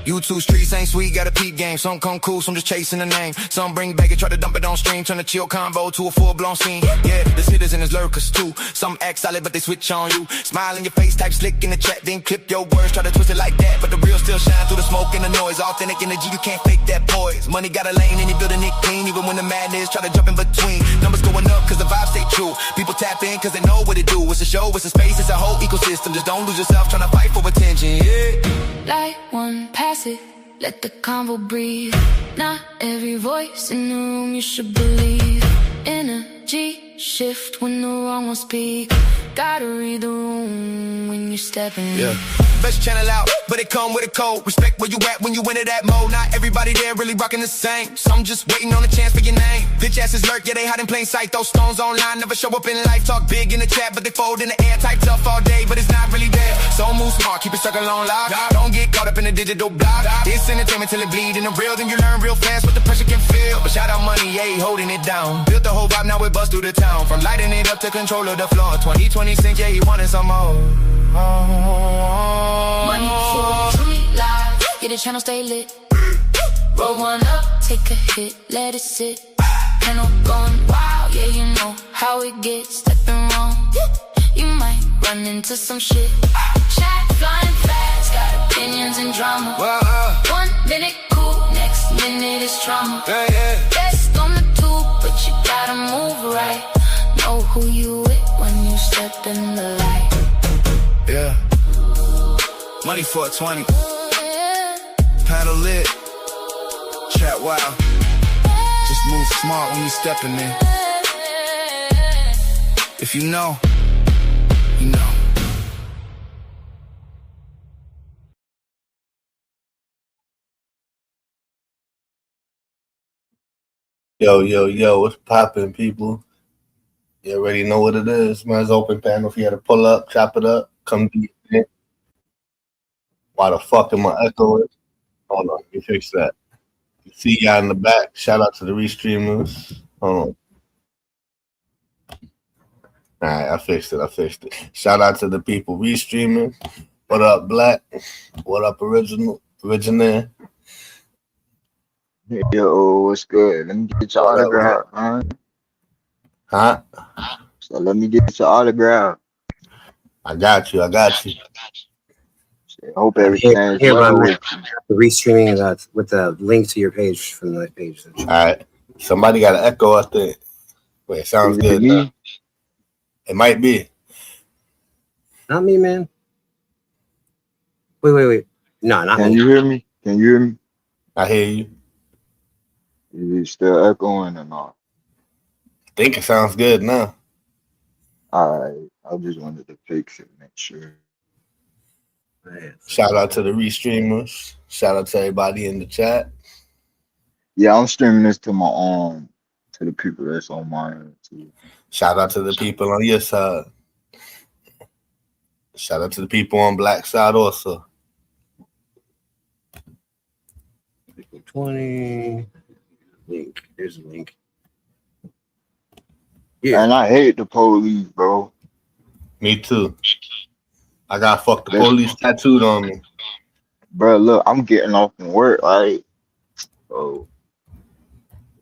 YouTube streets ain't sweet, got a peep game. Some come cool, some just chasing the name. Some bring back and try to dump it on stream. Turn a chill combo to a full-blown scene. Yeah, the citizens lurkers too. Some act solid, but they switch on you. Smile in your face, type slick in the chat, then clip your words. Try to twist it like that, but the real still shine through the smoke and the noise. Authentic energy, you can't fake that poise. Money got a lane and you building it clean. Even when the madness try to jump in between. Numbers going up cause the vibes stay true. People tap in cause they know what it do. It's a show, it's a space, it's a whole ecosystem. Just don't lose yourself trying to fight for attention, yeah. Light one, pass it, let the convo breathe. Not every voice in the room you should believe. Energy shift when the wrong one speak. Gotta read the room when you step in. Yeah. Best channel out, but it come with a code. Respect where you at when you enter that mode. Not everybody there really rocking the same. Some just waiting on a chance for your name. Bitch asses lurk, yeah, they hide in plain sight. Those stones online never show up in life. Talk big in the chat, but they fold in the air. Type tough all day, but it's not really there. So move smart, keep it circle on lock. Don't get caught up in the digital block. It's entertainment till it bleed. In the real, then you learn real fast what the pressure can feel. But shout out money, yeah, holding it down. Built the whole vibe, now it bust through the town. From lighting it up to control of the floor. 2026, yeah, he wanted some more. Money for truly live, get the channel stay lit. Roll one up, take a hit, let it sit. Panel going wild, yeah, you know how it gets. Stepping wrong, you might run into some shit. Chat flying fast, got opinions and drama. 1 minute cool, next minute is trauma. Best on the tube, but you gotta move right. Know who you with when you step in the light. Yeah. Money for a 20. Paddle lit. Chat wild. Just move smart when you stepping in. If you know, you know. Yo, what's poppin', people? You already know what it is. Mine's open panel. If you had to pull up, chop it up, come deep in. Why the fuck am I echoing? Hold on, let me fix that. You see y'all in the back. Shout out to the restreamers. Hold on. Alright, I fixed it. Shout out to the people restreaming. What up, Black? What up, Original? Yo, what's good? Let me get your autograph, man. Huh? So let me get your autograph. I got you. I hope everything is well with you. The restreaming with the link to your page from the page. All right. Somebody got an echo out there. Wait, it sounds good. Me? It might be. Not me, man. Wait. No, not Can me. you hear me? Can you hear me? I hear you. Is it still echoing or not? I think it sounds good now. All right. I just wanted to fix it, make sure. Shout out to the restreamers. Shout out to everybody in the chat. Yeah, I'm streaming this to my to the people that's on my end too. Shout out to the people on your side. Shout out to the people on Black side also. 20 link. Here's a link. Yeah. And I hate the police, bro. Me too. I got fuck the police tattooed on me. Bro, look, I'm getting off from work, right? So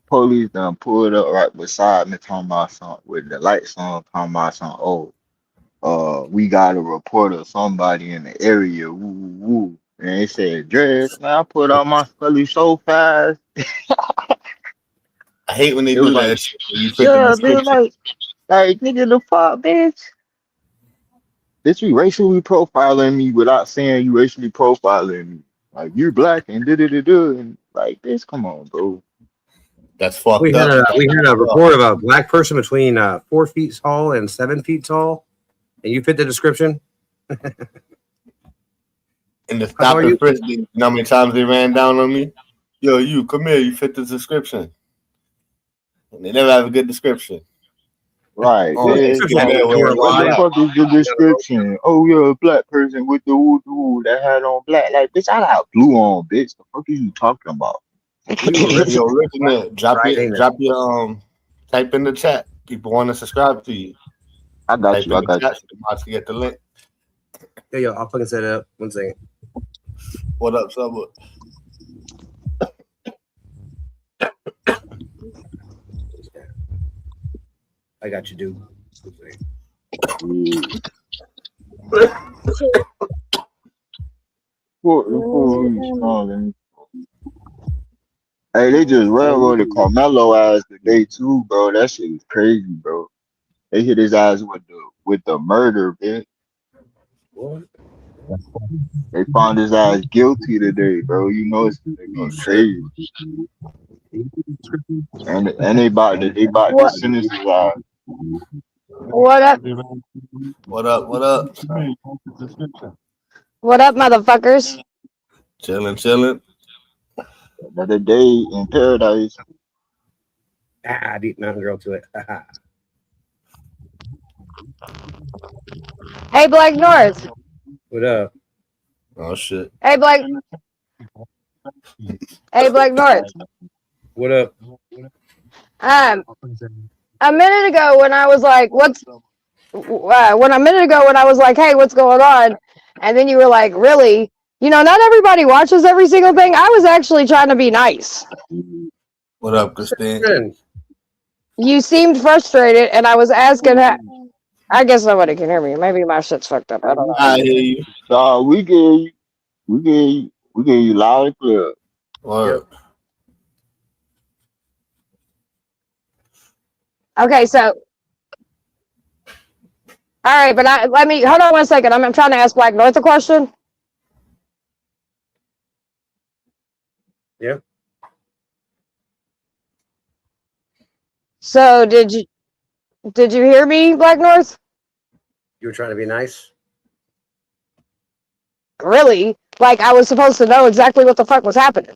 police done pulled up right beside me talking about something with the lights on, talking about something, we got a report of somebody in the area. Woo, woo, woo. And they said, Dress, man, I put on my scully so fast. I hate when they do that shit. You fit Yeah, the dude, description. like, nigga, the fuck, bitch. Bitch, you racially profiling me without saying you racially profiling me. Like, you're black and da-da-da-da. And like, bitch, come on, bro. That's fucked We had up. a report of a black person between 4 feet tall and 7 feet tall, and you fit the description. In the stop and frisk, you know how many times they ran down on me? Yo, you come here, you fit the description. And they never have a good description. Right. Oh, yeah, what the fuck is the description? Oh, you're a black person with the woo that had on black. Like, bitch, I got blue on, bitch. The fuck are you talking about? Yo, original, drop your type in the chat. People want to subscribe to you. I got you. I'm about to get the link. Yo, I'll fucking set it up. 1 second. What up, sub? I got you, dude. Hey, they just railroaded Carmelo ass today too, bro. That shit is crazy, bro. They hit his ass with the murder, bitch. What? They found his ass guilty today, bro. You know it's gonna be crazy. And they about to sentence his ass. What up? What up? What up? What up, motherfuckers? Chilling. Another day in paradise. Deep Mountain Girl to it. Hey, Black North. What up? Oh shit. Hey, Black North. What up? A minute ago when I was like, hey, what's going on? And then you were like, really? You know, not everybody watches every single thing. I was actually trying to be nice. What up, Christine? You seemed frustrated, and I was asking her. I guess nobody can hear me. Maybe my shit's fucked up. I don't know. I hear you. We get you loud and clear. Word. Okay, so. All right, but let me hold on 1 second. I'm trying to ask Black North a question. Yeah. So did you hear me, Black North? You were trying to be nice? Really? Like I was supposed to know exactly what the fuck was happening.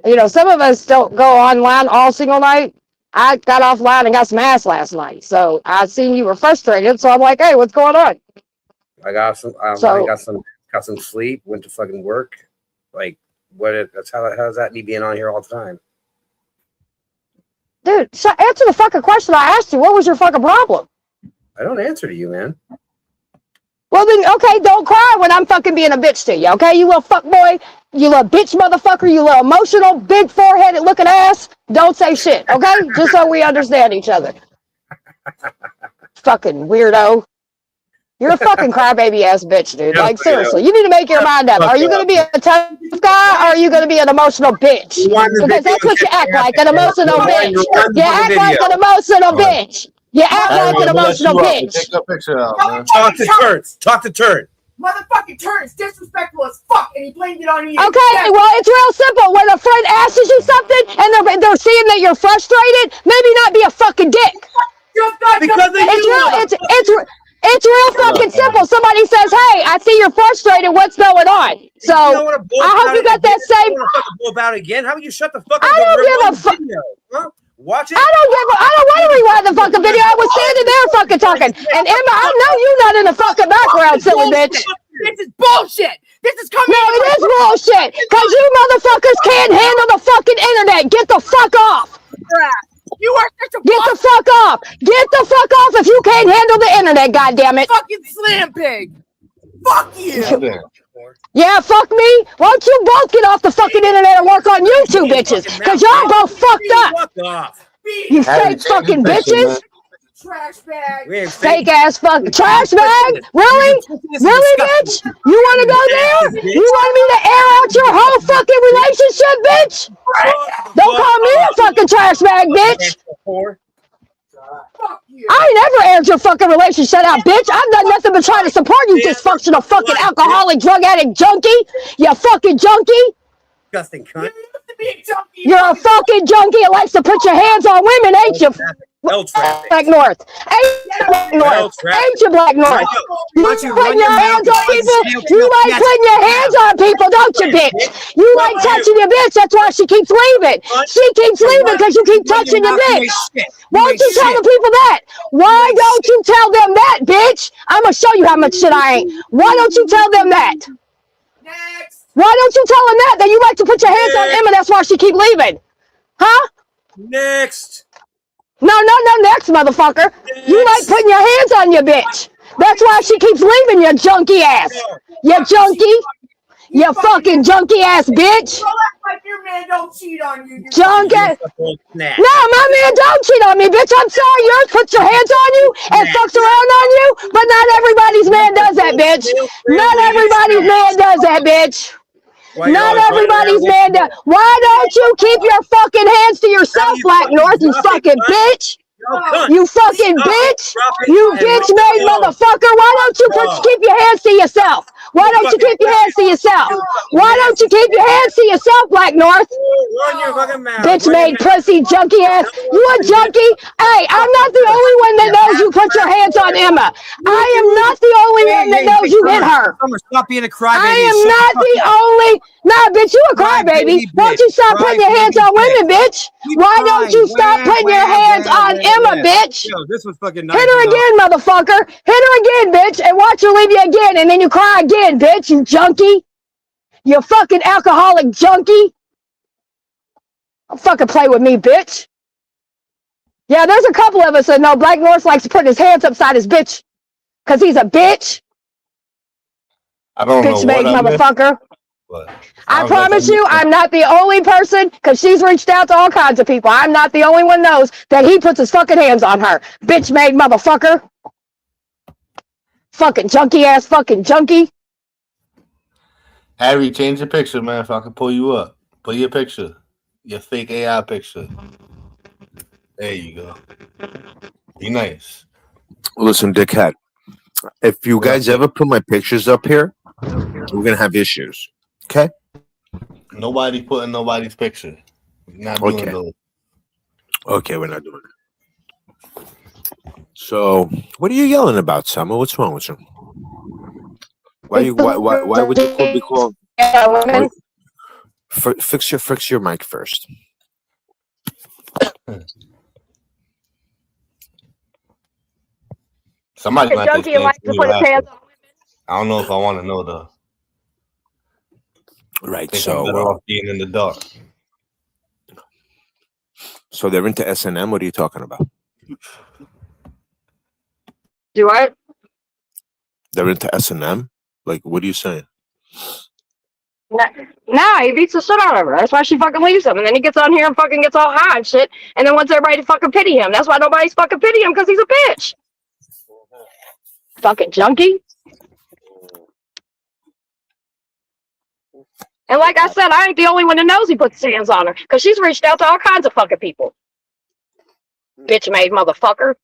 You know, some of us don't go online all single night. I got offline and got some ass last night. So I seen you were frustrated. So I'm like, hey, what's going on? I got some. I got some sleep. Went to fucking work. Like, how's that me being on here all the time? Dude, answer the fucking question I asked you. What was your fucking problem? I don't answer to you, man. Well then, okay, don't cry when I'm fucking being a bitch to you, okay? You little fuck boy, you little bitch motherfucker, you little emotional, big foreheaded looking ass. Don't say shit, okay? Just so we understand each other. Fucking weirdo. You're a fucking crybaby ass bitch, dude. Like, seriously, you need to make your mind up. Are you going to be a tough guy or are you going to be an emotional bitch? Because that's what you act like, an emotional bitch. You act like an emotional bitch. You act like an emotional bitch. Take a picture out, man. Talk to Turn. Motherfucking Turn is disrespectful as fuck, and he blamed it on you. Okay, well, it's real simple. When a friend asks you something and they're seeing that you're frustrated, maybe not be a fucking dick. It's real fucking simple. Somebody says, hey, I see you're frustrated. What's going on? So I hope you got that same. About again? How about you shut the fuck up? I don't give a fuck. Huh? Watch it. I don't want to rewind the fucking video. I was standing there fucking talking. And Emma, I know you not in the fucking background, silly bitch. This is bullshit. This is coming. No, it is bullshit. Because you motherfuckers can't handle the fucking internet. Get the fuck off. You are such a Get the fuck off. Get the fuck off if you can't handle the internet, goddammit. fucking slam pig. Fuck you. Yeah, fuck me. Why don't you both get off the fucking internet and work on YouTube, bitches? Because y'all both fucked up. Fuck off. You fake fucking bitches. Trash bag. Fake ass fucking trash bag? Really? Really, bitch? You want to go there? You want me to air out your whole fucking relationship, bitch? Don't call me a fucking trash bag, bitch. Fuck you. I ain't never aired your fucking relationship out, bitch. I've done nothing but try to support you, dysfunctional fucking alcoholic, drug addict junkie. You fucking junkie. Disgusting cunt. You're a fucking junkie that likes to put your hands on women, ain't you? Black North. Ain't you Black North? Ain't you Black North? You putting your hands on people? You like putting your hands on people, don't you, bitch? You like touching your bitch. That's why she keeps leaving. She keeps leaving because you keep touching your bitch. Why don't you tell the people that? Why don't you tell them that, bitch? I'm going to show you how much shit I ain't. Why don't you tell them that? Next. Why don't you tell them that you like to put your hands on Emma? That's why she keep leaving. Huh? Next. No, next, motherfucker. You like putting your hands on your bitch. That's why she keeps leaving, you junkie ass. You junkie. You fucking junkie ass bitch. Like your man don't cheat on you. Junk ass. No, my man don't cheat on me, bitch. I'm sorry. Yours puts your hands on you and fucks around on you, but not everybody's man does that, bitch. Not everybody's man does that, bitch. Not everybody's man does. Why don't you keep your fucking hands to yourself, Black North, you fucking bitch? You fucking bitch! You bitch made motherfucker! Why don't you keep your hands to yourself? Why don't you keep your hands to yourself? Why don't you keep your hands to yourself, Black North? Bitch made pussy junkie ass. You a junkie? Hey, I'm not the only one that knows you put your hands on Emma. I am not the only one that knows you hit her. Stop being a crybaby. I am not the only. Nah, bitch, you a crybaby. Why don't you stop putting your hands on women, bitch? Why don't you stop putting your hands on Emma, bitch? Yo, this was fucking nice. Hit her again, motherfucker. Hit her again, bitch, and watch her leave you again, and then you cry again, bitch, you junkie. You fucking alcoholic junkie. Don't fucking play with me, bitch. Yeah, there's a couple of us that know Black North likes to put his hands upside his bitch. Because he's a bitch. I don't bitch know made what motherfucker. I promise you, I'm not the only person, because she's reached out to all kinds of people. I'm not the only one knows that he puts his fucking hands on her. Bitch made motherfucker. Fucking junkie ass fucking junkie. Harry, change your picture, man, if I can pull you up. Put your picture. Your fake AI picture. There you go. Be nice. Listen, dickhead. If you guys ever put my pictures up here, we're going to have issues. Okay? Nobody putting nobody's picture. We're not doing those. Okay, we're not doing it. So, what are you yelling about, Summer? What's wrong with you? Why would you be called? Fix your mic first. Somebody might like to put his hands on. I don't know if I want to know though. Right, so better off being in the dark. So they're into S&M. What are you talking about? Do what? They're into S&M. Like, what are you saying? Nah, he beats the shit out of her. That's why she fucking leaves him. And then he gets on here and fucking gets all high and shit. And then wants everybody to fucking pity him. That's why nobody's fucking pity him, because he's a bitch. Fucking junkie. And like I said, I ain't the only one that knows he puts his hands on her, because she's reached out to all kinds of fucking people. Bitch made motherfucker.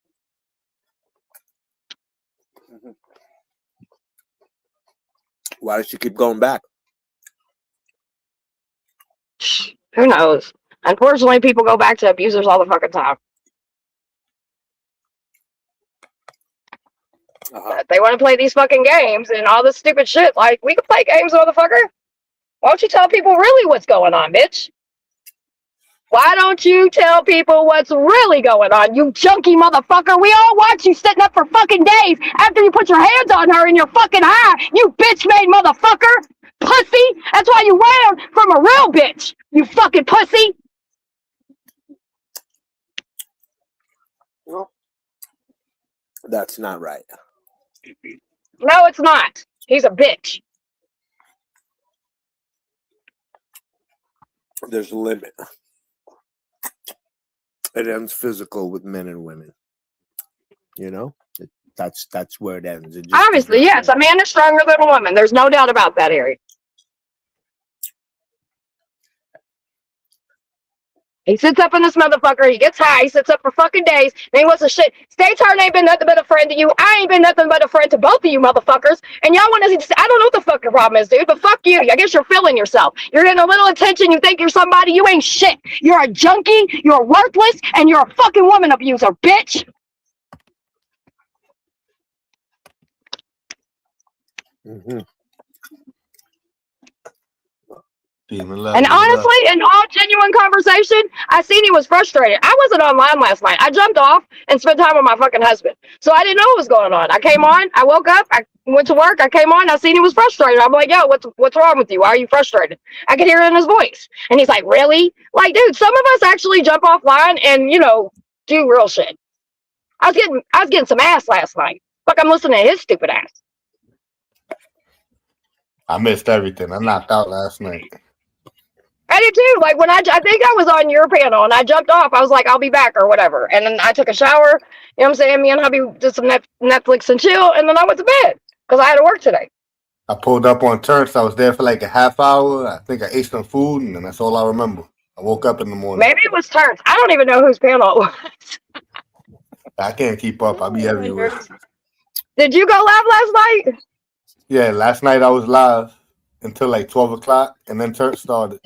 Why does she keep going back? Who knows? Unfortunately, people go back to abusers all the fucking time. They want to play these fucking games and all this stupid shit. Like, we can play games, motherfucker. Why don't you tell people really what's going on, bitch? Why don't you tell people what's really going on, you junkie motherfucker? We all watch you sitting up for fucking days after you put your hands on her and you're fucking high, you bitch-made motherfucker. Pussy. That's why you ran from a real bitch, you fucking pussy. Well, that's not right. No, it's not. He's a bitch. There's a limit. It ends physical with men and women. You know? That's where it ends. Obviously, yes. A man is stronger than a woman. There's no doubt about that, Harry. He sits up in this motherfucker. He gets high. He sits up for fucking days. Then he wants to shit. State Heart ain't been nothing but a friend to you. I ain't been nothing but a friend to both of you motherfuckers. And y'all want to, I don't know what the fucking problem is, dude, but fuck you. I guess you're feeling yourself. You're getting a little attention. You think you're somebody. You ain't shit. You're a junkie. You're worthless. And you're a fucking woman abuser, bitch. Mm-hmm. And honestly, in all genuine conversation, I seen he was frustrated. I wasn't online last night. I jumped off and spent time with my fucking husband. So I didn't know what was going on. I came on, I woke up, I went to work, I came on, I seen he was frustrated. I'm like, yo, what's wrong with you? Why are you frustrated? I could hear it in his voice. And he's like, really? Like, dude, some of us actually jump offline and, you know, do real shit. I was getting some ass last night. Fuck, I'm listening to his stupid ass. I missed everything. I knocked out last night. I did too. Like when I think I was on your panel and I jumped off. I was like, I'll be back or whatever. And then I took a shower. You know what I'm saying? Me and hubby did some Netflix and chill. And then I went to bed because I had to work today. I pulled up on Turks. I was there for like a half hour. I think I ate some food, and then that's all I remember. I woke up in the morning. Maybe it was Turks. I don't even know whose panel it was. I can't keep up. I'll be everywhere. Did you go live last night? Yeah, last night I was live until like 12 o'clock, and then Turks started.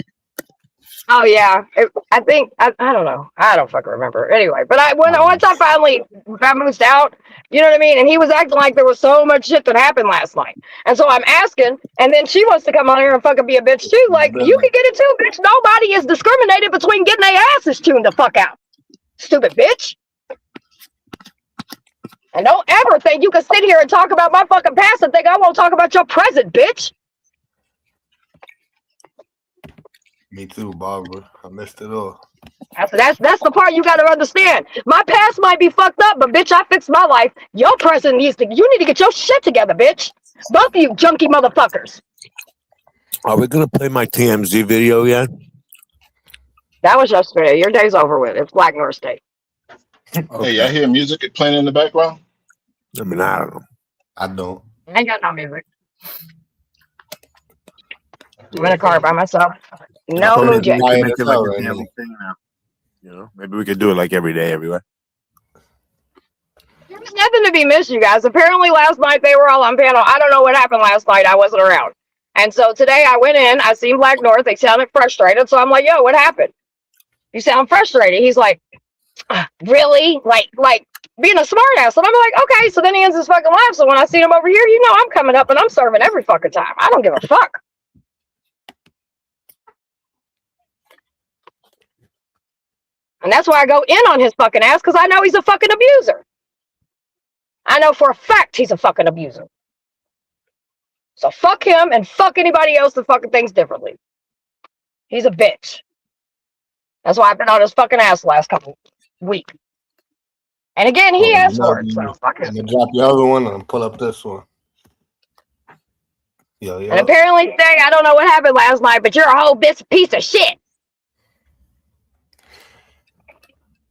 Oh yeah, I think I don't know. I don't fucking remember. Anyway, but once I finally moved out, you know what I mean. And he was acting like there was so much shit that happened last night, and so I'm asking, and then she wants to come on here and fucking be a bitch too. Like you can get it too, bitch. Nobody is discriminated between getting their asses tuned the fuck out, stupid bitch. And don't ever think you can sit here and talk about my fucking past and think I won't talk about your present, bitch. Me too, Barbara. I missed it all. That's the part you got to understand. My past might be fucked up, but bitch, I fixed my life. Your present you need to get your shit together, bitch. Both of you junky motherfuckers. Are we gonna play my TMZ video yet? That was yesterday. Your day's over with. It's Black North Day. Okay. Hey, y'all hear music playing in the background? I mean, I don't know. I don't. I ain't got no music. I'm in a car by myself. No mood jack. Make it like a daily thing now. You know, maybe we could do it like every day, everywhere. There's nothing to be missed, you guys. Apparently last night they were all on panel. I don't know what happened last night. I wasn't around. And so today I went in. I seen Black North. They sounded frustrated. So I'm like, yo, what happened? You sound frustrated. He's like, really? Like being a smart ass. And I'm like, okay. So then he ends his fucking life. So when I see him over here, you know I'm coming up and I'm serving every fucking time. I don't give a fuck. And that's why I go in on his fucking ass, because I know he's a fucking abuser. I know for a fact he's a fucking abuser. So fuck him and fuck anybody else that fucking thinks differently. He's a bitch. That's why I've been on his fucking ass the last couple weeks. And again, he asked for it. So fuck him. I'm gonna drop the other one and pull up this one. Yo. And apparently today, I don't know what happened last night, but you're a whole piece of shit.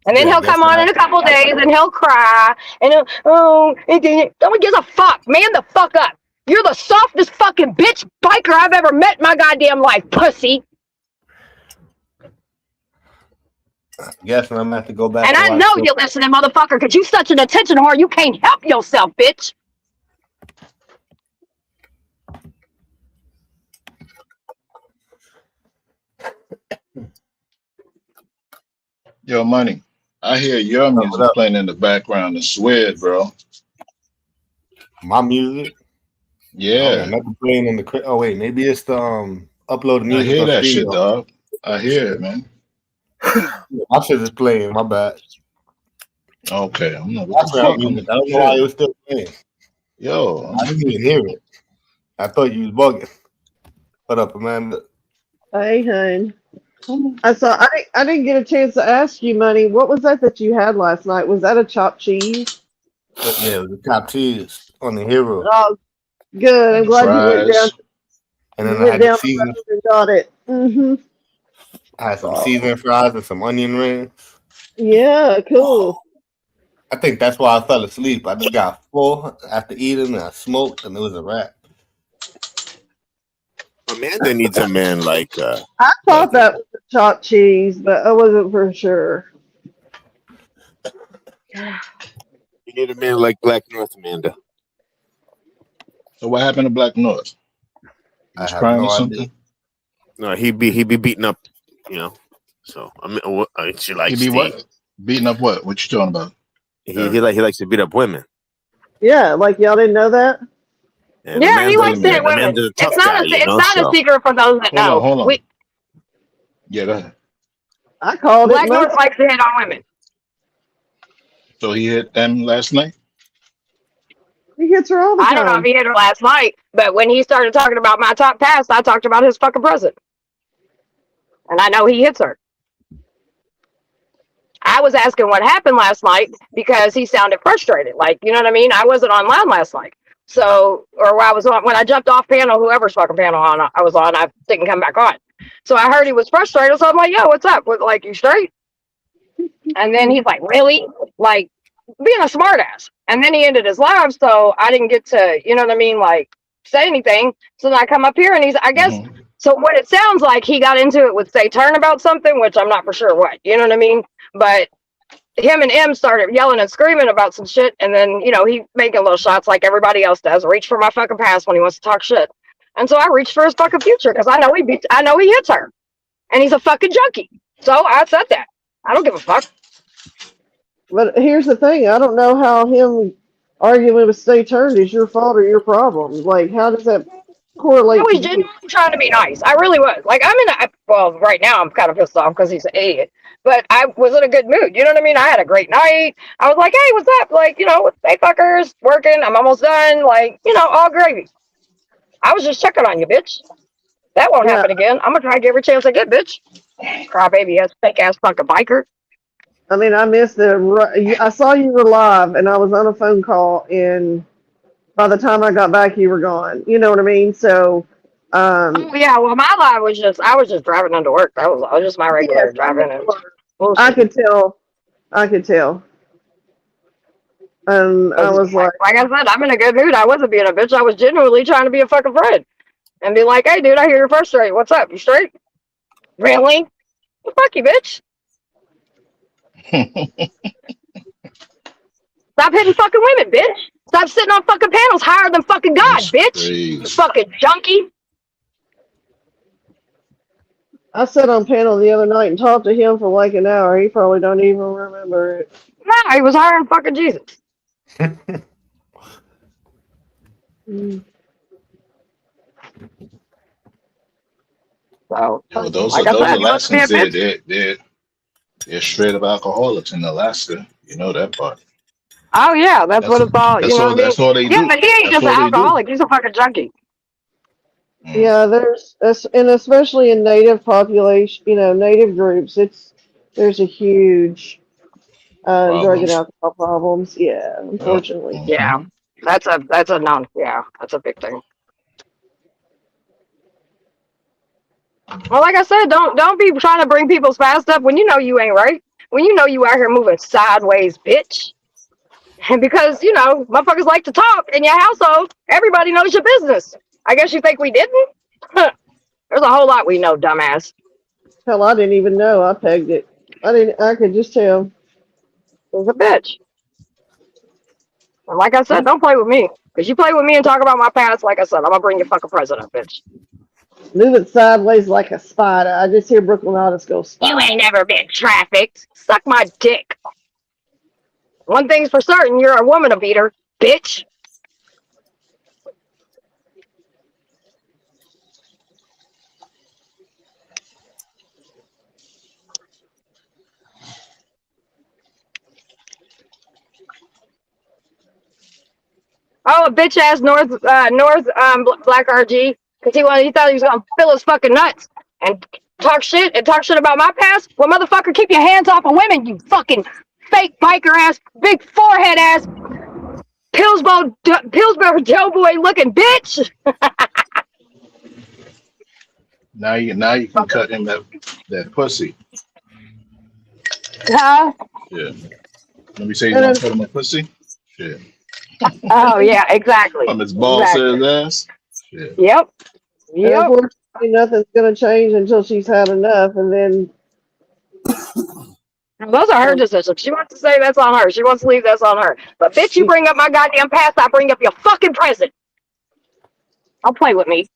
And then he'll come on in a couple days and he'll cry and no one gives a fuck. Man the fuck up. You're the softest fucking bitch biker I've ever met in my goddamn life, pussy. I guess I'm gonna have to go back. And I know you're listening, motherfucker, because you such an attention whore, you can't help yourself, bitch. Yo, Money, I hear your music playing in the background. I swear, bro. My music? Yeah. Nothing playing in the... Oh, wait, maybe it's the upload music. I hear that shit, dog. I hear it, man. My shit is playing, my bad. Okay. I don't know I don't know why it was still playing. Yo. I didn't even hear it. I thought you was bugging. What up, Amanda? Hey, hun. I didn't get a chance to ask you, Money. What was that you had last night? Was that a chopped cheese? Yeah, it was the chopped cheese on the hero. Oh, good. I'm glad you went down. And then I had the season. And got it. Mm-hmm. I had some seasoned fries and some onion rings. Yeah, cool. I think that's why I fell asleep. I just got full after eating and I smoked and it was a wrap. Amanda needs a man like I thought that was chopped cheese, but I wasn't for sure. you need a man like Black North, Amanda. So what happened to Black North? I have crying no or something? idea. No, he be beating up, you know. So I mean, she likes He be what? Beating up what? What you talking about? He likes to beat up women. Yeah, like y'all didn't know that? And yeah, he likes to hit women. Amanda's a tough It's guy, not a secret for those that know. Hold on. Yeah, go ahead. I called Black it. North likes to hit on women. So he hit them last night? He hits her all the time. I don't know if he hit her last night, but when he started talking about my top past, I talked about his fucking present. And I know he hits her. I was asking what happened last night because he sounded frustrated. Like, you know what I mean? I wasn't online last night. So, or when I jumped off panel, whoever's fucking panel I was on, I didn't come back on. So I heard he was frustrated. So I'm like, yo, what's up? Like, you straight? And then he's like, really? Like, being a smartass. And then he ended his live, so I didn't get to, you know what I mean, like, say anything. So then I come up here and I guess, so what it sounds like, he got into it with Saturn about something, which I'm not for sure what, you know what I mean? But him and M started yelling and screaming about some shit, and then, you know, he making little shots like everybody else does, reach for my fucking past when he wants to talk shit. And so I reached for his fucking future, because I know he hits her. And he's a fucking junkie. So I said that. I don't give a fuck. But here's the thing, I don't know how him arguing with Stay Turned is your fault or your problem. Like, how does that correlate? I was genuinely trying to be nice. I really was. Like, well, right now I'm kind of pissed off because he's an idiot. But I was in a good mood. You know what I mean? I had a great night. I was like, hey, what's up? Like, you know, hey, fuckers, working. I'm almost done. Like, you know, all gravy. I was just checking on you, bitch. That won't happen again. I'm going to try to give her a chance I get, bitch. Crybaby ass, fake ass fucking biker. I mean, I saw you were live, and I was on a phone call, and by the time I got back, you were gone. You know what I mean? So, yeah. Well, my live was I was just driving into work. That was just my regular driving. I could tell. And I was like I said, I'm in a good mood. I wasn't being a bitch. I was genuinely trying to be a fucking friend and be like, hey, dude, I hear you're frustrated. What's up? You straight? Really? Well, fuck you, bitch. Stop hitting fucking women, bitch. Stop sitting on fucking panels higher than fucking God, bitch. You fucking junkie. I sat on panel the other night and talked to him for like an hour. He probably don't even remember it. No, he was higher than fucking Jesus. So, those Alaskans, they're straight up alcoholics in Alaska. You know that part. Oh yeah, that's what it's all. That's all they do. Yeah, but he ain't just an alcoholic. He's a fucking junkie. Yeah, and especially in native population, native groups, there's a huge drug and alcohol problems. Yeah, unfortunately. Yeah, that's a big thing. Well, like I said, don't be trying to bring people's past up when you know you ain't right. When you know you out here moving sideways, bitch. And because, motherfuckers like to talk in your household, everybody knows your business. I guess you think we didn't? There's a whole lot we know, dumbass. Hell, I didn't even know. I pegged it. I could just tell. There's a bitch. And like I said, don't play with me. Because you play with me and talk about my past, like I said, I'm going to bring your fucking president, bitch. Moving sideways like a spider. I just hear Brooklyn Otis go, spider. You ain't never been trafficked. Suck my dick. One thing's for certain, you're a woman beater, bitch. Oh, a bitch ass North Black RG, because he thought he was gonna fill his fucking nuts and talk shit about my past. Well, motherfucker, keep your hands off of women, you fucking fake biker ass, big forehead ass, Pillsbury Doughboy looking bitch. Now you can cut him that pussy. Huh? Yeah. Let me say you don't cut him a pussy. Shit. Oh yeah, exactly. From his balls to his ass. Shit. Yep. Nothing's gonna change until she's had enough, and then. Those are her decisions. She wants to say that's on her. She wants to leave, that's on her. But bitch, you bring up my goddamn past, I bring up your fucking present. Don't play with me.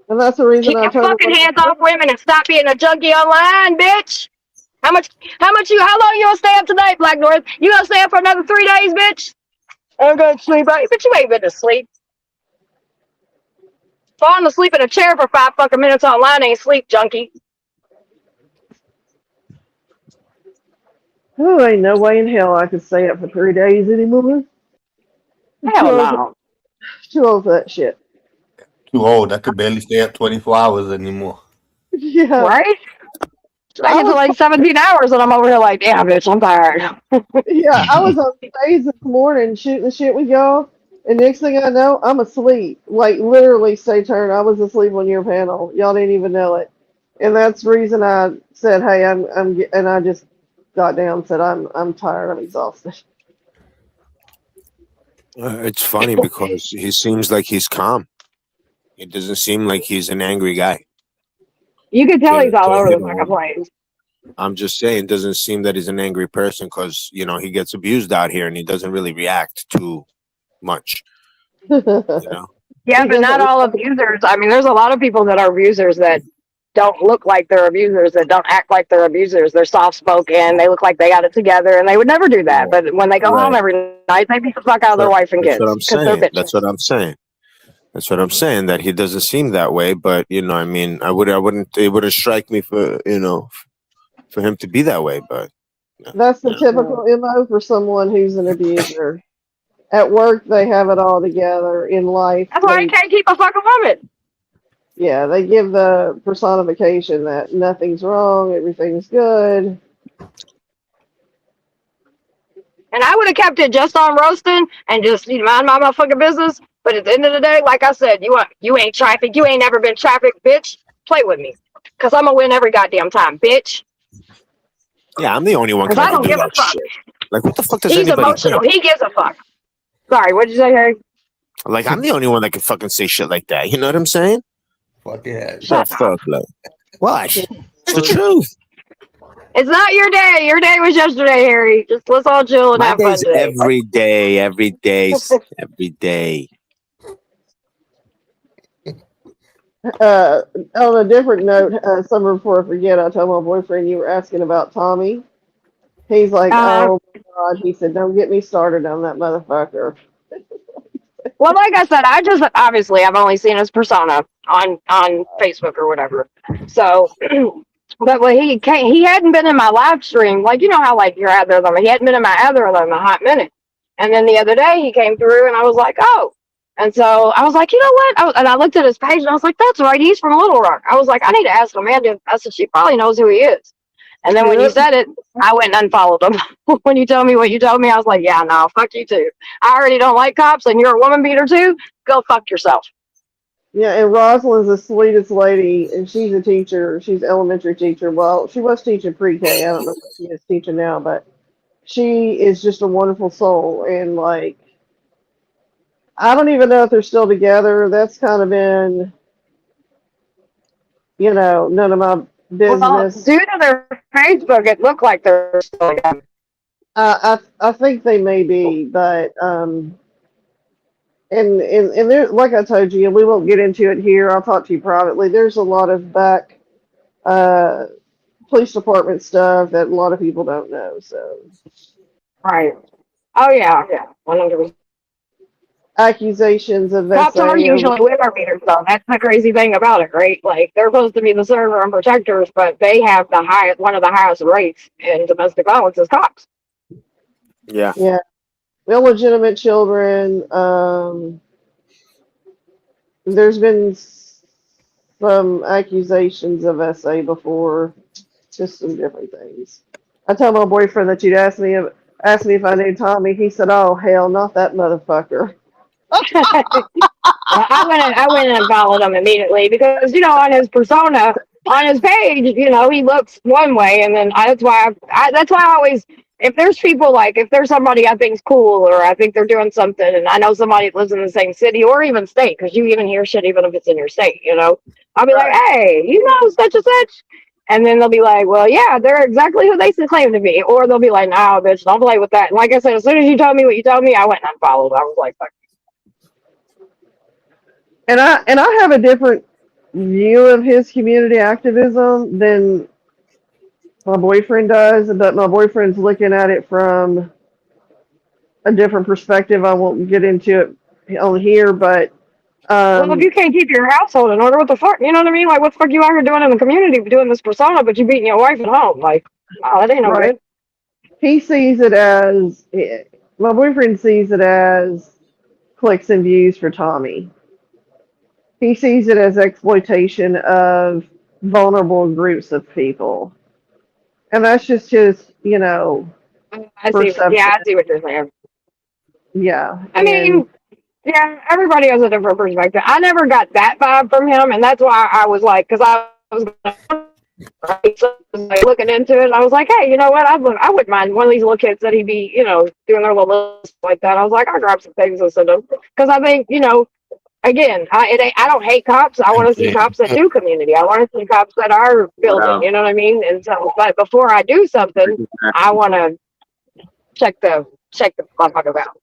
And that's the reason Keep your fucking hands off women and stop being a junkie online, bitch. How long you gonna stay up tonight, Black North? You gonna stay up for another 3 days, bitch? I'm going to sleep. Bitch, you ain't been to sleep. Falling asleep in a chair for 5 fucking minutes online ain't sleep, junkie. Oh, ain't no way in hell I could stay up for 3 days anymore. Hell no. Too old for that shit. Too old. I could barely stay up 24 hours anymore. Yeah. Right? I get to like 17 hours and I'm over here like, damn, bitch, I'm tired. Yeah, I was on stage this morning shooting the shit with y'all, and next thing I know, I'm asleep. Like literally, stay turned. I was asleep on your panel. Y'all didn't even know it, and that's the reason I said, "Hey, and I just got down, and said, I'm tired. I'm exhausted." It's funny because he seems like he's calm. It doesn't seem like he's an angry guy. You can tell he's all over You the know, fucking place. I'm just saying, it doesn't seem that he's an angry person because, you know, he gets abused out here and he doesn't really react too much. You know? Yeah, but not all abusers. I mean, there's a lot of people that are abusers that don't look like they're abusers, that don't act like they're abusers. They're soft-spoken. They look like they got it together, and they would never do that. But when they go home every night, they beat the fuck out of their wife and kids. That's what I'm saying. That's what I'm saying. That's what I'm saying. That he doesn't seem that way. But you know, I mean, I wouldn't. It wouldn't strike me for for him to be that way. But That's the typical MO for someone who's an abuser. At work, they have it all together. In life, that's why you can't keep a fucking woman. Yeah, they give the personification that nothing's wrong, everything's good. And I would have kept it just on roasting and just mind my motherfucking business. But at the end of the day, like I said, you ain't traffic. You ain't never been trafficked, bitch. Play with me, cause I'm gonna win every goddamn time, bitch. yeah, I'm the only one. Cause I don't give a fuck. Shit. Like, what the fuck does He's anybody emotional. think? He gives a fuck. Sorry, what did you say, Harry? Like, I'm the only one that can fucking say shit like that. You know what I'm saying? Fuck yeah. Shut the fuck up. What? It's the truth. It's not your day. Your day was yesterday, Harry. Just let's all chill and My have fun day's today. every day, every day, every day. On a different note, summer before I forget, I told my boyfriend you were asking about Tommy. He's like, oh my God. He said, don't get me started on that motherfucker. Well, like I said, obviously I've only seen his persona on Facebook or whatever. So, but when he hadn't been in my live stream, like, you know how like your algorithm, he hadn't been in my algorithm in a hot minute. And then the other day he came through and I was like, oh. And so I was like, you know what? And I looked at his page and I was like, that's right. He's from Little Rock. I was like, I need to ask Amanda. I said, she probably knows who he is. And then when you said it, I went and unfollowed him. When you told me what you told me, I was like, yeah, no, fuck you too. I already don't like cops and you're a woman beater too. Go fuck yourself. Yeah, and Rosalind's the sweetest lady, and she's a teacher. She's an elementary teacher. Well, she was teaching pre-K. I don't know if she is teaching now, but she is just a wonderful soul. And, like, I don't even know if they're still together. That's kind of been, none of my business. Well, due to their Facebook, it looked like they're still together. I think they may be, but and there, like I told you, and we won't get into it here. I'll talk to you privately. There's a lot of back police department stuff that a lot of people don't know. So, right? Oh yeah, 100%. Accusations of cops are usually women beaters, though. That's the crazy thing about it, right? Like they're supposed to be the server and protectors, but they have one of the highest rates in domestic violence as cops. Yeah. Yeah. Illegitimate children. There's been some accusations of SA before, just some different things. I told my boyfriend that you'd asked me if I knew Tommy. He said, "Oh hell, not that motherfucker." I went and followed him immediately because on his persona, on his page, he looks one way, and then that's why I always. If there's people if there's somebody I think's cool or I think they're doing something and I know somebody that lives in the same city or even state, because you even hear shit even if it's in your state, I'll be like, hey, such and such. And then they'll be like, well, yeah, they're exactly who they claim to be. Or they'll be like, nah, bitch, don't play with that. And like I said, as soon as you told me what you told me, I went and unfollowed. I was like, fuck. And I have a different view of his community activism than my boyfriend does, but my boyfriend's looking at it from a different perspective. I won't get into it on here, but well, if you can't keep your household in order, what the fuck? You know what I mean? Like, what the fuck you out here doing in the community, doing this persona, but you beating your wife at home? Like, oh, that ain't no good. He sees it as my boyfriend sees it as clicks and views for Tommy. He sees it as exploitation of vulnerable groups of people. And that's just his, I see. perception. Yeah, I see what you're saying. Yeah. I mean, yeah, everybody has a different perspective. I never got that vibe from him, and that's why I was like, because I was like, looking into it. I was like, hey, you know what? I wouldn't mind one of these little kids that he'd be, doing their little list like that. I was like, I'll grab some things and send them because I think, again, I don't hate cops. I want to see cops that do community. I want to see cops that are building. You know what I mean? And so, but before I do something, I want to check the motherfucker out.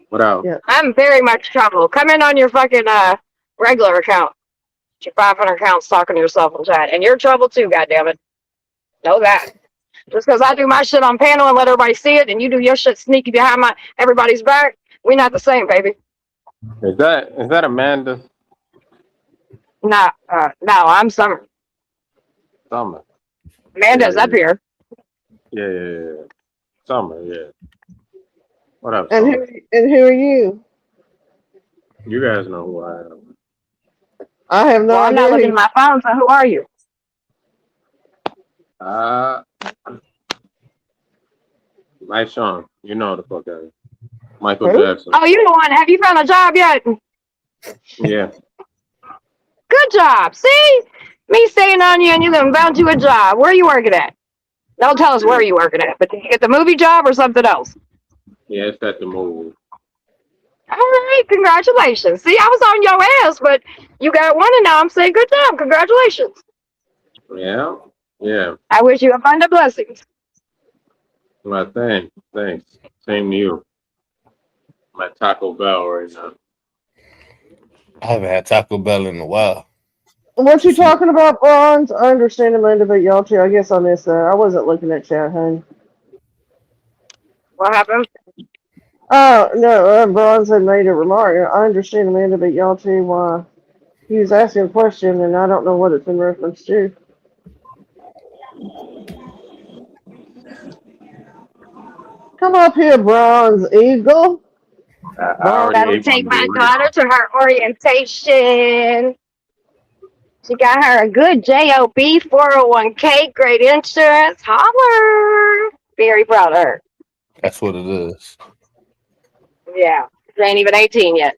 What else? Yeah. I'm very much trouble. Come in on your fucking regular account. Your 500 accounts talking to yourself in chat, and you're trouble too. Goddammit. Know that. Just because I do my shit on panel and let everybody see it, and you do your shit sneaky behind everybody's back, we not the same, baby. Is that Amanda? Nah, no, I'm Summer. Summer. Amanda's up here. Yeah. Summer, yeah. What up, And Summer? who are you? You guys know who I am. I have no Well, I'm idea. not looking at my phone, so who are you? My Sean. You know the fuck out. Michael Who? Jackson. Oh, you the one. Have you found a job yet? Yeah. Good job. See? Me staying on you and you done found you a job. Where are you working at? Don't tell us where you working at, but did you get the movie job or something else? Yeah, it's at the movie. All right, congratulations. See, I was on your ass, but you got one, and now I'm saying good job. Congratulations. Yeah. I wish you abundant blessings. Well, thanks. Same to you. I'm at Taco Bell right now. I haven't had Taco Bell in a while. What you talking about, Bronze? I understand Amanda, but y'all too. I guess I missed that. I wasn't looking at chat, honey. What happened? Oh, no, Bronze had made a remark. I understand Amanda, but y'all too, why he was asking a question, and I don't know what it's in reference to. Come up here, Bronze Eagle. I Gotta take my daughter to her orientation. She got her a good JOB 401k, great insurance. Holler. Very proud of her. That's what it is. Yeah. She ain't even 18 yet.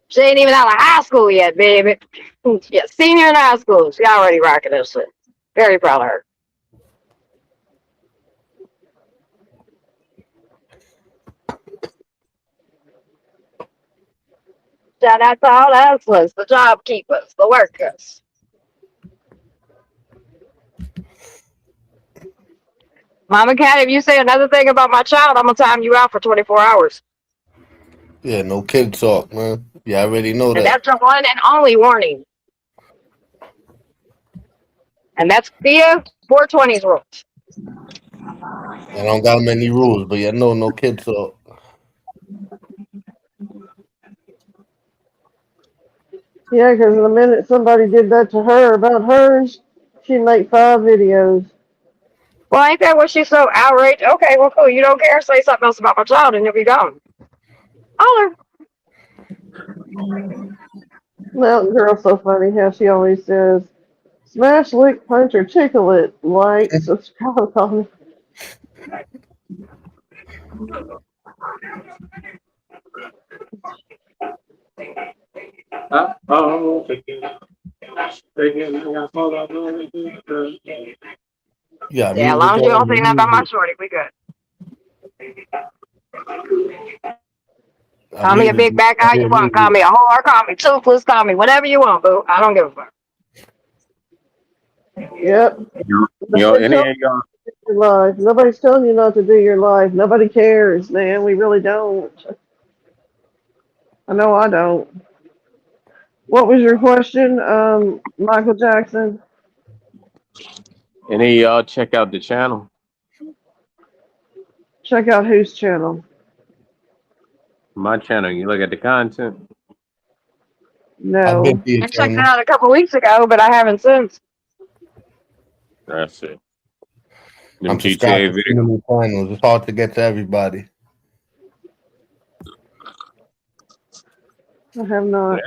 She ain't even out of high school yet, baby. Yeah, senior in high school. She already rocking this shit. Very proud of her. Shout out to all the hustlers, the job keepers, the workers. Mama Cat, if you say another thing about my child, I'm going to time you out for 24 hours. Yeah, no kid talk, man. Yeah, I already know that. And that's your one and only warning. And that's via 420's rules. I don't got many rules, but yeah, no kid talk. Yeah, because the minute somebody did that to her about hers, she'd make 5 videos. Well, ain't that what she's so outraged? Okay, well, cool. You don't care? Say something else about my child and you'll be gone. Holler. Mountain Girl's so funny how she always says, smash, lick, punch, or tickle it. Like, subscribe, comment. Yeah, as long as you don't say nothing about my shorty, we good. Call me a big back how you want. Call me a whore, call me toothless, call me whatever you want, boo. I don't give a fuck. Yep. Your life. Nobody's telling you not to do your life. Nobody cares, man. We really don't. I know I don't. What was your question, Michael Jackson? Any of y'all check out the channel? Check out whose channel? My channel. You look at the content. No. I checked it out a couple weeks ago, but I haven't since. That's it. I'm subscribed to too many channels. It's hard to get to everybody. I have not.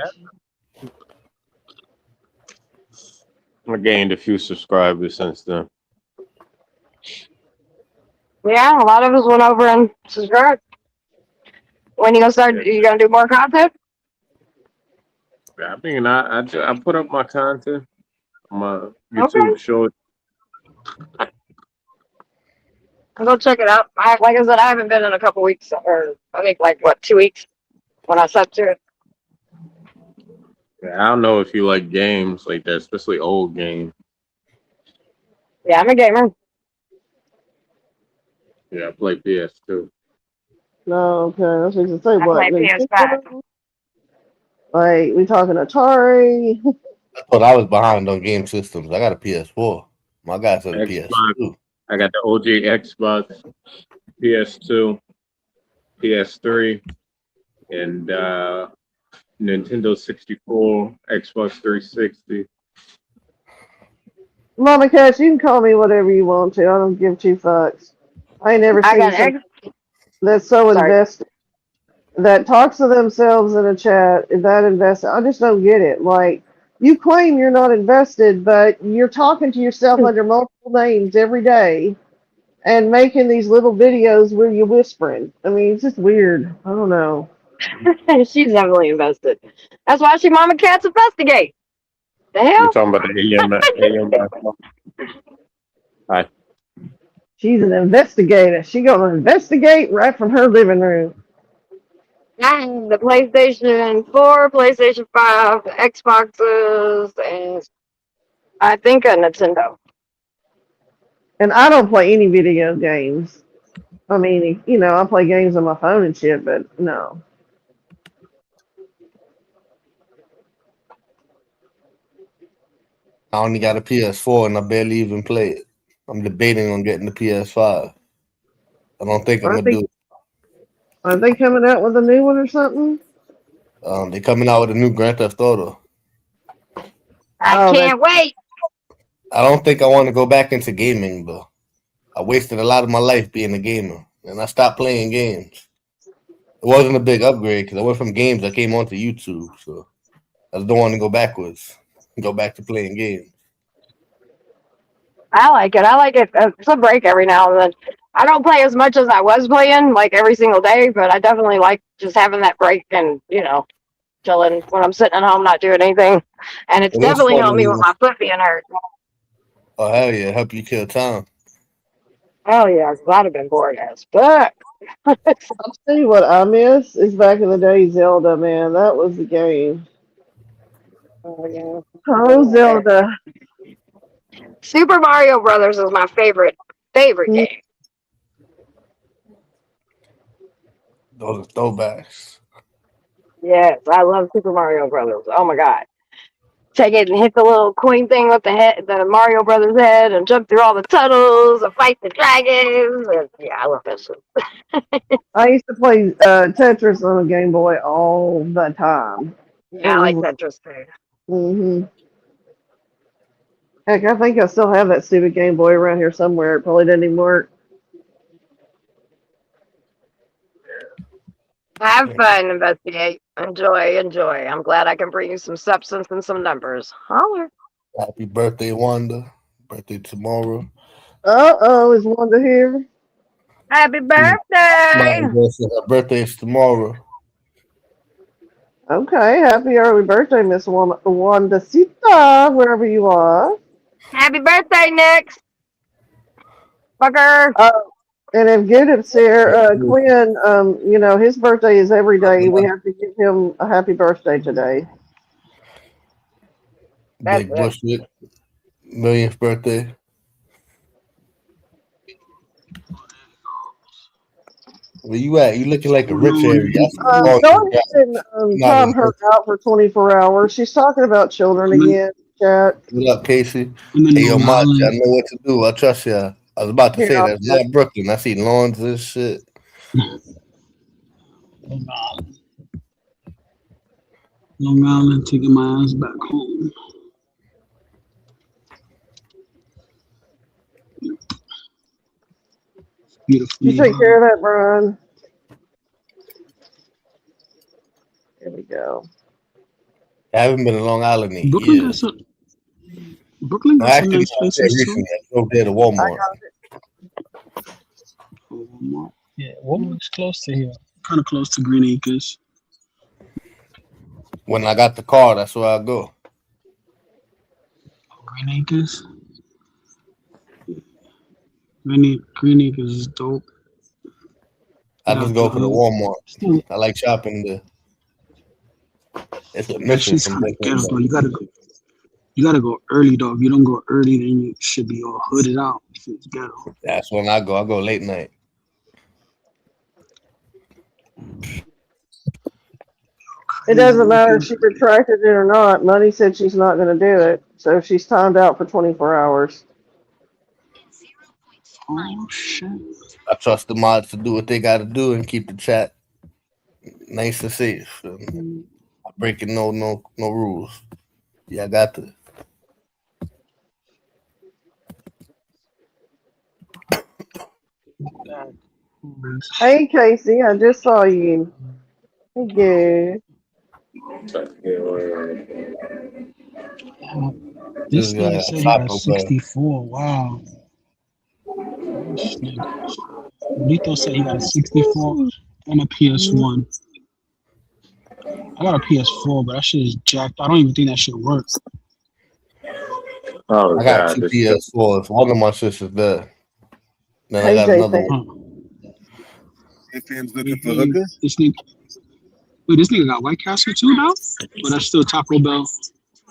I gained a few subscribers since then. Yeah, a lot of us went over and subscribed. When you gonna start? You gonna do more content? I mean, I put up my content on my Okay. YouTube short. I'll go check it out. Like I said, I haven't been in a couple weeks, or I think 2 weeks when I sub to it. Yeah, I don't know if you like games like that, especially old games. Yeah, I'm a gamer. Yeah, I play PS2. No, okay. I was going to say, I what? play PS5. Like, we talking Atari? I thought I was behind on game systems. I got a PS4. My guys on the PS2. I got the OG Xbox, PS2, PS3, and Nintendo 64, Xbox 360. Mama Cash, you can call me whatever you want to. I don't give two fucks. I ain't never seen someone that's so invested, that talks to themselves in a chat, that invested. I just don't get it. Like, you claim you're not invested, but you're talking to yourself under multiple names every day and making these little videos where you're whispering. I mean, it's just weird. I don't know. She's definitely invested. That's why she Mama Cat's investigate. The hell? We're talking about the AMS. Hi. She's an investigator. She gonna investigate right from her living room. And the PlayStation 4, PlayStation 5, Xboxes, and I think a Nintendo. And I don't play any video games. I mean, you know, I play games on my phone and shit, but no. I only got a PS4 and I barely even play it. I'm debating on getting the PS5. I don't think I'm gonna do it. Are they coming out with a new one or something? They're coming out with a new Grand Theft Auto. I can't wait. I don't think I want to go back into gaming though. I wasted a lot of my life being a gamer, and I stopped playing games. It wasn't a big upgrade because I went from games. I came onto YouTube, so I just don't want to go backwards. Go back to playing games. I like it. I like it. It's a break every now and then. I don't play as much as I was playing, like every single day, but I definitely like just having that break and, you know, chilling when I'm sitting at home not doing anything. And it's definitely helped me with my foot being hurt. Oh, hell yeah. Help you kill time. Oh, yeah. I'd have been bored as fuck. I'll tell you what I miss is back in the day, Zelda, man. That was the game. Oh, yeah. Oh, Zelda. Super Mario Brothers is my favorite game. Those are throwbacks. Yes, I love Super Mario Brothers. Oh my god. Take it and hit the little queen thing with the Mario Brothers head and jump through all the tunnels and fight the dragons. And, yeah, I love that shit. I used to play Tetris on a Game Boy all the time. Yeah, I like Tetris too. Mm-hmm. Heck, I think I still have that stupid Game Boy around here somewhere. It probably doesn't even work. Have fun, investigate, enjoy. I'm glad I can bring you some substance and some numbers. Holler. Happy birthday, Wanda. Birthday tomorrow. Is Wanda here? Happy birthday! Her birthday is tomorrow. Okay, happy early birthday, Miss Wandacita, wherever you are. Happy birthday, Nix. Fucker. And if Gideon's here, Quinn, you know, his birthday is every day. We have to give him a happy birthday today. Big bullshit. Millionth birthday. Where you at? You looking like a rich area. Go ahead and time her out for 24 hours. She's talking about children again. Chat. What up, Casey? Hey, yo, Mach, I know what to do. I trust ya. I was about to say that's not Brooklyn. I see lawns and shit. Long Island, taking my ass back home. Beautiful. You take care of that, Brian. There we go. I haven't been in Long Island in Brooklyn got years. some. Brooklyn I got some actually nice went there places too. recently. I drove there to Walmart. Walmart. Yeah, Walmart's close to here. Kind of close to Green Acres. When I got the car, that's where I go. Green Acres. Green Acres is dope. I just go for the Walmart. I like shopping there. It's a That mission shit's from kind of Brooklyn. ghetto, though. You gotta go early, though. If you don't go early, then you should be all hooded out. It's ghetto. That's when I go. I go late night. It doesn't matter if she retracted it or not. Money said she's not going to do it, so she's timed out for 24 hours. Oh shit! I trust the mods to do what they got to do and keep the chat nice and safe. I'm breaking no rules. Yeah, I got to. Hey, Casey, I just saw you. Hey, good. This guy nigga said he got 64. Wow. This nigga. Lito said he got a 64 and a PS1. I got a PS4, but that shit is jacked. I don't even think that shit works. Oh, I got God, two PS4s. One of my sisters there. Then I Hey, got another Jason. one. This nigga. Wait, this nigga got White Castle too now? But that's still Taco Bell.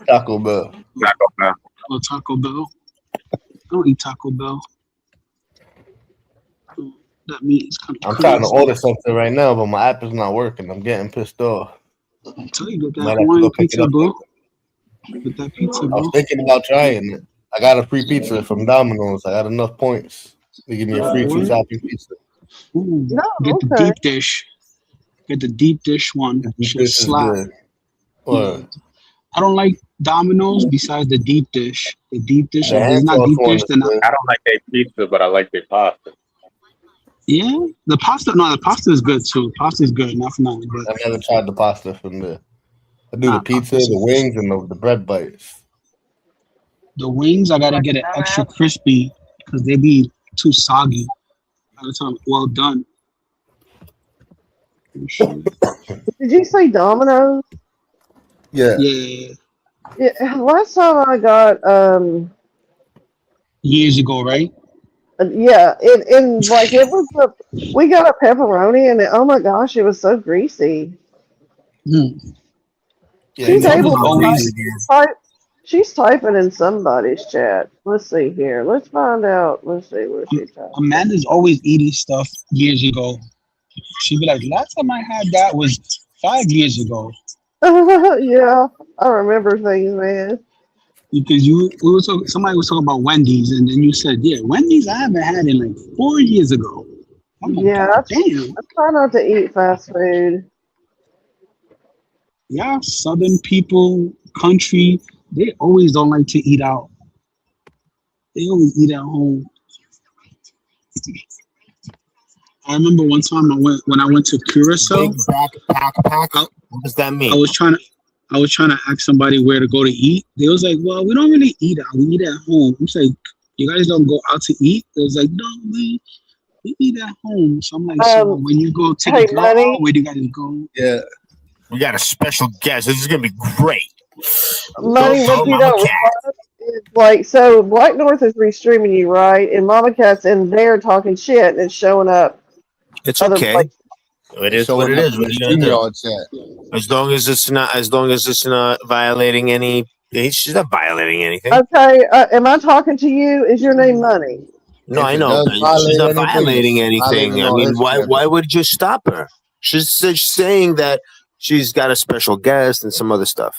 Taco Bell. Oh, Taco Bell. I don't eat Taco Bell. That meat is kind of I'm trying to order something right now, but my app is not working. I'm getting pissed off. Tell you, get Might that have to Hawaiian go pick it pizza, up. bro. Get that pizza, I was bro. thinking about trying it. I got a free pizza from Domino's. I got enough points to give me a free What? two-topping pizza. Ooh, No, get the okay. deep dish. Get the deep dish one. Shit This is slap. good. Well, I don't like Domino's besides the deep dish. The deep dish, the if it's hand not toss deep one dish, is then good. I don't like their pizza, but I like their pasta. yeah. The pasta is good too. Pasta is good, not for nothing. But I never tried the pasta from there. I do the nah, pizza, pasta's the good. wings, and the bread bites. The wings, I gotta get it extra crispy because they be too soggy. By the time, well done. Did you say Domino's? Yeah. Yeah, Yeah, last time I got, years ago, right? yeah, it like it was we got a pepperoni and oh my gosh, it was so greasy. Mm. Yeah, She's you able know, to always- type. She's typing in somebody's chat. Let's see here. Let's find out. Let's see where she typed. Amanda's always eating stuff years ago. She'd be like, last time I had that was 5 years ago. Yeah, I remember things, man. Because somebody was talking about Wendy's, and then you said, yeah, Wendy's I haven't had in like 4 years ago. I'm like, Yeah, God damn. I try not to eat fast food. Yeah, Southern people, country, they always don't like to eat out. They always eat at home. I remember one time when I went to Curacao. Big pack. What does that mean? I was trying to ask somebody where to go to eat. They was like, "Well, we don't really eat out. We eat at home." I'm like, "You guys don't go out to eat?" They was like, "No, we eat at home." So I'm like, "So when you go take hey, a go Money. out, where do you guys go?" Yeah. We got a special guest. This is gonna be great. Money, Go, what you Mama don't Cat. realize is like, so Black North is restreaming you, right? And Mama Cat's in there talking shit and it's showing up. It's other okay. places. It is what it is. What are you gonna do? As long as it's not violating any. She's not violating anything. Okay, am I talking to you? Is your name Money? No, If I it know. does But she's not violate violating anything, it's anything. violating I all mean, his why schedule. would you stop her? She's saying that she's got a special guest and some other stuff.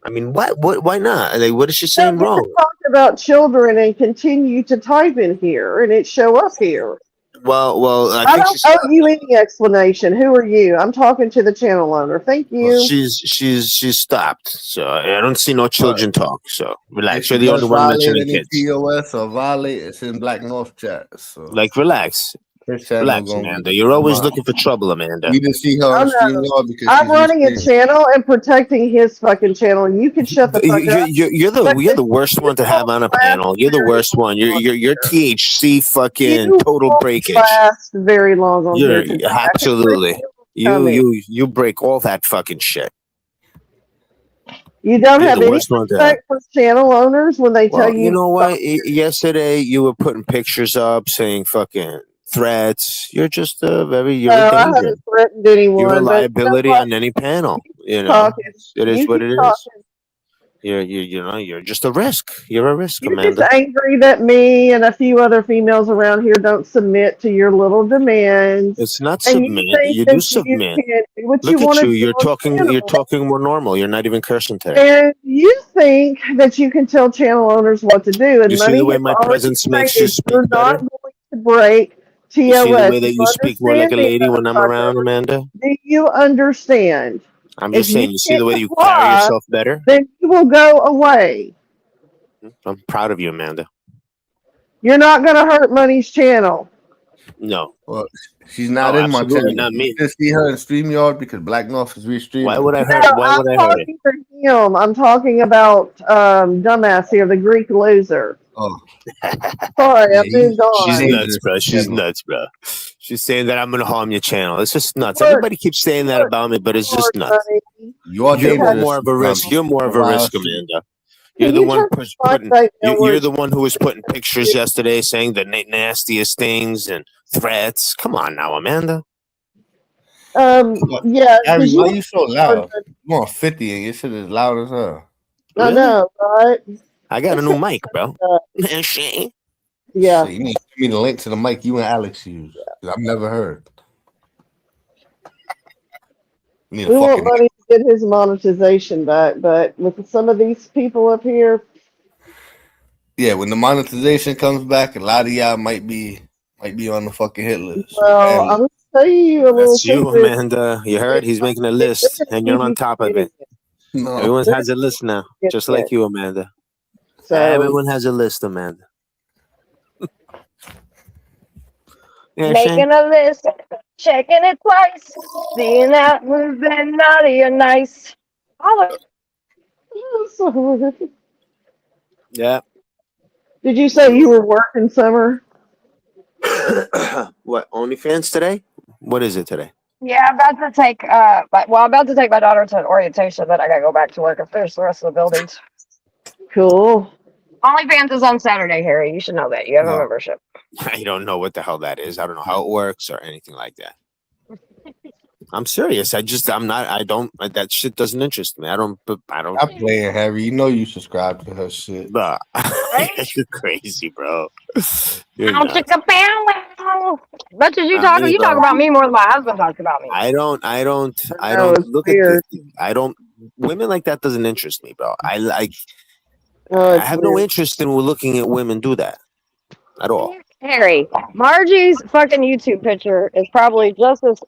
I mean, what? Why not? Like, what is she saying No, you wrong? can talk about children and continue to type in here and it show up here. Well, I I think don't owe you any explanation. Who are you? I'm talking to the channel owner. Thank you. she's stopped. So I don't see no children talk. So relax. If You're it the does only one violate mentioning any kids. POS or violate, it's in Black North chat. So Like, relax. His channel Relax, gonna Amanda. be You're always tomorrow. looking for trouble, Amanda. You just see her I on stream know. yard because I'm she's running a streaming. channel and protecting his fucking channel, and you can shut the fuck up. You're the worst one to have on a panel. You're the worst one. You're THC fucking You total won't breakage. last very long on here today. I can Absolutely. coming. You break all that fucking shit. You don't You're have the any worst one to have. respect for channel owners when they tell Well, you. you know what? Yesterday you were putting pictures up saying fucking threats. You're just you're a No, I danger. haven't threatened anyone. You're a but you know liability what? on any panel. You know, Talking. it is You what keep it is. talking. You're just a risk. You're a risk, You're just Amanda. angry that me and a few other females around here don't submit to your little demands. It's not And submit. you think You that do you submit. can do what Look you at want to you. do You're on talking. You're channel. talking more normal. You're not even cursing today. And you think that you can tell channel owners what to do. And You see the money way has my already presence makes you stated you're speak not better? going to break You see the TOS. way that you speak more like a lady when I'm around, Amanda? Do you understand? I'm If just saying. you You see the can't way you carry comply, yourself better? then you will go away. I'm proud of you, Amanda. You're not going to hurt Money's channel. No. Well, she's not No, in my absolutely channel. not me. You just see her in StreamYard because Black North is restreaming. Why would I No, hurt? Why I'm would I hurt it? talking for him. I'm talking about dumbass here, the Greek loser. Oh, Sorry, yeah, I moved on. She's dangerous nuts, bro. She's channel. nuts, bro. She's saying that I'm gonna harm your channel. It's just nuts. Look, Everybody keeps saying that about me, but it's just nuts. Money. You are You're dangerous. more of a risk. You're more of a risk, Amanda. You're Can the you one turn putting. right You're the one who was putting pictures yesterday saying the nastiest things and threats. Come on now, Amanda. Yeah. Harry, 'cause why you- you so loud? You on 50 and your shit is loud as hell. I Really? know, right? I got a new mic, bro. Shane. Yeah. So you need to give me the link to the mic you and Alex use. 'Cause I've never heard. You need We a want fucking Money to get his monetization back, but with some of these people up here, yeah. When the monetization comes back, a lot of y'all might be on the fucking hit list. well, And I'm going to tell you a little That's you, secret. Amanda. You heard? He's making a list, and you're on top of it. no, Everyone has a list now, just like you, Amanda. So, Everyone has a list, Amanda. Yeah, Shane? Making a list, checking it twice, seeing that we've been naughty or nice. Holler. Yeah. did you say you were working summer? What? OnlyFans today? What is it today? Yeah, I'm about to take I'm about to take my daughter to an orientation, then I gotta go back to work and finish the rest of the buildings. Cool. OnlyFans is on Saturday, Harry. You should know that. You have a membership. I don't know what the hell that is. I don't know how it works or anything like that. I'm serious. That shit doesn't interest me. I don't. I'm playing, Harry. You know you subscribe to her shit. Nah. You're crazy, bro. You're Ow, nuts. chicka pow. Much as you I talk, mean, you talk about me more than my husband talks about me. I don't it's look weird. at this. Women like that doesn't interest me, bro. I It's have no weird. interest in looking at women do that at all. Harry, Margie's fucking YouTube picture is probably just as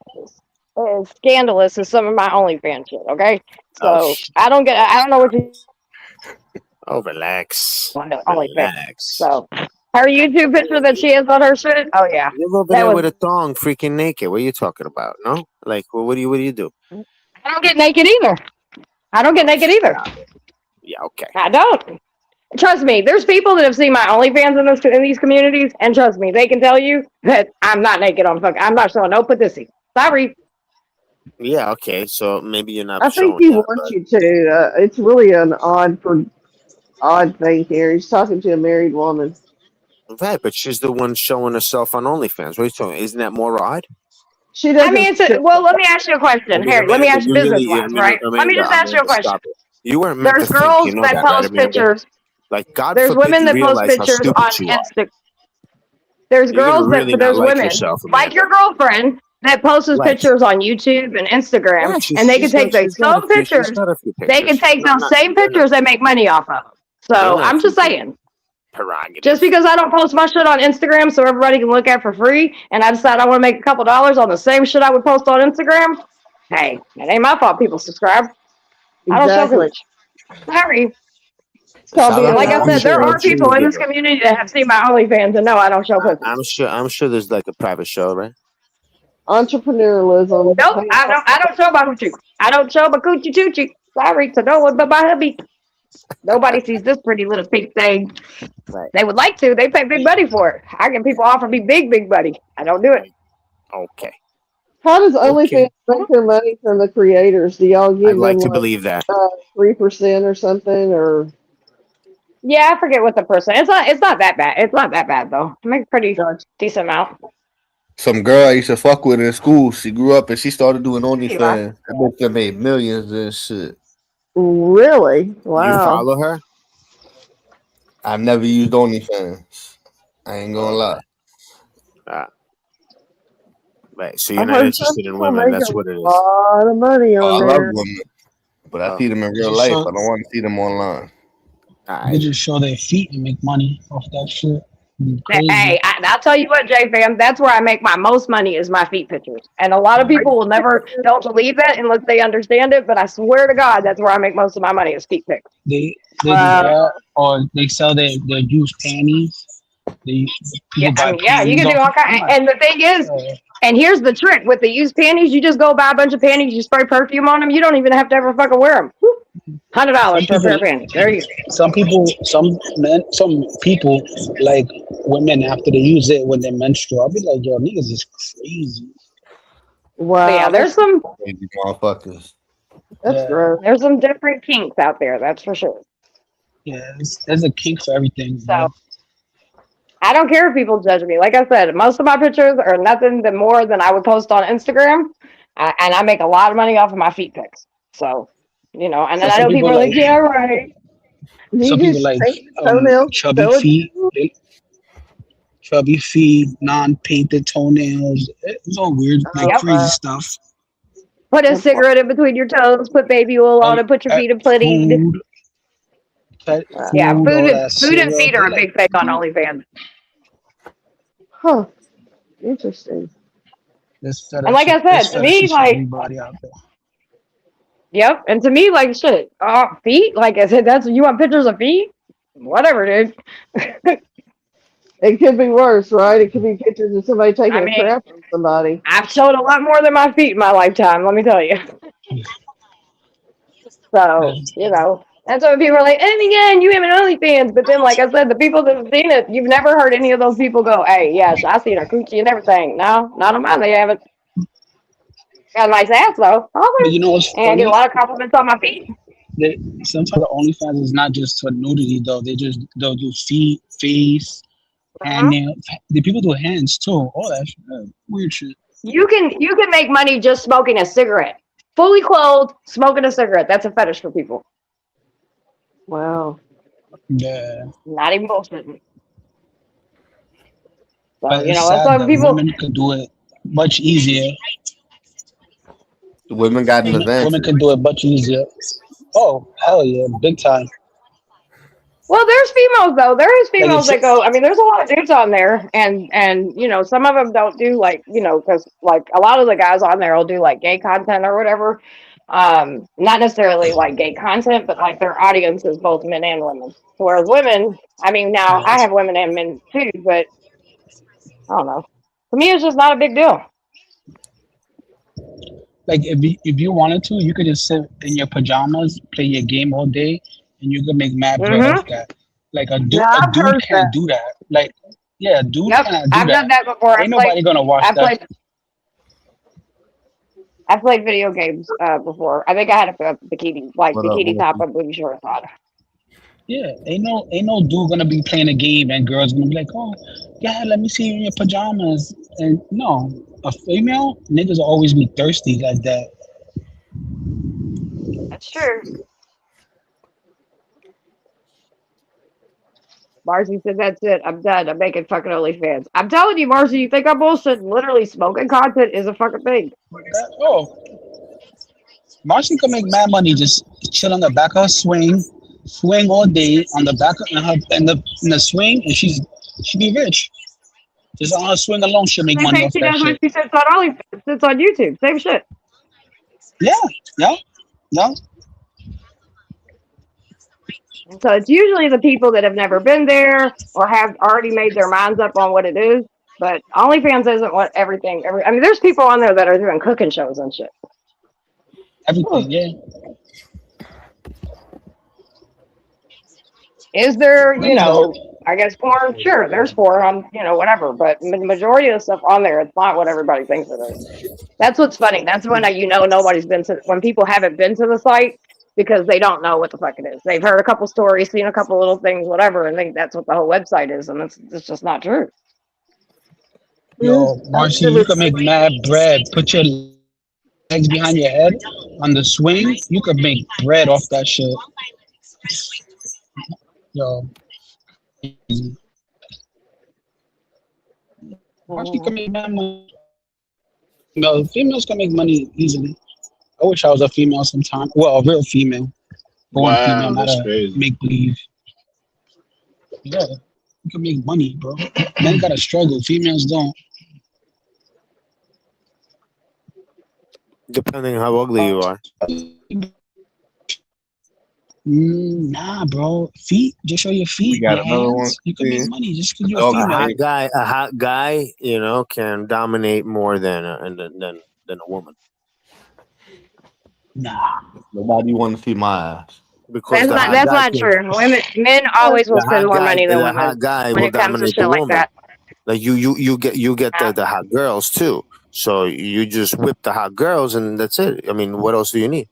scandalous as some of my OnlyFans shit. Okay, so Oh, I don't know what you Oh, relax. OnlyFans. Relax. So her YouTube picture that she has on her shit. Oh yeah, You're over that there was. with a thong, freaking naked. What are you talking about? No, like, what do you do? I don't get naked either. I don't get naked either. Yeah, okay. I don't. Trust me, there's people that have seen my OnlyFans in these communities, and trust me, they can tell you that I'm not naked on fuck. I'm not showing no pussy. Sorry. Yeah, okay. So maybe you're not. I think showing he that, wants but- you to. It's really an odd thing here. He's talking to a married woman. Right, but she's the one showing herself on OnlyFans. What are you talking? Isn't that more odd? She doesn't. I mean, well, let me ask you a question, Harry. Let me ask you business wise, right? Let me just ask you a question. Stop it. You weren't meant There's to think, girls you know that that, right, post Amanda? pictures. Like, God There's forbid women you that post realize how pictures stupid on you are. Instagram. There's You're gonna girls really that not there's like women yourself, like Amanda. your girlfriend that posts Right. pictures on YouTube and Instagram, Yeah, she's- and they can she's take got- those she's got a same few- she's pictures. got a few They can pictures. take Not- those not- same pictures and make money off of. So They're not I'm just few saying. prerogative. Just because I don't post my shit on Instagram so everybody can look at for free, and I decide I want to make a couple dollars on the same shit I would post on Instagram, hey, it ain't my fault people subscribe. I don't show Exactly. cooch. Sorry. It's called being Like I said, there are sure people in you this get it. community that have seen my OnlyFans and no, I don't show pussy. I'm sure there's like a private show, right? entrepreneurialism. Nope, I don't show my hoochie. I don't show my coochie choochie. Sorry to no one but my hubby. Nobody sees this pretty little pink thing. Right. They would like to. They pay big money for it. I get people offer me big money. I don't do it. Okay. How does OnlyFans Okay. make their money from the creators? Do y'all give I'd like them to like believe that. 3% or something, or Yeah, I forget what the person. It's not that bad. It's not that bad though. I make a pretty decent amount. Some girl I used to fuck with in school, she grew up and she started doing You are. OnlyFans. I bet they made millions and shit. really? You Wow. follow her? I've never used OnlyFans. I ain't gonna lie. Right. So I've you're not heard some interested in people women. make That's a what it is. lot of money Oh, I on love there. women, but I Oh. see them in They real just life. I show, don't want to see them online. they Alright. just show their feet and make money off that shit. Be crazy. Hey, I'll tell you what, J fam, that's where I make my most money is my feet pictures. And a lot of people will never don't believe that unless they understand it, but I swear to God, that's where I make most of my money is feet pics. They do Uh, that, or they sell their used panties. They Yeah, people buy yeah, you panties can do off all of. kinds. And the thing is, and here's the trick with the used panties: you just go buy a bunch of panties, you spray perfume on them. You don't even have to ever fucking wear them. $100 Some for a pair of people, panties. There you go. some people like women after they use it when they menstruate. I'll be like, yo, niggas is crazy. Wow. But yeah, there's some Crazy motherfuckers. That's Yeah, gross. there's some different kinks out there. That's for sure. yeah. There's a kink for everything, So bro. I don't care if people judge me. Like I said, most of my pictures are nothing more than I would post on Instagram, and I make a lot of money off of my feet pics. So, and then I Some know people people are like, like yeah, right. You some people just like paint toenails, chubby show it. feet. Chubby feet, non-painted toenails. It's all weird, like Yep. crazy stuff. Put a cigarette in between your toes, put baby oil on it, put your feet in putty. Food, pet Yeah, food, all that food and syrup. feet are They a like big thing on OnlyFans. Huh. Interesting. this And like I there's said, to me, fetishes for like, everybody out there. yep. And to me, like, shit, feet. Like I said, you want pictures of feet? Whatever, dude. It could be worse, right? It could be pictures of somebody taking I a mean, crap on somebody. I've showed a lot more than my feet in my lifetime. Let me tell you. So, that's what people are like, and again, you have an OnlyFans. But then, like I said, the people that have seen it, you've never heard any of those people go, hey, yes, I seen her coochie and everything. No, not on mine. They haven't. Got a nice ass, though. But you know what's And I get a funny? lot of compliments on my feet. Sometimes the OnlyFans is not just for nudity though. They'll do feet, face, hand nails. The people do hands too. All that shit, weird shit. You can make money just smoking a cigarette. Fully clothed, smoking a cigarette. That's a fetish for people. Wow. Yeah. Not even bullshitting. So, But it's that's sad why that people. women could do it much easier. The women got an Women advantage. can do it much easier. Oh, hell yeah, big time. Well, there's females though. There is Like females that go. I mean, there's a lot of dudes on there, and some of them don't do because like a lot of the guys on there will do like gay content or whatever. Not necessarily like gay content, but like their audience is both men and women. Whereas women, I mean, now I have women and men too, but I don't know. For me, it's just not a big deal. Like if you wanted to, you could just sit in your pajamas, play your game all day, and you could make mad bread off that. Like a dude can't do that. Like, yeah, a dude Yep, can't do I've that. done that before. Ain't nobody gonna watch that. I played video games before. I think I had a bikini, like bikini top and booty shorts on. Yeah, ain't no dude gonna be playing a game and girls gonna be like, oh, yeah, let me see you in your pajamas. And no, a female niggas will always be thirsty like that. That's true. Marcy said, that's it. I'm done. I'm making fucking OnlyFans. I'm telling you, Marcy, you think I'm bullshit? Literally, smoking content is a fucking thing. Oh, Marcy can make mad money just chill on the back of her swing all day on the back of in the swing, and she be rich. Just on her swing alone, she'll make money off She that does when shit. she sits on OnlyFans, sits on YouTube. Same shit. Yeah. So it's usually the people that have never been there or have already made their minds up on what it is. But OnlyFans isn't what everything. I mean, there's people on there that are doing cooking shows and shit. Everything, yeah. Is there, I guess porn? Sure, there's porn on, whatever. But the majority of the stuff on there, it's not what everybody thinks it is. That's what's funny. That's when nobody's been to, when people haven't been to the site because they don't know what the fuck it is. They've heard a couple stories, seen a couple little things, whatever, and think that's what the whole website is, and it's just not true. Yo, Marcy, you could make mad bread. Put your legs behind your head on the swing. You could make bread off that shit. Yo. Marcy can make mad money. No, females can make money easily. I wish I was a female sometime. Well, a real female. Born female, not a make believe. Yeah, you can make money, bro. Men gotta struggle. Females don't. Depending on how ugly you are. Nah, bro. Feet. Just show your feet. We got your another hands. one. You can make money just because you're a female. A hot guy, can dominate more than a woman. Nah. Nobody want to see my ass. Because that's not true. Men always will spend more money than women. Hot guy when will it comes to dominate shit the like woman. that. Like you get the hot girls too. So you just whip the hot girls and that's it. I mean, what else do you need?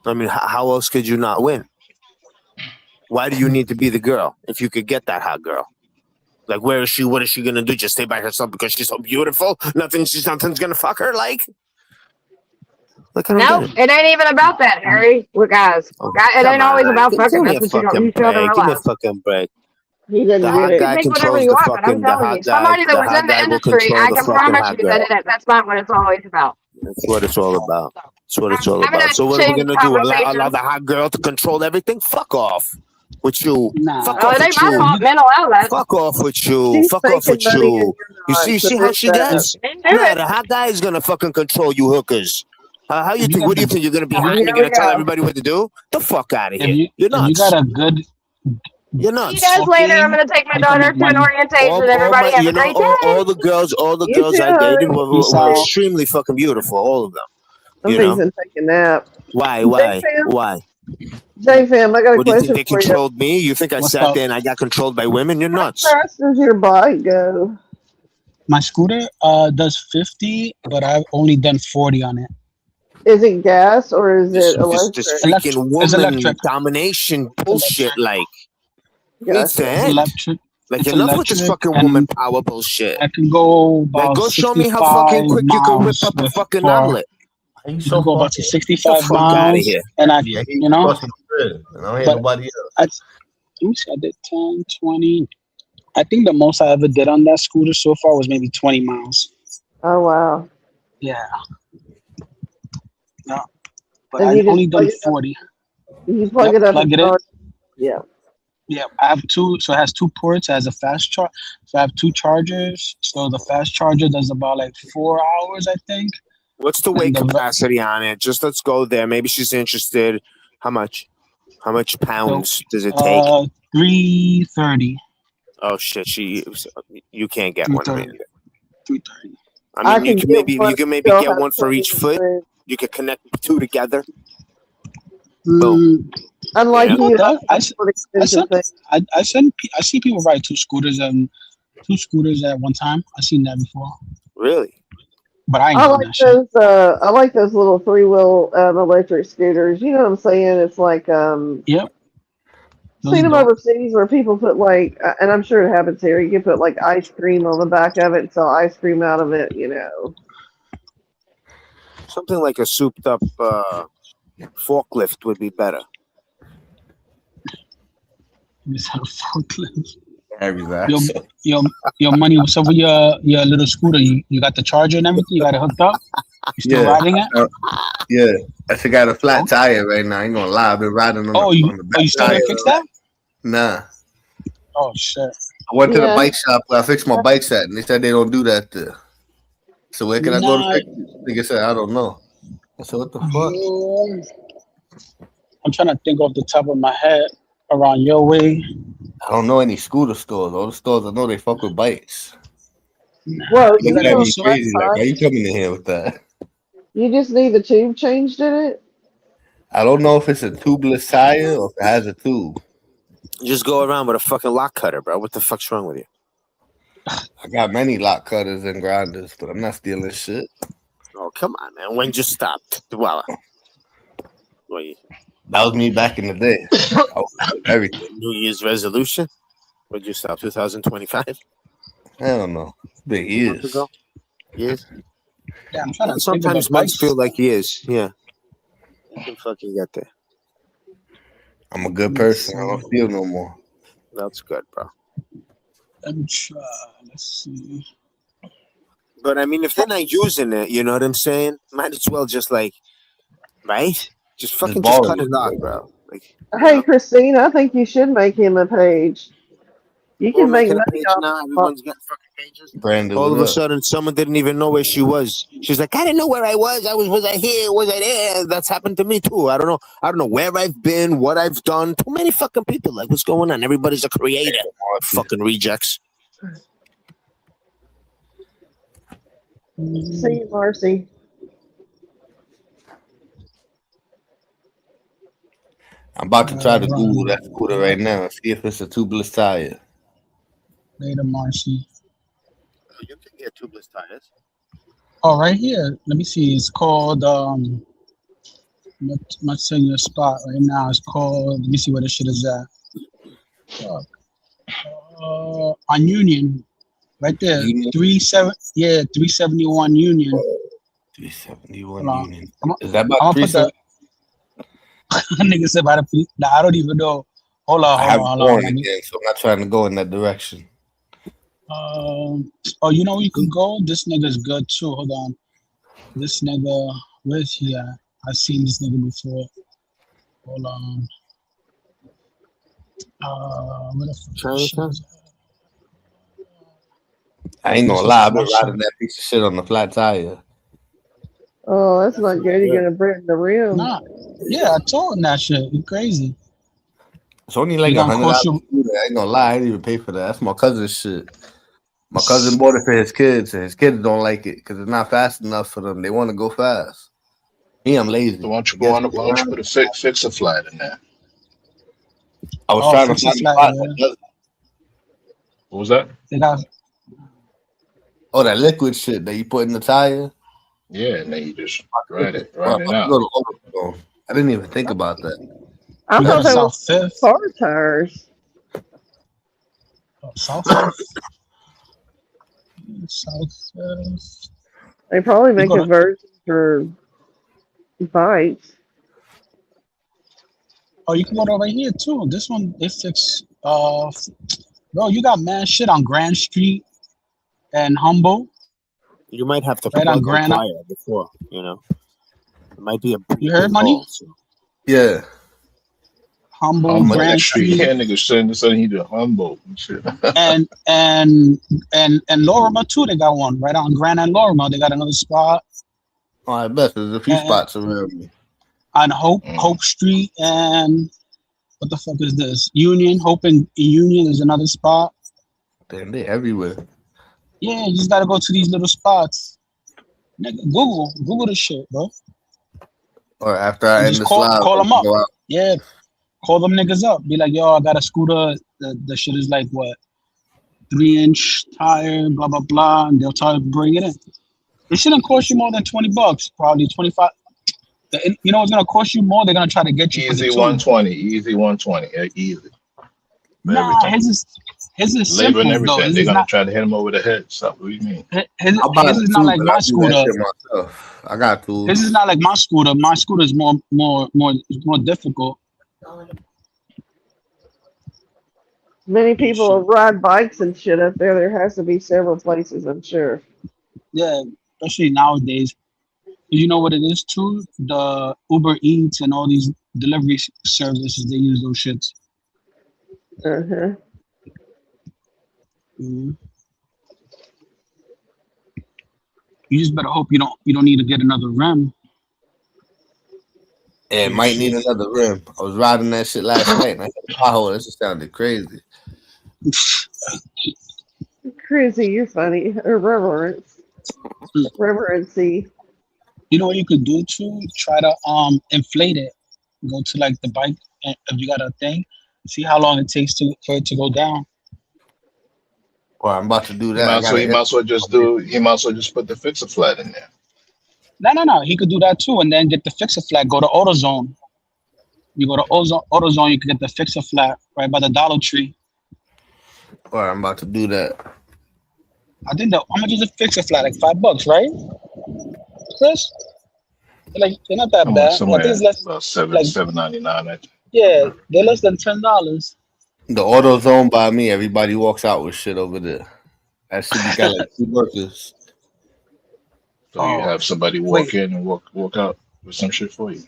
I mean, how else could you not win? Why do you need to be the girl if you could get that hot girl? Like, where is she? What is she gonna do? Just stay by herself because she's so beautiful? Nothing's gonna fuck her. Like, no, it ain't even about that, Harry. Look, guys, it ain't always about fucking. That's what you feel to Give me a realize. fucking break. He doesn't The get hot it. guy Think whatever controls you the want, but I'm fucking. The telling hot you, somebody guy. that was in the will industry, control I the can fucking promise hot you girl. that that's not what it's always about. That's what it's all about. That's what it's all I'm gonna about. So what are we change gonna the do? Allow conversation. the hot girl to control everything? Fuck off with you. Nah. Fuck Oh, off it ain't with my you. fault. Men allow that. Fuck off with you. She's Fuck off with making money and you. you're You not. see how she gets? Men do Nah, it. the hot guy is gonna fucking control you hookers. How you If you think? got What do you the- think? You're gonna be Oh, hot and here you're we gonna tell go. everybody what to do? The fuck out of If here. you You're if you nuts. got a good You're See nuts. you guys later. I'm gonna take my You can daughter make to an money. orientation. Everybody have a great day. all the girls You I dated too. Peace were out. extremely fucking beautiful. All of them. I'm You know fixing to take a nap. why? J-Fam, J-Fam, I got a What do you think question they for you. controlled me? You think I What's sat up? there and I got controlled by women? You're How nuts. fast does your bike go? My scooter does 50, but I've only done 40 on it. Is it gas or is This it electric? freaking It's woman electric. domination bullshit. Like, needs to Gotcha. It's end. electric. Like, It's enough with this electric, fucking and woman power bullshit. I can go Like, about go show me 65 how fucking quick you can whip miles up a with fucking car. omelet. You can go about to Get 65 the fuck out of miles, here. and I, Yeah, you know, crossing the grid, and I don't hear but nobody else. let me see, I did 10, 20. I think the most I ever did on that scooter so far was maybe 20 miles. Oh wow. Yeah. Yeah. But And you I've just only done plug it up. 40. You plug Yep, it up plug and it in. charge. Yeah. Yeah, I have two. So it has two ports. It has a fast charge. So I have two chargers. So the fast charger does about like 4 hours, I think. What's the weight capacity on it? Just let's go there. Maybe she's interested. How much? How much pounds does it take? 330. Oh shit! You can't get one. 330. 330. I mean, can get one, you can maybe still get have one for each foot. 20%. You could connect the two together. Boom. Unlike Yeah. you, That- I that's what expensive thing. I see people ride two scooters at one time. I've seen that before, Really? but I ain't I doing like that shit. those. I like those little 3-wheel electric scooters. You know what I'm saying? It's like Yep. Those seen them dope. overseas where people put like, and I'm sure it happens here. You can put like ice cream on the back of it and sell ice cream out of it. You know. Something like a souped up forklift would be better. It's a forklift. Exactly. Your money. So with your little scooter, you got the charger and everything. You got it hooked up. You still Yeah. riding it? Yeah. I still got a flat tire right now. I ain't gonna lie. I've been riding on Oh, the, you on the back you still tire. didn't fix that? Nah. Oh shit. I went to the Yeah. bike shop where I fixed my bikes at, and they said they don't do that there. So where can I go to Nah. fix it? Nigga said, I don't know. I said, what the fuck? I'm trying to think off the top of my head around your way. I don't know any scooter stores. All the stores I know they fuck with bikes. Well, You you look at know, me crazy. Like, why you coming in here with that? you just need the tube changed in it. I don't know if it's a tubeless tire or if it has a tube. You just go around with a fucking lock cutter, bro. What the fuck's wrong with you? I got many lock cutters and grinders, but I'm not stealing shit. Oh, come on, man. When you stopped? Well, wait. That was me back in the day. Everything. New Year's resolution? When'd you stop? 2025? I don't know. Big years. Ago? Years? Yeah, I'm trying to sometimes months feel like years. Yeah. You can fucking get there. I'm a good person. I don't steal no more. That's good, bro. Let me try. Let's see. But I mean, if they're not using it, you know what I'm saying? Might as well just like, right? Just fucking just cut it off, bro. Like, Hey, Christine, I think you should make him a page. You can make money page off. now. Everyone's got fucking pages. Brandon, all of a sudden, someone didn't even know where she was. She's like, I didn't know where I was. Was I here? Was I there? That's happened to me too. I don't know where I've been, what I've done. Too many fucking people. Like, what's going on? Everybody's a creator. Fucking rejects. See you, Marcy. I'm about to try to Google that scooter right now and see if it's a tubeless tire. Later, Marcy. You can get tubeless tires. Oh, right here. Let me see. It's called let's say your spot right now. It's called. Let me see where this shit is at. On Union, right there. 371 Union. 371 Union. Is that about 370? Nigga said about I don't even know. Hold on. I haven't gone again, so I'm not trying to go in that direction. Oh, you know where you can go? This nigga's good too. Hold on. This nigga, where's he at? I've seen this nigga before. Hold on. Where the fuck is I ain't gonna lie, I've been riding that piece of shit on the flat tire. Oh, that's not good. You're gonna break the rim. Nah. Yeah, I told him that shit. You crazy. It's only like $100. I ain't gonna lie, I didn't even pay for that. That's my cousin's shit. My cousin bought it for his kids, and his kids don't like it because it's not fast enough for them. They want to go fast. Me, I'm lazy. So why don't you go on? Why don't you put a fix a flat in there? I was trying to find a spot that does it. What was that? Oh, that liquid shit that you put in the tire. Yeah, and then you just ride it out. I didn't even think about that. I thought that was car tires. South. They probably make a version for bikes. Oh, you can go over here too. This one they fix. Bro, you got mad shit on Grand Street and Humboldt. You might have to right on Grand tire before, you know. It might be a. You heard, money? Yeah. Humboldt, Grand Street. Yeah, nigga saying he do Humboldt and shit. and Lorimer too. They got one right on Grand and Lorimer. They got another spot. Oh, I bet there's a few spots around me. On Hope Street and what the fuck is this? Union. Hope and Union is another spot. Damn, they everywhere. Yeah, you just gotta go to these little spots. Nigga, Google this shit, bro. Or after I end the slide, call them up. Yeah, call them niggas up. Be like, yo, I got a scooter. The shit is like what, 3-inch tire, blah blah blah, and they'll try to bring it in. It shouldn't cost you more than $20, probably 25. You know what's gonna cost you more? They're gonna try to get you easy 120, easy 120, easy. Nah, his is labor simple, and everything. though. They're gonna try to hit him over the head. So what do you mean? His is not like my scooter. I got tools. This is not like my scooter. My scooter is more difficult. Many people ride bikes and shit up there. There has to be several places, I'm sure. Yeah, especially nowadays. You know what it is too? The Uber Eats and all these delivery services, they use those shits. Uh-huh. Mm-hmm. You just better hope you don't need to get another rim. Yeah, it might need another rim. I was riding that shit last night and I hit a pothole. This sounded crazy. Crazy, you're funny. Irreverence. Reverency. You know what you could do too? Try to inflate it. Go to like the bike, and if you got a thing, see how long it takes for it to go down. Well, I'm about to do He that. might as well just put the fixer flat in there. No. He could do that too, and then get the fixer flat. Go to AutoZone. You go to AutoZone. You can get the fixer flat right by the Dollar Tree. Well, I'm about to do that. I think how much is a fixer flat? Like $5, right? Chris? They're not that bad. I think it's less, about $7.99. Yeah, they're less than $10. The AutoZone by me, everybody walks out with shit over there. That shit be got like 2 workers. So you have somebody walk in and walk out with some shit for you.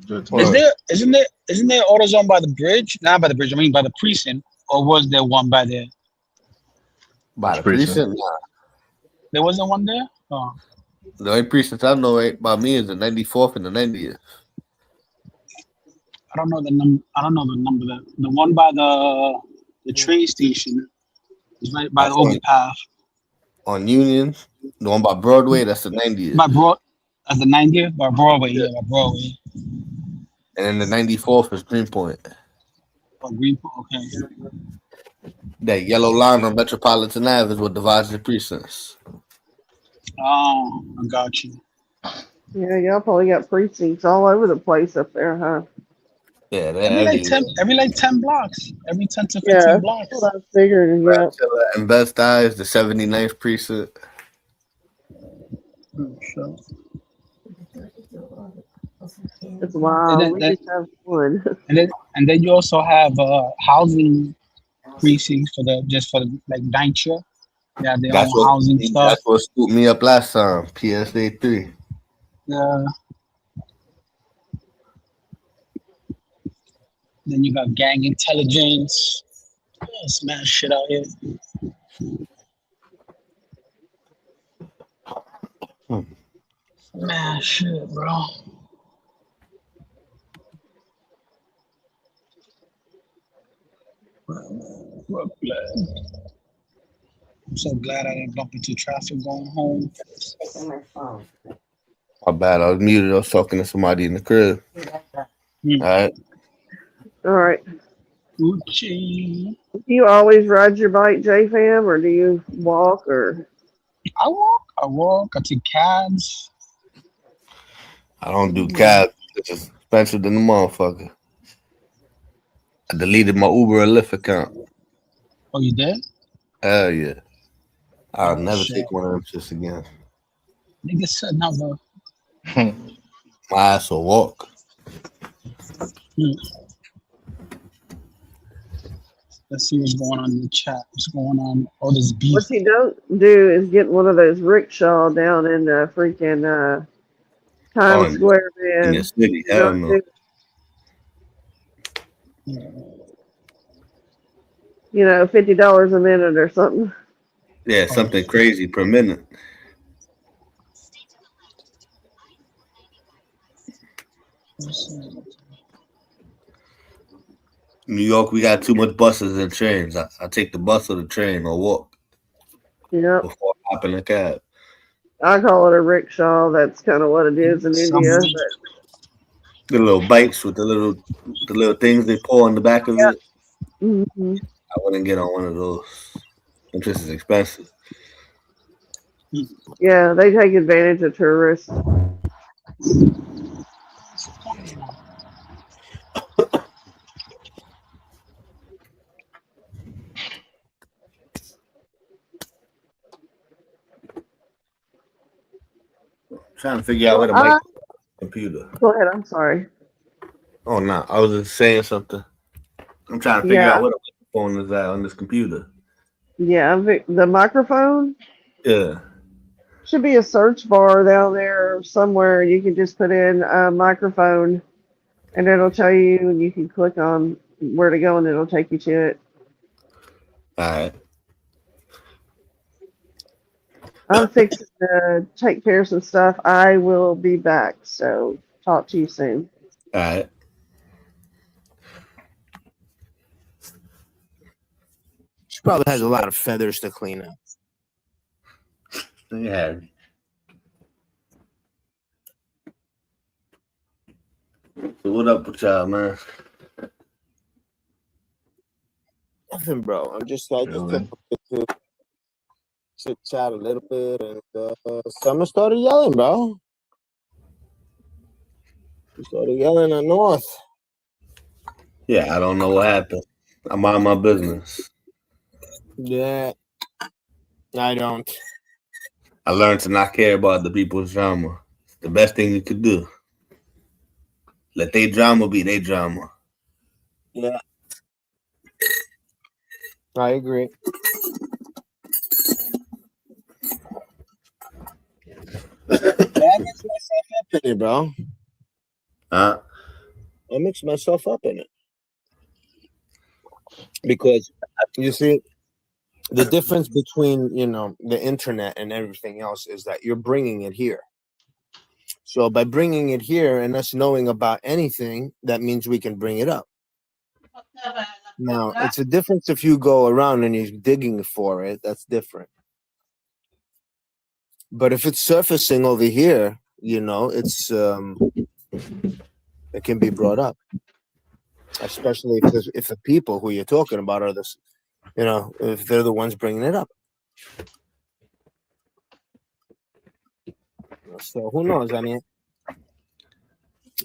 Isn't there AutoZone by the bridge? Not by the bridge, I mean by the precinct. Or was there one by there? By the precinct? Nah. There wasn't one there? Oh. The only precinct I know right by me is the 94th and the 90th. I don't know the number. The one by the train station is right by the overpass. On Union, the one by Broadway, that's the 90th. That's the 90th? By Broadway, yeah, by Broadway. And then the 94th is Greenpoint. Oh, Greenpoint, okay. That yellow line on Metropolitan Ave is what divides the precincts. Oh, I got you. Yeah, y'all probably got precincts all over the place up there, huh? Yeah, every 10 blocks. Every 10 to 15 blocks. That's what I figured. Yeah. And Best Eye is the 79th precinct. Sure. It's wild. We just have fun. And then you also have housing precincts for like NYCHA. Yeah, their own housing stuff. That's what scooped me up last time. PSA 3. Yeah. Then you got gang intelligence. Smash shit out here. Smash shit, bro. Brooklyn. I'm so glad I didn't bump into traffic going home. My bad. I was muted. I was talking to somebody in the crib. All right. Gucci. Do you always ride your bike, JFam, or do you walk? Or I walk. I take cabs. I don't do cabs. It's expensive than the motherfucker. I deleted my Uber and Lyft account. Oh, you did? Hell yeah. I'll never take one of them shits again. Nigga said never. My ass will walk. Let's see what's going on in the chat. What's going on? All this beef. what you don't do is get one of those rickshaw down in the freaking Times Square, man. In the city, hell no. You know, $50 a minute or something. Yeah, something crazy per minute. New York, we got too much buses and trains. I take the bus or the train or walk. Yeah. Before I hop in a cab. I call it a rickshaw. That's kind of what it is in India. The little bikes with the little things they pull on the back of it. Mm-hmm. I wouldn't get on one of those. It's just expensive. Yeah, they take advantage of tourists. Trying to figure out where the mic computer. Go ahead. I'm sorry. Oh no, I was just saying something. I'm trying to figure out where the microphone is at on this computer. Yeah, the microphone. Yeah. Should be a search bar down there somewhere. You can just put in a microphone, and it'll tell you, and you can click on where to go, and it'll take you to it. All right. I'm fixing to take care of some stuff. I will be back, so talk to you soon. All right. She probably has a lot of feathers to clean up. Yeah. So what up with y'all, man? Nothing, bro. I just came to chit chat a little bit, and Summer started yelling, bro. She started yelling at North. Yeah, I don't know what happened. I'm on my business. Yeah, I don't. I learned to not care about the people's drama. It's the best thing you could do. Let their drama be their drama. Yeah, I agree. I mix myself up in it, bro. Huh? I mix myself up in it because you see, the difference between the internet and everything else is that you're bringing it here. So by bringing it here and us knowing about anything, that means we can bring it up. Now, it's a difference if you go around and you're digging for it. That's different. But if it's surfacing over here, it's it can be brought up, especially if the people who you're talking about are this, if they're the ones bringing it up. So who knows? I mean,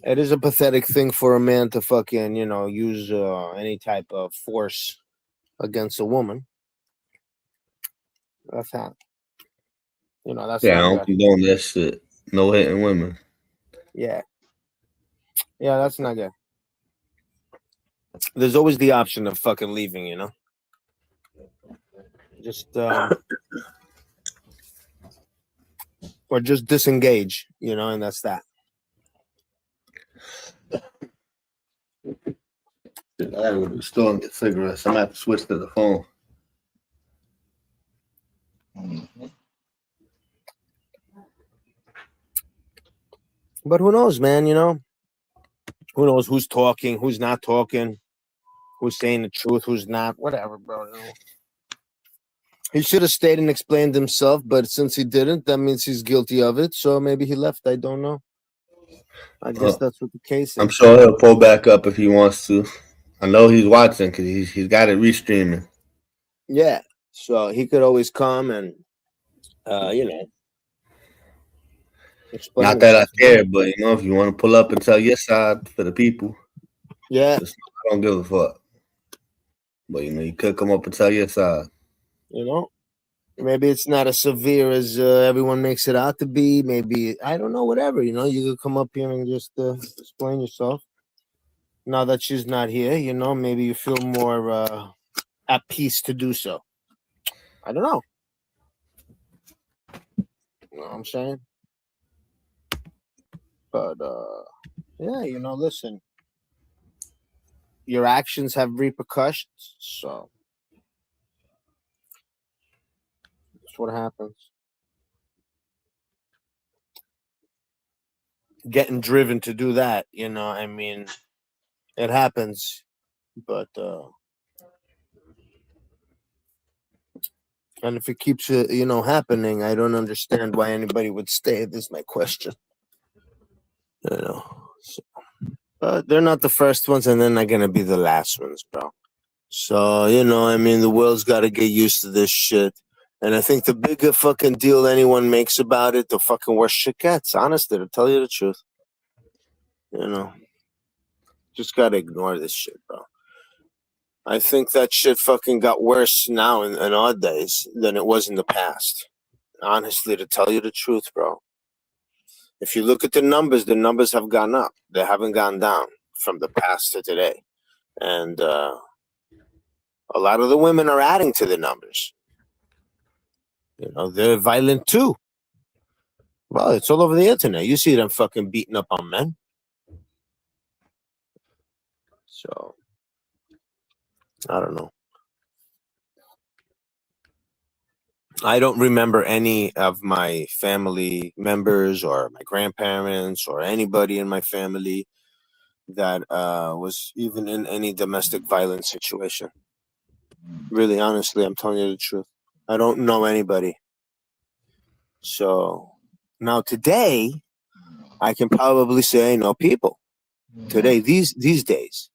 it is a pathetic thing for a man to fucking, use any type of force against a woman. That's not, that's Yeah, I not don't good. condone that shit. No hitting women. Yeah, that's not good. There's always the option of fucking leaving, just or just disengage, and that's that. I gotta go to the store and get cigarettes. I'm gonna have to switch to the phone. But who knows, man? Who knows who's talking, who's not talking, who's saying the truth, who's not, whatever, bro. He should have stayed and explained himself, but since he didn't, that means he's guilty of it. So maybe he left. I don't know. I guess that's what the case is. I'm sure he'll pull back up if he wants to. I know he's watching because he's got it restreaming. Yeah, so he could always come and, explain. Not that I care, but if you want to pull up and tell your side for the people, yeah, I don't give a fuck. But you could come up and tell your side. Maybe it's not as severe as everyone makes it out to be. Maybe, I don't know, whatever. You could come up here and just explain yourself. Now that she's not here, maybe you feel more at peace to do so. I don't know. You know what I'm saying? But, yeah, listen. Your actions have repercussions, so that's what happens. Getting driven to do that, I mean, it happens, but and if it keeps happening, I don't understand why anybody would stay. This is my question. So, but they're not the first ones, and they're not gonna be the last ones, bro. So I mean, the world's got to get used to this shit. And I think the bigger fucking deal anyone makes about it, the fucking worse shit gets. Honestly, to tell you the truth, just gotta ignore this shit, bro. I think that shit fucking got worse now in our days than it was in the past. Honestly, to tell you the truth, bro. If you look at the numbers have gone up. They haven't gone down from the past to today. And a lot of the women are adding to the numbers. They're violent too. Well, it's all over the internet. You see them fucking beating up on men. So, I don't know. I don't remember any of my family members or my grandparents or anybody in my family that was even in any domestic violence situation. Really, honestly, I'm telling you the truth. I don't know anybody. So now today, I can probably say I know people. Today, these days.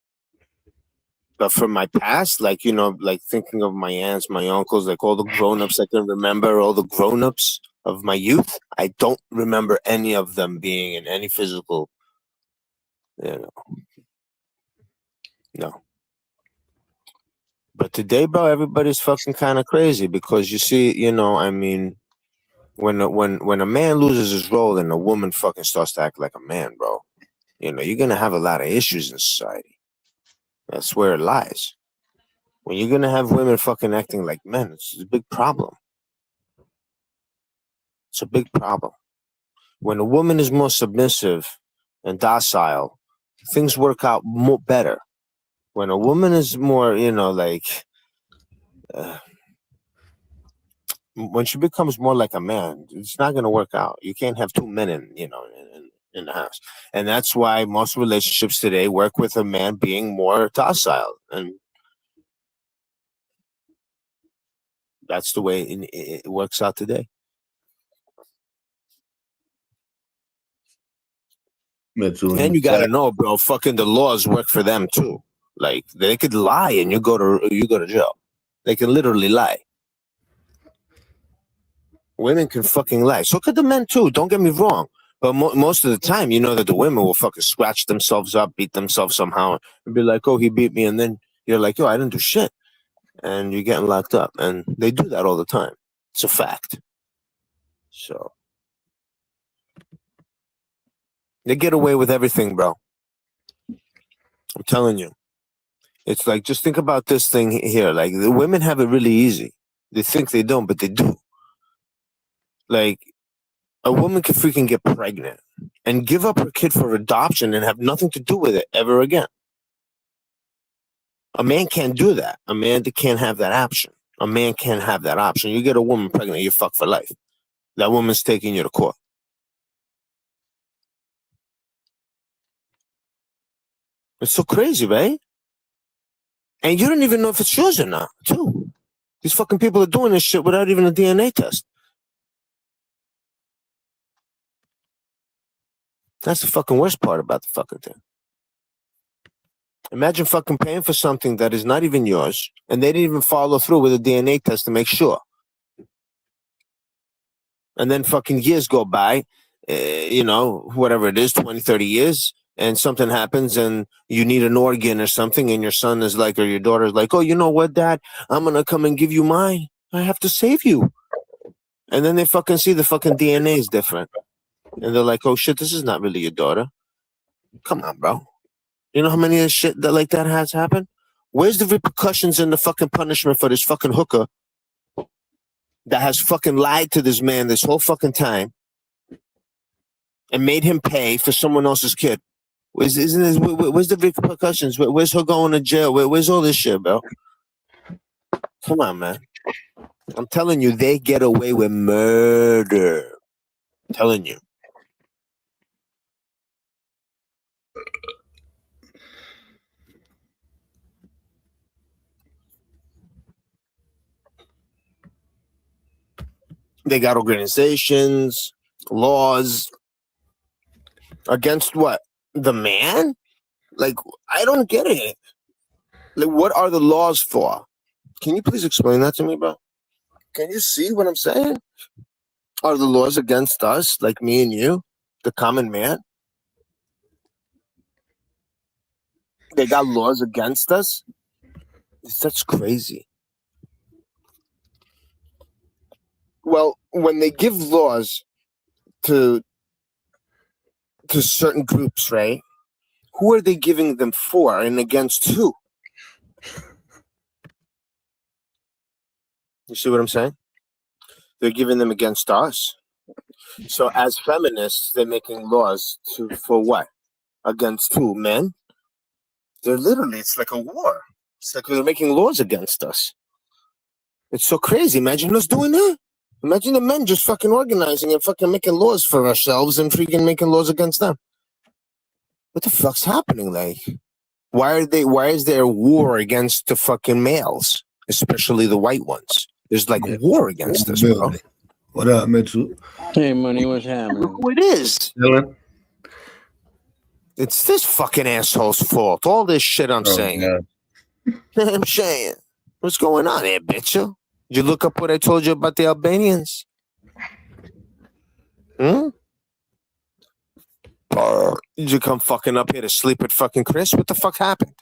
But from my past, like, you know, like thinking of my aunts, my uncles, like all the grown-ups I can remember, all the grown-ups of my youth, I don't remember any of them being in any physical, you know. No. But today, bro, everybody's fucking kind of crazy because you see, you know, I mean, when a man loses his role and a woman fucking starts to act like a man, bro, you know, you're gonna have a lot of issues in society. That's where it lies. When you're gonna have women fucking acting like men, it's a big problem. It's a big problem. When a woman is more submissive and docile, things work out more better. When a woman is more, you know, like, when she becomes more like a man, it's not gonna work out. You can't have two men in the house, and that's why most relationships today work with a man being more docile, and that's the way it works out today. And you gotta know, bro, fucking the laws work for them too. Like they could lie and you go to jail. They can literally lie. Women can fucking lie. So could the men too. Don't get me wrong. But most of the time, you know that the women will fucking scratch themselves up, beat themselves somehow, and be like, "Oh, he beat me," and then you're like, "Yo, I didn't do shit," and you're getting locked up. And they do that all the time. It's a fact. So they get away with everything, bro. I'm telling you. It's like, just think about this thing here. Like, the women have it really easy. They think they don't, but they do. Like, a woman can freaking get pregnant and give up her kid for adoption and have nothing to do with it ever again. A man can't do that. A man can't have that option. A man can't have that option. You get a woman pregnant, you're fucked for life. That woman's taking you to court. It's so crazy, right? And you don't even know if it's yours or not, too. These fucking people are doing this shit without even a DNA test. That's the fucking worst part about the fucking thing. Imagine fucking paying for something that is not even yours, and they didn't even follow through with a DNA test to make sure. And then fucking years go by, you know, whatever it is, 20, 30 years, and something happens and you need an organ or something, and your son is like, or your daughter is like, "Oh, you know what, Dad? I'm going to come and give you mine. I have to save you." And then they fucking see the fucking DNA is different. And they're like, "Oh shit, this is not really your daughter." Come on, bro. You know how many of shit that like that has happened? Where's the repercussions and the fucking punishment for this fucking hooker that has fucking lied to this man this whole fucking time and made him pay for someone else's kid? Where's the repercussions? Where's her going to jail? Where's all this shit, bro? Come on, man. I'm telling you, they get away with murder. I'm telling you. They got organizations, laws. Against what? The man? Like, I don't get it. Like, what are the laws for? Can you please explain that to me, bro? Can you see what I'm saying? Are the laws against us, like me and you, the common man? They got laws against us? That's crazy. Well, when they give laws to certain groups, right? Who are they giving them for and against who? You see what I'm saying? They're giving them against us. So as feminists, they're making laws for what? Against who? Men? They're literally, it's like a war. It's like they're making laws against us. It's so crazy. Imagine us doing that. Imagine the men just fucking organizing and fucking making laws for ourselves and freaking making laws against them. What the fuck's happening? Like, why is there a war against the fucking males, especially the white ones? There's like war against us, bro. What up, Mitchell? Hey, money, what's happening? Look who it is. Dylan? It's this fucking asshole's fault. All this shit I'm saying. Yeah. I'm saying. What's going on here, bitch? Did you look up what I told you about the Albanians? Hmm? Did you come fucking up here to sleep with fucking Chris? What the fuck happened?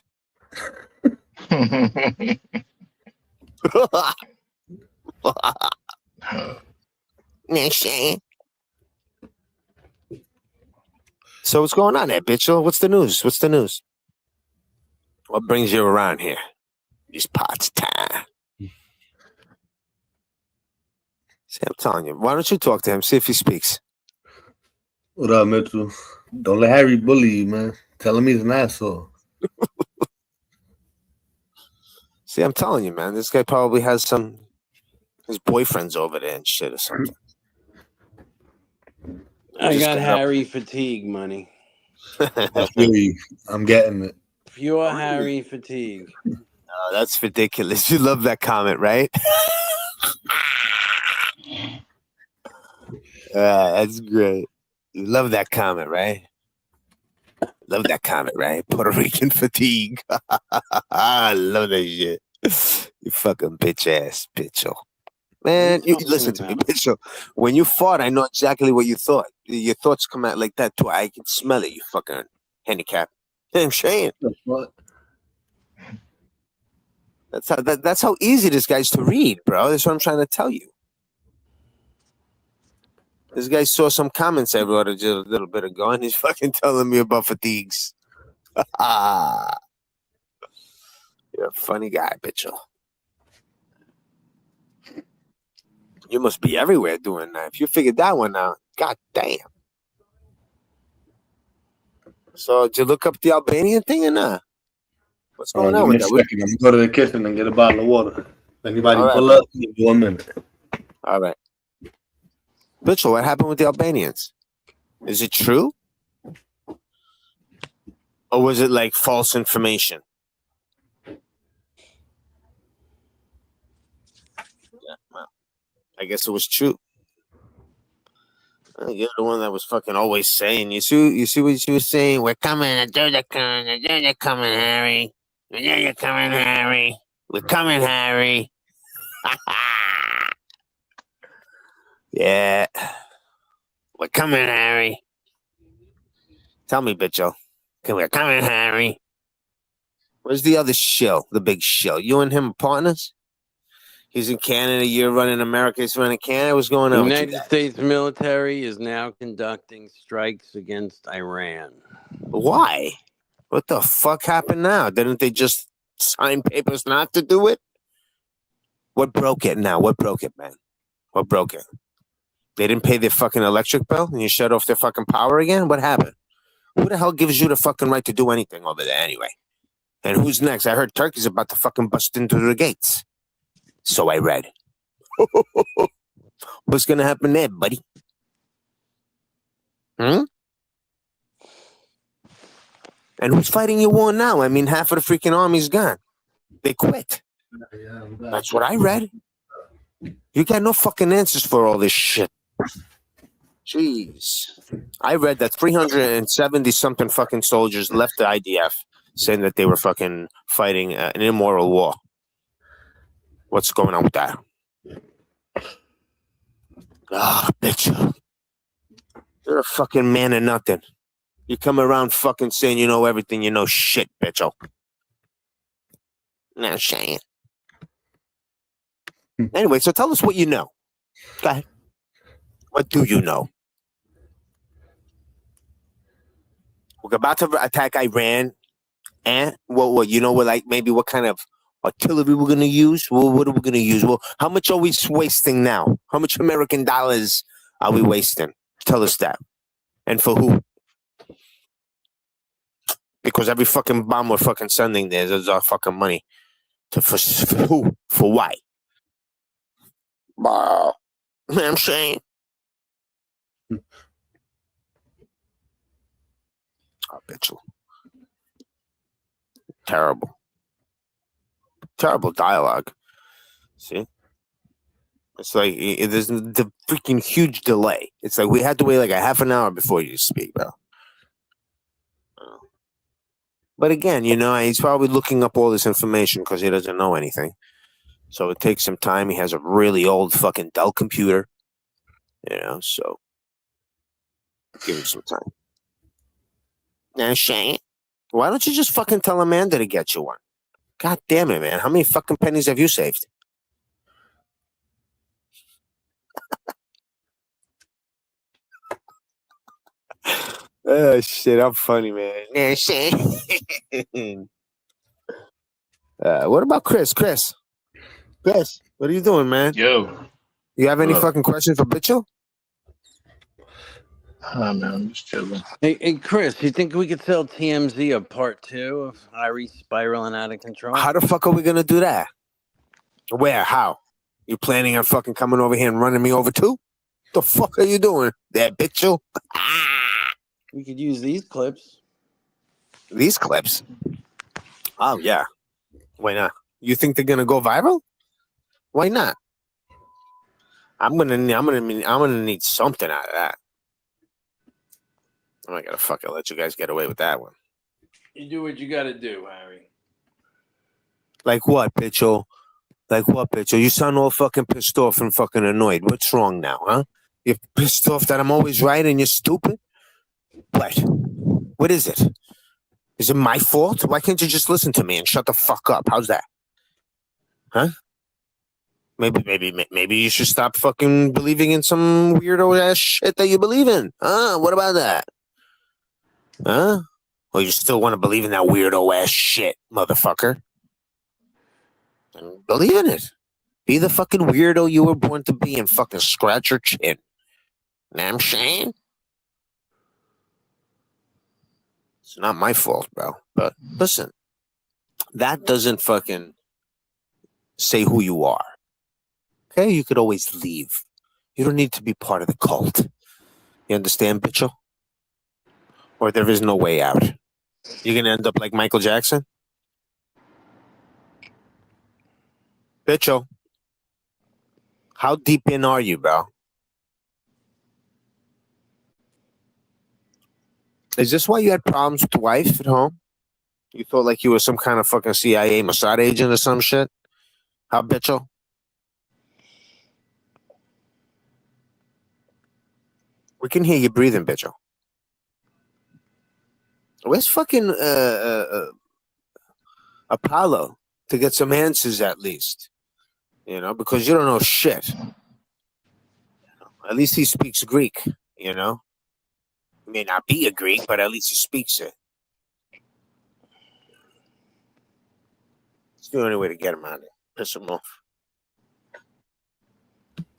So what's going on there, bitch? What's the news? What's the news? What brings you around here? These pots time. See, I'm telling you. Why don't you talk to him? See if he speaks. What up, Mitchell? Don't let Harry bully you, man. Tell him he's an asshole. See, I'm telling you, man. This guy probably has his boyfriend's over there and shit or something. I got Harry fatigue money. I'm getting it. Pure Harry fatigue. Oh, that's ridiculous. You love that comment, right? That's great. You love that comment, right? Love that comment, right? Puerto Rican fatigue. I love that shit. You fucking bitch ass, bitcho. Man, you listen to me, bitcho. When you fart, I know exactly what you thought. Your thoughts come out like that too. I can smell it, you fucking handicap. You know what I'm saying? What? That's how easy this guy's to read, bro. That's what I'm trying to tell you. This guy saw some comments I wrote a little bit ago, and he's fucking telling me about fatigues. You're a funny guy, bitcho. You must be everywhere doing that. If you figured that one out, god damn. So, did you look up the Albanian thing or not? What's going on with that? I'm going to go to the kitchen and get a bottle of water. If anybody pull up, give me 1 minute. All right. Mitchell, what happened with the Albanians? Is it true? Or was it like false information? Yeah, well, I guess it was true. You're the one that was fucking always saying. You see what she was saying? We're coming. They're coming, Harry. They're coming, Harry. We're coming, Harry. Yeah. We're coming, Harry. Tell me, bitcho. Okay, we're coming, Harry. Where's the other shill? The big shill. You and him are partners? He's in Canada. You're running America. He's running Canada. What's going on? The United States military is now conducting strikes against Iran. Why? What the fuck happened now? Didn't they just sign papers not to do it? What broke it now? What broke it, man? What broke it? They didn't pay their fucking electric bill and you shut off their fucking power again? What happened? Who the hell gives you the fucking right to do anything over there anyway? And who's next? I heard Turkey's about to fucking bust into the gates. So I read. What's going to happen there, buddy? And who's fighting your war now? I mean, half of the freaking army's gone. They quit. That's what I read. You got no fucking answers for all this shit. Jeez. I read that 370-something fucking soldiers left the IDF saying that they were fucking fighting an immoral war. What's going on with that? Bitch. You're a fucking man of nothing. You come around fucking saying you know everything, you know shit, bitcho. No shame. Anyway, so tell us what you know. Go ahead. What do you know? We're about to attack Iran, and what you know, we're like maybe what kind of artillery we're gonna use? Well, what are we gonna use? Well, how much are we wasting now? How much American dollars are we wasting? Tell us that. And for who? Because every fucking bomb we're fucking sending there is our fucking money. For who? For why? Wow. I'm saying. I bet you. Terrible. Terrible dialogue. See? It's like there's the freaking huge delay. It's like we had to wait like a half an hour before you speak, bro. But again, he's probably looking up all this information because he doesn't know anything. So it takes some time. He has a really old fucking Dell computer, so give him some time. Now, Shane, why don't you just fucking tell Amanda to get you one? God damn it, man. How many fucking pennies have you saved? Oh, shit. I'm funny, man. Now, Shane. What about Chris? Chris, what are you doing, man? Yo. You have any fucking questions for Bitchel? Man, I'm just chilling. Hey, Chris, you think we could sell TMZ a part 2 of Harry spiraling out of control? How the fuck are we gonna do that? Where? How? You planning on fucking coming over here and running me over too? The fuck are you doing there, Bitchel? We could use these clips. These clips? Oh yeah. Why not? You think they're gonna go viral? Why not? I'm gonna need something out of that. I'm not gonna fucking let you guys get away with that one. You do what you gotta do, Harry. Like what, Bitchel? Like what, Bitchel? You sound all fucking pissed off and fucking annoyed. What's wrong now, huh? You're pissed off that I'm always right and you're stupid? What? What is it? Is it my fault? Why can't you just listen to me and shut the fuck up? How's that? Huh? Maybe you should stop fucking believing in some weirdo ass shit that you believe in. Huh? What about that? Huh? Well, you still want to believe in that weirdo ass shit, motherfucker? And believe in it. Be the fucking weirdo you were born to be and fucking scratch your chin. Know what I'm saying? It's not my fault, bro. But listen, that doesn't fucking say who you are. Okay? You could always leave. You don't need to be part of the cult. You understand, Bitchel? Or there is no way out. You're going to end up like Michael Jackson? Bitchel, how deep in are you, bro? Is this why you had problems with the wife at home? You thought like you were some kind of fucking CIA Mossad agent or some shit? How, Bitchel? We can hear you breathing, Bitchel. Where's fucking Apollo to get some answers at least? Because you don't know shit. At least he speaks Greek, He may not be a Greek, but at least he speaks it. It's the only way to get him out of there. Piss him off.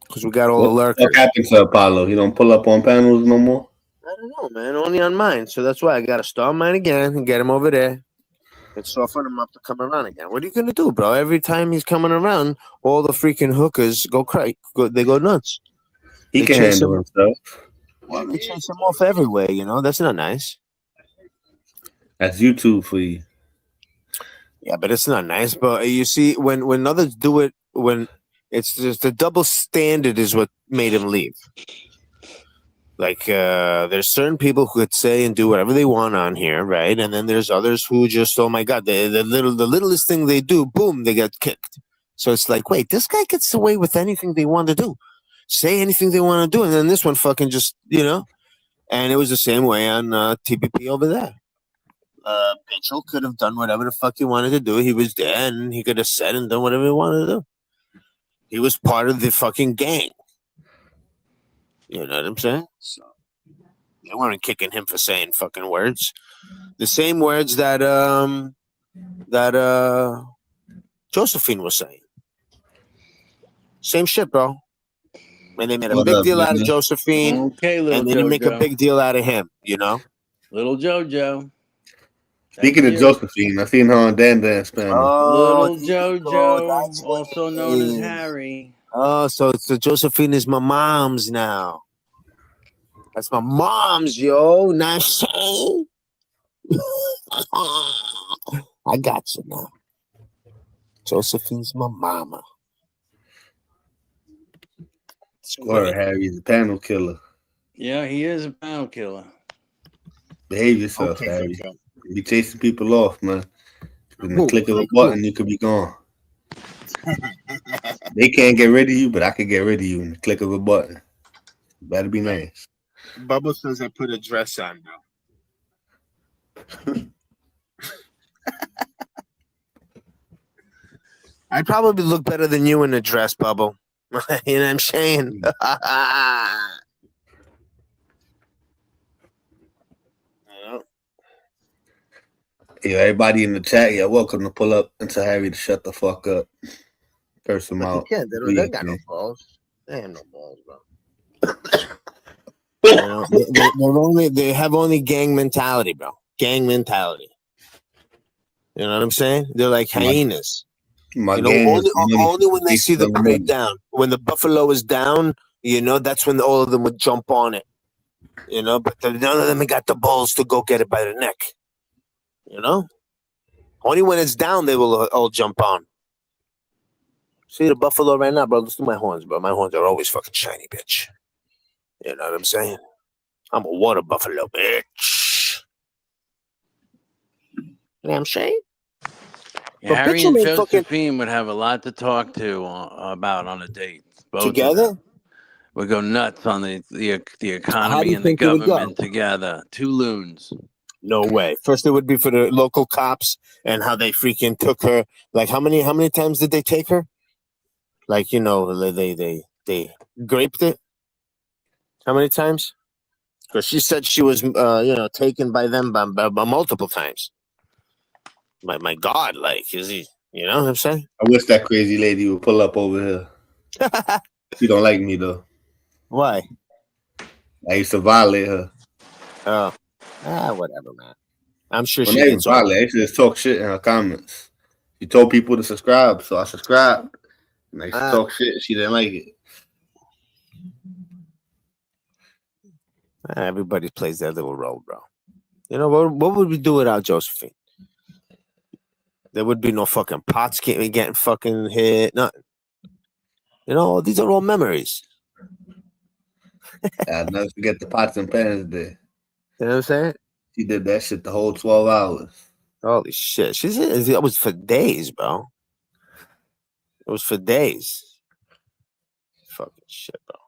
Because we got all the lurkers. What happened to Apollo? He don't pull up on panels no more? I don't know, man. Only on mine. So that's why I got to start mine again and get him over there. And soften him up to come around again. What are you going to do, bro? Every time he's coming around, all the freaking hookers go crazy. They go nuts. He can handle himself. They chase him off everywhere, That's not nice. That's YouTube for you. Yeah, but it's not nice. But you see, when others do it, when it's just the double standard is what made him leave. Like, there's certain people who could say and do whatever they want on here, right? And then there's others who just, oh my God, the littlest thing they do, boom, they get kicked. So it's like, wait, this guy gets away with anything they want to do. Say anything they want to do. And then this one fucking just, And it was the same way on TPP over there. Mitchell could have done whatever the fuck he wanted to do. He was there and he could have said and done whatever he wanted to do. He was part of the fucking gang. You know what I'm saying? So they weren't kicking him for saying fucking words. The same words that Josephine was saying. Same shit, bro. And they made a big deal out of Josephine. Okay, and they didn't make a big deal out of him, Little JoJo. Speaking of Josephine, I seen her on Dan Dance Family. Little JoJo, also known as Harry. Oh, so Josephine is my mom's now. That's my mom's, yo. Nice. I got you now. Josephine's my mama. Square Harry's a panel killer. Yeah, he is a panel killer. Behave yourself, Okay, Harry. okay. You be chasing people off, man. In the click of a button, you could be gone. They can't get rid of you, but I can get rid of you in the click of a button. Better be nice. Bubba says I put a dress on now. I'd probably look better than you in a dress, Bubba. You know what I'm saying? Hey, everybody in the chat, you're welcome to pull up and tell Harry to shut the fuck up. Curse him out. They got no balls. They have no balls, bro. They have only gang mentality, bro. Gang mentality. You know what I'm saying? They're like hyenas. Only when they see the bull down, when the buffalo is down, that's when all of them would jump on it. But none of them got the balls to go get it by the neck. Only when it's down they will all jump on. See the buffalo right now, bro. Listen to my horns, bro. My horns are always fucking shiny, bitch. You know what I'm saying? I'm a water buffalo, bitch. You know what I'm saying? Yeah, Harry and Josephine would have a lot to talk to about on a date. Both together? We go nuts on the economy and the government together. Two loons. No way. First, it would be for the local cops and how they freaking took her. Like, how many times did they take her? Like, they graped it. How many times? Because she said she was, taken by them by multiple times. My God, like, is he? You know what I'm saying? I wish that crazy lady would pull up over here. She don't like me though. Why? I used to violate her. Oh, whatever, man. I'm sure when she they gets violate. I used to just talk shit in her comments. She told people to subscribe, so I subscribed. And I used to talk shit. She didn't like it. Everybody plays their little role, bro. What would we do without Josephine? There would be no fucking pots getting fucking hit. Nothing. These are all memories. I'll never forget the pots and pans day. You know what I'm saying? She did that shit the whole 12 hours. Holy shit. It was for days, bro. It was for days. Fucking shit, bro.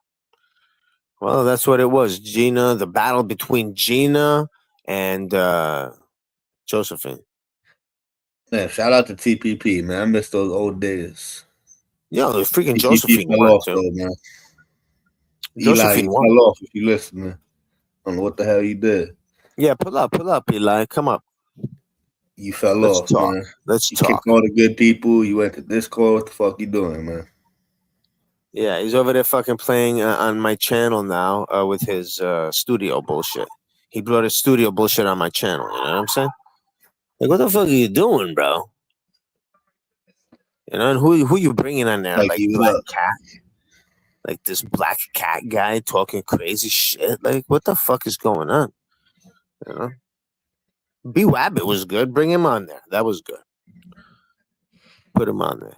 Well, that's what it was. Gina, the battle between Gina and Josephine. Man, shout out to TPP, man. I miss those old days. Yo, the freaking TPP Josephine fell won, off, too. though, man. Josephine Eli, won. fell off if you listen, man. I don't know what the hell you did. Yeah, pull up, Eli. Come up. You fell Let's off, talk. man. Let's you talk. kicked all the good people. You went to Discord. What the fuck you doing, man? Yeah, he's over there fucking playing on my channel now with his studio bullshit. He brought his studio bullshit on my channel. You know what I'm saying? Like, what the fuck are you doing, bro? And who you bringing on there? Like Black Cat? Like this Black Cat guy talking crazy shit? Like, what the fuck is going on? B Wabbit was good. Bring him on there. That was good. Put him on there.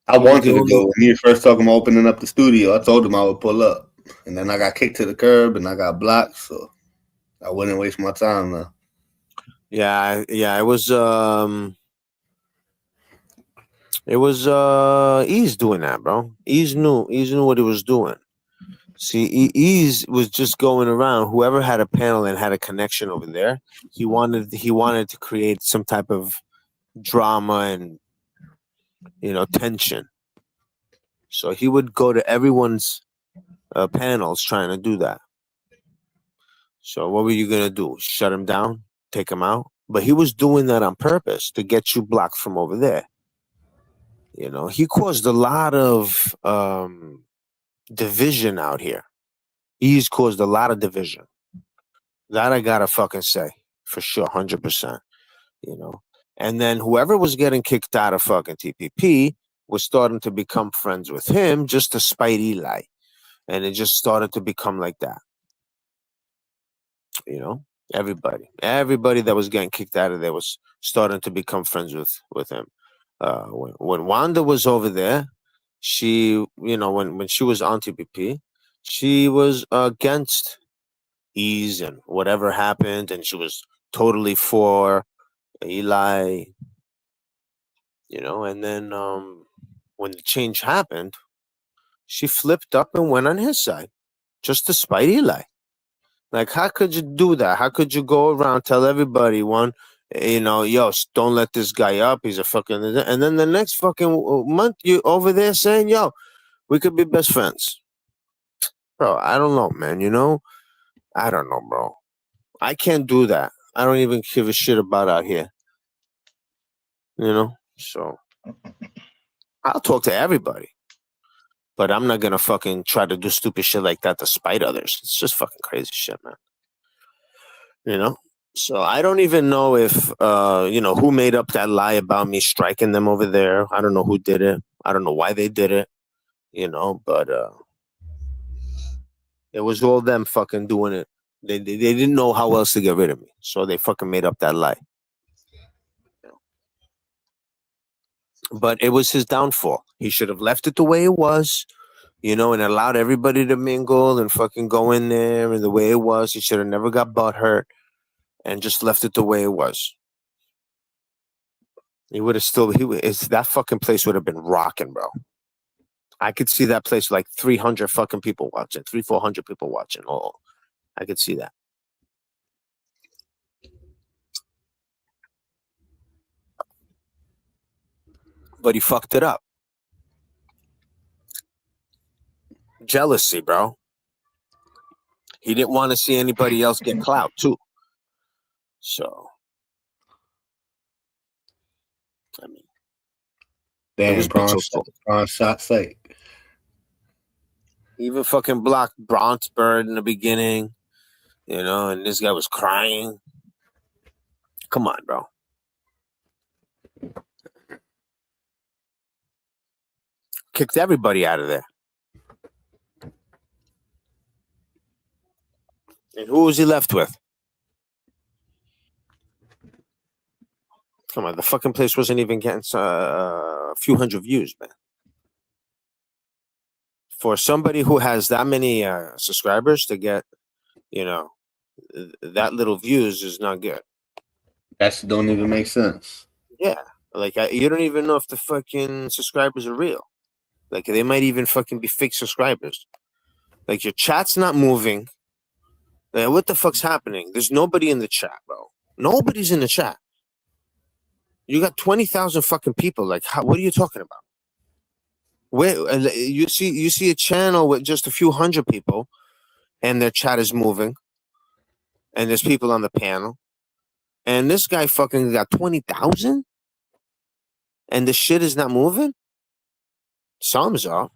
I wanted to go. When he was first talking about opening up the studio, I told him I would pull up. And then I got kicked to the curb and I got blocked, so I wouldn't waste my time now. Yeah, it was Ease doing that, bro. Ease knew what he was doing. See, Ease was just going around. Whoever had a panel and had a connection over there, he wanted to create some type of drama and tension. So he would go to everyone's panels trying to do that. So what were you gonna do? Shut him down? Take him out? But he was doing that on purpose to get you blocked from over there. He caused a lot of division out here. He's caused a lot of division. That I gotta fucking say for sure, 100%. And then whoever was getting kicked out of fucking TPP was starting to become friends with him just to spite Eli, and it just started to become like that. Everybody that was getting kicked out of there was starting to become friends with him. When Wanda was over there, she, when she was on TPP, she was against Ease and whatever happened, and she was totally for Eli, and then when the change happened, she flipped up and went on his side, just to spite Eli. Like, how could you do that? How could you go around tell everybody yo, don't let this guy up. He's a fucking, and then the next fucking month you over there saying, yo, we could be best friends. Bro, I don't know, man. I don't know, bro. I can't do that. I don't even give a shit about out here. So I'll talk to everybody. But I'm not gonna fucking try to do stupid shit like that to spite others. It's just fucking crazy shit, man. So I don't even know if who made up that lie about me striking them over there. I don't know who did it. I don't know why they did it. But it was all them fucking doing it. They didn't know how else to get rid of me, so they fucking made up that lie. But it was his downfall. He should have left it the way it was, and allowed everybody to mingle and fucking go in there and the way it was. He should have never got butt hurt and just left it the way it was. He would have that fucking place would have been rocking, bro. I could see that place like 300 fucking people watching, 400 people watching. Oh, I could see that. But he fucked it up. Jealousy, bro. He didn't want to see anybody else get clout, too. So, I mean, damn, Braun shot sake. Even fucking blocked Bronxburg in the beginning, and this guy was crying. Come on, bro. Kicked everybody out of there. And who was he left with? Come on, the fucking place wasn't even getting a few hundred views, man. For somebody who has that many subscribers to get, that little views is not good. That don't even make sense. Yeah, like you don't even know if the fucking subscribers are real. Like, they might even fucking be fake subscribers. Like, your chat's not moving. What the fuck's happening? There's nobody in the chat, bro. Nobody's in the chat. You got 20,000 fucking people. Like, what are you talking about? Where you see a channel with just a few hundred people, and their chat is moving, and there's people on the panel, and this guy fucking got 20,000, and the shit is not moving. Something's up.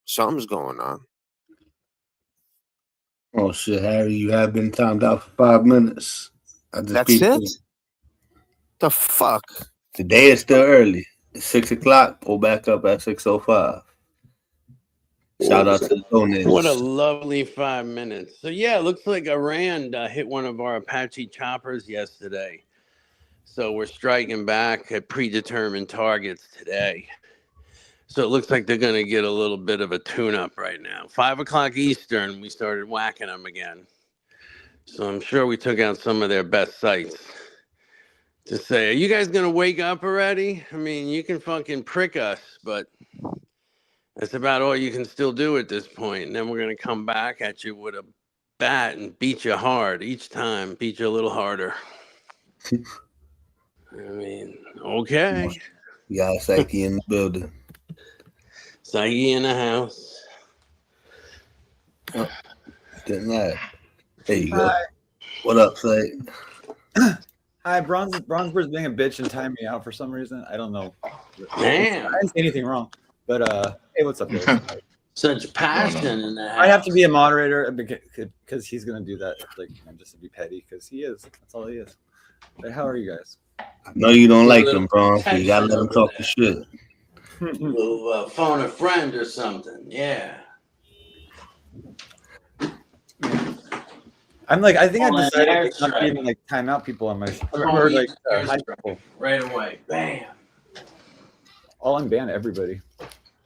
Something's going on. Oh shit, Harry, you have been timed out for 5 minutes. That's it? The fuck? Today is still early. It's 6 o'clock. Pull back up at 6:05. Shout out to the donors. What a lovely 5 minutes. So yeah, it looks like Iran hit one of our Apache choppers yesterday. So we're striking back at predetermined targets today. So it looks like they're going to get a little bit of a tune-up right now. 5 o'clock Eastern, we started whacking them again. So I'm sure we took out some of their best sites. To say, are you guys going to wake up already? I mean, you can fucking prick us, but that's about all you can still do at this point. And then we're going to come back at you with a bat and beat you hard each time, beat you a little harder. I mean, okay. You got Psyche in the building. Psyche in the house. Oh, didn't lie. There you go. What up, Psyche? Hi, Bronzebird's being a bitch and tying me out for some reason. I don't know. Damn. I didn't say anything wrong. But hey, what's up, guys? Such passion in that. I have to be a moderator because he's gonna do that, like, just to be petty, because he is. That's all he is. But how are you guys? I know you don't like him, bro. So you gotta let him talk the shit. We'll phone a friend or something. Yeah. I'm like, I think I decided not to even like time out people on my or like hide people right away. Bam. I'll unban everybody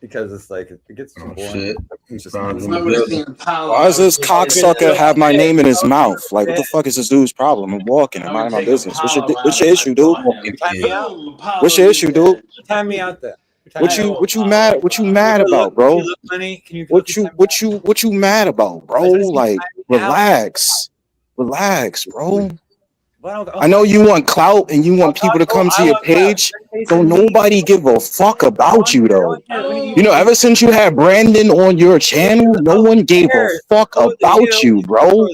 because it's like it gets too boring. It's just Why does this cocksucker have my name in his mouth? Like, what the fuck is this dude's problem? I'm walking. I'm minding my business. What's your issue, dude? What's your issue, dude? Time me out there. What you mad about, bro? What you mad about, bro? Like, relax, bro. I know you want clout and you want people to come to your page. Don't nobody give a fuck about you though. You know, ever since you had Brandon on your channel, no one gave a fuck about you, bro.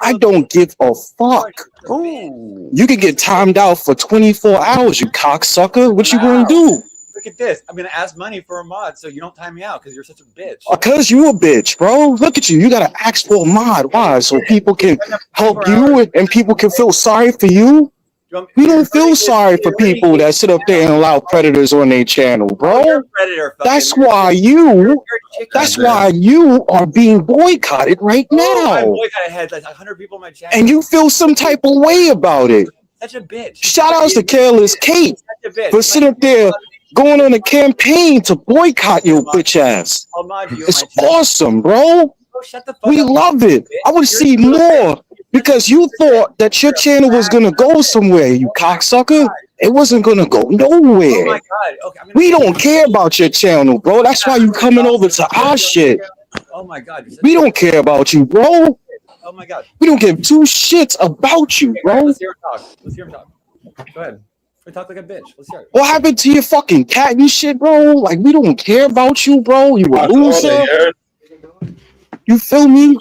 I don't give a fuck. You could get timed out for 24 hours, you cocksucker. What you gonna do? Look at this. I'm gonna ask money for a mod so you don't time me out because you're such a bitch. Because you a bitch, bro. Look at you. You gotta ask for a mod. Why? So people can help you and people can feel sorry for you. We don't feel sorry for people that sit up there and allow predators on their channel, bro. That's why you are being boycotted right now. I had like 100 people on my channel. And you feel some type of way about it. Such a bitch. Shout outs to Careless Kate for sitting up there going on a campaign to boycott your bitch ass. It's awesome, bro. We love it. I would see more because you thought that your channel was gonna go somewhere, you cocksucker. It wasn't gonna go nowhere. We don't care about your channel, bro. That's why you coming over to our shit. Oh my god. We don't care about you, bro. Oh my god. We don't give two shits about you, bro. Let's hear him talk. Go ahead. We talk like a bitch. Let's hear it. What happened to your fucking cat and shit, bro? Like, we don't care about you, bro. You a loser. You feel me?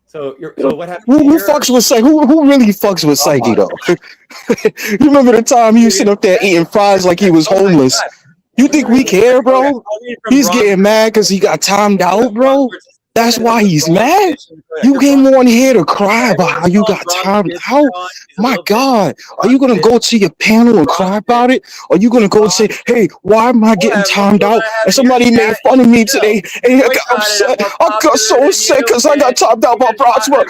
So what happened? Who fucks with Psyche? Who really fucks with Psyche though? You remember the time he was sitting up there eating fries like he was homeless? You think we care, bro? He's getting mad because he got timed out, bro. That's why he's mad. You came on here to cry about how you got timed out. My God, are you gonna go to your panel and cry about it? Or are you gonna go and say, "Hey, why am I getting timed out?" And somebody made fun of me today, and I got upset. I got so upset because I got timed out by Proxima.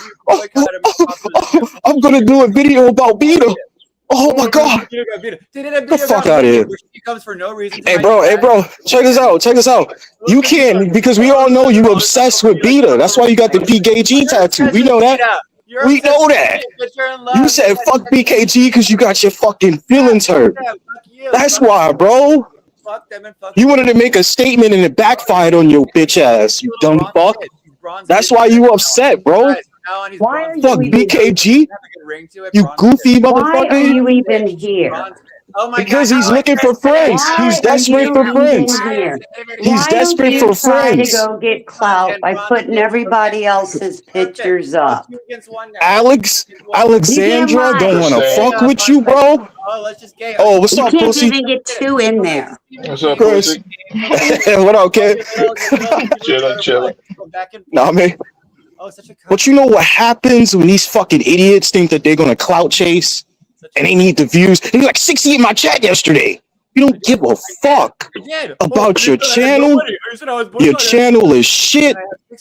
I'm gonna do a video about Beta. Oh my God! Get the fuck out of here! He comes for no reason. Hey bro, check this out. You can't, because we all know you obsessed with Beta. That's why you got the PKG tattoo. We know that. We know that. You said fuck BKG because you got your fucking feelings hurt. That's why, bro. You wanted to make a statement and it backfired on your bitch ass. You dumb fuck. That's why you upset, bro. Why are Fuck you BKG? You goofy motherfucker. Why are you even here? Because he's looking for friends. He's desperate for friends. He's desperate for friends. Try to go get clout by putting everybody else's pictures up. Alexandra don't want to fuck with you, bro. Oh, what's up, pussy? You can't even get two in there. What's up, Chris? pussy? What up, kid? Chilling. Nah, man. But you know what happens when these fucking idiots think that they're gonna clout chase and they need the views? He's like 60 in my chat yesterday. You don't give a fuck about your channel. Your channel is shit.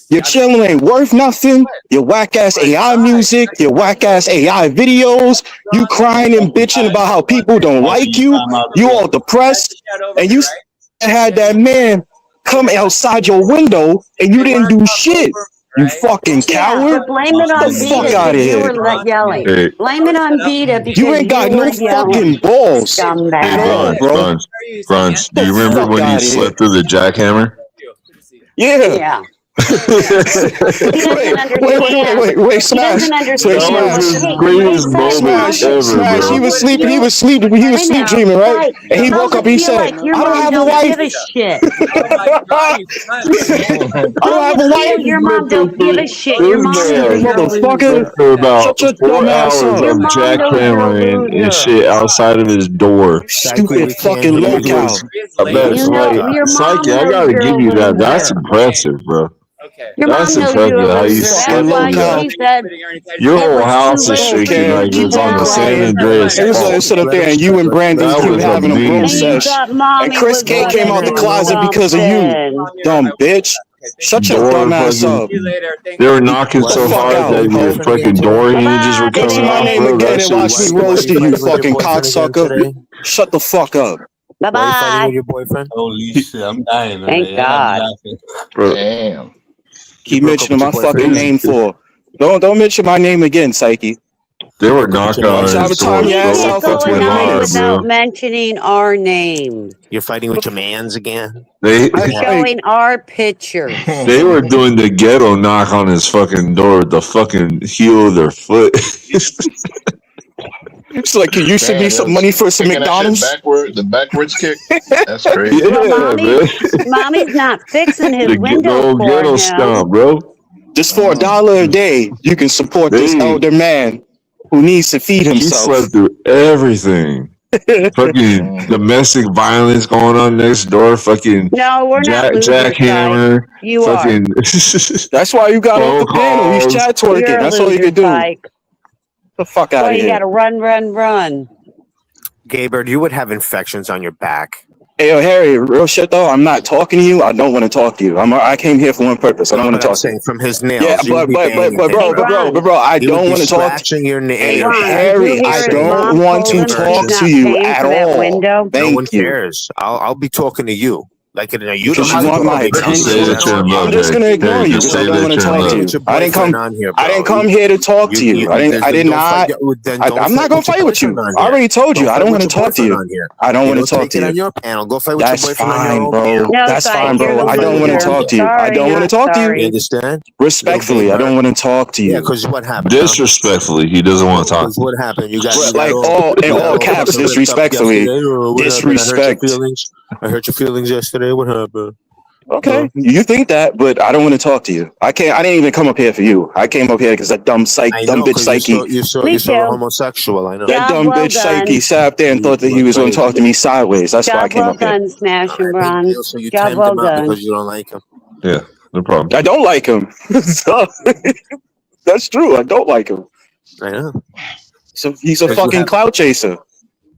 Your channel ain't worth nothing. Your whack ass AI music, your whack ass AI videos. You crying and bitching about how people don't like you. You all depressed, and you had that man come outside your window and you didn't do shit. You fucking coward! Blame it on Get the fuck Beta out of because you here! were yelling. Hey. Blame it on Beta because You ain't got no were yelling. fucking balls. Scumbag. Hey, Grunge, do you remember when you slept through the jackhammer? Yeah. Wait, Smash. Smash. He was sleeping. He was sleep dreaming, right? And he woke up. He said, "I don't have a wife. I don't have a wife." Your mom don't give a shit. Your mom motherfucker. For about 4 hours of jackhammering and shit outside of his door. Stupid fucking lookout. I bet Psyche, I gotta give you that. That's impressive, bro. That's impressive how you slept through that. Your whole house is shaking like it's on the San Andreas fault. Sit up there and you and Brandon keep having a bro sesh. And Chris K came out the closet because of you, dumb bitch. Shut your dumb ass up. They were knocking so hard that your fucking door hinges were Mention coming my off. name Bro, again that and shit watch was me roast you, fucking cocksucker. Shut the fuck up. Why are you fighting with your boyfriend? Holy shit, I'm dying. Thank God. Bro, Damn. Keep broke up mentioning with my your boyfriend? fucking name for. Don't mention my name again, Psyche. they were knocking on Should I his time door your ass so out for Going 20 on minutes? without mentioning our name You're fighting with your mans again? They or showing our pictures. they were doing the ghetto knock on his fucking door with the fucking heel of their foot. It's like, can you send me some money for some McDonald's? The backwards kick. That's crazy. Yeah, Well, man. Mommy's not fixing his The window for ghetto him. stomp, bro. Just for $1 a day, you can support this Hey. elder man who needs to feed He himself. slept through everything. Fucking domestic violence going on next door. Fucking No, we're not losing jackhammer. Psych. You fucking That's why you got off the phone panel. He's calls. chat are. twerking. You're a That's all you loser, can do. Psych. The fuck out Well, of you here. gotta run. Gaybird, you would have infections on your back. Hey, yo, Harry, real shit though. I'm not talking to you. I don't want to talk to you. I came here for one purpose. I don't want But to I'm talk to you. saying from his nails. Yeah, you would be banging but things. bro, I You would don't be want to talk. scratching your Hey, nails. Ron, Harry, did you I hear his don't mom want told to him talk she's to not you paying at for that all. window? No one Thank you. cares. I'll be talking to you. Like you Because don't you have to want talk my to me. just say attention. that you're in love, I'm just gonna Harry. ignore Harry, you just because I say don't that want to you're in talk love. to you. Get your I didn't boyfriend come. on here, I didn't bro. come here to talk to you. I then did don't not. then don't I'm not fight gonna with your fight with you. boyfriend on I here. already told you. Don't I fight don't with want to your talk to boyfriend you. on here. I don't You want know, to talk take to it on you. your panel. Go fight with That's your boyfriend on your fine, own bro. panel. No, That's Psych, fine, you're bro. the I don't want to loser. talk to you. I Sorry, don't want to not talk to You sorry. you. understand? Respectfully, I don't want to talk to Yeah, you. because what happened? Huh? Disrespectfully, he doesn't want to talk. Because what happened? You got Like all in you got all all caps, fucking ripped up disrespectfully. yesterday. Oh, what happened? I hurt your Disrespect. feelings. I hurt your feelings yesterday. What happened? Okay, you think that, but I don't want to talk to you. I didn't even come up here for you. I came up here because that dumb I dumb know, bitch because Psyche. you saw a homosexual. I know. That Job dumb well bitch Psyche done. sat up there and thought that he was going to talk to me sideways. That's why I Job came well up here. done, Smash and Bronze. So you Job tamed well him out done. because you don't like him. Yeah, no problem. I don't like him. So, that's true. I don't like him. I know. So he's a Because you fucking have- clout chaser.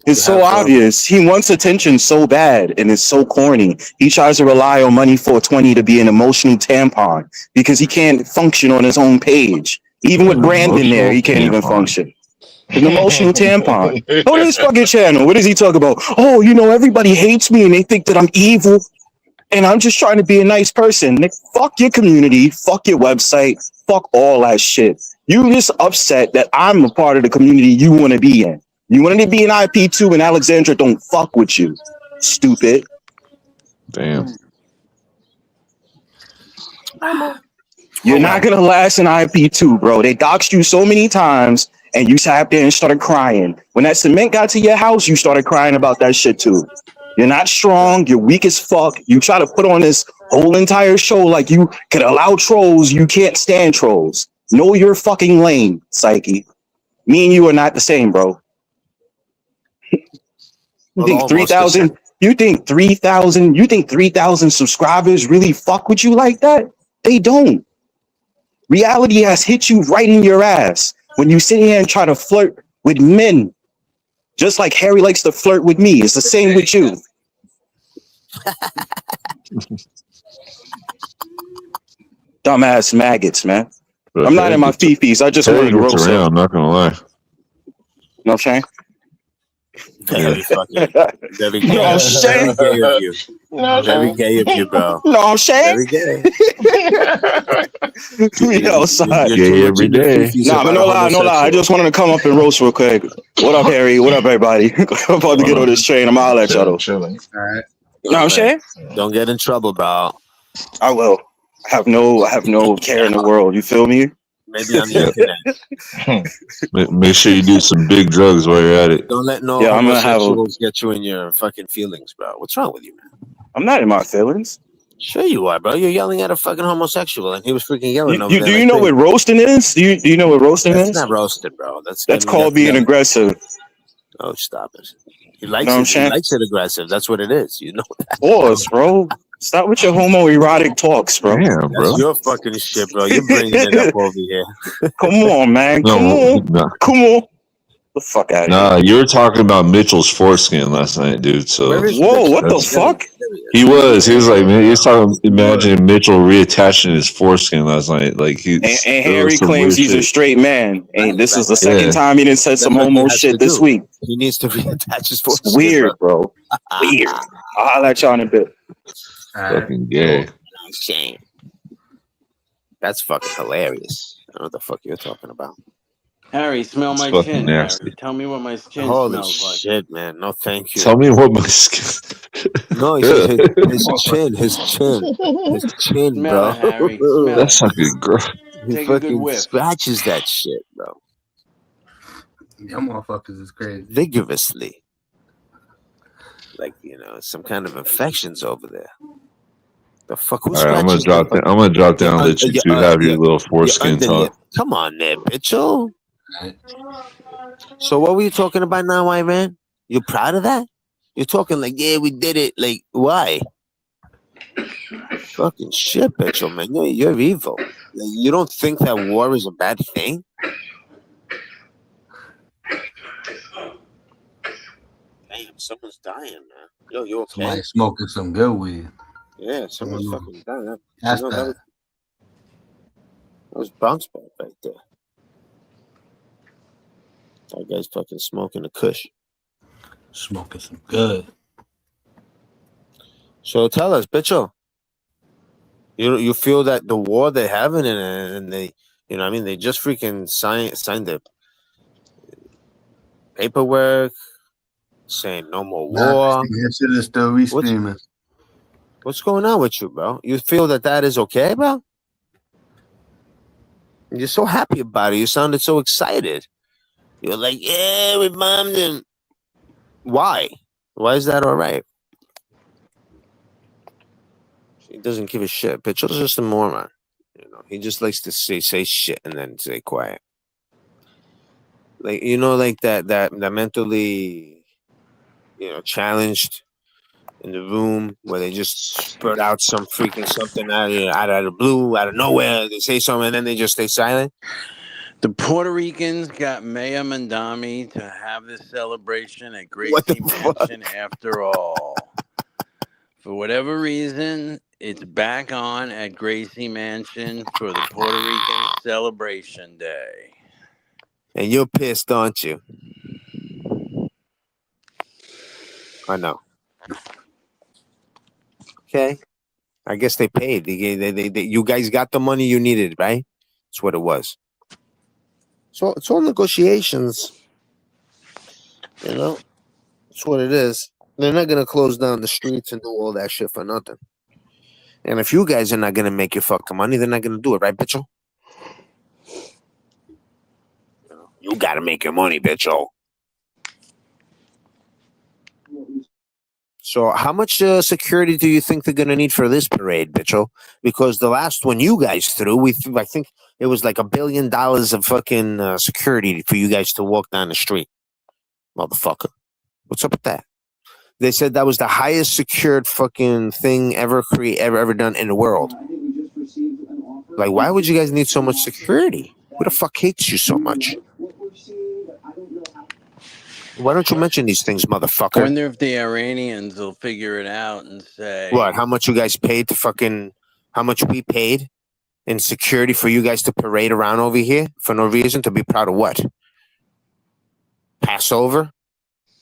It's you so have, obvious. He wants attention so bad and it's so corny. He tries to rely on Money 420 to be an emotional tampon because he can't function on his own page. Even with Brandon there, he can't even function. An emotional tampon. Go to his fucking channel. What does he talk about? Oh, you know, everybody hates me and they think that I'm evil. And I'm just trying to be a nice person. Nick, fuck your community. Fuck your website. Fuck all that shit. You just upset that I'm a part of the community you want to be in. You wanted to be in IP2 and Alexandra don't fuck with you. Stupid. Damn. You're not going to last in IP2, bro. They doxed you so many times and you sat there and started crying. When that cement got to your house, you started crying about that shit too. You're not strong. You're weak as fuck. You try to put on this whole entire show like you could allow trolls. You can't stand trolls. Know your fucking lane, Psyche. Me and you are not the same, bro. You think 3,000? You think 3,000? You think 3,000 subscribers really fuck with you like that? They don't. Reality has hit you right in your ass when you sit here and try to flirt with men, just like Harry likes to flirt with me. It's the same with you. Dumbass maggots, man. But I'm not in my fifis. I just Harry wanted to gets roast around, him. I'm not gonna lie. You know what I'm saying? Very fucking, very gay. No, I'm saying. Very gay of you. Very gay of you, bro. No, I'm saying. Very gay. We outside. You're Gay too much every in your day. fifties Nah, but about no lie, no lie. I homosexual. just wanted to come up and roast real quick. What up, Harry? What up, everybody? I'm about to get on this train. I'm out at y'all though. Chilling. All right. You know what I'm saying? Don't get in trouble, bro. I will. I have no care in the world. You feel me? Maybe on the internet. Make sure you do some big drugs while you're at it. Don't let no Yeah, I'm gonna have a- homosexuals get you in your fucking feelings, bro. What's wrong with you, man? I'm not in my feelings. Sure you are, bro. You're yelling at a fucking homosexual, and he was freaking yelling over there. Do you like know crazy. what roasting is? Do you know what roasting That's is? not roasted, bro. That's called being aggressive. Oh, stop it. He likes Know what I'm it. He saying? likes it aggressive. That's what it is. You know that. Pause, bro. Stop with your homoerotic talks, bro. Damn, bro. That's your fucking shit, bro. You're bringing it up over here. Come on, man. Come on. Come on. The fuck out of Nah, you were talking about Mitchell's foreskin last night, dude. So Where is Whoa, what the that's- fuck? He was. He was like, man, he was talking. Imagine Mitchell reattaching his foreskin last night. Like he And Harry claims he's a straight man. And this is the second time he didn't said some That's what he homo has shit to this do. week. He needs to reattach his It's foreskin. weird, bro. Weird. I'll let y'all in a bit. fucking gay. Shame. That's fucking hilarious. I don't know what the fuck you're talking about. Harry, smell It's my fucking chin. nasty. Harry. Tell me what my chin Holy smells like. shit, man. No, thank you. Tell me what my skin. No, his chin, Smell bro. it, Harry. Smell That's it. fucking gross. He Take a good fucking whiff. scratches that shit, bro. Y'all motherfuckers is crazy. Vigorously. Like, some kind of infections over there. The fuck? Who All right, I'm gonna scratches drop down. I'm gonna drop down and let you two have your little foreskin underlip? talk. Come on there, Mitchell. So what were you talking about now, Iran? You proud of that? You're talking like, yeah, we did it. Like, why? Fucking shit, Mitchell, man. You're evil. Like, you don't think that war is a bad thing? Damn, someone's dying, man. Yo, you okay? Somebody smoking some good weed. Yeah, someone's fucking dying. That's that was bounce back right there. That guy's fucking smoking a kush. Smoking some good. So tell us, Bitcho. You feel that the war they're having and they, they just freaking signed the paperwork saying no more war. That shit is still restreaming. What's going on with you, bro? You feel that is okay, bro? You're so happy about it. You sounded so excited. You're like, yeah, we bombed him. Why? Why is that all right? He doesn't give a shit. Pitchell's just a moron. He just likes to say shit and then stay quiet. Like, like that mentally, challenged in the room where they just spurt out some freaking something out of the blue, out of nowhere. They say something and then they just stay silent. The Puerto Ricans got Maya Mandami to have this celebration at Gracie Mansion after all. For whatever reason, it's back on at Gracie Mansion for the Puerto Rican Celebration Day. And you're pissed, aren't you? I know. Okay. I guess they paid. You guys got the money you needed, right? That's what it was. So it's all negotiations. That's what it is. They're not gonna close down the streets and do all that shit for nothing. And if you guys are not gonna make your fucking money, they're not gonna do it, right, Bitchel? You gotta make your money, Bitchel. So how much security do you think they're gonna need for this parade, Bitchel? Because the last one you guys threw, I think it was like $1 billion of fucking security for you guys to walk down the street. Motherfucker. What's up with that? They said that was the highest secured fucking thing ever done in the world. Like, why would you guys need so much security? Who the fuck hates you so much? Why don't you mention these things, motherfucker? I wonder if the Iranians will figure it out and say... What? How much you guys paid to fucking... How much we paid in security for you guys to parade around over here for no reason? To be proud of what? Passover?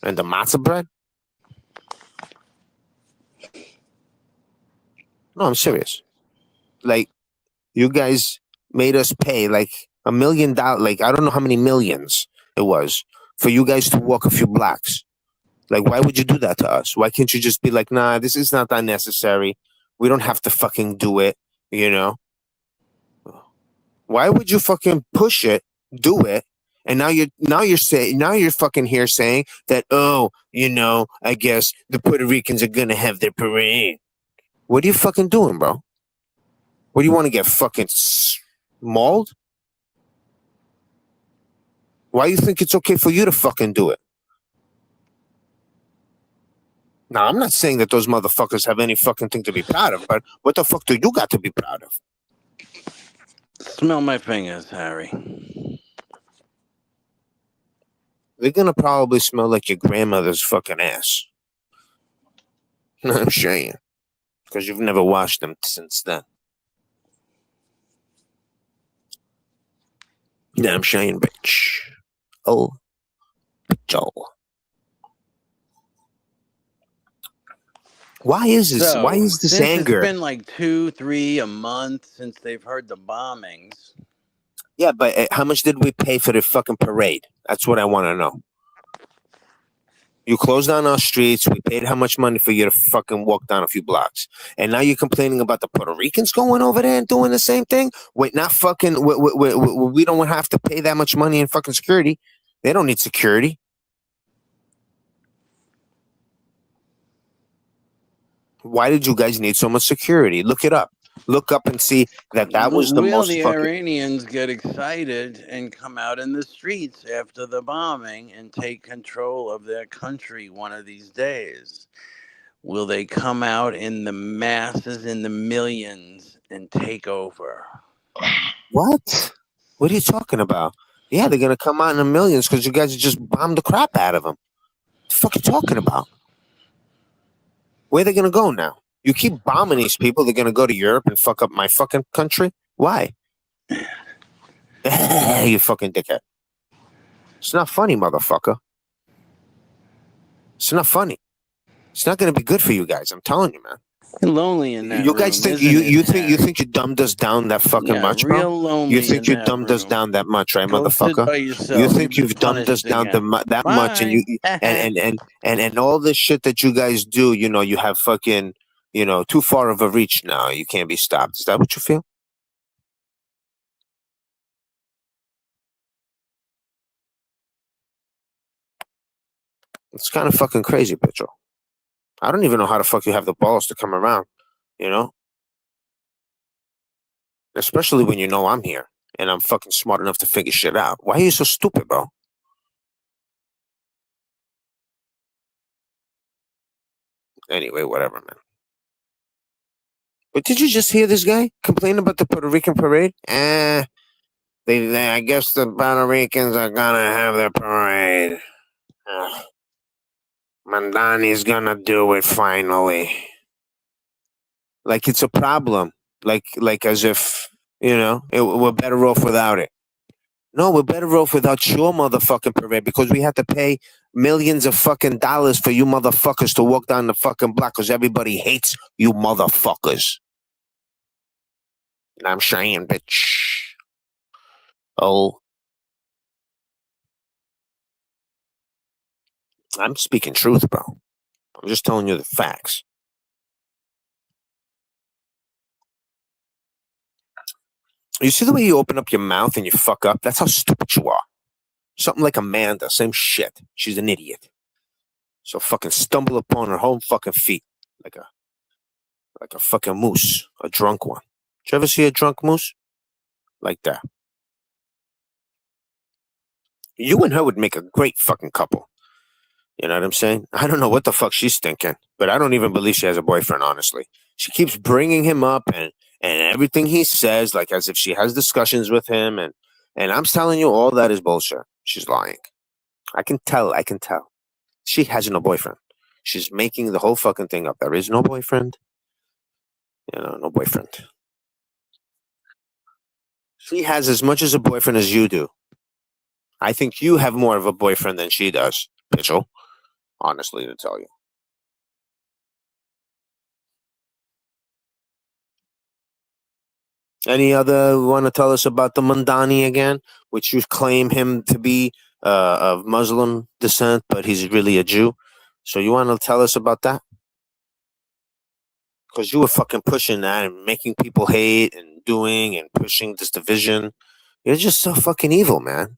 And the matzah bread? No, I'm serious. Like, you guys made us pay like $1 million, like I don't know how many millions it was for you guys to walk a few blocks. Like, why would you do that to us? Why can't you just be like, nah, this is not that necessary. We don't have to fucking do it, Why would you fucking push it, do it, and now you're fucking here saying that, I guess the Puerto Ricans are gonna have their parade. What are you fucking doing, bro? What do you want to get fucking mauled? Why do you think it's okay for you to fucking do it? Now, I'm not saying that those motherfuckers have any fucking thing to be proud of, but what the fuck do you got to be proud of? Smell my fingers, Harry. They're gonna probably smell like your grandmother's fucking ass. I'm saying. Because you've never watched them since then. Yeah, I'm saying, bitch. Oh, Joe. Why is this? So, Why is this since anger? it's been like 2, 3 a month since they've heard the bombings. Yeah, but how much did we pay for the fucking parade? That's what I want to know. You closed down our streets. We paid how much money for you to fucking walk down a few blocks, and now you're complaining about the Puerto Ricans going over there and doing the same thing. Wait, not fucking. We don't have to pay that much money in fucking security. They don't need security. Why did you guys need so much security? Look it up. Look up and see that was the most the fucking... Iranians get excited and come out in the streets after the bombing and take control of their country one of these days? Will they come out in the masses, in the millions, and take over? What? What are you talking about? Yeah, they're going to come out in the millions because you guys just bombed the crap out of them. What the fuck are you talking about? Where are they going to go now? You keep bombing these people. They're going to go to Europe and fuck up my fucking country? Why? You fucking dickhead. It's not funny, motherfucker. It's not funny. It's not going to be good for you guys. I'm telling you, man. You're lonely in that You guys room, think you think you dumbed us down that fucking much, bro? real lonely. You think in you that dumbed us room. down that much, right, Go sit motherfucker? by yourself. You think You've you've been dumbed us punished down again. that much, and you and all this shit that you guys do, you know, you have fucking, you know, too far of a reach now. You can't be stopped. Is that what you feel? It's kind of fucking crazy, Petro. I don't even know how the fuck you have the balls to come around, you know? Especially when you know I'm here and I'm fucking smart enough to figure shit out. Why are you so stupid, bro? Anyway, whatever, man. But did you just hear this guy complain about the Puerto Rican parade? I guess the Puerto Ricans are gonna have their parade. Mandani's gonna do it finally. Like it's a problem. Like as if, you know, we're better off without it. No, we're better off without your motherfucking parade because we had to pay millions of fucking dollars for you motherfuckers to walk down the fucking block because everybody hates you motherfuckers. And I'm saying, bitch. Oh. I'm speaking truth, bro. I'm just telling you the facts. You see the way you open up your mouth and you fuck up? That's how stupid you are. Something like Amanda, same shit. She's an idiot. So fucking stumble upon her whole fucking feet like a fucking moose, a drunk one. Did you ever see a drunk moose? Like that. You and her would make a great fucking couple. You know what I'm saying? I don't know what the fuck she's thinking, but I don't even believe she has a boyfriend, honestly. She keeps bringing him up and everything he says, like as if she has discussions with him. And I'm telling you, all that is bullshit. She's lying. I can tell. She has no boyfriend. She's making the whole fucking thing up. There is no boyfriend. You know, no boyfriend. She has as much as a boyfriend as you do. I think you have more of a boyfriend than she does, Mitchell. Honestly, to tell you. Any other want to tell us about the Mandani again, which you claim him to be of Muslim descent, but he's really a Jew. So you want to tell us about that? Because you were fucking pushing that and making people hate and doing and pushing this division. You're just so fucking evil, man.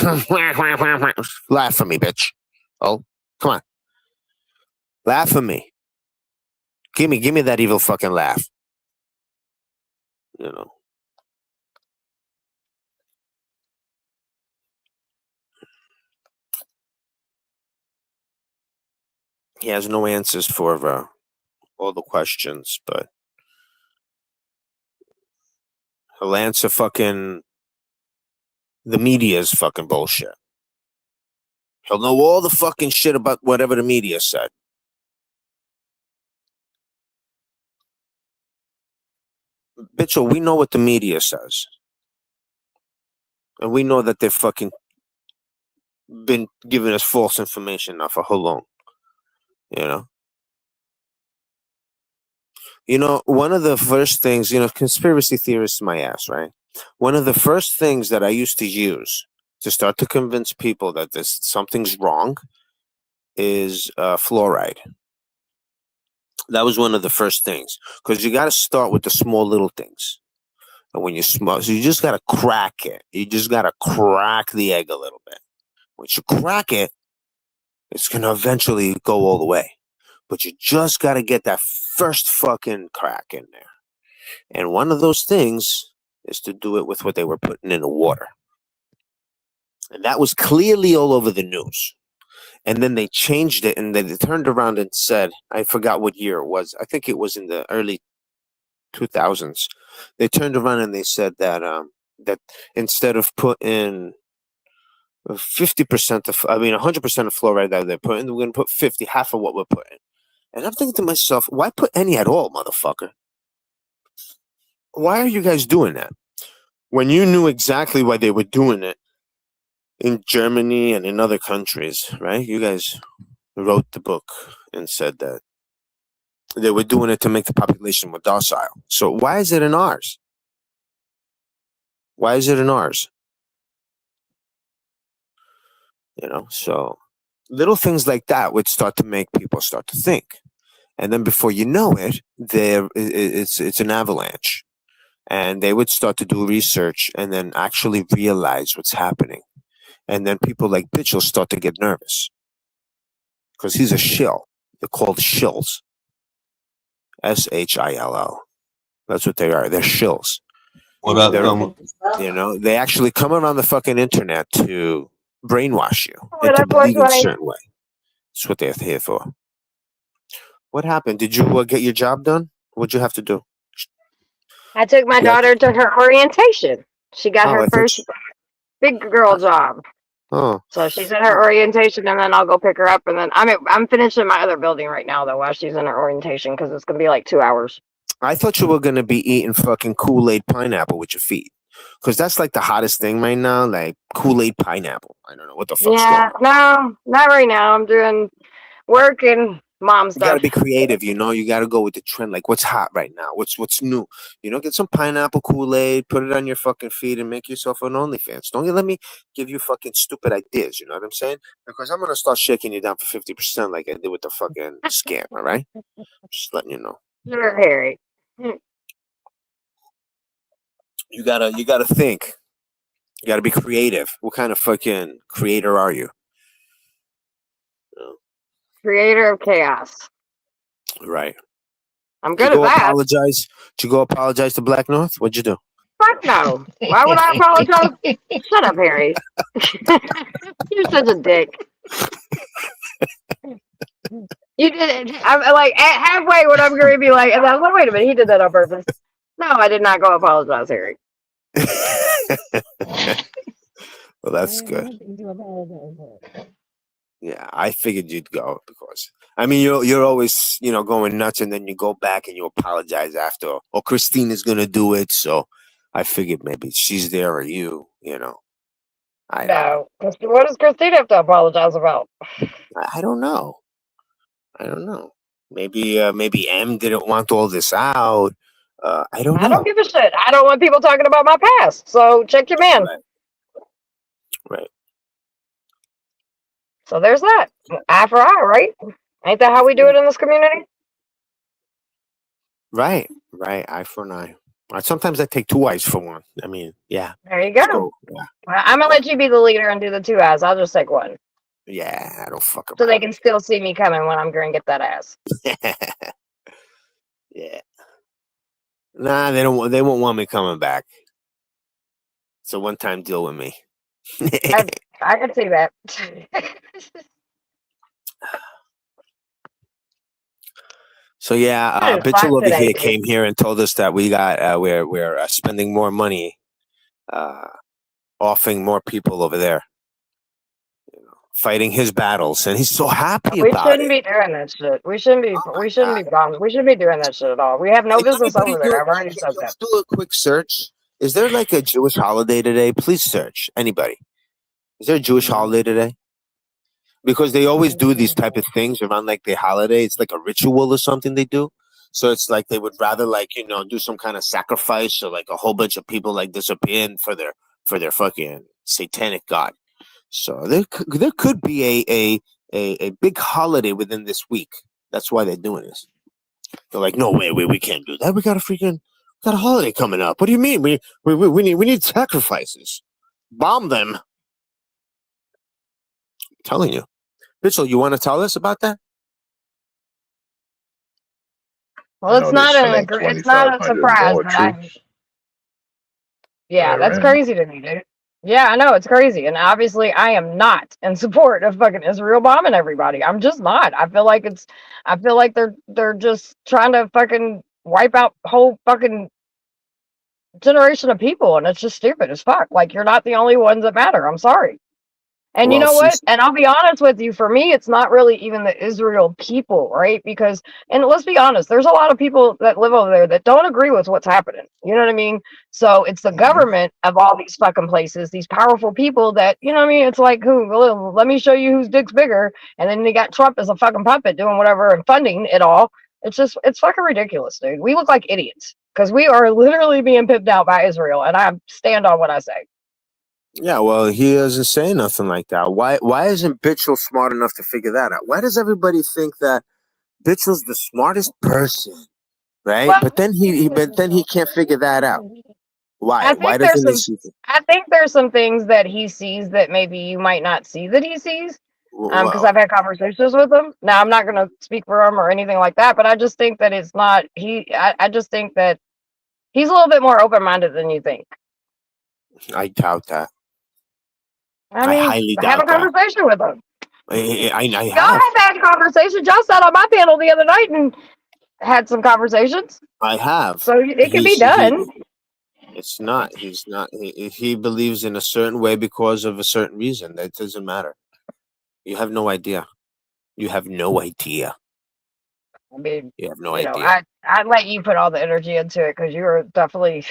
Laugh for me, bitch. Oh, come on. Laugh for me. Give me that evil fucking laugh. You know. He has no answers for all the questions, but he'll answer fucking the media's fucking bullshit. He'll know all the fucking shit about whatever the media said. Mitchell, we know what the media says, and we know that they've fucking been giving us false information now for how long? One of the first things, conspiracy theorists my ass, right? One of the first things that I used to use to start to convince people that something's wrong is fluoride. That was one of the first things, because you got to start with the small little things. And when you smoke, so you just got to crack it. You just got to crack the egg a little bit. Once you crack it, it's going to eventually go all the way. But you just got to get that first fucking crack in there. And one of those things is to do it with what they were putting in the water. And that was clearly all over the news. And then they changed it, and then they turned around and said, I forgot what year it was. I think it was in the early 2000s. They turned around and they said that that instead of putting 50% of, 100% of fluoride that they're putting, we're going to put 50, half of what we're putting. And I'm thinking to myself, why put any at all, motherfucker? Why are you guys doing that? When you knew exactly why they were doing it in Germany and in other countries, right? You guys wrote the book and said that they were doing it to make the population more docile. So why is it in ours? Why is it in ours? So little things like that would start to make people start to think. And then before you know it, it's an avalanche. And they would start to do research and then actually realize what's happening. And then people like Mitchell start to get nervous. Because he's a shill. They're called shills. SHILL. That's what they are. They're shills. What up, they actually come around the fucking internet to brainwash you into believing a certain way. That's what they're here for. What happened? Did you get your job done? What'd you have to do? I took my daughter to her orientation. She got her first big girl job. Oh. So she's in her orientation, and then I'll go pick her up. And then I'm finishing my other building right now, though, while she's in her orientation, because it's going to be like 2 hours. I thought you were going to be eating fucking Kool-Aid pineapple with your feet. Because that's like the hottest thing right now, like Kool-Aid pineapple. I don't know what the fuck's going on. No, not right now. I'm doing work and mom stuff. You got to be creative, You got to go with the trend. Like, what's hot right now? What's new? Get some pineapple Kool-Aid, put it on your fucking feet, and make yourself an OnlyFans. Don't let me give you fucking stupid ideas. You know what I'm saying? Because I'm going to start shaking you down for 50% like I did with the fucking scam, all right? Just letting you know. Sure, Harry. You gotta think. You gotta be creative. What kind of fucking creator are you? Creator of chaos. Right. I'm good at that. Did you go apologize to Black North? What'd you do? Fuck no. Why would I apologize? Shut up, Harry. You're such a dick. You did it. I'm like halfway when I'm going to be like, and I was like, wait a minute, he did that on purpose. No, I did not go apologize, Harry. Well, that's good. Yeah, I figured you'd go because you're always going nuts, and then you go back and you apologize after. Or Christina's gonna do it, so I figured maybe she's there or you. No, what does Christina have to apologize about? I don't know. Maybe M didn't want all this out. I don't know. I don't give a shit. I don't want people talking about my past. So check your man. Right. So there's that. Eye for eye, right? Ain't that how we do it in this community? Right. Eye for an eye. Sometimes I take 2 eyes for one. Yeah. There you go. So, yeah. I'm gonna let you be the leader and do the 2 eyes. I'll just take one. Yeah, I don't fuck about so they can still see me coming when I'm going to get that ass. Yeah. Nah, they won't want me coming back. It's a one-time deal with me. I can see that. So yeah, Bitchel over here came here and told us that we're spending more money, offing more people over there. fighting his battles, and he's so happy We about shouldn't it. be doing that shit. We shouldn't be bombed. We shouldn't be doing that shit at all. We have no business over there. I've already said that. Let's do a quick search. Is there like a Jewish holiday today? Please search. Anybody? Is there a Jewish holiday today? Because they always do these type of things around like their holiday. It's like a ritual or something they do. So it's like they would rather like, you know, do some kind of sacrifice or like a whole bunch of people like disappearing for their fucking satanic god. So there could be a big holiday within this week. That's why they're doing this. They're like, no, wait, we can't do that. We got a holiday coming up. What do you mean? We need sacrifices. Bomb them. I'm telling you. Mitchell, you want to tell us about that? Well, it's not a surprise, but yeah, that's crazy to me, dude. Yeah, I know it's crazy, and obviously I am not in support of fucking Israel bombing everybody. I'm just not. I feel like they're just trying to fucking wipe out whole fucking generation of people, and it's just stupid as fuck. Like, you're not the only ones that matter. I'm sorry. And you know what? And I'll be honest with you, for me, it's not really even the Israel people, right? Because, and let's be honest, there's a lot of people that live over there that don't agree with what's happening. You know what I mean? So it's the government of all these fucking places, these powerful people that, you know what I mean? It's like, well, let me show you whose dick's bigger. And then they got Trump as a fucking puppet doing whatever and funding it all. It's fucking ridiculous, dude. We look like idiots because we are literally being pimped out by Israel. And I stand on what I say. Yeah, well, he doesn't say nothing like that. Why isn't Bitchel smart enough to figure that out? Why does everybody think that Bitchel's the smartest person, right? Well, but then he can't figure that out. Why? Why doesn't he see it? I think there's some things that he sees that maybe you might not see that he sees. Because I've had conversations with him. Now, I'm not going to speak for him or anything like that, but I just think that it's not I just think that he's a little bit more open-minded than you think. I doubt that. I mean, highly doubt have a conversation with him. I Y'all have had conversations. Y'all sat on my panel the other night and had some conversations. I have. So it can be done. It's not. He's not. He believes in a certain way because of a certain reason. That doesn't matter. You have no idea. You have no idea. I mean, you have no idea. I'd let you put all the energy into it because you're definitely,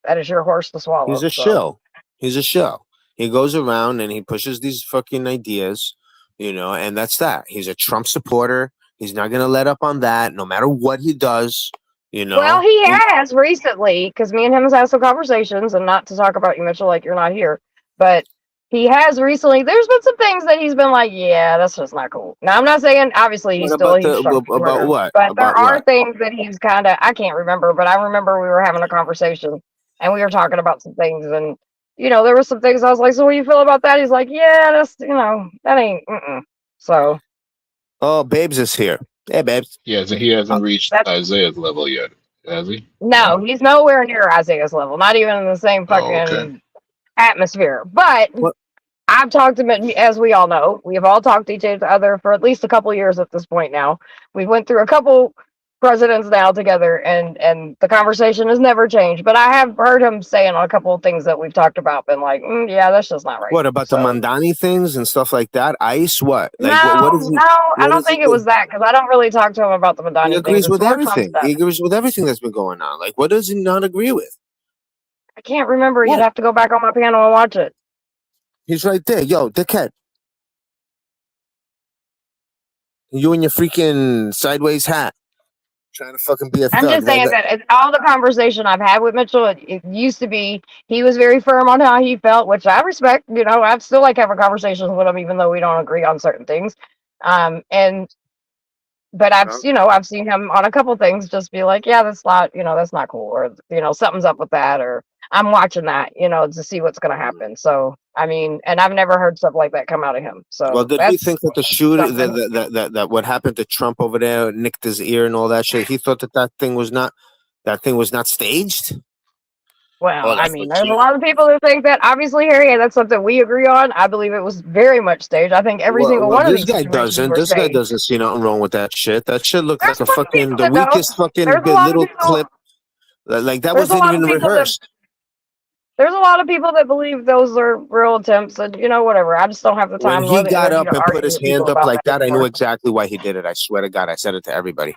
that is your horse to swallow. He's a shill. He's a shill. He goes around and he pushes these fucking ideas, you know, and that's that. He's a Trump supporter. He's not going to let up on that no matter what he does, you know. Well, he has recently, because me and him has had some conversations, and not to talk about you, Mitchell, like you're not here, but he has recently, there's been some things that he's been like, yeah, that's just not cool. Now, I'm not saying, obviously, he's still, about what? But there are things that he's kind of, I can't remember, but I remember we were having a conversation, and we were talking about some things, and you know, there were some things I was like, so what do you feel about that? He's like, yeah, that's, you know, that ain't, So. Oh, Babes is here. Hey, Babes. Yeah, so he hasn't reached Isaiah's level yet, has he? No, he's nowhere near Isaiah's level, not even in the same fucking atmosphere. But I've talked to him, as we all know, we have all talked to each other for at least a couple of years at this point now. We went through a couple presidents now together, and the conversation has never changed. But I have heard him saying on a couple of things that we've talked about, been like, yeah, that's just not right. What about the Mandani things and stuff like that? ICE, what? Like, no, I don't think it was that, because I don't really talk to him about the Mandani things. He agrees with everything. He agrees with everything that's been going on. Like, what does he not agree with? I can't remember. You'd have to go back on my panel and watch it. He's right there. Yo, dickhead. You and your freaking sideways hat. Trying to fucking be a thug. I'm just saying that all the conversation I've had with Mitchell, it used to be, he was very firm on how he felt, which I respect. You know, I still like having conversations with him, even though we don't agree on certain things. But I've seen him on a couple things just be like, yeah, that's not cool. Or, you know, something's up with that. Or I'm watching that, you know, to see what's going to happen. So, I mean, and I've never heard stuff like that come out of him. So, well, did he think that the shooter, that what happened to Trump over there, nicked his ear and all that shit? He thought that thing was not staged. Well, I mean, there's a lot of people who think that. Obviously, Harry, that's something we agree on. I believe it was very much staged. I think every single one of these. This guy doesn't see nothing wrong with that shit. That shit looked like the weakest fucking little clip. Like that wasn't even rehearsed. There's a lot of people that believe those are real attempts, and whatever. I just don't have the time When or he the got energy up to and put argue his with people hand up about like that that, I knew anymore. exactly why he did it. I swear to God, I said it to everybody.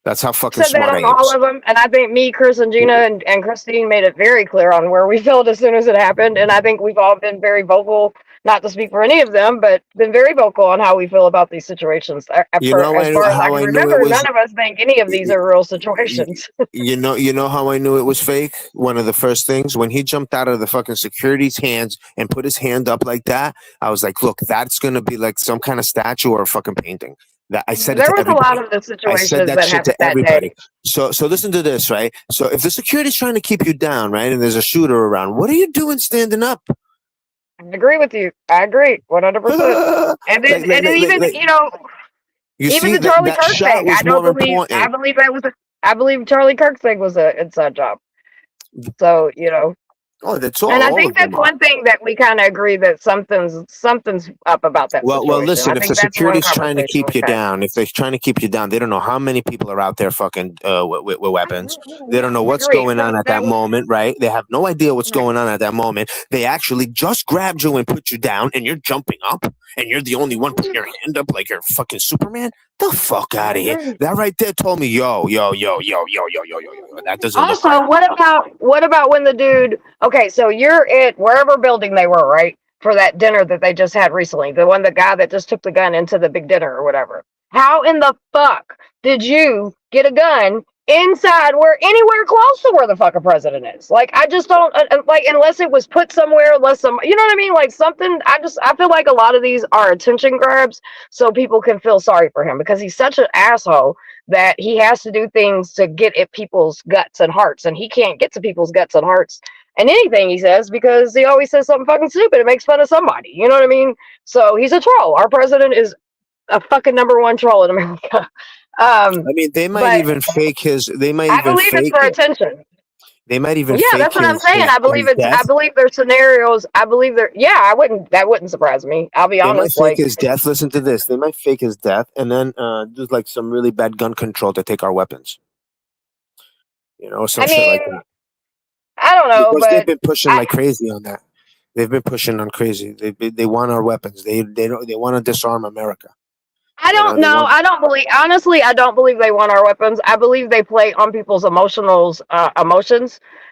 That's how I fucking said that smart I on am. all of them, and I think me, Chris, and Gina, and Christine made it very clear on where we felt as soon as it happened, and I think we've all been very vocal, not to speak for any of them, but been very vocal on how we feel about these situations. You know As far as I how can I knew it remember, was. none of us think any of these are real situations. You know how I knew it was fake? One of the first things when he jumped out of the fucking security's hands and put his hand up like that, I was like, look, that's gonna be like some kind of statue or a fucking painting. That I said it There to was a lot everybody. of the I said situations that that shit happened to that everybody. day. So listen to this, right? So if the security's trying to keep you down, right, and there's a shooter around, what are you doing standing up? I agree with you. I agree, 100%. And then, even You even see the Charlie that Kirk shot thing. was more important. I believe Charlie Kirk thing was an inside job. So Oh, that's all. and I All think of them that's are. one thing that we kind of agree that something's up about that Well, situation. listen. I If think the that's one security's trying to conversation keep we've you had. down, if they're trying to keep you down, they don't know how many people are out there fucking with weapons. They don't know what's Agreed. going on So at that that was moment, right? They have no idea what's going on at that moment. They actually just grabbed you and put you down, and you're jumping up, and you're the only one putting your hand up like you're fucking Superman. The fuck out of here! That right there told me, yo. That doesn't look right. Also, what about when the dude? Okay, so you're at wherever building they were, right? For that dinner that they just had recently, the guy that just took the gun into the big dinner or whatever. How in the fuck did you get a gun inside anywhere close to where the fucking president is? Like, I just don't like unless it was put somewhere, unless you know what I mean? Like something. I feel like a lot of these are attention grabs so people can feel sorry for him because he's such an asshole that he has to do things to get at people's guts and hearts, and he can't get to people's guts and hearts and anything he says because he always says something fucking stupid and makes fun of somebody. You know what I mean? So he's a troll. Our president is a fucking #1 troll in America. I mean, they might even fake his. They might I even believe it's fake for it. attention. They might even Yeah, fake that's what I'm his, saying. I believe his it's. I death. believe there's scenarios. I believe there. Yeah, that wouldn't surprise me. I'll be They might honest. fake Like, his death. Listen to this. They might fake his death and then do like some really bad gun control to take our weapons. Some I shit like mean, that. I don't know, Because they've but been pushing like crazy on that. They've been pushing on crazy. They want our weapons. They want to disarm America. I don't know. I don't believe. Honestly, I don't believe they want our weapons. I believe they play on people's emotions,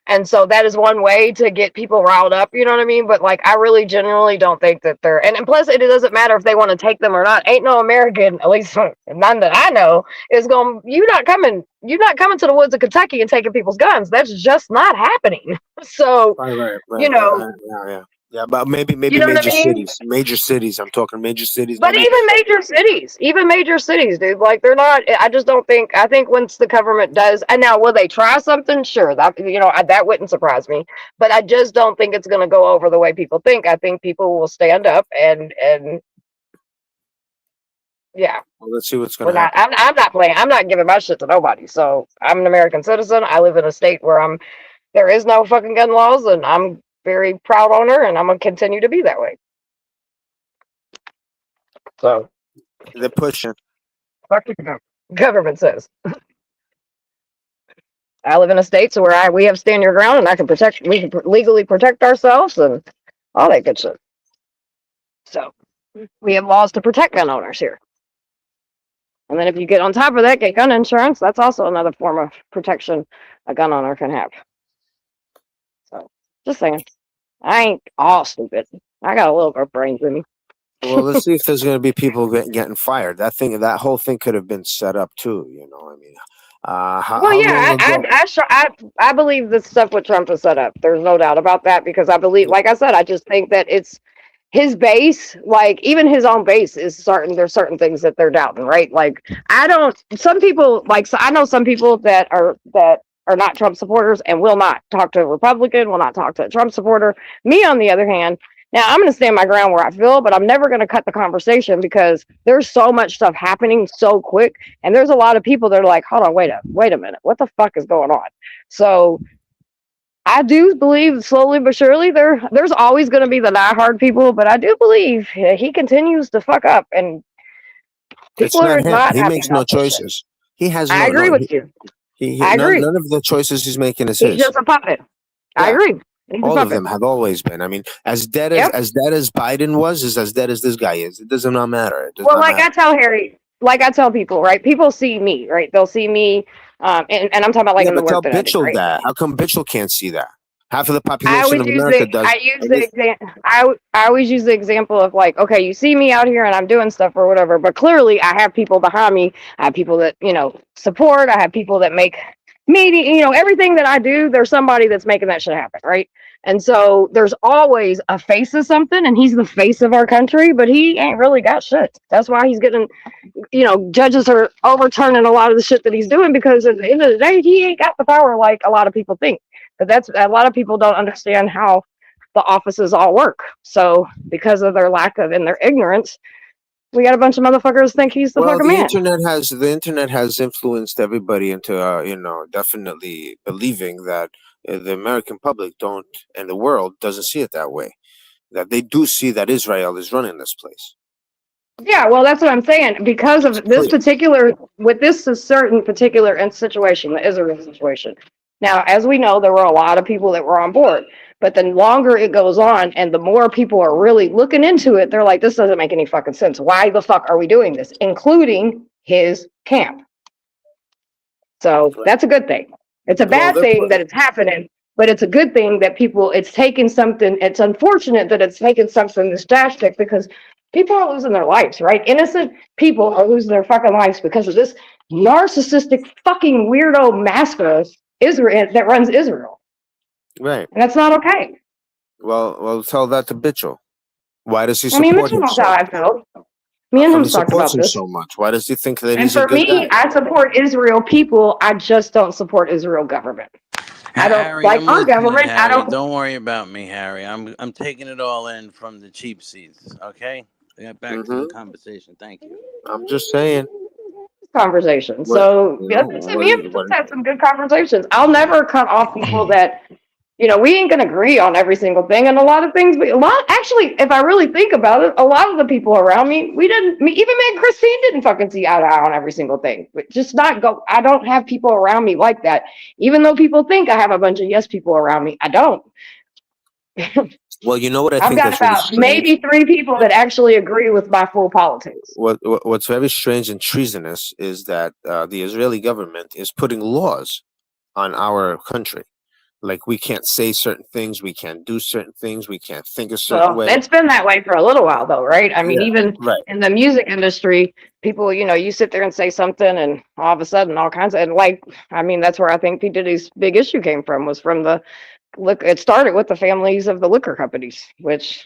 and so that is one way to get people riled up. You know what I mean? But like, I really genuinely don't think that they're. And plus, it doesn't matter if they want to take them or not. Ain't no American, at least none that I know, is going. You're not coming to the woods of Kentucky and taking people's guns. That's just not happening. So, Right. Yeah, but maybe you know what major I mean? cities. Major cities. I'm talking major cities. But Maybe even major cities, dude, like they're not. I just don't think. I think once the government does, and now will they try something? Sure, that that wouldn't surprise me. But I just don't think it's going to go over the way people think. I think people will stand up and yeah. Well, let's see what's going to happen. I'm not playing. I'm not giving my shit to nobody. So I'm an American citizen. I live in a state where there is no fucking gun laws, and I'm very proud owner, and I'm gonna continue to be that way. So they're pushing. Fuck the government says. I live in a state so where we have stand your ground, and we can legally protect ourselves and all that good shit. So we have laws to protect gun owners here. And then if you get on top of that, get gun insurance, that's also another form of protection a gun owner can have. So just saying. I ain't all stupid. I got a little bit of brains in me. Well, let's see if there's going to be people getting fired. That whole thing could have been set up too. I mean, I believe the stuff with Trump is set up. There's no doubt about that because I believe, like I said, I just think that it's his base, like even his own base is certain. There's certain things that they're doubting, right? Like some people, I know some people that are not Trump supporters and will not talk to a Republican, will not talk to a Trump supporter. Me, on the other hand, now I'm going to stand my ground where I feel, but I'm never going to cut the conversation because there's so much stuff happening so quick. And there's a lot of people that are like, hold on, wait a minute. What the fuck is going on? So I do believe slowly but surely there's always going to be the diehard people, but I do believe he continues to fuck up and people are not He happy makes no about this shit. choices. He has I agree with you. I agree. None of the choices he's making is He's his. just a puppet. I agree. All of them have always been. I mean, as dead as Biden was, is as dead as this guy is. It does not matter. It does Well, not like matter. I tell Harry, like I tell people, right? People see me, right? They'll see me, and I'm talking about like Yeah, in the but tell work that I do, Bitchel right? that. How come Bitchel can't see that? Half of the I population always of use America the does. I use the example. I always use the example of like, okay, you see me out here and I'm doing stuff or whatever, but clearly I have people behind me. I have people that support. I have people that make media. Everything that I do, there's somebody that's making that shit happen, right? And so there's always a face of something, and he's the face of our country, but he ain't really got shit. That's why he's getting, judges are overturning a lot of the shit that he's doing because at the end of the day, he ain't got the power like a lot of people think. But that's a lot of people don't understand how the offices all work. So because of their lack of and their ignorance, we got a bunch of motherfuckers think he's the fucking man. The internet has influenced everybody into definitely believing that the American public don't and the world doesn't see it that way. That they do see that Israel is running this place. Yeah, well, that's what I'm saying. Because of this particular, with this certain particular situation, the Israel situation. Now, as we know, there were a lot of people that were on board. But the longer it goes on and the more people are really looking into it, they're like, this doesn't make any fucking sense. Why the fuck are we doing this? Including his camp. So that's a good thing. It's a bad thing that it's happening, but it's a good thing that it's taken something. It's unfortunate that it's taken something this drastic because people are losing their lives, right? Innocent people are losing their fucking lives because of this narcissistic fucking weirdo master Israel that runs Israel. Right. And that's not okay. Well, tell that to Bitchel. Why does he I mean, support Mitchell him knows so how I felt. Me and him he talked supports about him this. so much? Why does he think that And he's a for good me, guy? I support Israel people. I just don't support Israel government. I don't Harry, like I'm our with you, government. I Harry. don't. Don't worry about me, Harry. I'm taking it all in from the cheap seats. Okay, I got back to the conversation. Thank you. I'm just saying. Conversation. So me and him just had some good conversations. I'll never cut off people that we ain't gonna agree on every single thing, and a lot of things. Actually, if I really think about it, a lot of the people around me, even me and Christine didn't fucking see eye to eye on every single thing. But just not go. I don't have people around me like that. Even though people think I have a bunch of yes people around me, I don't. Well, you know what I I've think got that's really about strange? maybe 3 people that actually agree with my full politics. What's very strange and treasonous is that the Israeli government is putting laws on our country. Like we can't say certain things, we can't do certain things, we can't think a certain way. It's been that way for a little while, though, right? I mean, Yeah, even right. in the music industry, people, you sit there and say something, and all of a sudden, all kinds of, that's where I think P. Diddy's big issue came from, was from the look. It started with the families of the liquor companies, which,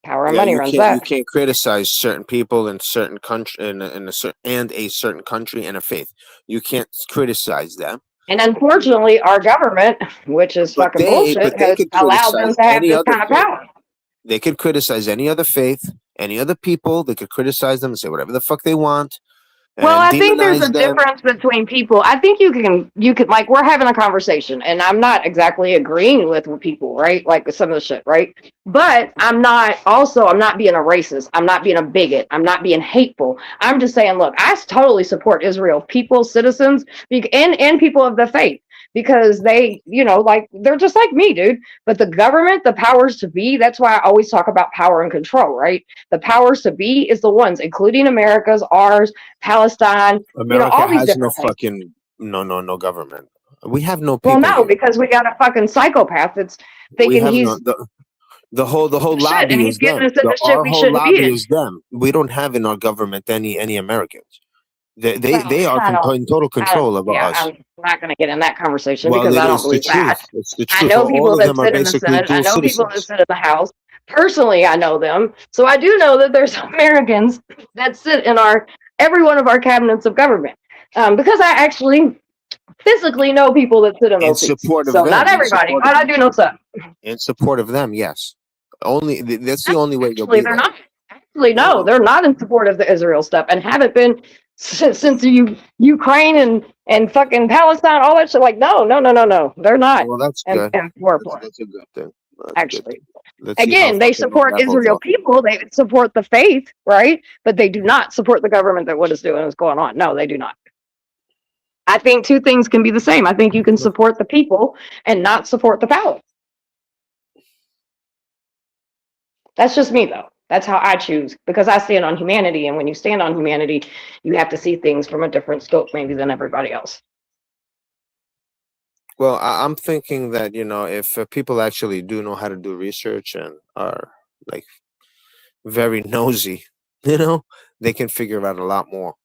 power and money you runs can't that. you can't criticize certain people in certain country in a certain country and a faith. You can't criticize them. And unfortunately, our government, which is fucking bullshit, has allowed them to have this kind of power. They could criticize any other faith, any other people. They could criticize them and say whatever the fuck they want. Well, I think there's a difference between people. I think you can like, we're having a conversation and I'm not exactly agreeing with people, right? Like some of the shit, right? But I'm not being a racist. I'm not being a bigot. I'm not being hateful. I'm just saying, look, I totally support Israel people, citizens, and people of the faith. Because they, they're just like me, dude. But the government, the powers to be, that's why I always talk about power and control, right? The powers to be is the ones, including America's, ours, Palestine, America all these has different no things. no government. We have no people. Well, no, here. because we got a fucking psychopath that's thinking he's the whole lobby and is he's getting them. us into shit Our we whole shouldn't be lobby in. is them. We don't have in our government any Americans. They are in total control of us. I'm not going to get in that conversation Well, because I don't it's the believe that. truth. It's the I truth. know All people of that them are sit in the basically Senate. I dual know people that citizens. sit in the House. Personally, I know them. So I do know that there's Americans that sit in every one of our cabinets of government. Because I actually physically know people that sit in those seats. Support of So them, not everybody, but I do know some. In support of them, yes. That's the only way you'll Actually, be they're there. not. Actually, no, they're not in support of the Israel stuff and haven't been since Ukraine and fucking Palestine, all that shit. Like, no. They're not. Well, that's good. That's a good thing. Actually. Let's see how Again, they fucking support that goes Israel off. people. They support the faith, right? But they do not support the government that what is doing is going on. No, they do not. I think two things can be the same. I think you can support the people and not support the power. That's just me, though. That's how I choose, because I stand on humanity, and when you stand on humanity, you have to see things from a different scope maybe than everybody else. Well, I'm thinking that, you know, if people actually do know how to do research and are like very nosy, you know, they can figure out a lot more.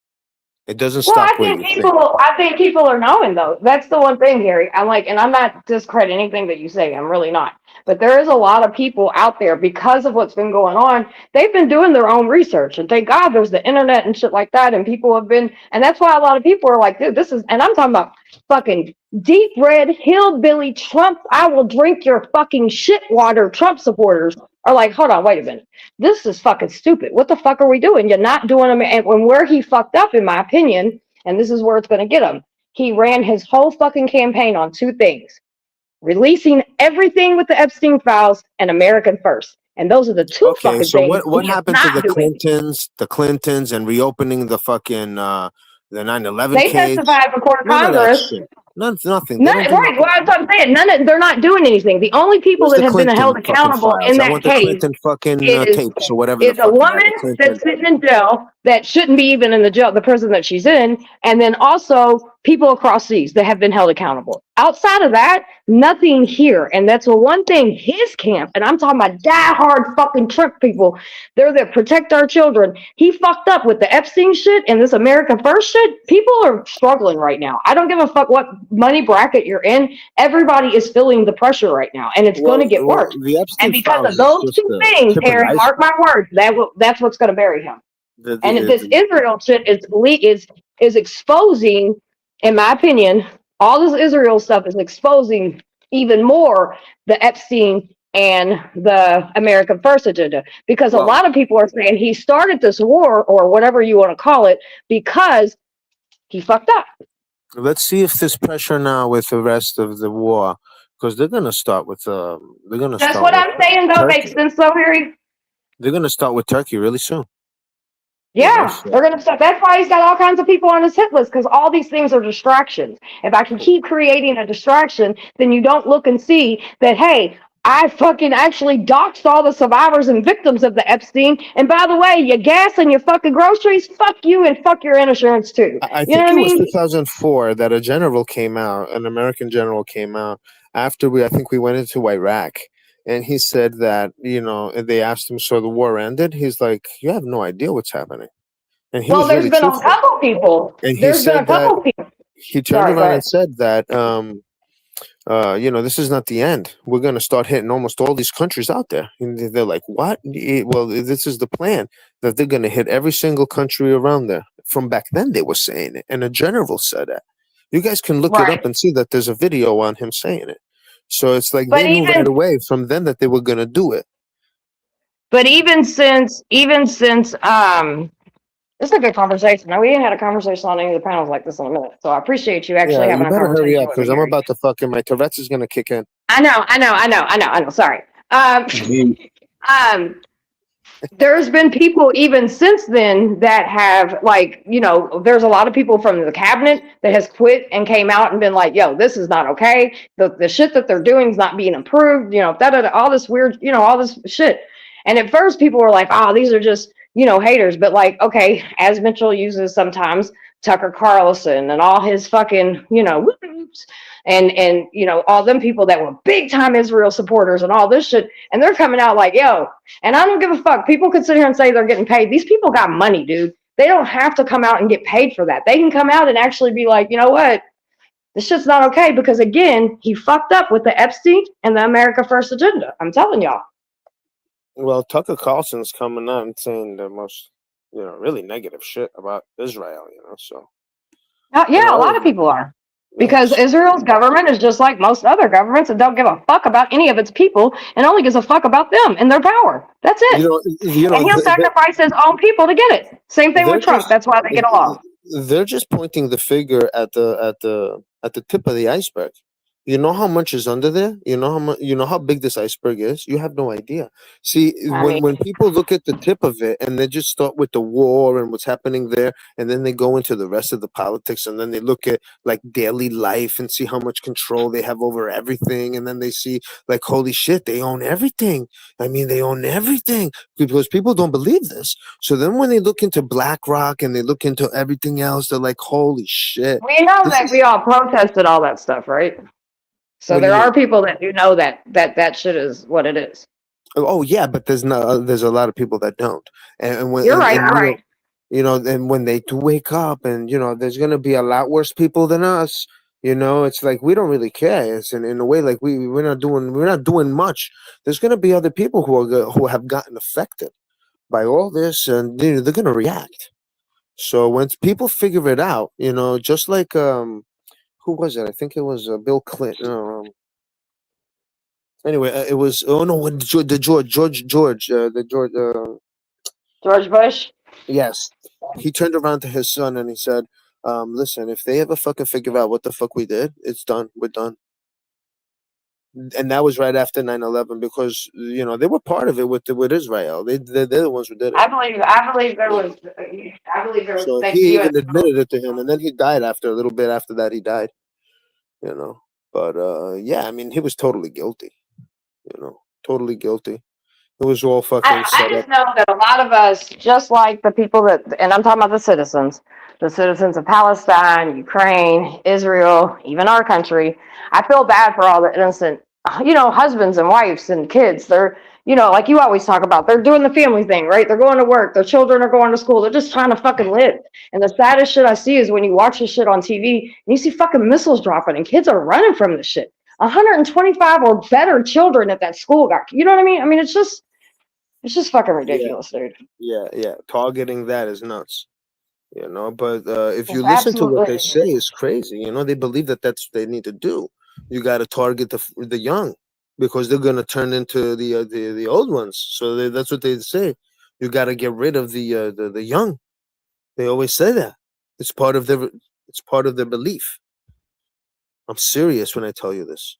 It doesn't Well, stop where you think. I think people are knowing, though. That's the one thing, Gary. I'm like, and I'm not discrediting anything that you say. I'm really not. But there is a lot of people out there, because of what's been going on. They've been doing their own research, and thank God there's the internet and shit like that. And people have been, and that's why a lot of people are like, dude, this is, and I'm talking about fucking deep red hillbilly Trump. I will drink your fucking shit water. Trump supporters are like, hold on, wait a minute. This is fucking stupid. What the fuck are we doing? You're not doing them. And where he fucked up, in my opinion, and this is where it's going to get him. He ran his whole fucking campaign on two things: releasing everything with the Epstein files and American First. And those are the two fucking So things. what he is happened to not doing. the Clintons and reopening the fucking the 9/11 They case? testified before None of that Congress. shit. Nothing. They None, don't do right, nothing. well, that's what I'm saying. They're not doing anything. The only people Where's that the have been Clinton held fucking accountable files? in I that want the case Clinton fucking tapes or whatever the is a fuck. woman Clinton. that's sitting in jail that shouldn't be even in the jail, the prison that she's in, and then also people across seas that have been held accountable. Outside of that, nothing here. And that's the one thing his camp, and I'm talking about diehard fucking Trump people, they're that protect our children. He fucked up with the Epstein shit and this America First shit. People are struggling right now. I don't give a fuck what money bracket you're in. Everybody is feeling the pressure right now, and it's going to get worse. The Epstein And because files of those is just two a things, tip of the Harry, mark my words, that's what's going to bury him. And this Israel shit is exposing, in my opinion, all this Israel stuff is exposing even more the Epstein and the American First agenda, because a lot of people are saying he started this war, or whatever you want to call it, because he fucked up. Let's see if there's pressure now with the rest of the war, because they're gonna start with That's what I'm saying. Don't make sense, though, Harry. They're gonna start with Turkey really soon. Yeah, they're gonna start. That's why he's got all kinds of people on his hit list, because all these things are distractions. If I can keep creating a distraction, then you don't look and see that, hey, I fucking actually doxed all the survivors and victims of the Epstein. And by the way, your gas and your fucking groceries, fuck you and fuck your insurance too. I You think know what I it was mean? 2004 that a general came out, an American general came out after I think we went into Iraq, and he said that, you know, and they asked him, so the war ended? He's like, you have no idea what's happening. And he Well, was there's really been a truthful. couple people. And he There's been a said that couple people. he turned Sorry, go around ahead. and said that, you know, this is not the end. We're going to start hitting almost all these countries out there. And they're like, what? Well, this is the plan, that they're going to hit every single country around there. From back then, they were saying it. And a general said that. You guys can look it up and see that there's a video on him saying it. So it's like But they knew right even- away from then that they were going to do it. But even since, this is a good conversation. Now, we ain't had a conversation on any of the panels like this in a minute, so I appreciate you actually Yeah, having you a better conversation. hurry up with because me, I'm Gary. about to fucking, my Tourette's is going to kick in. I know. Sorry. There's been people even since then that have, like, you know, there's a lot of people from the cabinet that has quit and came out and been like, yo, this is not okay. The shit that they're doing is not being approved, you know, all this weird, you know, all this shit. And at first people were like, oh, these are just, you know, haters. But like, okay, as Mitchell uses sometimes, Tucker Carlson and all his fucking, you know, whoops, and you know, all them people that were big time Israel supporters and all this shit, and they're coming out like, yo, and I don't give a fuck. People could sit here and say they're getting paid. These people got money, dude. They don't have to come out and get paid for that. They can come out and actually be like, you know what, this shit's not okay, because again, he fucked up with the Epstein and the America First agenda. I'm telling y'all. Well, Tucker Carlson's coming out and saying the most, you know, really negative shit about Israel, you know, so. Yeah, a lot of people are. Because Israel's government is just like most other governments and don't give a fuck about any of its people and only gives a fuck about them and their power. That's it. You know, and he'll sacrifice his own people to get it. Same thing with Trump. That's why they get along. They're just pointing the finger at the tip of the iceberg. You know how much is under there? You know how much? You know how big this iceberg is? You have no idea. See, when people look at the tip of it and they just start with the war and what's happening there, and then they go into the rest of the politics, and then they look at like daily life and see how much control they have over everything, and then they see like, holy shit, they own everything. I mean, they own everything, because people don't believe this. So then when they look into BlackRock and they look into everything else, they're like, holy shit. We know that we all protested all that stuff, right? So What do there you are people that do know that shit is what it is. Oh yeah, but there's a lot of people that don't. And when You're right. You're you know, right. and when they do wake up, and there's gonna be a lot worse people than us. It's like we don't really care. It's in a way like we're not doing much. There's gonna be other people who have gotten affected by all this, and they're gonna react. So when people figure it out, just like who was it? I think it was Bill Clinton. Anyway, it was when George Bush. Yes, he turned around to his son and he said, "Listen, if they ever fucking figure out what the fuck we did, it's done. We're done." And that was right after 9/11, because they were part of it with Israel. They're the ones who did it. I believe there was. I believe there was. So Thank he you. even admitted it to him, and then he died after a little bit after that. He died. But yeah, I mean, he was totally guilty. Totally guilty. It was all fucking I set just up. know that a lot of us, just like the people that, and I'm talking about the citizens of Palestine, Ukraine, Israel, even our country. I feel bad for all the innocent, husbands and wives and kids. They're, like you always talk about, they're doing the family thing, right? They're going to work. Their children are going to school. They're just trying to fucking live. And the saddest shit I see is when you watch this shit on TV and you see fucking missiles dropping and kids are running from this shit. 125 or better children at that school got, you know what I mean? I mean, it's just fucking ridiculous, dude. Yeah. Targeting that is nuts. But if you It's listen to what they absolutely- say, it's crazy. They believe that that's what they need to do. You got to target the young, because they're gonna turn into the old ones. So that's what they say. You got to get rid of the young. They always say that. It's part of their belief. I'm serious when I tell you this.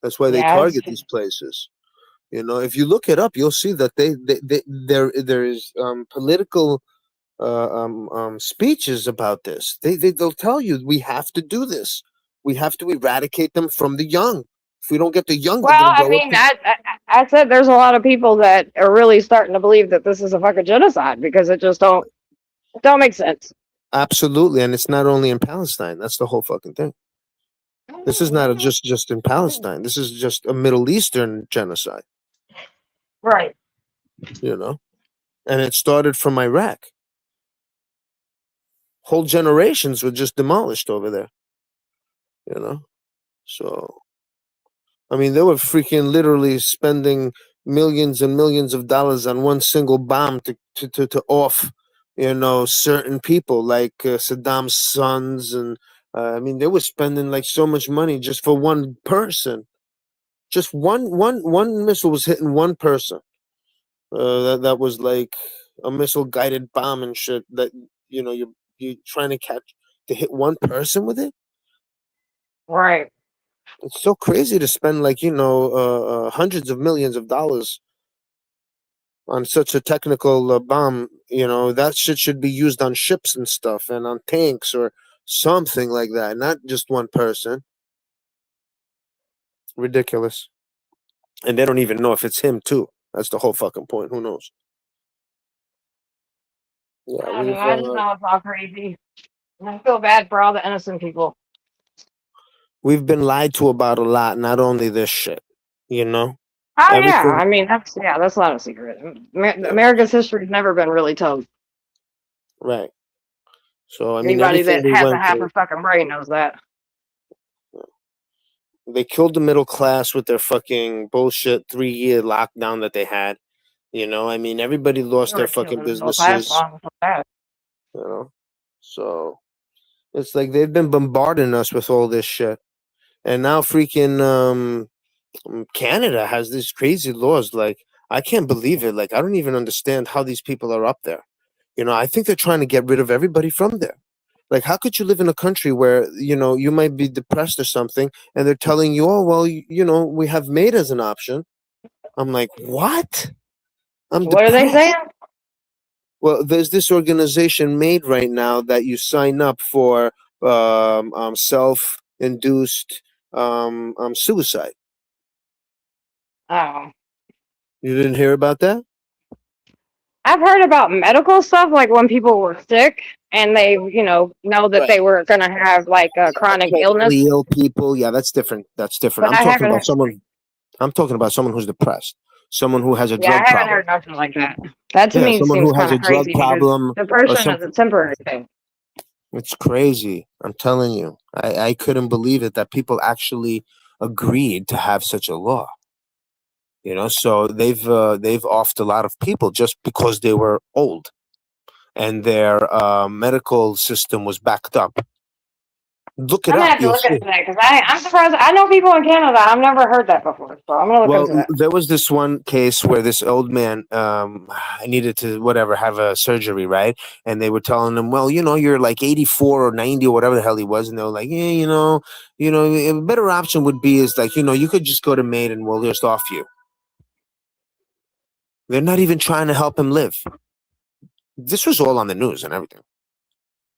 That's why they Yeah, it's- target these places. If you look it up, you'll see that there is political speeches about this. They'll tell you we have to do this. We have to eradicate them from the young. If we don't get the young, Well, I mean, I said there's a lot of people that are really starting to believe that this is a fucking genocide because it just don't make sense. Absolutely, and it's not only in Palestine. That's the whole fucking thing. This is not just in Palestine. This is just a Middle Eastern genocide. Right. And it started from Iraq. Whole generations were just demolished over there. So I mean, they were freaking literally spending millions and millions of dollars on one single bomb to off, certain people like Saddam's sons, and I mean, they were spending like so much money just for one person. Just one missile was hitting one person. That was like a missile guided bomb and shit. That you're trying to hit one person with it. Right. It's so crazy to spend like hundreds of millions of dollars on such a technical bomb. That shit should be used on ships and stuff, and on tanks or something like that, not just one person. Ridiculous. And they don't even know if it's him too. That's the whole fucking point. Who knows? Yeah, I mean, I just know it's all crazy. And I feel bad for all the innocent people. We've been lied to about a lot, not only this shit, Oh yeah, I mean that's not a secret. America's history's never been really told. Right. So I mean, Anybody that everything we has a went half through, a fucking brain knows that. they killed the middle class with their fucking bullshit 3-year lockdown that they had. I mean, everybody lost their fucking businesses. So it's like they've been bombarding us with all this shit, and now freaking Canada has these crazy laws. Like, I can't believe it. Like, I don't even understand how these people are up there. I think they're trying to get rid of everybody from there. Like, how could you live in a country where, you know, you might be depressed or something, and they're telling you, oh, well, you know, we have MAID as an option. I'm like, what? I'm What are they depressed. saying? Well, there's this organization MAID right now that you sign up for self-induced suicide. Oh. You didn't hear about that? I've heard about medical stuff, like when people were sick and they, know that they were going to have like a chronic illness. Mentally ill people, yeah, that's different. That's different. But I'm I talking haven't about heard- someone. I'm talking about someone who's depressed, someone who has a Yeah, I drug haven't problem. heard nothing like that. That to Yeah, me someone seems who has kind a of drug crazy because problem or depression is something. a temporary thing. It's crazy. I'm telling you, I couldn't believe it that people actually agreed to have such a law. You know, so they've offed a lot of people just because they were old, and their medical system was backed up. Look it I'm gonna up. have to You'll look see. into that because I'm surprised. I know people in Canada. I've never heard that before, so I'm gonna look Well, into that. there was this one case where this old man needed to have a surgery, right? And they were telling him, well, you know, you're like 84 or 90 or whatever the hell he was, and they were like, yeah, you know, a better option would be is like, you know, you could just go to MAID and we'll just off you. They're not even trying to help him live. This was all on the news and everything.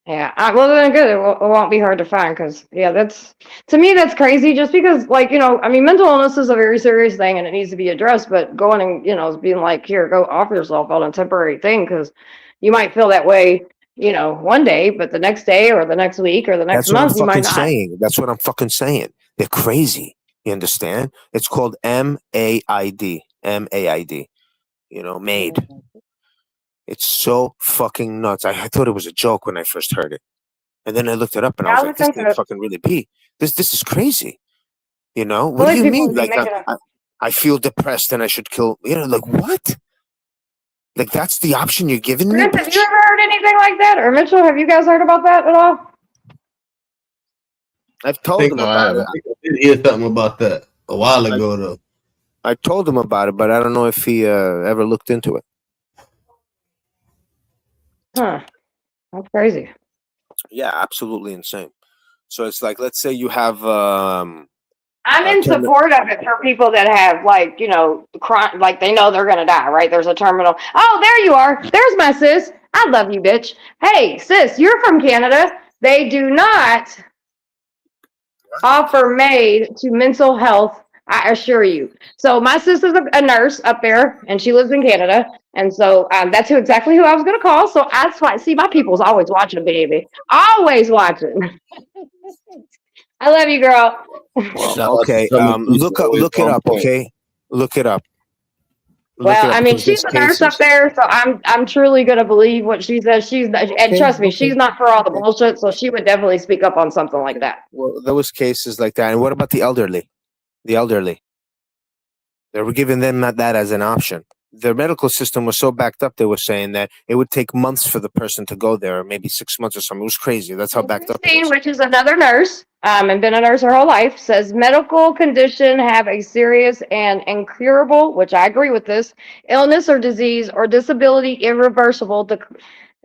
Yeah, well then good. It won't be hard to find because to me that's crazy. Just because mental illness is a very serious thing and it needs to be addressed. But going and being like, here, go off yourself on a temporary thing because you might feel that way, one day, but the next day or the next week or the next That's what I'm month you fucking might not. saying. That's what I'm fucking saying. They're crazy. You understand? It's called MAID. MAID. You know, MAID. It's so fucking nuts. I thought it was a joke when I first heard it. And then I looked it up and I was like, this can't fucking really be. This is crazy. You know? What do you mean? Like, I feel depressed and I should kill. You know, like, what? Like, that's the option you're giving me? Chris, have you ever heard anything like that? Or Mitchell, have you guys heard about that at all? I've told him about it. I did hear something about that a while ago, though. I told him about it, but I don't know if he ever looked into it. Huh. That's crazy. Yeah, absolutely insane. So it's like, let's say you have I'm in support of it for people that have like they know they're gonna die, right? There's a terminal. Oh, there you are. There's my sis. I love you, bitch. Hey, sis, you're from Canada. They do not offer MAID to mental health, I assure you. So my sister's a nurse up there, and she lives in Canada. And so that's exactly who I was going to call. So that's why, see, my people's always watching, baby. Always watching. I love you, girl. Okay, look it up, okay? Look it up. Well, I mean, she's a nurse up there, so I'm truly going to believe what she says. And trust me, she's not for all the bullshit, so she would definitely speak up on something like that. Well, there was cases like that. And what about the elderly? The elderly. They were giving them that as an option. Their medical system was so backed up, they were saying that it would take months for the person to go there, or maybe 6 months or something. It was crazy. That's how backed up it was. Which is another nurse, and been a nurse her whole life, says medical condition have a serious and incurable, which I agree with this, illness or disease or disability irreversible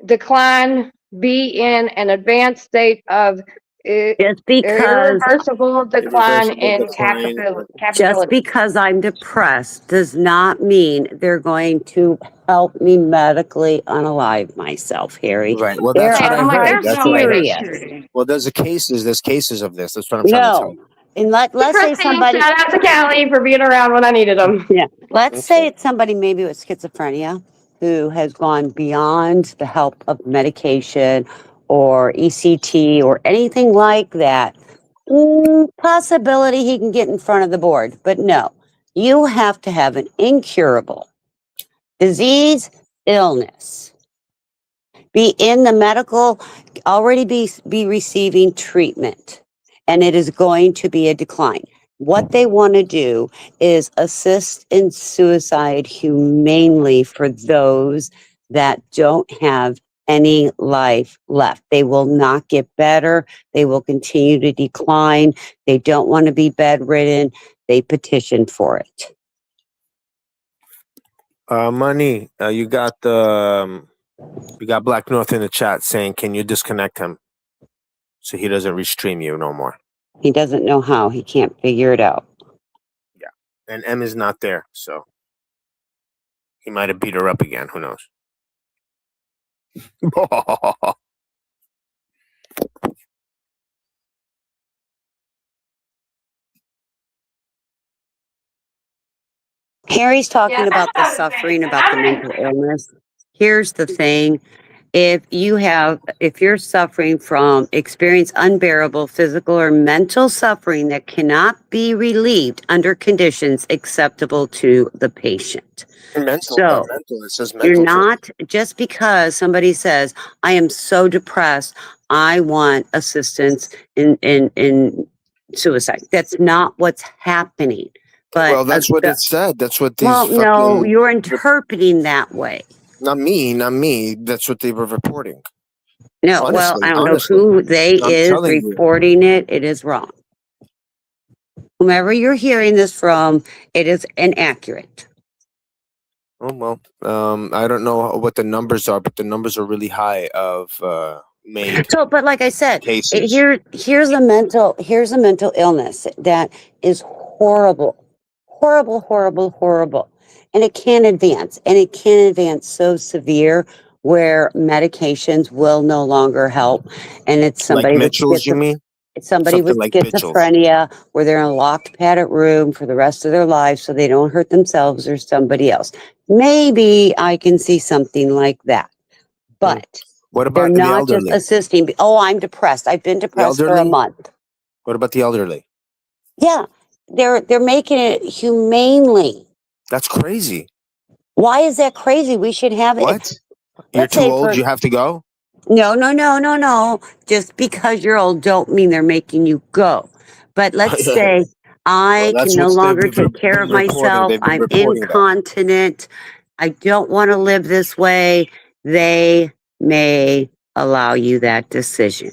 decline, be in an advanced state of irreversible decline in capability. Just because I'm depressed does not mean they're going to help me medically unalive myself, Harry. Right. Well, that's what I heard. That's what I heard. Serious. Well, there's cases of this. That's what I'm trying to tell you. And let's say somebody. Shout out to Callie for being around when I needed them. Yeah. Let's say it's somebody maybe with schizophrenia who has gone beyond the help of medication or ECT or anything like that. Possibility he can get in front of the board, but no, you have to have an incurable disease, illness, be in the medical, already be receiving treatment, and it is going to be a decline. What they want to do is assist in suicide humanely for those that don't have any life left. They will not get better. They will continue to decline. They don't want to be bedridden. They petitioned for it. Money, you got Black North in the chat saying, can you disconnect him? so he doesn't restream you no more. He doesn't know how. He can't figure it out. Yeah, and M is not there, so he might have beat her up again. Who knows? Harry's talking about the suffering, about the mental illness. Here's the thing. If you're suffering from experience unbearable physical or mental suffering that cannot be relieved under conditions acceptable to the patient. Mental, So mental. It says mental. you're not, just because somebody says, I am so depressed, I want assistance in suicide. That's not what's happening. But Well, that's what it said. That's what these well, no, fucking- you're interpreting that way. Not me. That's what they were reporting. No, well, I don't know who they is reporting it. It is wrong. Whomever you're hearing this from, it is inaccurate. Oh well, I don't know what the numbers are, but the numbers are really high of made. So, but like I said, cases. here's a mental illness that is horrible, and it can advance, so severe where medications will no longer help, and it's somebody Like with Mitchell's, you mean? It's somebody Something with like Mitchell's. schizophrenia where they're in a locked padded room for the rest of their lives so they don't hurt themselves or somebody else. Maybe I can see something like that. But What they're about the not just elderly? assisting. Oh, I'm depressed. I've been depressed for a elderly? month. What about the elderly? Yeah. They're making it humanely. That's crazy. Why is that crazy? We should have it. What? You're Let's too say old. You have to go. No. Just because you're old don't mean they're making you go. But let's say I Well, that's can no what they've longer been- take care of been reporting. myself. They've been I'm reporting that. incontinent. I don't want to live this way. They may allow you that decision.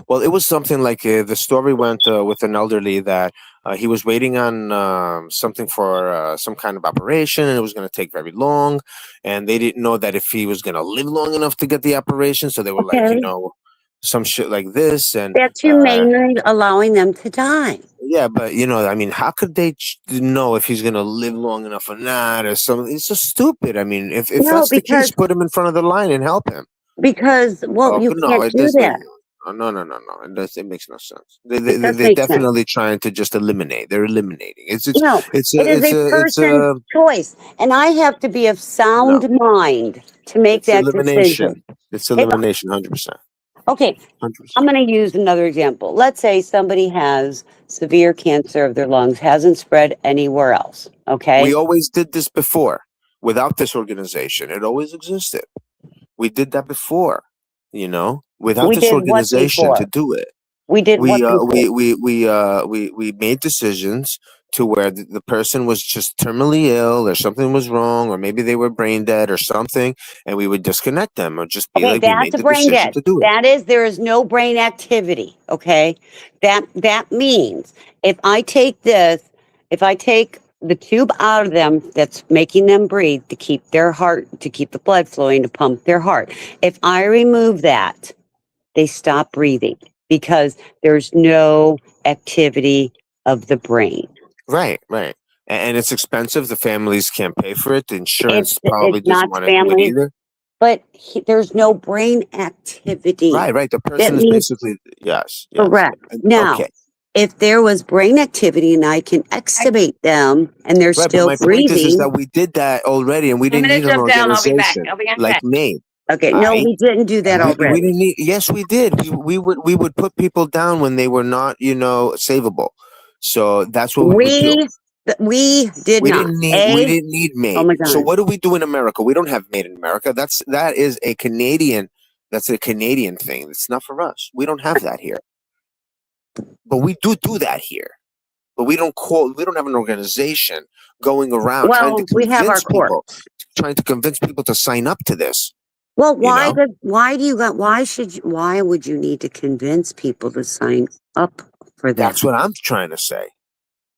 Well, it was something like the story went with an elderly that he was waiting on something for some kind of operation, and it was going to take very long, and they didn't know that if he was going to live long enough to get the operation. So they were like, Okay. some shit like this, and That's humanely allowing them to die. yeah, but I mean, how could they know if he's going to live long enough or not, or something? It's just stupid. I mean, if No, that's the case, because- put him in front of the line and help him. Because, well, you but can't it do doesn't- that. No. It makes no sense. does They're make sense. definitely trying to just eliminate. They're eliminating. It's No, it's it is a person's choice. And I have to be of sound mind to make that elimination. decision. It's elimination, 100%. Okay, 100%. I'm going to use another example. Let's say somebody has severe cancer of their lungs, hasn't spread anywhere else. Okay. We always did this before, without this organization. It always existed. We did that before, without We this did what organization to before? do it. We did We what before? we made decisions to where the person was just terminally ill, or something was wrong, or maybe they were brain dead or something, and we would disconnect them, or just be Okay, like, we made that's a the brain decision dead. to do it. That is, there is no brain activity. Okay, that means if I take the tube out of them that's making them breathe to keep their heart, to keep the blood flowing, to pump their heart. If I remove that, they stop breathing because there's no activity of the brain. Right. And it's expensive. The families can't pay for it. The insurance probably It's not doesn't want to do it family, either. but there's no brain activity. Right. The person is means- basically yes. Correct. Now, Okay. if there was brain activity and I can extubate them and they're Right, but still my breathing. point is that we did that already, and we didn't need an organization like me. Okay, no, we didn't do that We already. didn't need. Yes, we did. We would put people down when they were not, savable. So that's what we would do. We did We not. didn't need MAID. Oh my God. So what do we do in America? We don't have MAID in America. That is a Canadian. That's a Canadian thing. It's not for us. We don't have that here. But we do that here. But we don't have an organization going around trying Well, to we have our convince people to sign up to this. Well, know? why would you need to convince people to sign up for that? That's what I'm trying to say.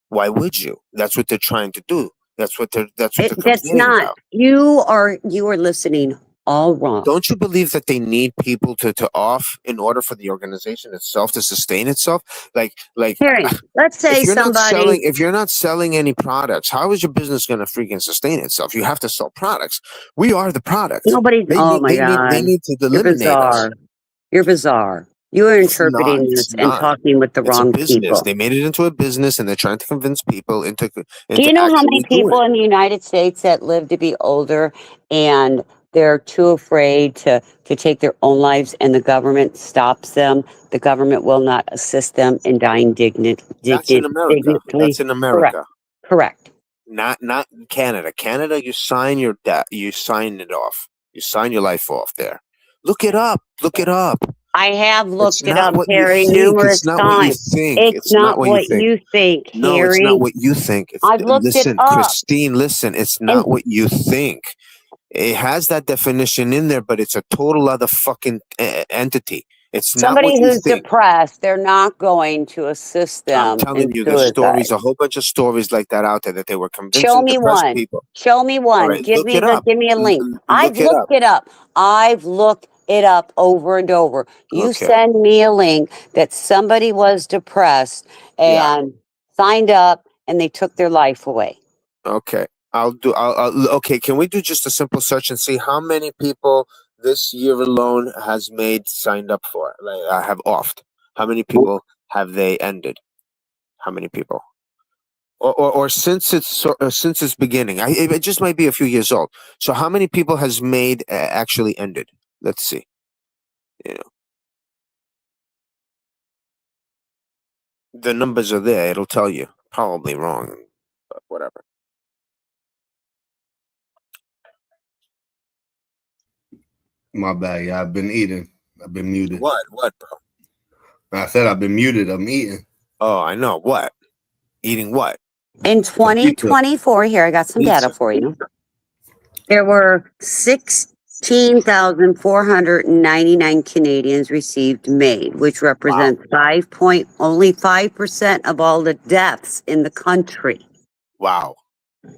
Why would you? That's what they're trying to do. That's what they're That's complaining not. about. You are listening all wrong. Don't you believe that they need people to off in order for the organization itself to sustain itself? Like Harry, let's say if you're not somebody. selling, if you're not selling any products, how is your business going to freaking sustain itself? You have to sell products. We are the product. Nobody. Oh my God! They need to You're eliminate us. bizarre. You're bizarre. You are interpreting this and talking with the It's a wrong business. people. They made it into a business, and they're trying to convince people into Do you know how many actually doing people it. in the United States that live to be older and they're too afraid to take their own lives, and the government stops them? The government will not assist them in dying That's in America. dignitly. That's in America. Correct. Not in Canada. Canada, you sign your you sign it off. You sign your life off there. Look it up. Look it up. I have looked It's it not up, what you Harry, think. numerous It's not what you times. think. It's not what you think, No, Harry. it's not what you think. I've looked Listen, it up. Christine, listen. It's not what you think. It has that definition in there, but it's a total other fucking entity. It's not Somebody what you who's think. depressed, they're not going to assist them I'm telling in you, there's stories, suicide. a whole bunch of stories like that out there that they were convincing Show me depressed one. people. Show me one. All right, Give look me it up. give me a link. I've Look it up. looked it up. I've looked it up over and over. You Okay. send me a link that somebody was depressed Yeah. and signed up and they took their life away. Okay. I'll okay. Can we do just a simple search and see how many people this year alone has signed up for it? Like, have offed. How many people have they ended? How many people? Or since its beginning? It just might be a few years old. So how many people has made actually ended? Let's see. You know, the numbers are there. It'll tell you. Probably wrong, but whatever. My bad. Yeah, I've been eating. I've been muted. What, bro? I said I've been muted. I'm eating. Oh, I know. What? Eating what? In 2024, here, I got some data for you. There were 16,499 Canadians received MAID, which represents only 5% of all the deaths in the country. Wow.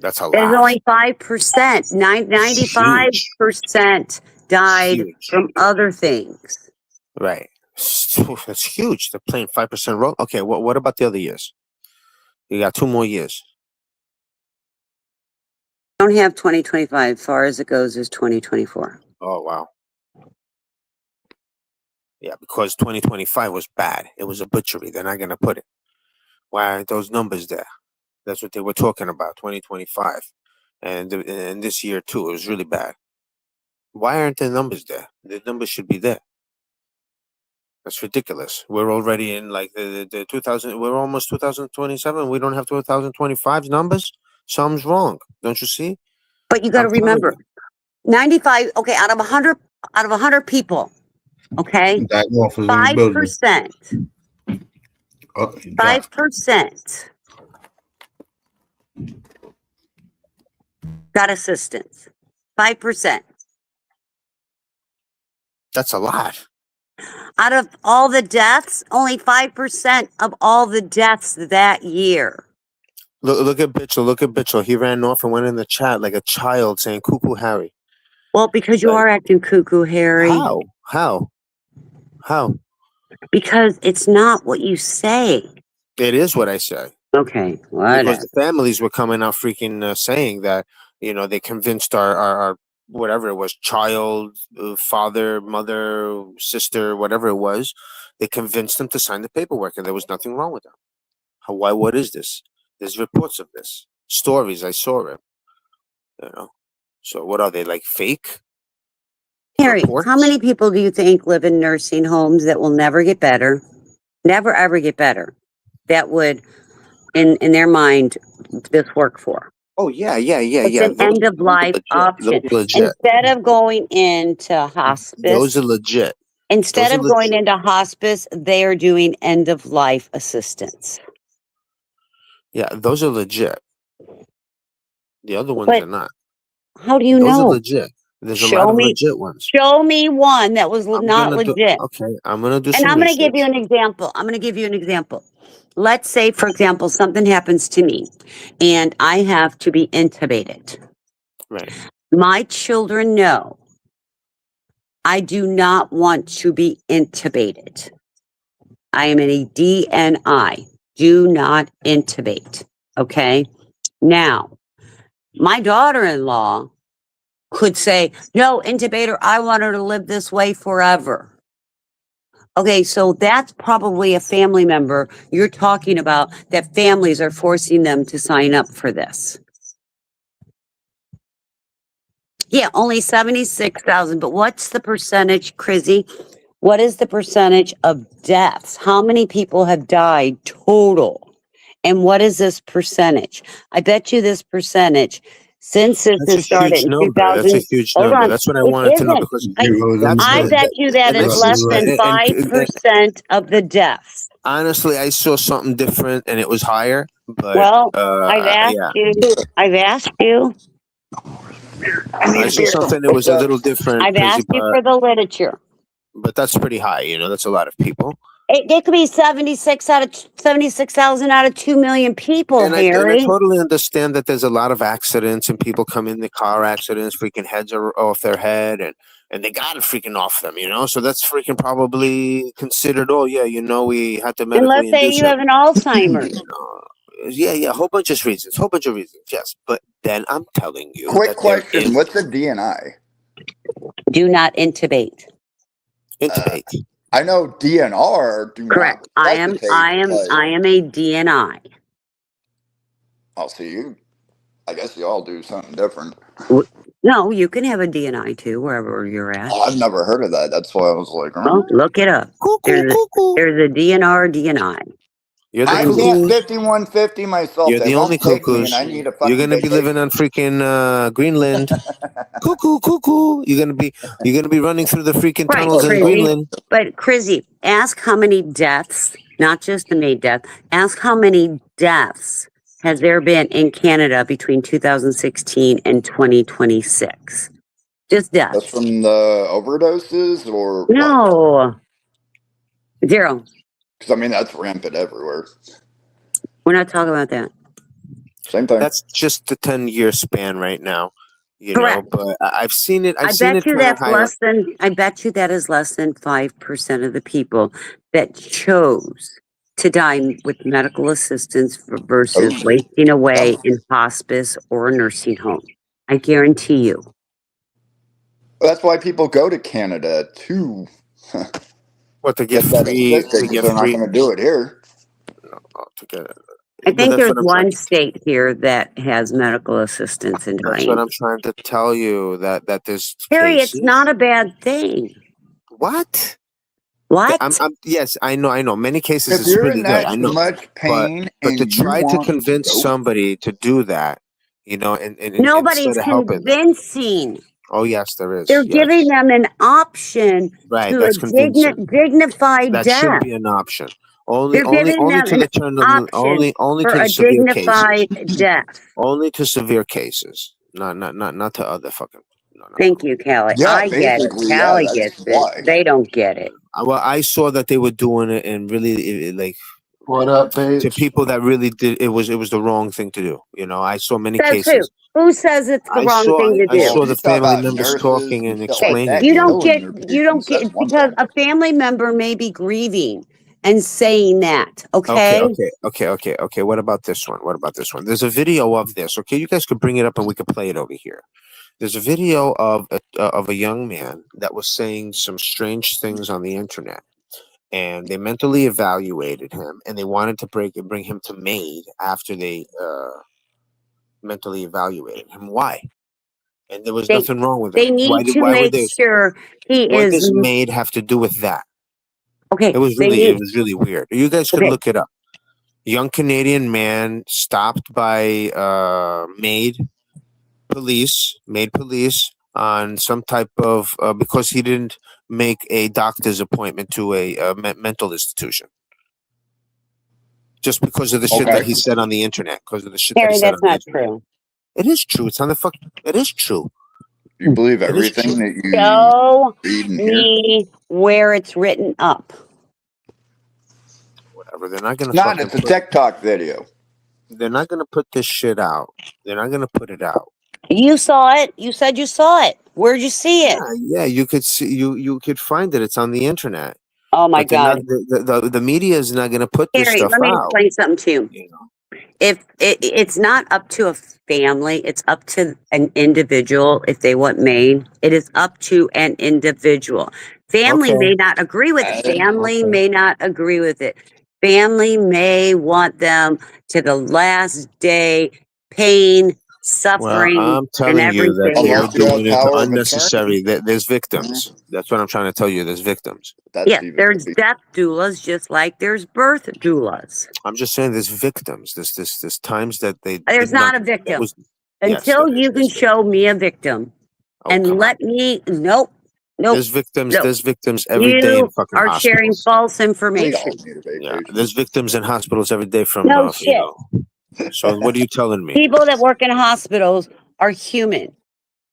That's a lot. There's only 5%. 95% died from other things. Right. That's huge. They're playing 5% role. Okay, what about the other years? You got 2 more years. I don't have 2025. As far as it goes is 2024. Oh, wow. Yeah, because 2025 was bad. It was a butchery. They're not going to put it. Why aren't those numbers there? That's what they were talking about, 2025. And this year, too, it was really bad. Why aren't the numbers there? The numbers should be there. That's ridiculous. We're already in like the 2000. We're almost 2027. We don't have 2025 numbers. Something's wrong. Don't you see? But you got to remember, 95. Okay, out of 100 people, okay, 5%. 5% got assistance. 5%. That's a lot. Out of all the deaths, only 5% of all the deaths that year. Look at Bitchel. Look at Bitchel. He ran off and went in the chat like a child saying "Cuckoo Harry." Well, because you are acting cuckoo, Harry. How? Because it's not what you say. It is what I say. Okay, whatever. Because the families were coming out freaking saying that, they convinced our whatever it was, child, father, mother, sister, whatever it was, they convinced them to sign the paperwork, and there was nothing wrong with them. Why? What is this? There's reports of this, stories. I saw it. So what are they, like, fake? Harry, how many people do you think live in nursing homes that will never get better, never ever get better, that would, in their mind, this work for? Oh, yeah. It's an end of life option. Instead of going into hospice. Those are legit. Instead of going into hospice, they are doing end of life assistance. Yeah, those are legit. The other ones are not. How do you know? Those are legit. There's a lot of legit ones. Show me one that was not legit. Okay, I'm going to do And I'm going to give you an example. Let's say, for example, something happens to me and I have to be intubated. Right. My children know I do not want to be intubated. I am in a DNI. Do not intubate. Okay? Now, my daughter-in-law could say, no, intubator, I want her to live this way forever. Okay, so that's probably a family member you're talking about that families are forcing them to sign up for this. Yeah, only 76,000, but what's the percentage, Crizzy? What is the percentage of deaths? How many people have died total? And what is this percentage? I bet you this percentage, since this has started in 2000. That's a huge Hold number. on, That's what I it wanted to know isn't. because I bet you that is less than 5% of the deaths. Honestly, I saw something different and it was higher. But Well, I've asked you. I've asked you. I saw something that was a little different. I've asked you for the literature. But that's pretty high. You know, that's a lot of people. It could be 76,000 out of 2 million people, And I Harry. totally understand that there's a lot of accidents and people come in the car accidents, freaking heads are off their head and they got it freaking off them, you know? So that's freaking probably considered, oh, yeah, you know, we had to And medically let's say induce you it. have an Alzheimer's. Yeah, a whole bunch of reasons, yes. But then I'm telling you. Quick that there question. is- What's a DNI? Do not intubate. Intubate. I know DNR. Do Correct. Not I am a DNI. I'll see you. I guess you all do something different. No, you can have a DNI too, wherever you're at. Oh, I've never heard of that. That's why I was like, Well, look it up. There's a DNR, DNI. You're the I cuckoo. can't 5150 myself. You're They the won't only take me, cuckoos. and I need a fucking You're gonna be vacation. living on freaking Greenland. Cuckoo. You're gonna be running through the freaking Right, tunnels in Crizzy. Greenland. But Crizzy, ask how many deaths, not just the maid death, ask how many deaths has there been in Canada between 2016 and 2026? Just deaths. That's from the overdoses, or No. Zero. because I mean that's rampant everywhere. We're not talking about that. Same thing. That's just the 10-year span right now. You Correct. know, but I've seen it. I bet you that's less than. I bet you that is less than 5% of the people that chose to die with medical assistance versus wasting away in hospice or a nursing home. I guarantee you. That's why people go to Canada too. What to get that free? assistance, 'cause they're not going to do it here. I think there's one state here that has medical assistance in That's dying. what I'm trying to tell you. That there's Harry, cases. it's not a bad thing. What? What? Yes, I know. Many cases If it's you're really in good. that I know. much pain, but and to you try to want convince to go- somebody to do that, you know, and Nobody's instead of helping them. convincing. Oh yes, there is. They're yes. giving them an option Right, to that's a convincing. dignified That death. should be an option. Only They're giving them to an the turn option only for to the a severe cases. dignified death. Only to severe cases. Not to other fucking. Thank you, Callie. Yeah, I get it. basically, yeah, Callie that's gets why. it. They don't get it. Well, I saw that they were doing it and really like. What up, Paige? To people that really did it was the wrong thing to do. You know, I saw many Says cases. who says it's the wrong thing to do? I saw the talk family about members nurses talking and and stuff like explaining. that. You Killing don't get their because one a family member may be grieving and saying that. Okay. Okay. What about this one? There's a video of this. Okay, you guys could bring it up and we could play it over here. There's a video of a young man that was saying some strange things on the internet, and they mentally evaluated him, and they wanted to bring him to MAID after they mentally evaluated him. Why? And there was nothing wrong with They it. need Why to were make they? sure he What is. does MAID have to do with that? Okay. It was they really need- weird. You guys could Okay. look it up. Young Canadian man stopped by MAID police on some type of because he didn't make a doctor's appointment to a mental institution. Just because of the shit that he said on the internet. Because of the shit that Harry, he said that's on the not internet. true. It is true. It's on the fuck. It is true. You believe It is everything true. that you Show read and hear? me where it's written up. Whatever. They're not gonna. Not. fucking It's a put- TikTok video. They're not gonna put this shit out. They're not gonna put it out. You saw it. You said you saw it. Where'd you see it? Yeah, you could see you could find it. It's on the internet. Oh my But they're not, God. the media is not going to put this Harry, stuff let me out. explain something to you. If it's not up to a family, it's up to an individual if they want Maine. It is up to an individual. Family Okay. may not agree with it. Family may not agree with it. Family may want them to the last day, pain, Well, suffering, I'm and telling you that everything you're else. doing it unnecessary. There's victims. That's what I'm trying to tell you. There's victims. Yeah, there's death doulas just like there's birth doulas. I'm just saying there's victims. There's times that they. There's did not a that victim. was- yes, Until there you can show me a victim. And let me, nope. There's victims. nope. There's victims every day in You fucking are hospitals. sharing false information. Yeah, there's victims in hospitals every day from No you shit. know. So what are you telling me? People that work in hospitals are human.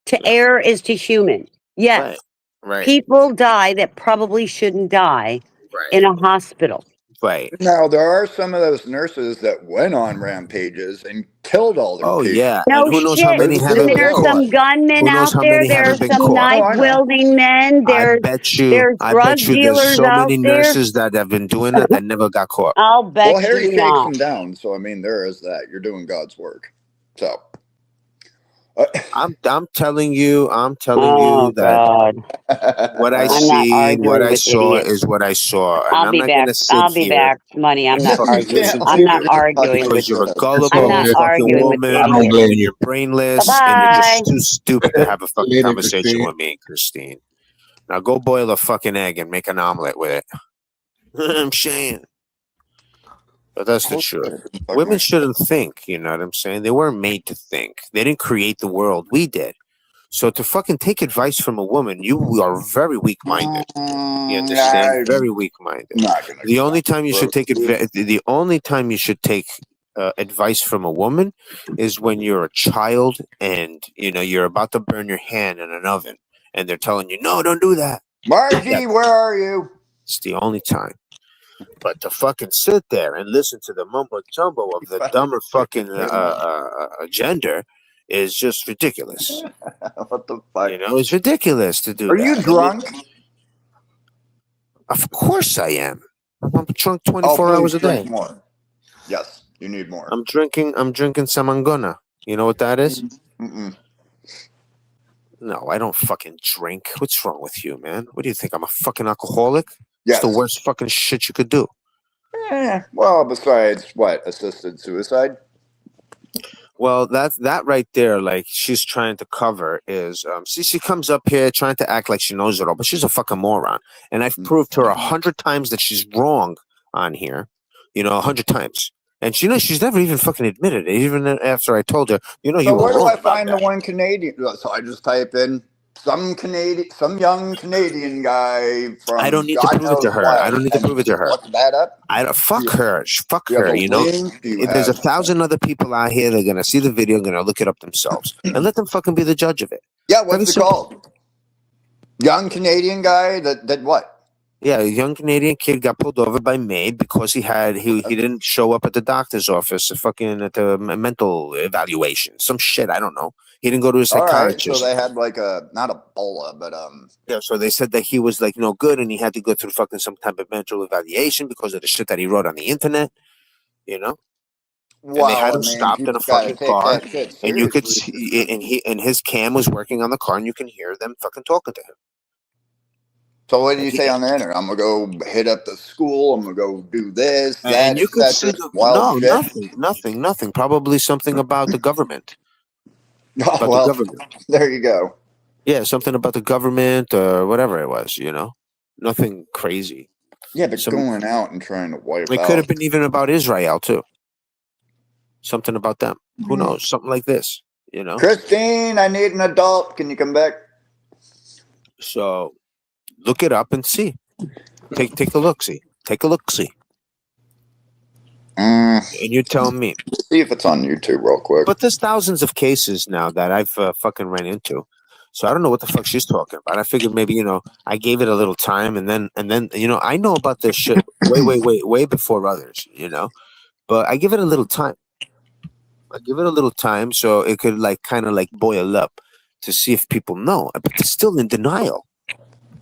To err is to human. Yes. Right. People die that probably shouldn't die in a hospital. Right. Now, there are some of those nurses that went on rampages and killed all their Oh patients. yeah, No and who knows shit. how many haven't been There's caught? some gunmen Who knows out how there. many There's haven't been some caught? knife wielding men. I bet you. There's I drug bet you. There's dealers so out many there. nurses that have been doing that that never got caught. I'll bet Well, Harry you takes not. them down, so I mean, there is that. You're doing God's work. So, I'm telling you Oh, that what I I'm not see, what arguing I with saw idiots. is what I saw, and I'll I'm be not back. gonna sit I'll be here back. Money. I'm and not fucking arguing. listen to I'm you not arguing because with you're a you. gullible I'm not fucking arguing with woman, you. I don't blame and you. you're brainless, and you're Bye-bye. just too stupid to have a fucking Later, conversation Christine. with me, Christine. Now go boil a fucking egg and make an omelet with it. I'm saying. But that's the truth. Women shouldn't think, you know what I'm saying? They weren't made to think. They didn't create the world. We did. So to fucking take advice from a woman, you are very weak-minded. You understand? Very weak-minded. not gonna The only time you should take Bro, the only time you should take advice from a woman is when you're a child and you know you're about to burn your hand in an oven and they're telling you, no, don't do that. Margie, where are you? It's the only time. But to fucking sit there and listen to the mumbo jumbo of the dumber fucking gender is just ridiculous. What the fuck? You know, it's ridiculous to do Are that. you drunk? Of course I am. I'm drunk 24 Oh, hours please a day. drink more. Yes, you need more. I'm drinking samangona. You know what that is? Mm-mm. No, I don't fucking drink. What's wrong with you, man? What do you think? I'm a fucking alcoholic? Yes. It's the worst fucking shit you could do. Well, besides what? Assisted suicide? Well, that right there, like she's trying to cover is, see, she comes up here trying to act like she knows it all, but she's a fucking moron. And I've proved to her 100 times that she's wrong on here, 100 times. And she knows she's never even fucking admitted it, even after I told her, you So were where do wrong I about find that. the one Canadian? So I just type in some young Canadian guy from I don't need God to prove it to knows her. what, I don't need to and prove it to her. look that up. I don't fuck her. Fuck Do you have her. a You know, link? Do you there's have? 1,000 other people out here that are gonna see the video, gonna look it up themselves, and let them fucking be the judge of it. Yeah, Very what's it simple. called? Young Canadian guy that did what? Yeah, a young Canadian kid got pulled over by MAID because he didn't show up at the doctor's office, fucking at the mental evaluation, some shit. I don't know. He didn't go to a All right, so psychiatrist. they had like not a bola, but Yeah, so they said that he was like no good, and he had to go through fucking some type of mental evaluation because of the shit that he wrote on the internet. You know. And they had wow, I him mean, stopped in a people gotta fucking take car, that shit and you could seriously. see, and his cam was working on the car, and you can hear them fucking talking to him. So what do you say on the internet? I'm gonna go hit up the school. I'm gonna go do this, that, And you could see etc. Wild shit. nothing. Probably something about the government. Oh, About well, the government. there you go. Yeah, something about the government or whatever it was. Nothing crazy. Yeah, but going out and trying to wipe It out. could have been even about Israel too. Something about them. Who knows? Something like this. Christine, I need an adult. Can you come back? So look it up and see. Take a look. See. Take a look. See. And you tell me. See if it's on YouTube real quick. But there's thousands of cases now that I've fucking ran into. So I don't know what the fuck she's talking about. I figured maybe, I gave it a little time and then, I know about this shit way before others, but I give it a little time. Give it a little time so it could like kind of like boil up to see if people know. But they're still in denial.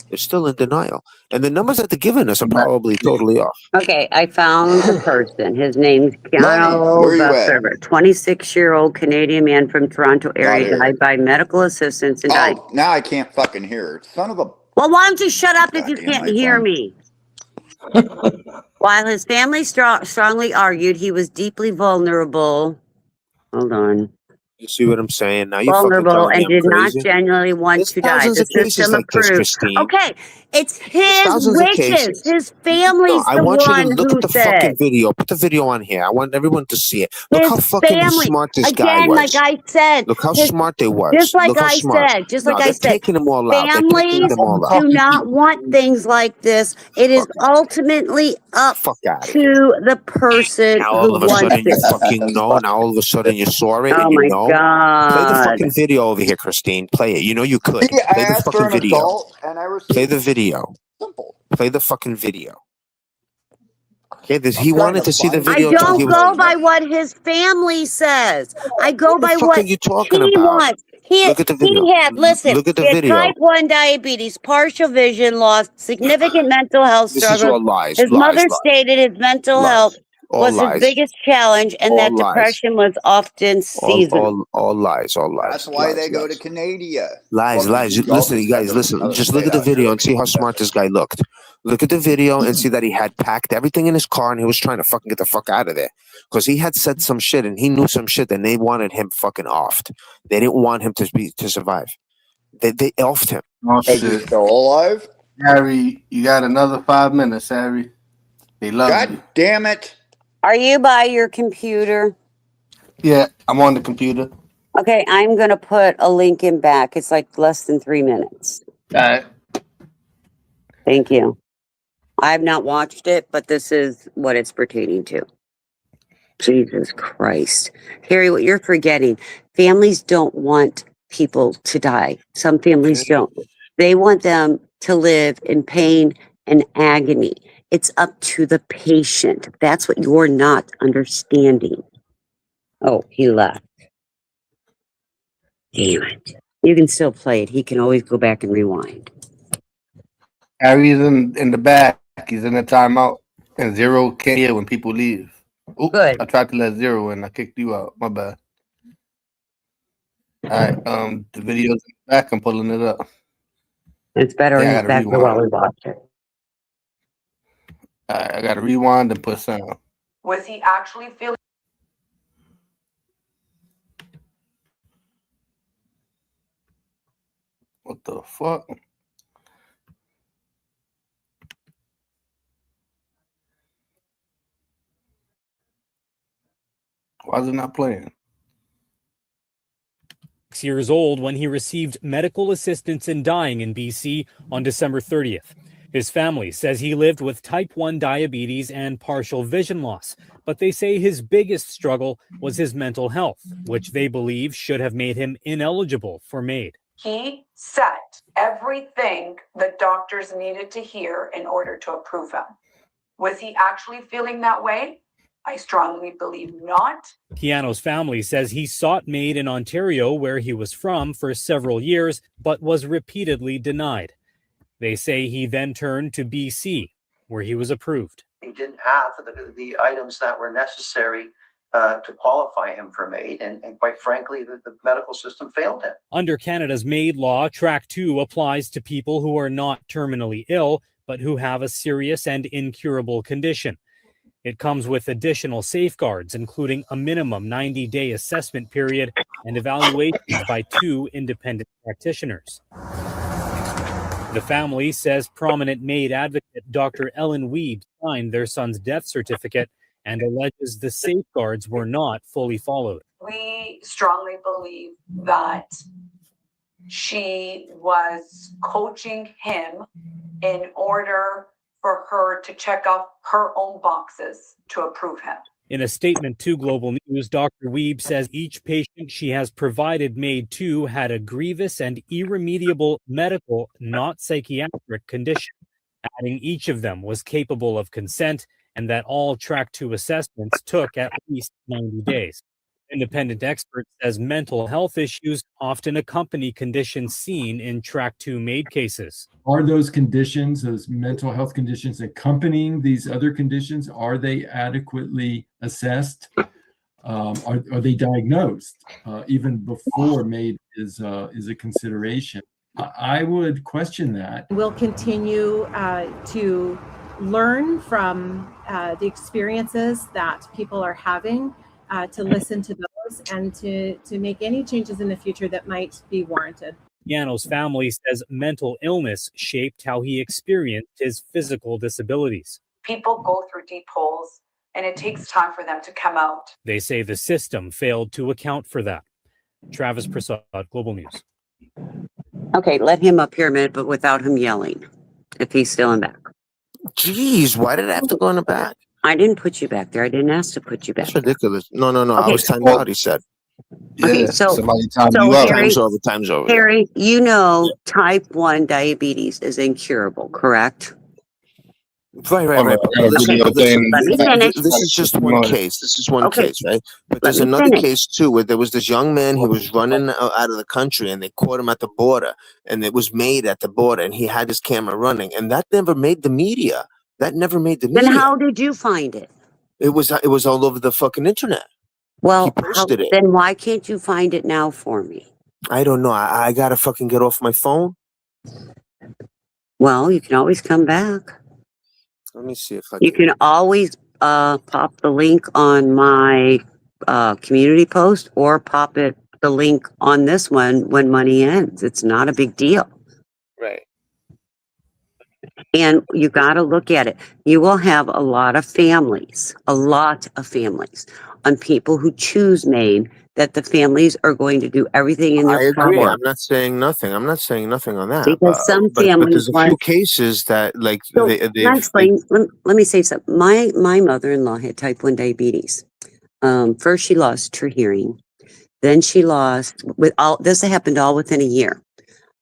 They're still in denial. And the numbers that they're giving us are probably totally off. Okay, I found the person. His name's Lonnie, where you at? Keanu 26-year-old Canadian man from Toronto area here. died by medical assistance and died. Oh, now I can't fucking hear her. Son of a. Well, why don't you shut up if you Goddamn can't iPhone. hear me? While his family strongly argued he was deeply vulnerable. Hold on. You see what I'm saying? Now you Vulnerable and did not crazy. genuinely want to die. thousands The of cases system like this, approved. Christine. Okay, it's his thousands of wishes. cases. His family's I the want you one to look who at the said. fucking video. Put the video on here. I want everyone to see it. Look His how fucking family, smart this guy again, was. like I said, Look how his- smart they was. just like Look how I smart. said, just No, like I they're said, taking them all out. They're taking families them all out. do not want things like this. It is ultimately up to the person Now who all of a wants sudden you it. fucking know. Now all of a sudden you saw it Oh and you my know. Play the God. fucking video over here, Christine. Play it. You know you could. See, I Play the asked for fucking an video. adult, and I received Play the video. simple. Play the fucking video. Okay, he wanted to see the I video till he don't was. go by what his family says. I go What the by fuck what are you talking he about? wants. Look at the video. He had, listen, Look at the he had video. type 1 diabetes, partial vision loss, significant mental health This is struggles. all lies. His Lies, mother lies. stated his mental Lies. health All was lies. his biggest challenge and All that lies. depression was often seasonal. All lies. All lies. That's why lies, they go lies. to Canada. Lies, Fucking lies. you Listen, don't you guys, send listen. another Just state look at the out here. video and see how smart this guy looked. Look at the video and see that he had packed everything in his car and he was trying to fucking get the fuck out of there. Because he had said some shit and he knew some shit and they wanted him fucking offed. They didn't want him to survive. They offed him. Oh Is he shit. still alive? Harry, you got another 5 minutes, Harry. They love God you. damn it. Are you by your computer? Yeah, I'm on the computer. Okay, I'm going to put a link in back. It's like less than 3 minutes. All right. Thank you. I have not watched it, but this is what it's pertaining to. Jesus Christ. Harry, what you're forgetting, families don't want people to die. Some families don't. They want them to live in pain and agony. It's up to the patient. That's what you're not understanding. Oh, he left. Damn it. You can still play it. He can always go back and rewind. Harry's in the back. He's in the timeout. And Zero can't hear when people leave. Oops, Good. I tried to let Zero in. I kicked you out. My bad. All right. The video's in the back. I'm pulling it up. It's better Yeah, I in gotta back rewind. while we watch it. All right, I gotta rewind and put sound. Was he actually feeling? What the fuck? Why is it not playing? Years old when he received medical assistance in dying in BC on December 30th. His family says he lived with type 1 diabetes and partial vision loss, but they say his biggest struggle was his mental health, which they believe should have made him ineligible for MAID. He said everything the doctors needed to hear in order to approve him. Was he actually feeling that way? I strongly believe not. Keanu's family says he sought MAID in Ontario, where he was from, for several years, but was repeatedly denied. They say he then turned to BC, where he was approved. He didn't have the items that were necessary to qualify him for MAID, and quite frankly, the medical system failed him. Under Canada's MAID law, Track 2 applies to people who are not terminally ill, but who have a serious and incurable condition. It comes with additional safeguards, including a minimum 90-day assessment period and evaluations by 2 independent practitioners. The family says prominent MAID advocate Dr. Ellen Wiebe signed their son's death certificate and alleges the safeguards were not fully followed. We strongly believe that she was coaching him in order for her to check off her own boxes to approve him. In a statement to Global News, Dr. Wiebe says each patient she has provided MAID to had a grievous and irremediable medical, not psychiatric condition, adding each of them was capable of consent and that all Track 2 assessments took at least 90 days. Independent expert says mental health issues often accompany conditions seen in Track 2 MAID cases. Are those conditions, those mental health conditions accompanying these other conditions, are they adequately assessed? Are they diagnosed even before MAID is a consideration? I would question that. We'll continue to learn from the experiences that people are having, to listen to those and to make any changes in the future that might be warranted. Yano's family says mental illness shaped how he experienced his physical disabilities. People go through deep holes and it takes time for them to come out. They say the system failed to account for that. Travis Prasad, Global News. Okay, let him up here a minute, but without him yelling, if he's still in back. Jeez, why did I have to go in the back? I didn't put you back there. I didn't ask to put you back. That's ridiculous. No. Okay. I was timed out, he said. Okay, so Time's over. Time's over. Harry, you know type 1 diabetes is incurable, correct? Right. This is just one case. This is one case, right? But there's another case too, where there was this young man who was running out of the country, and they caught him at the border, and it was made at the border, and he had his camera running, and that never made the media. Then how did you find it? It was all over the fucking internet. Well, he posted it. Then why can't you find it now for me? I don't know. I gotta fucking get off my phone. Well, you can always come back. Let me see if I You can always pop the link on my community post, or pop the link on this one when money ends. It's not a big deal. Right. And you got to look at it. You will have a lot of families on people who choose MAID, that the families are going to do everything in their power. I agree. I'm not saying nothing on that. Because some but families, there's a few cases that, like, so let me say something. My mother-in-law had type 1 diabetes. First, she lost her hearing. Then she lost, this happened all within a year.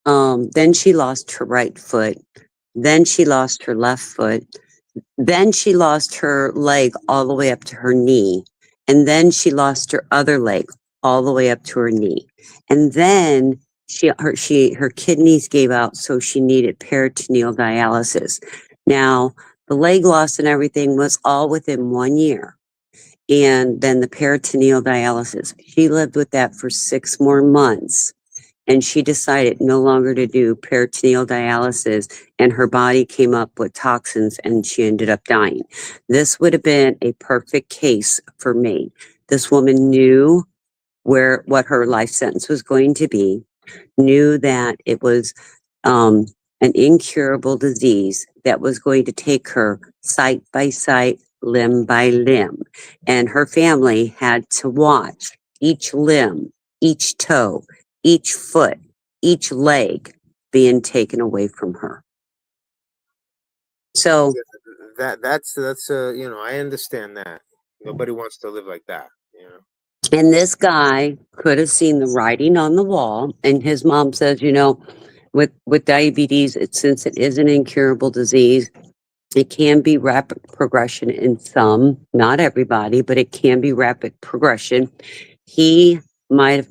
Then she lost her right foot. Then she lost her left foot. Then she lost her leg all the way up to her knee. And then she lost her other leg all the way up to her knee. And then her kidneys gave out, so she needed peritoneal dialysis. Now, the leg loss and everything was all within 1 year. And then the peritoneal dialysis, she lived with that for 6 more months. And she decided no longer to do peritoneal dialysis, and her body came up with toxins, and she ended up dying. This would have been a perfect case for me. This woman knew what her life sentence was going to be, knew that it was an incurable disease that was going to take her site by site, limb by limb. And her family had to watch each limb, each toe, each foot, each leg being taken away from her. So that's I understand that. Nobody wants to live like that, And this guy could have seen the writing on the wall, and his mom says, with diabetes, since it is an incurable disease, it can be rapid progression in some, not everybody, but it can be rapid progression. He might have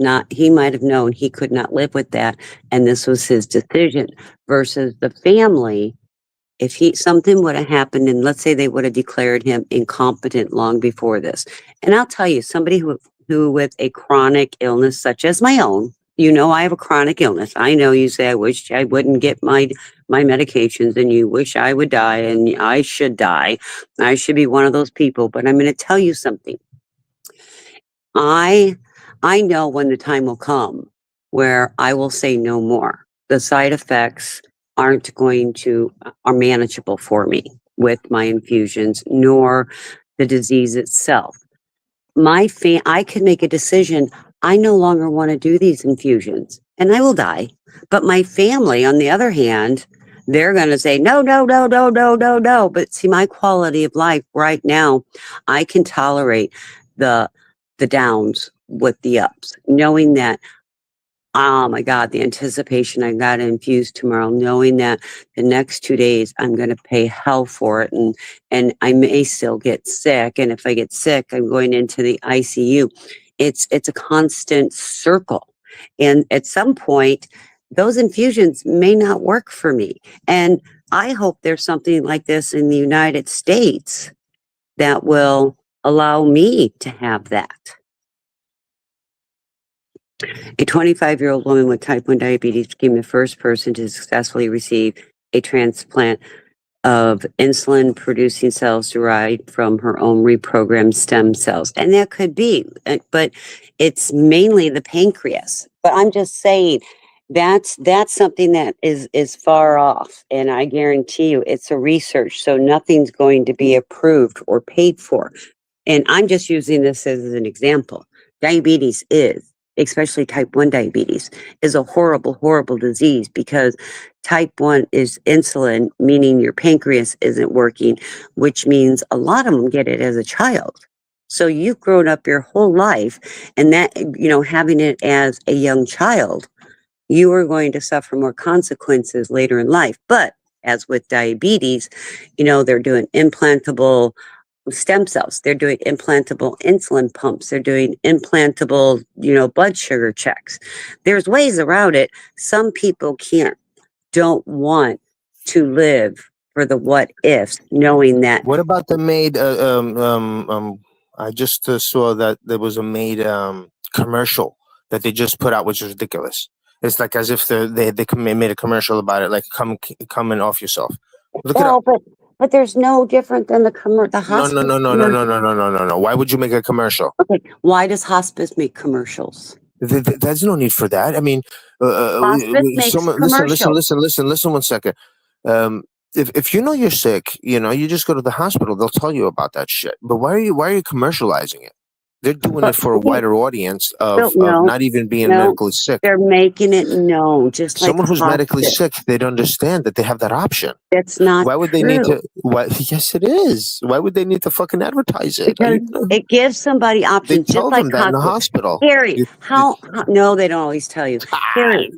known he could not live with that, and this was his decision, versus the family. If something would have happened, and let's say they would have declared him incompetent long before this. And I'll tell you, somebody who with a chronic illness such as my own, I have a chronic illness. I know you say I wish I wouldn't get my medications, and you wish I would die, and I should die. I should be one of those people, but I'm going to tell you something. I know when the time will come where I will say no more. The side effects are manageable for me with my infusions, nor the disease itself. I could make a decision. I no longer want to do these infusions, and I will die. But my family, on the other hand, they're going to say, no. But see, my quality of life right now, I can tolerate the downs with the ups, knowing that, oh my God, the anticipation I got infused tomorrow, knowing that the next 2 days I'm going to pay hell for it, and I may still get sick. And if I get sick, I'm going into the ICU. It's a constant circle. And at some point, those infusions may not work for me. And I hope there's something like this in the United States that will allow me to have that. A 25-year-old woman with type 1 diabetes became the first person to successfully receive a transplant of insulin-producing cells derived from her own reprogrammed stem cells. And that could be, but it's mainly the pancreas. But I'm just saying, that's something that is far off. And I guarantee you it's a research, so nothing's going to be approved or paid for. And I'm just using this as an example. Diabetes is, especially type 1 diabetes, is a horrible, horrible disease because type 1 is insulin, meaning your pancreas isn't working, which means a lot of them get it as a child. So you've grown up your whole life, and that, having it as a young child, you are going to suffer more consequences later in life. But as with diabetes, they're doing implantable stem cells. They're doing implantable insulin pumps. They're doing implantable, blood sugar checks. There's ways around it. Some people don't want to live for the what ifs, knowing that. What about the maid? I just saw that there was a maid commercial that they just put out, which is ridiculous. It's like as if they made a commercial about it, like come and off yourself. Look it up. But there's no different than the hospital. No. Why would you make a commercial? Okay. Why does hospice make commercials? There's no need for that. I mean, listen 1 second. If you know you're sick, you just go to the hospital. They'll tell you about that shit. But why are you commercializing it? They're doing it for a wider audience of not even being medically sick. They're making it known, just like someone who's medically sick. They'd understand that they have that option. That's not. Why would they need to? Yes, it is. Why would they need to fucking advertise it? Because it gives somebody options. They tell just them like that in the hospital. Harry, no, they don't always tell you. Harry,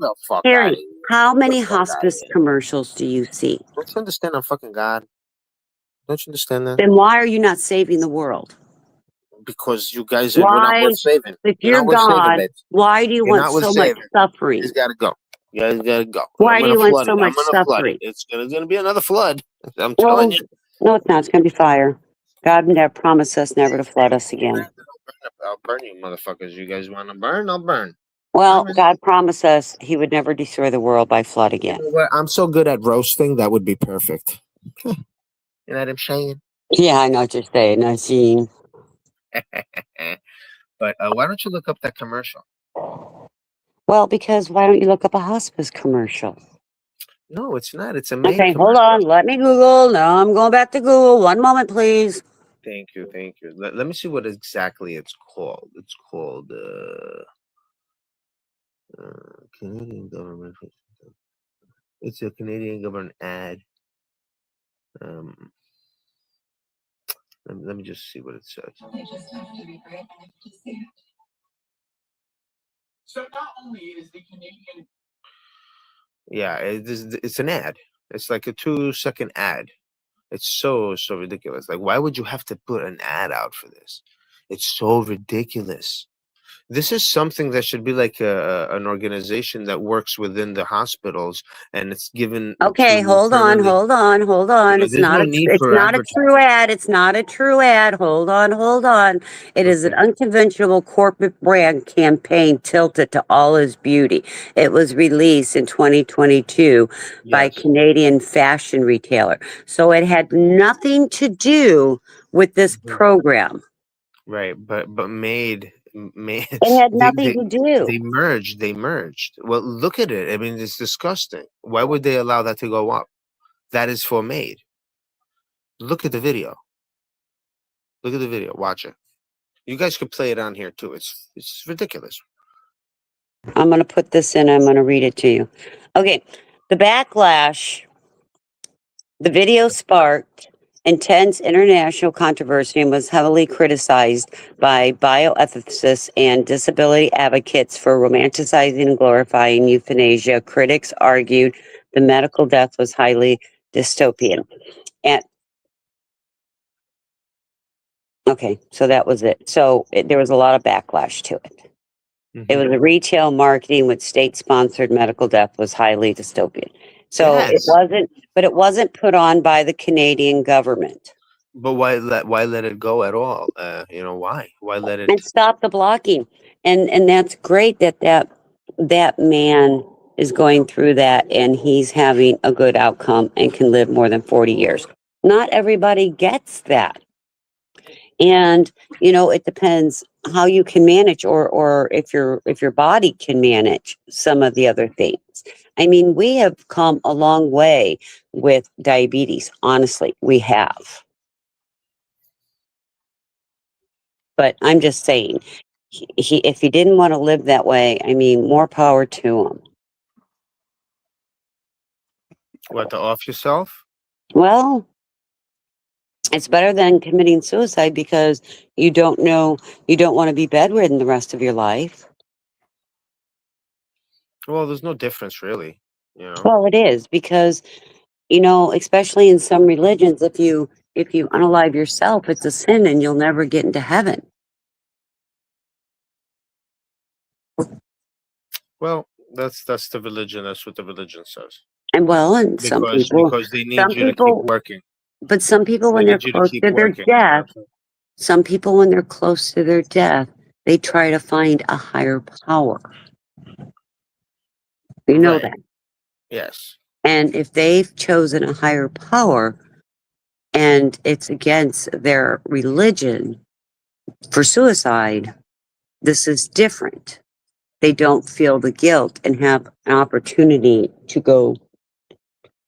how many hospice commercials do you see? Don't you understand? I'm fucking God. Don't you understand that? Then why are you not saving the world? Because you guys are not worth saving. If you're God, why do you want so much suffering? You guys gotta go. You guys gotta go. Why do you want so much suffering? It's gonna be another flood. I'm telling you. No, it's not. It's gonna be fire. God never promised us never to flood us again. I'll burn you, motherfuckers. You guys want to burn? I'll burn. Well, God promised us He would never destroy the world by flood again. I'm so good at roasting. That would be perfect. You know what I'm saying? Yeah, I know what you're saying. I've seen. But why don't you look up that commercial? Well, because why don't you look up a hospice commercial? No, it's not. It's a maid Okay, commercial. hold on. Let me Google. No, I'm going back to Google. 1 moment, please. Thank you. Let me see what exactly it's called. It's called Canadian government. It's a Canadian government ad. Let me just see what it says. So not only is the Canadian. Yeah, it's an ad. It's like a 2-second ad. It's so ridiculous. Like, why would you have to put an ad out for this? It's so ridiculous. This is something that should be like an organization that works within the hospitals, and it's given. Okay, hold on. It's not a true ad. It's not a true ad. Hold on. It is an unconventional corporate brand campaign tilted to all is beauty. It was released in 2022 by Canadian fashion retailer. So it had nothing to do with this program. Right, but made. It had nothing to do. They merged. Well, look at it. I mean, it's disgusting. Why would they allow that to go up? That is for maid. Look at the video. Watch it. You guys could play it on here too. It's ridiculous. I'm going to put this in. I'm going to read it to you. Okay. The backlash the video sparked intense international controversy and was heavily criticized by bioethicists and disability advocates for romanticizing and glorifying euthanasia. Critics argued the medical death was highly dystopian. Okay, so that was it. So there was a lot of backlash to it. It was a retail marketing with state-sponsored medical death was highly dystopian. So it wasn't put on by the Canadian government. But why let it go at all? Why let it? And stop the blocking. And that's great that man is going through that and he's having a good outcome and can live more than 40 years. Not everybody gets that. And, it depends how you can manage or if your body can manage some of the other things. I mean, we have come a long way with diabetes. Honestly, we have. But I'm just saying, if he didn't want to live that way, I mean, more power to him. What, to off yourself? Well, it's better than committing suicide because you don't want to be bedridden the rest of your life. Well, there's no difference really, Well, it is because, especially in some religions, if you unalive yourself, it's a sin and you'll never get into heaven. Well, that's the religion. That's what the religion says. And some people, because they need you to keep working. But some people, when they're close to their death, they try to find a higher power. You know that. Yes. And if they've chosen a higher power and it's against their religion for suicide, this is different. They don't feel the guilt and have an opportunity to go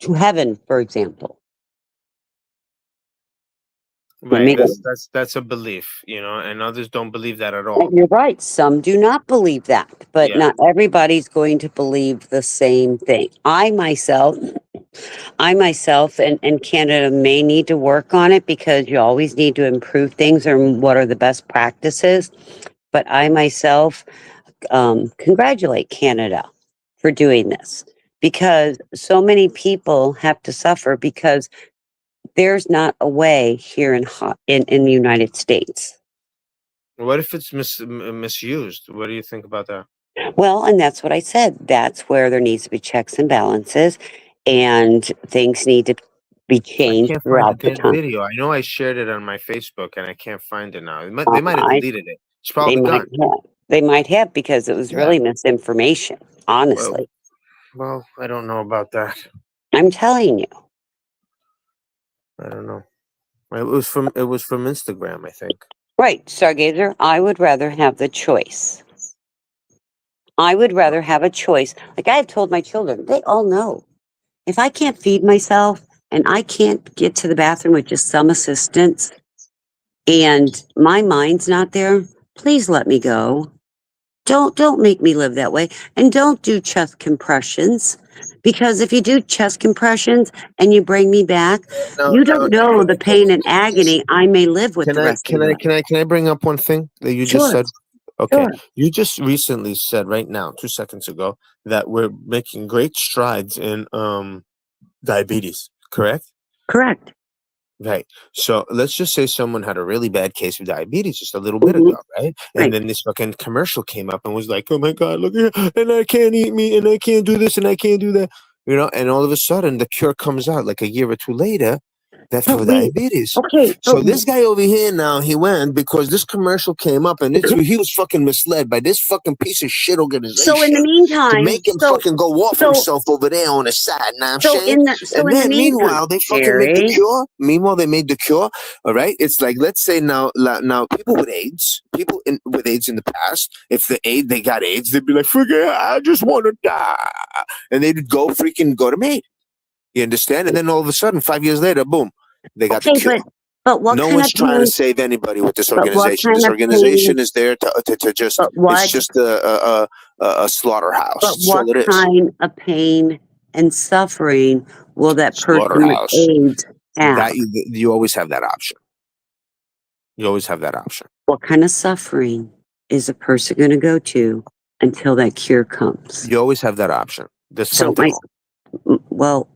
to heaven, for example. Right. That's a belief, and others don't believe that at all. And you're right. Some do not believe that, but not everybody's going to believe the same thing. I myself and Canada may need to work on it because you always need to improve things or what are the best practices. But I myself congratulate Canada for doing this because so many people have to suffer because there's not a way here in the United States. What if it's misused? What do you think about that? Well, and that's what I said. That's where there needs to be checks and balances, and things need to be changed throughout the time. Video. I know I shared it on my Facebook, and I can't find it now. They might have deleted it. It's probably gone. They might have because it was really misinformation. Honestly. Well, I don't know about that. I'm telling you. I don't know. It was from Instagram, I think. Right, Stargazer. I would rather have the choice. I would rather have a choice. Like I have told my children, they all know. If I can't feed myself and I can't get to the bathroom with just some assistance and my mind's not there, please let me go. Don't make me live that way. And don't do chest compressions. Because if you do chest compressions and you bring me back, you don't know the pain and agony I may live with the rest of my life. Can I bring up one thing that you just said? Okay. Sure. You just recently said right now, 2 seconds ago, that we're making great strides in diabetes, correct? Correct. Right. So let's just say someone had a really bad case of diabetes just a little bit ago, right? And then this fucking commercial came up and was like, oh my God, look here, and I can't eat meat and I can't do this and I can't do that. And all of a sudden the cure comes out like a year or two later. That's for diabetes. Okay. So this guy over here now, he went because this commercial came up and he was fucking misled by this fucking piece of shit organization. So in the meantime, to make him fucking go off himself over there on the side. Now I'm saying. Meanwhile, they fucking make the cure. Meanwhile, they made the cure. All right. It's like, let's say now people with AIDS, with AIDS in the past, if they got AIDS, they'd be like, forget, I just want to die. And they'd go to MAID. You understand? And then all of a sudden, 5 years later, boom, they got the cure. But what no kind one's of trying pain, to save anybody with this but what organization. kind This of organization pain- is there to just, it's just a slaughterhouse. But That's all what it is. kind of pain and suffering will that person with Slaughterhouse. AIDS have? That you always have that option. You always have that option. What kind of suffering is a person going to go to until that cure comes? You always have that option. There's So something. well,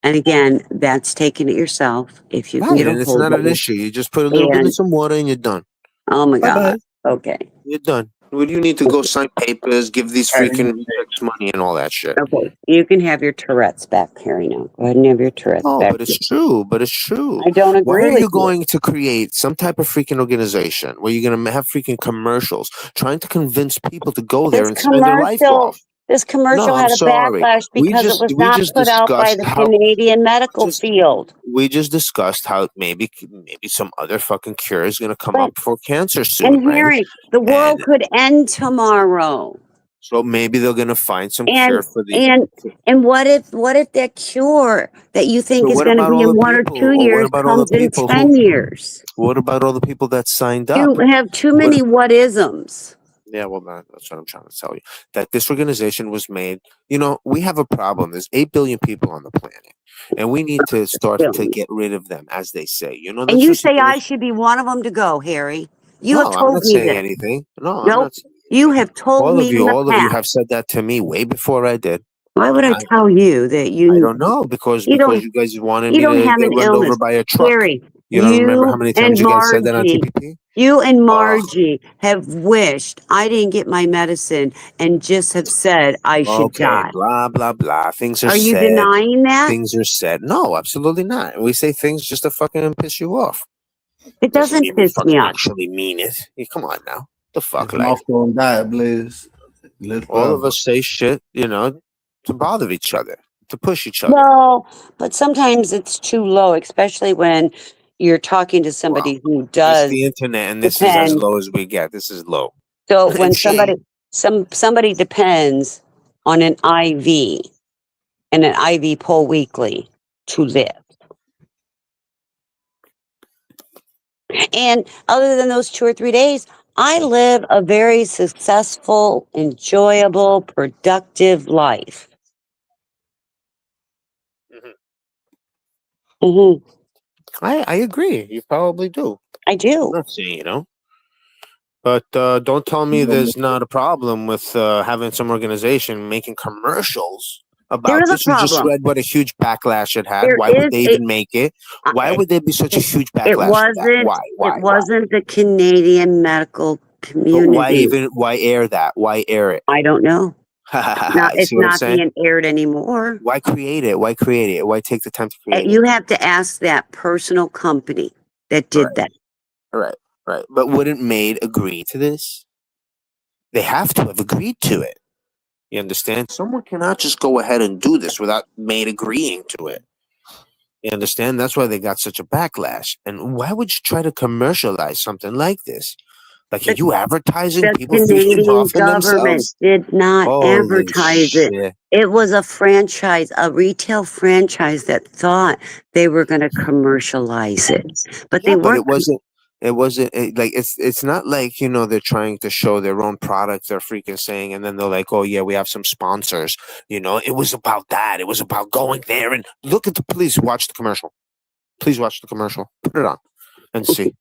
And again, that's taking it yourself. If you can Right, get a and it's hold not of an it. issue. You just put a little bit And of some water and you're done. oh my Bye-bye. God. Okay. You're done. Well, you need to go sign papers, give these freaking chicks money and all that shit. Okay. You can have your Tourette's back, Harry. Now go ahead and have your Tourette's No, back. but it's true. But it's true. I don't Why agree are with you going to create some type of freaking organization where you're going to have freaking commercials trying to convince people to go there and spend their life off? This commercial No, I'm had a sorry. backlash because it was We not just put out by discussed the how Canadian medical field. we just discussed how maybe some other fucking cure is going to come But up for cancer soon, and right? Harry, the world And could end tomorrow. so maybe they're going to find some cure And for these. and what if that cure that you think So is what going to about be all in the 1 or people? 2 Or what years about all the comes in people 10 years? What about all the people that signed up? You have too What- many what-isms. Yeah, well, that's what I'm trying to tell you. That this organization was made. You know, we have a problem. There's 8 billion people on the planet, and we need to start to get rid of them, as they say. You know, And that's you just say I should be one of them to go, Harry. You have No, I'm told not me saying this. anything. No, I'm Nope. not. You have told me in the All of you past. have said that to me way before I did. Why would I tell you that you? I don't know because you don't- you guys wanted you me don't to have get an run over illness. by a truck. Harry, You don't remember how many times and you guys said that on Margie, TPP? You and Margie have wished I didn't get my medicine and just have said I should Okay, die. blah blah blah. Things are Are you said. denying that? Things are said. No, absolutely not. We say things just to fucking piss you off. It doesn't mean we piss me fucking off. actually mean it. Hey, come on now. The fuck, His like mouth gonna die, Blaze. all of us say shit, you know, to bother each other, to push each other. No, but sometimes it's too low, especially when you're talking to somebody who It's does the internet, and this is as depend. low as we get. This is low. So when somebody depends on an IV and an IV pull weekly to live. And other than those 2 or 3 days, I live a very successful, enjoyable, productive life. Mm-hmm. I agree. You probably do. I do. I'm not saying you don't. But don't tell me there's not a problem with having some organization making commercials about There is a this. You just problem. read what a huge backlash it had. There Why would is they even make it? Why would there be such a huge backlash? It for that? wasn't. Why? It wasn't the Canadian medical But community. why air that? Why air it? I don't know. You It's see what I'm not saying? being aired anymore. Why create it? Why create it? Why take the time to create it? You have to ask that personal company that did that. Right. But wouldn't Maid agree to this? They have to have agreed to it. You understand? Someone cannot just go ahead and do this without Maid agreeing to it. You understand? That's why they got such a backlash. And why would you try to commercialize something like this? Like, are you advertising The people freaking Canadian offing government themselves? did not Holy advertise shit. it. It was a franchise, a retail franchise that thought they were going to commercialize it, but they Yeah, but weren't. it wasn't. Like it's not like, you know, they're trying to show their own product. They're freaking saying, and then they're like, oh yeah, we have some sponsors. You know, it was about that. It was about going there and look at the. Please watch the commercial. Please watch the commercial. Put it on and see.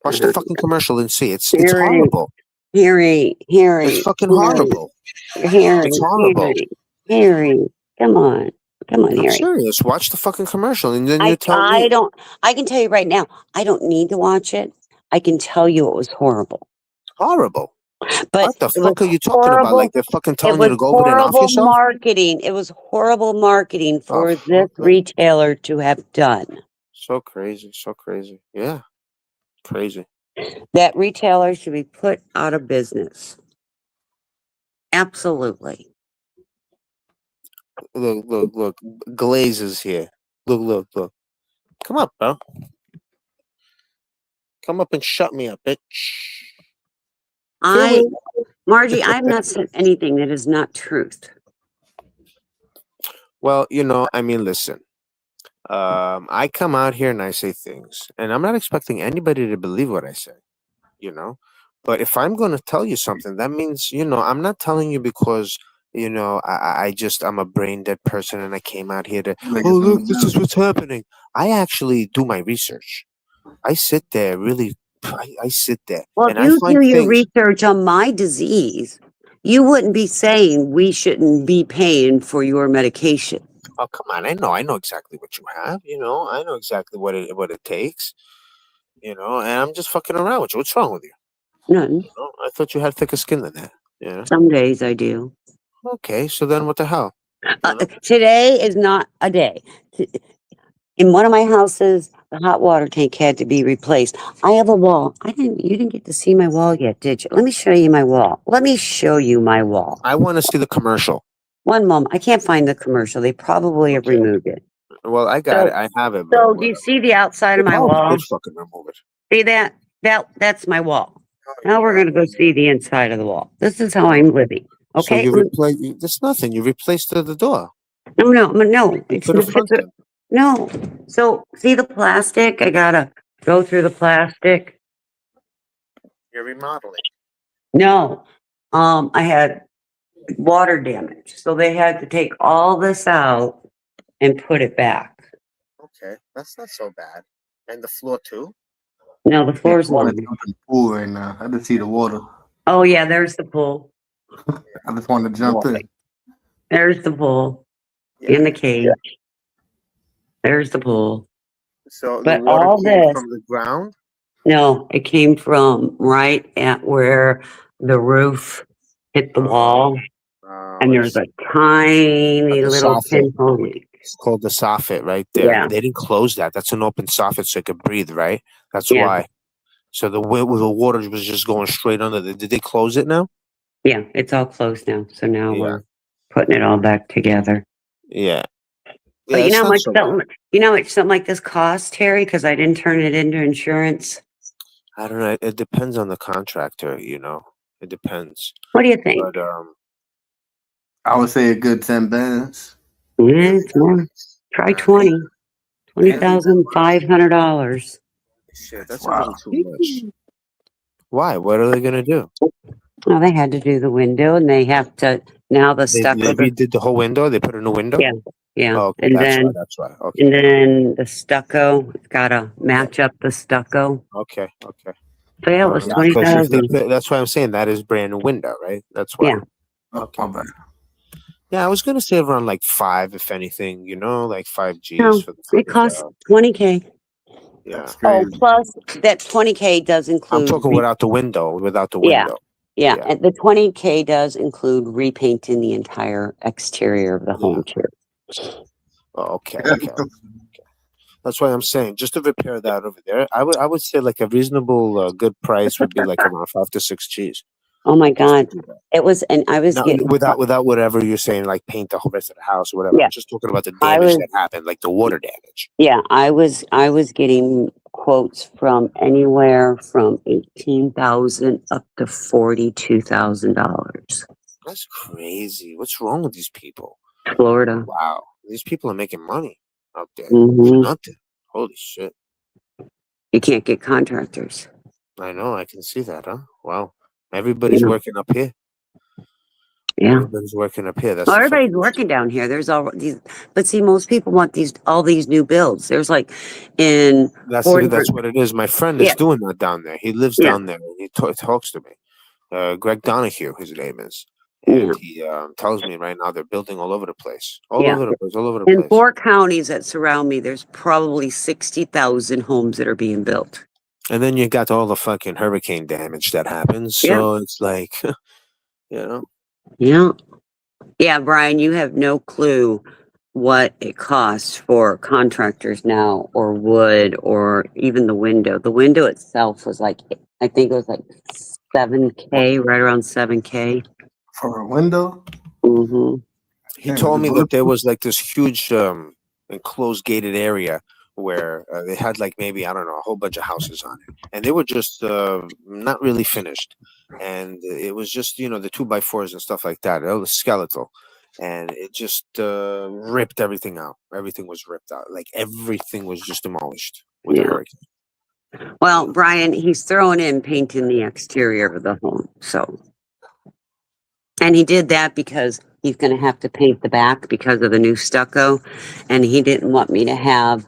Watch the fucking commercial and see. It's horrible. Harry. It's fucking horrible. Harry, It's horrible. Harry, come on, I'm Harry. serious. Watch the fucking commercial and then you tell I me. don't. I can tell you right now. I don't need to watch it. I can tell you it was horrible. Horrible. But What the fuck are you talking about? Like they're fucking telling you to go over there and off horrible yourself? marketing. It was horrible marketing for this retailer to have done. So crazy. So crazy. Yeah. Crazy. That retailer should be put out of business. Absolutely. Look. Glaze is here. Look. Come up, bro. Come up and shut me up, bitch. Margie, I've not said anything that is not truth. Well, you know, I mean, listen. I come out here and I say things, and I'm not expecting anybody to believe what I say, you know. But if I'm going to tell you something, that means, you know, I'm not telling you because, you know, I'm a brain dead person and I came out here to, oh, look, this is what's happening. I actually do my research. I sit there, really, I sit there. Well, and if I you find do your things. research on my disease, you wouldn't be saying we shouldn't be paying for your medication. Oh, come on. I know exactly what you have. You know, I know exactly what it takes. You know, and I'm just fucking around with you. What's wrong with you? None. You know, I thought you had thicker skin than that. Yeah. Some days I do. Okay, so then what the hell? Today is not a day. In one of my houses, the hot water tank had to be replaced. I have a wall. You didn't get to see my wall yet, did you? Let me show you my wall. Let me show you my wall. I want to see the commercial. One moment. I can't find the commercial. They probably have removed it. Well, I got it. I have it. So do you see the outside of my wall? Did fucking remove it. See that? That's my wall. Now we're gonna go see the inside of the wall. This is how I'm living. Okay. So you replace. There's nothing. You replaced the door. No. It's put a front in. no. So see the plastic? I gotta go through the plastic. You're remodeling. No. I had water damage. So they had to take all this out and put it back. Okay, that's not so bad. And the floor too. No, the floor's I want one. to jump in the pool right now. I didn't see the water. Oh yeah, there's the pool. I just want to jump in. There's the pool. In the cage. There's the pool. So But the water all came this- from the ground. No, it came from right at where the roof hit the wall. And there's a tiny the little soffit. pinhole leak. It's called the soffit right there. Yeah. They didn't close that. That's an open soffit so it could breathe, right? That's Yeah. why. So the water was just going straight under. Did they close it now? Yeah, it's all closed now. So now Yeah. we're putting it all back together. Yeah. But you it's know how not much so bad. something like this costs, Terry? Because I didn't turn it into insurance. I don't know. It depends on the contractor. You know, it depends. What do you think? But I would say a good 10 bands. Yeah, it's more. Try $20,500. shit, that's a little too much. Why? What are they gonna do? Well, they had to do the window, and they have to now the They stucco. redid the whole window. They put a new window. Yeah. Oh, okay, And that's then why. That's why. Okay. and then the stucco. It's got to match up the stucco. Okay. Okay. So yeah, it was Yeah, 'cause if 20,000. that's why I'm saying that is brand new window, right? That's why. Yeah. Okay. My bad. Yeah, I was gonna say around like 5, if anything. You know, like 5 G's No, for the. it costs 20K. Yeah. Oh, plus that 20K does include. I'm talking without the window. Without the Yeah. window. Yeah, and the 20K does include repainting the entire exterior of the home too. Oh, okay. Okay. That's why I'm saying just to repair that over there. I would say like a reasonable good price would be like around 5 to 6 G's. Oh my God, it was, and I was Now, getting without whatever you're saying, like paint the whole rest of the house or whatever. Yeah. I'm just talking about the I damage was- that happened, like the water damage. Yeah, I was getting quotes from anywhere from $18,000 up to $42,000. That's crazy. What's wrong with these people? Florida. Wow, these people are making money out there. Mhm. Nothing. Holy shit. You can't get contractors. I know. I can see that, huh? Wow. Everybody's Yeah. working up here. Yeah. Everybody's working up here. That's Well, the everybody's working down here. There's all these, but see, most people want all these new builds. There's like in That's Fort- what it is. My friend is Yeah. doing that down there. He lives Yeah. down there. And he talks to me. Greg Donahue, his name is, and he tells me right now they're building all over the place, all Yeah. over the place, all over the in place. 4 counties that surround me, there's probably 60,000 homes that are being built. And then you got all the fucking hurricane damage that happens. So it's like, you know, Yeah. Yeah, Brian, you have no clue what it costs for contractors now, or wood, or even the window. The window itself was like, I think it was like 7K, right around 7K. For a window? Mm-hmm. he told me that there was like this huge enclosed gated area where they had like maybe, I don't know, a whole bunch of houses on it, and they were just not really finished, and it was just, you know, the 2x4s and stuff like that. It was skeletal, and it just ripped everything out. Everything was ripped out. Like everything was just demolished with the Yeah. hurricane. Well, Brian, he's throwing in painting the exterior of the home. So, and he did that because he's going to have to paint the back because of the new stucco, and he didn't want me to have,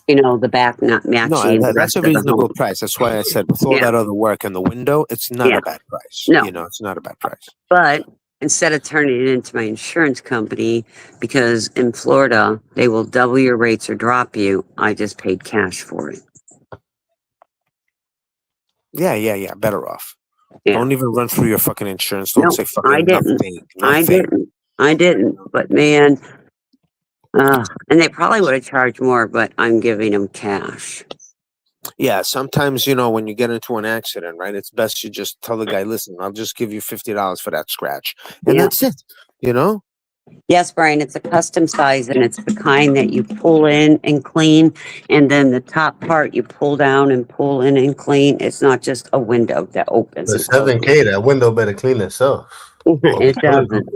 you know, the back not matching. No, the that's rest a of the reasonable home. price. That's why I said with all Yeah. that other work and the window, it's not Yeah. a bad price. No. You know, it's not a bad price. But instead of turning it into my insurance company, because in Florida, they will double your rates or drop you, I just paid cash for it. Yeah. Better off. Yeah. Don't even run through your fucking insurance. Don't No, say fucking I didn't. nothing. I didn't. But man, and they probably would have charged more, but I'm giving them cash. Yeah, sometimes, you know, when you get into an accident, right, it's best you just tell the guy, listen, I'll just give you $50 for that scratch. And that's it, you know? Yes, Brian, it's a custom size, and it's the kind that you pull in and clean, and then the top part you pull down and pull in and clean. It's not just a window that opens. For 7K, that window better clean itself. It doesn't.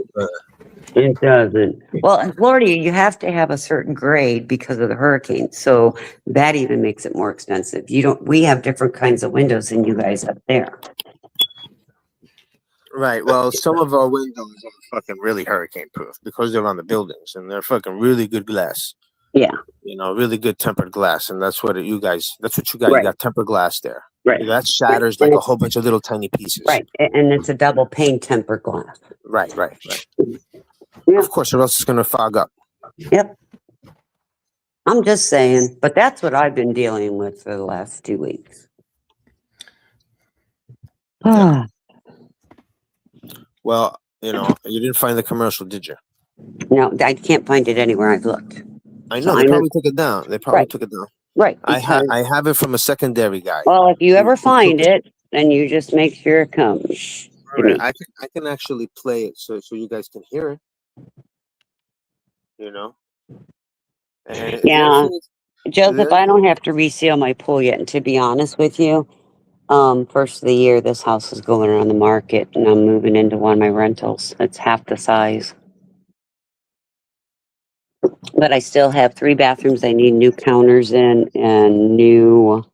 It doesn't. Well, in Florida, you have to have a certain grade because of the hurricane. So that even makes it more expensive. We have different kinds of windows than you guys up there. Right. Well, some of our windows are fucking really hurricane proof because they're on the buildings and they're fucking really good glass. Yeah. You know, really good tempered glass. And that's what you got. Right. You got tempered glass there. Right. That shatters like a whole bunch of little tiny pieces. Right. And it's a double pane tempered glass. Right. Yeah. Of course, or else it's going to fog up. Yep. I'm just saying, but that's what I've been dealing with for the last 2 weeks. Well, you know, you didn't find the commercial, did you? No, I can't find it anywhere I've looked. I know. They probably took it down. Right. I have it from a secondary guy. Well, if you ever find it, then you just make sure it comes. Right. I can actually play it so you guys can hear it. You know? And Yeah. Joseph, I don't have to reseal my pool yet. And to be honest with you, first of the year, this house is going on the market and I'm moving into one of my rentals. It's half the size. But I still have 3 bathrooms. I need new counters in and new,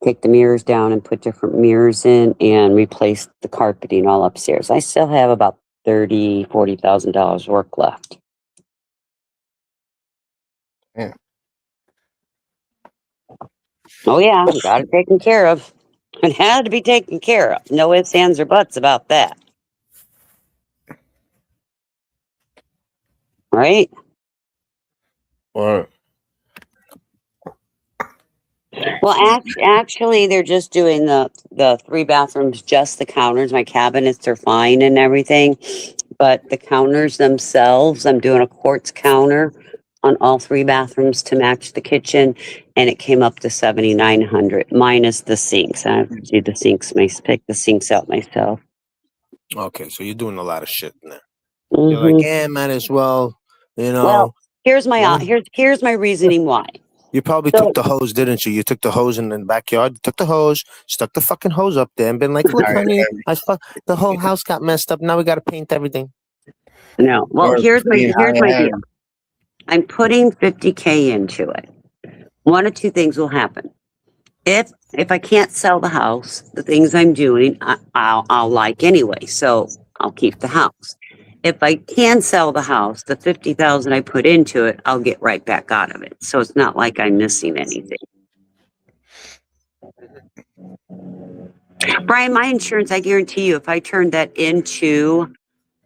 take the mirrors down and put different mirrors in and replace the carpeting all upstairs. I still have about $40,000 work left. Yeah. Oh yeah, got it taken care of. It had to be taken care of. No ifs, ands, or buts about that. Right? Or Well, actually, they're just doing the 3 bathrooms, just the counters. My cabinets are fine and everything, but the counters themselves, I'm doing a quartz counter on all 3 bathrooms to match the kitchen, and it came up to $7,900 minus the sinks. I have to do the sinks, pick the sinks out myself. Okay, so you're doing a lot of shit in there. Mm-hmm. You're like, yeah, might as well, you know. Well, here's my reasoning why. You probably took the hose, didn't you? You took the hose in the backyard, took the hose, stuck the fucking hose up there, and been like, look, honey, the whole house got messed up. Now we got to paint everything. No. Well, here's my deal. I'm putting $50K into it. One of 2 things will happen. If I can't sell the house, the things I'm doing, I'll like anyway. So I'll keep the house. If I can sell the house, the $50,000 I put into it, I'll get right back out of it. So it's not like I'm missing anything. Brian, my insurance, I guarantee you, if I turn that into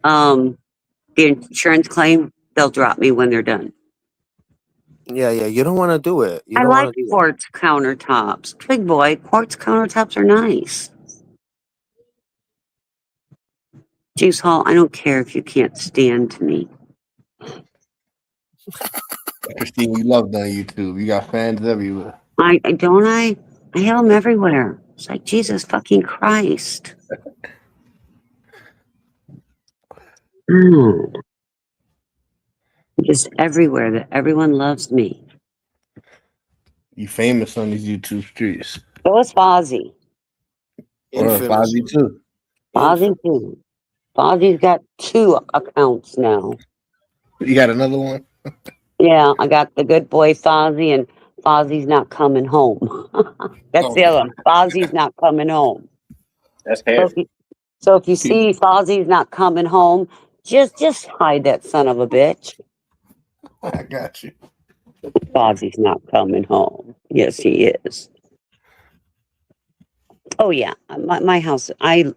the insurance claim, they'll drop me when they're done. Yeah, you don't want to do it. I like quartz countertops. Big boy, quartz countertops are nice. Juice Hall, I don't care if you can't stand me. Christine, we love on YouTube. You got fans everywhere. I have them everywhere. It's like Jesus fucking Christ. Just everywhere that everyone loves me. You famous on these YouTube streets. So was Fozzie. Or Fozzie too. Fozzie too. Fozzie's got 2 accounts now. You got another one? Yeah, I got the good boy Fozzie and Fozzie's not coming home. That's the other one. Fozzie's not coming home. That's hair. So if you see Fozzie's not coming home, just hide that son of a bitch. I got you. Fozzie's not coming home. Yes, he is. Oh yeah, my house. I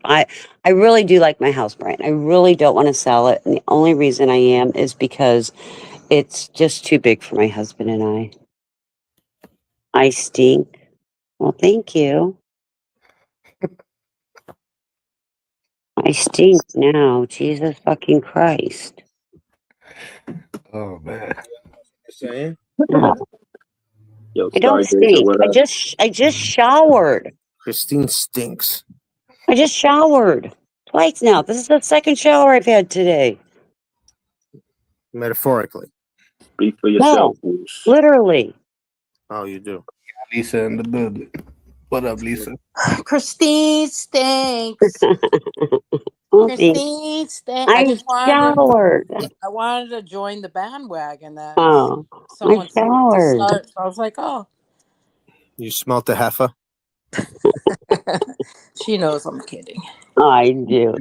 really do like my house, Brian. I really don't want to sell it, and the only reason I am is because it's just too big for my husband and I. I stink. Well, thank you. I stink now. Jesus fucking Christ. Oh man. Saying? Yo, I don't Stargazer, stink. what up? I just showered. Christine stinks. I just showered twice now. This is the second shower I've had today. Metaphorically. Speak for No, yourself, Bruce. literally. Oh, you do. Lisa in the building. What up, Lisa? Christine stinks. Oh, thank- Christine stinks. I I just showered. I wanted to join the bandwagon that Oh, I someone seemed to showered. start. So I was like, oh, You smelt the heifer? she knows I'm kidding. I do.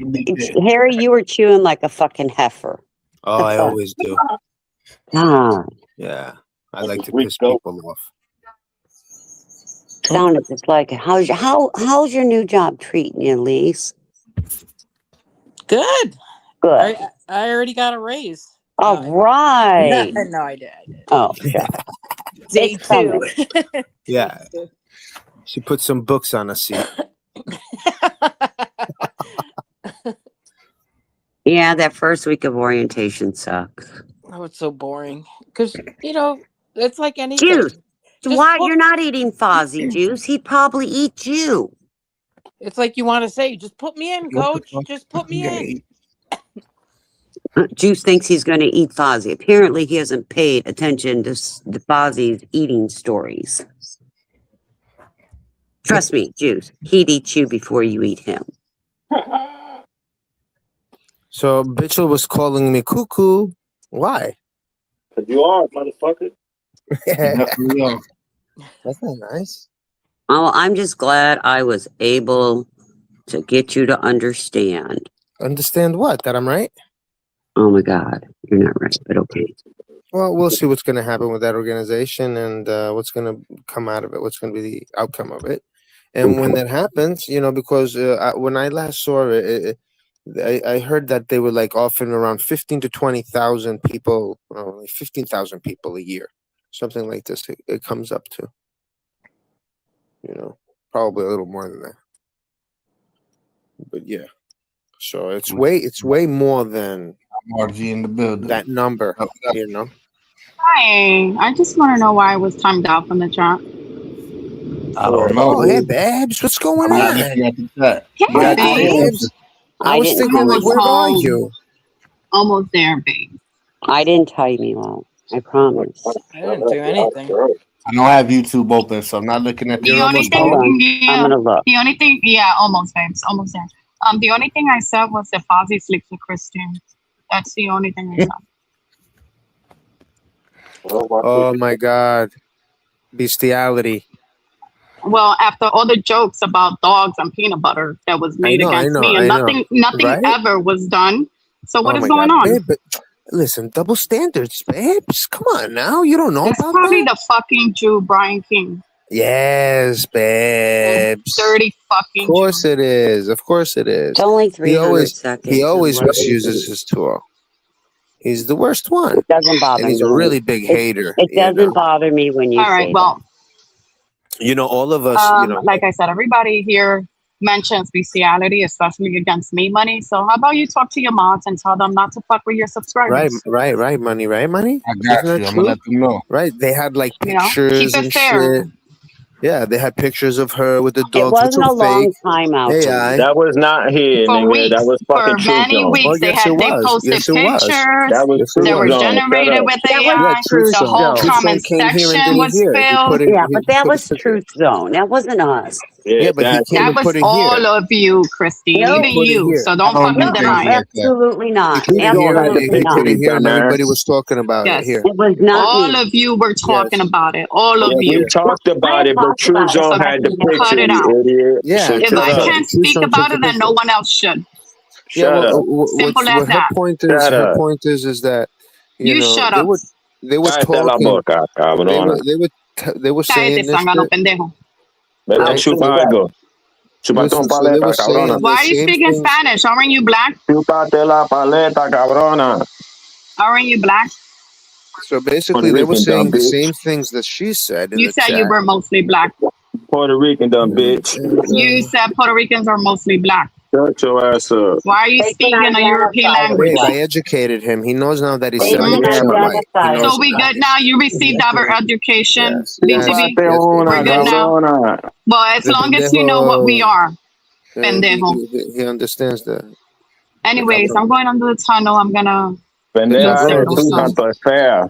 Harry, you were chewing like a fucking heifer. Oh, I always do. God, Yeah. I like to piss people off. sounded just like it. How's your new job treating you, Lise? Good. Good. I already got a raise. All right. No, I did. Oh, yeah. Day It's coming. 2. Yeah. She put some books on a seat. Yeah, that first week of orientation sucks. Oh, it's so boring. Because, it's like anything. Juice. Just Why put- you're not eating Fozzie Juice? He'd probably eat you. It's like you want to say, just put me in, coach. Just put me in. Juice thinks he's going to eat Fozzie. Apparently, he hasn't paid attention to Fozzie's eating stories. Trust me, Juice. He'd eat you before you eat him. So Bitchel was calling me cuckoo. Why? Because you are, motherfucker. That's not nice. Oh, I'm just glad I was able to get you to understand. Understand what? That I'm right? Oh my God, you're not right, but okay. Well, we'll see what's going to happen with that organization and what's going to come out of it, what's going to be the outcome of it. And when that happens, because when I last saw it, I heard that they were like offering around 15 to 20,000 people, like 15,000 people a year, something like this. It comes up to, probably a little more than that. But yeah, so it's way more than RG in the building. that number, Hi, I just want to know why I was timed out from the chat. I don't know. Oh, hey, Babs, what's going I'm not on? looking at the chat. Hey, Got babes. I was thinking, like, where are you? Almost there, babe. I didn't time you out. I promise. I didn't do anything. I don't have YouTube open, so I'm not looking at The only thing, I'm gonna look. the only thing, yeah, almost, babes, almost there. The only thing I said was that Fozzie sleeps with Christian. That's the only thing I said. Oh my God, bestiality. Well, after all the jokes about dogs and peanut butter that was made against me, and nothing right? ever was done. So what Oh is my going God, on? babe, but listen, double standards, babes. Come on now, you don't know It's about probably that? the fucking Jew, Brian King. Yes, babes. Dirty fucking Of course it is. Of course it is. It's only 300 seconds. He always What is misuses it? his tool. He's the worst one. It doesn't bother And he's me. a really big hater. It doesn't bother me when you All say right, well, All of us, like I said, everybody here mentions bestiality, especially against me money. So how about you talk to your mods and tell them not to fuck with your subscribers? Right, money. I got Isn't you. that I'm true? gonna let them know. Right, they had like You know, pictures keep it and fair. shit. Yeah, they had pictures of her with the It dogs, which wasn't a were long fake. time out. AI. That was not here, For nigga. weeks, That was for fucking True many Zone. weeks, Oh, they yes, it was. posted Yes, it was. pictures That was Yes, it True that were was. Zone. Shut generated up. with That was AI. Yeah, Truth The Zone. whole Truth Zone comment came here and section did it was here. He filled. put it. Yeah, He but that put was it. Truth Zone. That wasn't us. Yeah, but he Exactly. came That and was put it all here. of you, Christine, No, even Put it you. here. So I don't don't fucking need No, things deny it. like that. absolutely He not. put it here. Don't have to Absolutely He picture put not. it me, here, and everybody dumbass. was talking about it. Yes. Here. It was not All me. of you were talking Yes. about it. All of Yeah, we you. talked I about it, but talked True about it, Zone but I had the didn't Cut picture, it you out. idiot. Yeah, So If shut I up. can't Truth speak Zone took about the it, then no picture. one else should. Yeah, Shut well, up. Simple as what her that. point is, Shut up. is that You shut they up. were Cállate la talking, boca, cabrona. they were Cállate, saying this zángano shit, pendejo. Vete a right? chupar algo. Chupaste un So they were paleta, saying cabrona. Why the are you same speaking thing. Spanish? Aren't you black? Chupaste la paleta, cabrona. Aren't you black? So basically, Puerto they were Rican, dumb saying the bitch. same things that she said in You the said you chat. were mostly black. Puerto Rican, dumb bitch. You said Puerto Ricans are mostly black. Shut your ass up. Why are you They can speaking a European identify as language? Babe, I black. educated him. He knows now that he's They can 70% white. He identify knows So we now. good now? You received our education, Yes, yes, BTV? yes, We're baby. good now? cabrona. Well, as The long as you know what we pendejo, are, he pendejo. he understands that. Anyways, I'm going under the tunnel. I'm gonna Pendeja go eres signal tú, soon. tanto es fea.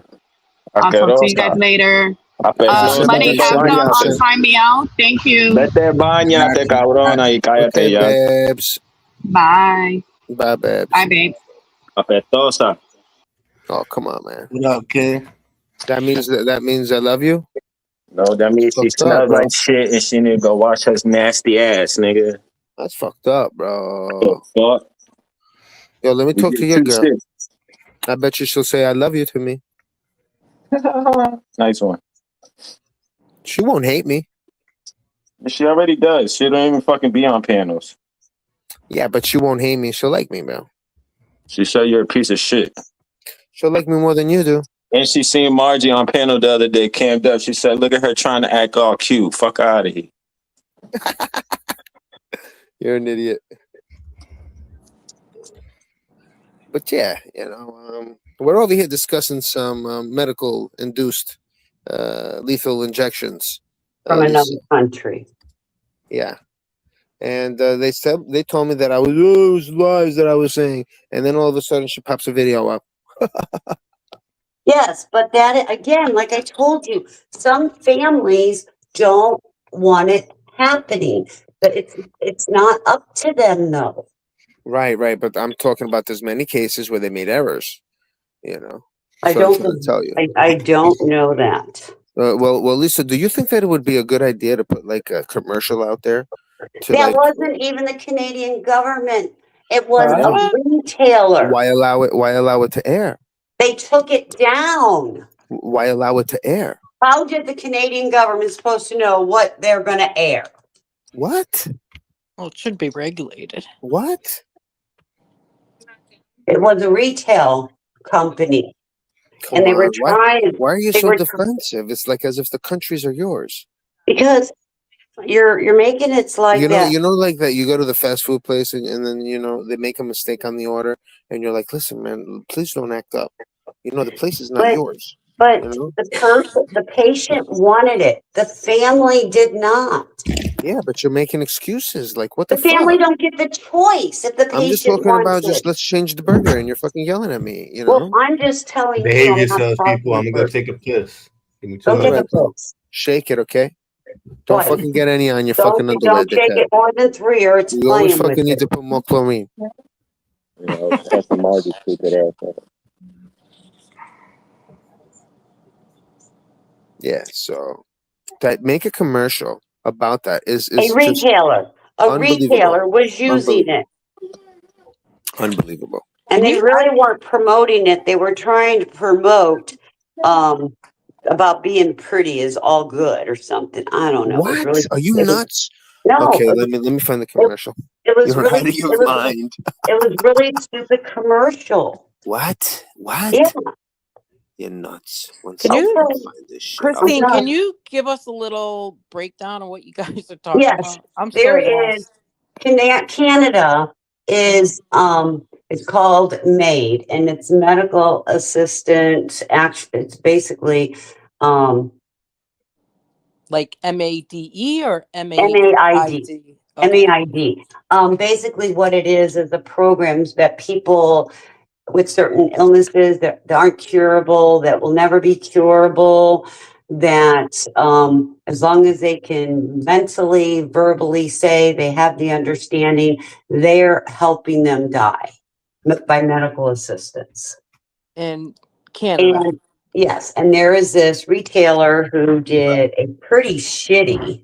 I'll talk to you guys Asquerosa. later. Apetitosa. Money, Vete, have them bañate. untie me out. Thank you. Vete, bañate, cabrona, y cállate Okay, ya. babes. Bye. Bye, babes. Bye, babe. Apetosa. Oh, come on, man. What up, kid? That means I love you. No, that means she Fucked up, smells bro. like shit and she need to go wash her nasty ass, nigga. That's fucked up, bro. Fuck. Yo, let me We talk get to your two girl. shit. I bet you she'll say I love you to me. Nice one. She won't hate me. She already does. She don't even fucking be on panels. Yeah, but she won't hate me. She'll like me, bro. She said you're a piece of shit. She'll like me more than you do. And she seen Margie on panel the other day, cammed up. She said, look at her trying to act all cute. Fuck out of here. You're an idiot. But yeah, we're over here discussing some medical induced lethal injections. From another country. Yeah. And they told me that it was lies that I was saying. And then all of a sudden she pops a video up. Yes, but that again, like I told you, some families don't want it happening, but it's not up to them though. Right. But I'm talking about there's many cases where they made errors. I So I'm don't. trying to tell you. I don't know that. Well, Lisa, do you think that it would be a good idea to put like a commercial out there? That wasn't even the Canadian government. It was a retailer. Why allow it to air? They took it down. Why allow it to air? How did the Canadian government supposed to know what they're going to air? What? Well, it should be regulated. What? It was a retail company. Come and they were on, trying. Why are you they so were- defensive? It's like as if the countries are yours. Because you're making it like that. Like that. You go to the fast food place and then they make a mistake on the order, and you're like, "Listen, man, please don't act up. The place is not But- yours." But the patient wanted it. The family did not. Yeah, but you're making excuses. Like what The the family fuck? don't get the choice if the patient I'm just talking wants about it. let's change the burger, and you're fucking yelling at me. Well, I'm just telling you. Behave I'm not yourselves, talking people. I'm gonna go first. take a piss. Give me 2 Go take a minutes. piss. Shake it, okay? Don't What? fucking get any on your Don't fucking underwear, shake dickhead. it more than 3 or it's You always playing with fucking need it. to put more chlorine. Fucking Margie stupid ass. Yeah, so that make a commercial about that is A just retailer. A unbelievable. retailer was using it. Unbelievable. And they really weren't promoting it. They were trying to promote about being pretty is all good or something. I don't know. It was What? really, Are you it was- nuts? No. Okay, it let me find the commercial. It was You're really. out of your it was- mind. It was really stupid commercial. What? Yeah. You're nuts. One Can second, you, let me find this shit. Christine, Okay. can you give us a little breakdown of what you guys are talking Yes, about? I'm there so lost. is. Canada is it's called MAID, and it's medical assistant. Actually, it's basically Like MADE or MAID. MAID. Basically, what it is the programs that people with certain illnesses that aren't curable, that will never be curable, that as long as they can mentally, verbally say they have the understanding, they're helping them die by medical assistance. In Canada. And yes, and there is this retailer who did a pretty shitty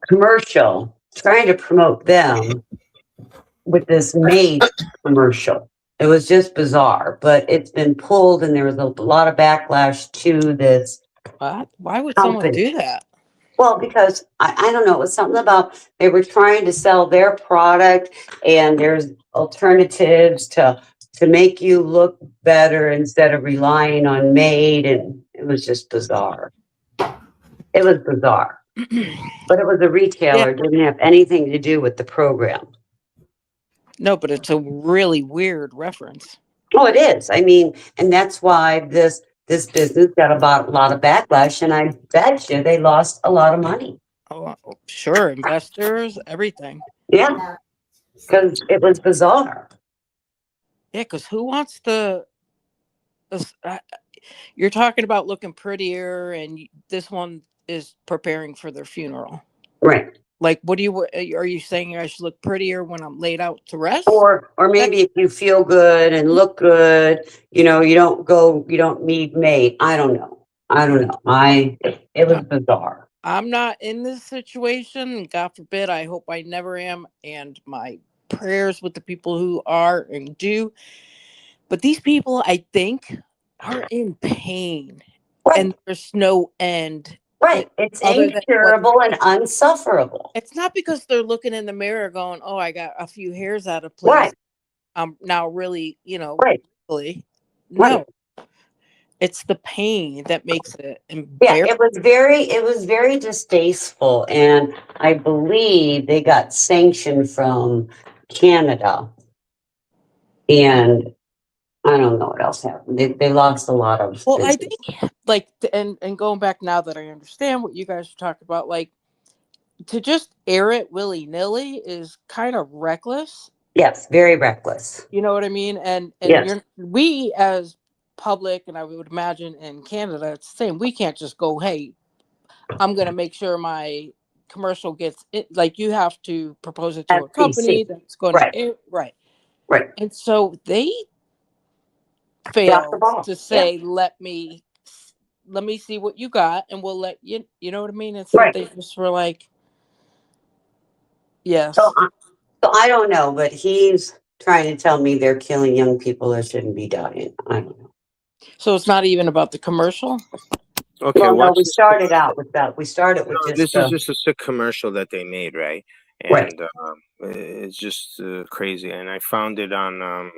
commercial trying to promote them with this MAID commercial. It was just bizarre, but it's been pulled and there was a lot of backlash to this. What? Why would someone company. do that? Well, because I don't know, it was something about they were trying to sell their product and there's alternatives to make you look better instead of relying on Made, and it was just bizarre. It was bizarre. But it was a retailer, it didn't have anything to do with the program. No, but it's a really weird reference. Oh, it is. I mean, and that's why this business got a lot of backlash, and I bet you they lost a lot of money. Oh, sure. Investors, everything. Yeah. Because it was bizarre. Yeah, because who wants to... you're talking about looking prettier, and this one is preparing for their funeral. Right. Like, are you saying I should look prettier when I'm laid out to rest? Or maybe if you feel good and look good, you don't need Made. I don't know. It was bizarre. I'm not in this situation. God forbid. I hope I never am. And my prayers with the people who are and do. But these people, I think, are in pain. Right. And there's no end. Right. It's incurable and unsufferable. It's not because they're looking in the mirror going, oh, I got a few hairs out of place. Right. I'm now really, right. Really. Right. No. It's the pain that makes it embarrassing. Yeah, it was very distasteful, and I believe they got sanctioned from Canada, and I don't know what else happened. They lost a lot of. Well, business. I think, and going back now that I understand what you guys are talking about, like to just air it willy nilly is kind of reckless. Yes, very reckless. You know what I mean? And yes. We as public, and I would imagine in Canada it's the same. We can't just go, hey, I'm going to make sure my commercial gets it. Like you have to propose it to a company that's going to air. Right. And so they failed to say, let me see what you got, and we'll let you. You know what I mean? It's they just were like, yes. So I don't know, but he's trying to tell me they're killing young people that shouldn't be dying. I don't know. So it's not even about the commercial? Okay, well, no, we started out with that. We started with just. This is just a sick commercial that they made, right? And it's just crazy. And I found it on.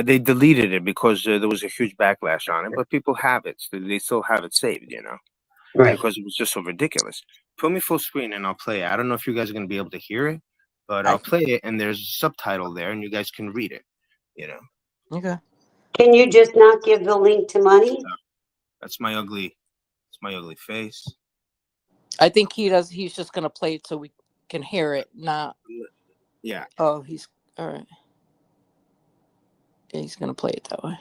They deleted it because there was a huge backlash on it, but people have it. So they still have it saved, right? Because it was just so ridiculous. Put me full screen and I'll play it. I don't know if you guys are going to be able to hear it, but I'll play it, and there's a subtitle there, and you guys can read it. Okay. Can you just not give the link to money? No. That's my ugly face. I think he's just going to play it so we can hear it, not. Yeah. Oh, he's all right. Yeah, he's going to play it that way.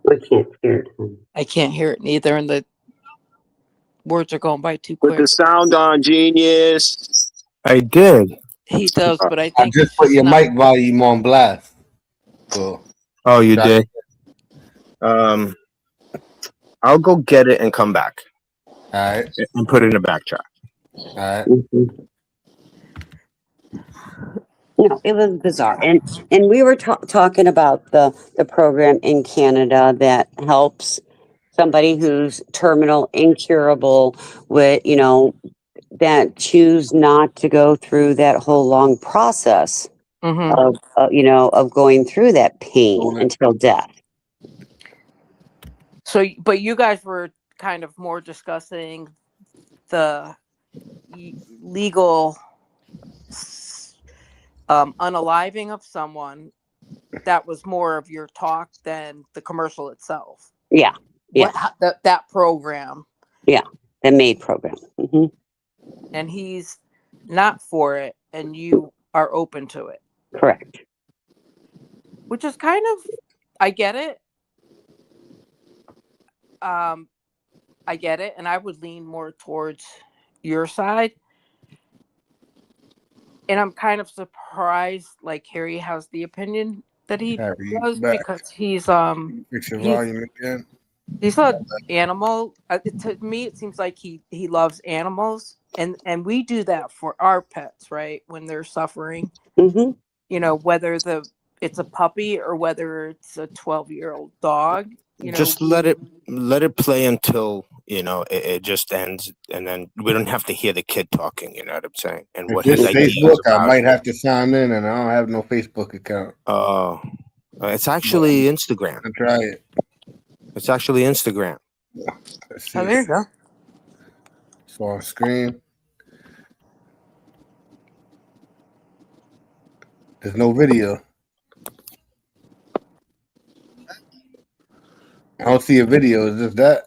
I can't hear it. I can't hear it neither, and the words are going by too quick. Put the sound on, genius. I did. He does, but I I think just put your mic volume on blast. So, oh, you did. I'll go get it and come back. All right. And put it in a backtrack. All right. It was bizarre, and we were talking about the program in Canada that helps somebody who's terminal, incurable, with that choose not to go through that whole long process of going through that pain until death. So, but you guys were kind of more discussing the legal unaliving of someone. That was more of your talk than the commercial itself. Yeah. That program. Yeah, the Made program. Mm-hmm. And he's not for it, and you are open to it. Correct. Which is kind of, I get it. I get it, and I would lean more towards your side. And I'm kind of surprised, like Harry has the opinion that he Harry, you does back. because he's Fix your he's volume again. he's an animal. To me, it seems like he loves animals, and we do that for our pets, right? When they're suffering, Mhm. you know, whether it's a puppy or whether it's a 12-year-old dog. You know, Just let it play until it just ends, and then we don't have to hear the kid talking. You know what I'm saying? And If what his it's idea is Facebook, I about might it. have to sign in, and I don't have no Facebook account. Oh, it's actually Instagram. I'll try it. It's actually Instagram. Let's see. oh, there you go. So on screen. There's no video. I don't see a video. Is just that?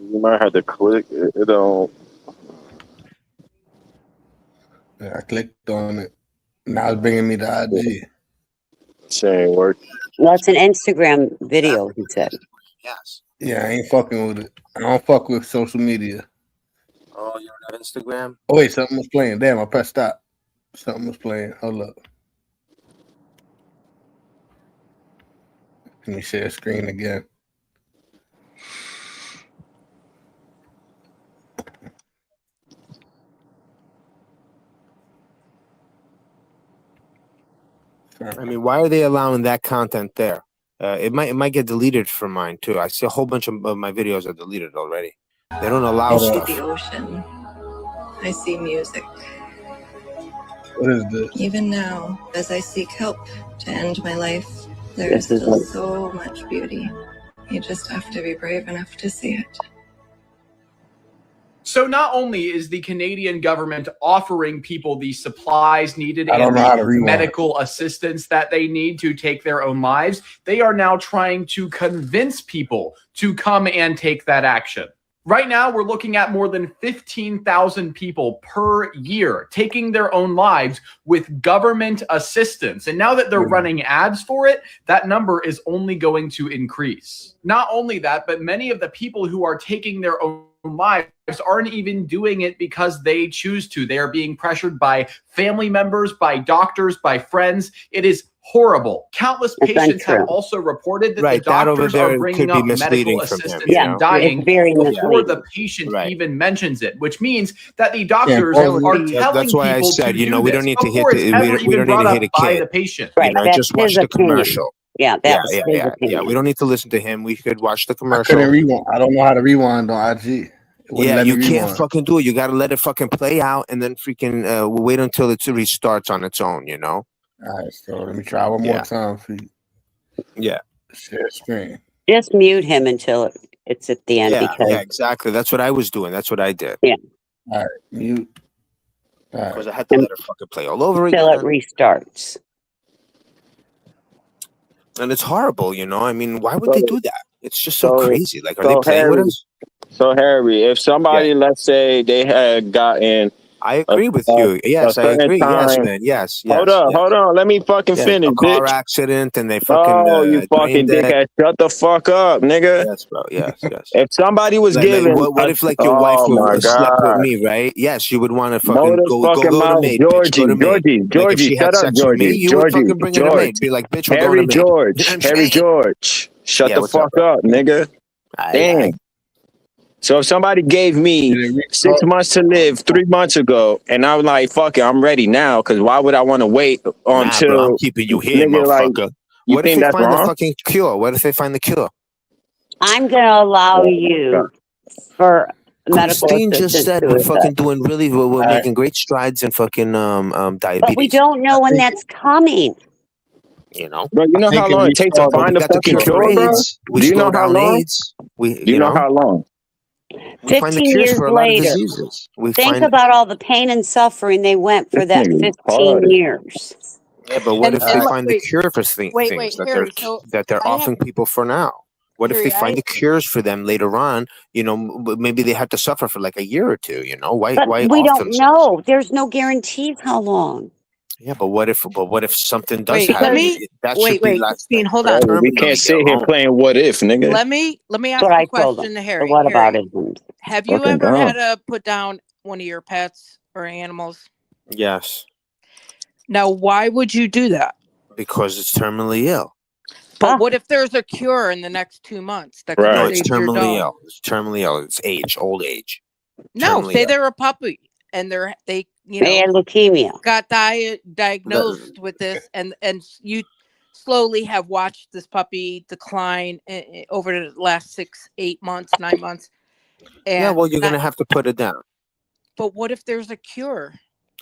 You might have to click. It don't. Yeah, I clicked on it. Now it's bringing me the IG. Saying work. That's an Instagram video, he said. Yes. Yeah, I ain't fucking with it. I don't fuck with social media. Oh, you don't have Instagram? Oh wait, something was playing. Damn, I pressed stop. Something was playing. Hold up. Let me share screen again. I mean, why are they allowing that content there? It might get deleted from mine too. I see a whole bunch of my videos are deleted already. They don't allow I see stuff. the ocean. I see music. What is this? Even now, as I seek help to end my life, there is This is still like- so much beauty. You just have to be brave enough to see it. So not only is the Canadian government offering people the supplies needed I don't and know how to the rewind. medical assistance that they need to take their own lives, they are now trying to convince people to come and take that action. Right now, we're looking at more than 15,000 people per year taking their own lives with government assistance. And now that they're running ads for it, that number is only going to increase. Not only that, but many of the people who are taking their own lives aren't even doing it because they choose to. They are being pressured by family members, by doctors, by friends. It is horrible. Countless It's patients have untrue. also reported that Right, the that over doctors there are bringing could be up medical misleading from him, assistance you and know? dying It's very before misleading. the patient Right. even mentions it, which means that the doctors Yeah, are that- telling That's why I people said, to you know, do we this don't need to hit before the it's we ever don't, we even don't need brought to up hit a by kid. the patient. Right, You know, that's just watch his the opinion. commercial. Yeah, Yeah, that's yeah, his yeah, opinion. yeah. We don't need to listen to him. We could watch the I commercial. couldn't rewind. I don't know how to rewind on IG. It wouldn't Yeah, let you me can't rewind. fucking do it. You got to let it fucking play out and then freaking wait until it restarts on its own, you know? All right, so let me try one more Yeah. time for you. Yeah. Share screen. Just mute him until it's at the end Yeah, because yeah, exactly. That's what I was doing. That's what I did. yeah, All right, mute. All right. Because I had to let it fucking play all over until it again. restarts. And it's horrible, you know? I mean, why would they do that? It's just so So, crazy. Like, are they so playing with Harry, us? so Harry, if somebody, let's say, they had gotten I agree with a you. Yes, I certain agree. Yes, time. man. Yes, Hold yes, up, yes. hold on. Let me fucking Yeah, finish, a car bitch. accident and they fucking Oh, you brain fucking dead. dickhead. Shut the fuck up, nigga. Yes, bro. Yes, yes. If somebody was Like, given what a, if like your wife oh my slept with God. me, right? Yes, you would want to Know fucking the fucking go to mouth, maid, bitch. Go Georgie, to maid. Georgie, Like if Georgie, she had shut up, sex with me, Georgie, you would Georgie, fucking bring her to George, maid. Be like, bitch, we're Harry going to maid. You know George, what I'm Harry saying? George, shut Yeah, the what's up, fuck bro? up, nigga. Damn. So if somebody gave me 6 months to live 3 months ago, and I'm like, fuck it, I'm ready now, because why would I want to wait Nah, bro, I'm until keeping you here, nigga like motherfucker. you What if think they that's find the wrong? fucking cure? What if they find the cure? I'm gonna allow you for medical Christine just assistance said to we're assist. fucking doing really, we're All right. making great strides in fucking But we diabetes. don't know when that's coming. You know, Bro, you know I think how it long it takes to restarted. but we find the got the fucking cure for cure, bro? AIDS. We Do you slow know how down long? AIDS. We, Do you know how long? we find the 15 cures years for a lot of later. diseases. We Think find, about all the pain and suffering they went for This that nigga 15 retarded. years. yeah, but what And if they and find the wait, cure for wait, things that Harry. So they're I have offering people for now? What if they Harry. find the cures for them later on? You know, maybe they have to suffer for like a year or two. You know, why But why we off don't themselves? know. There's no guarantees how long. Yeah, but what if something does Wait, let happen? me That should be like Christine, hold Bro, on. we can't terminally sit here alone. playing what if, nigga. Let me That's ask what a I told question them. to So Harry. what about Harry, it? have you Fucking ever had dumb. to put down one of your pets or animals? Yes. Now, why would you do that? Because it's terminally ill. But what if there's a cure in the next 2 months that could No, it's save your terminally dog? ill. It's terminally ill. It's age, old age. No, Terminally say ill. they're a puppy and they They had leukemia. got diagnosed with this, and you slowly have watched this puppy decline over the last 6, 8 months, 9 months. And Yeah, well, you're gonna have to put it down. But what if there's a cure?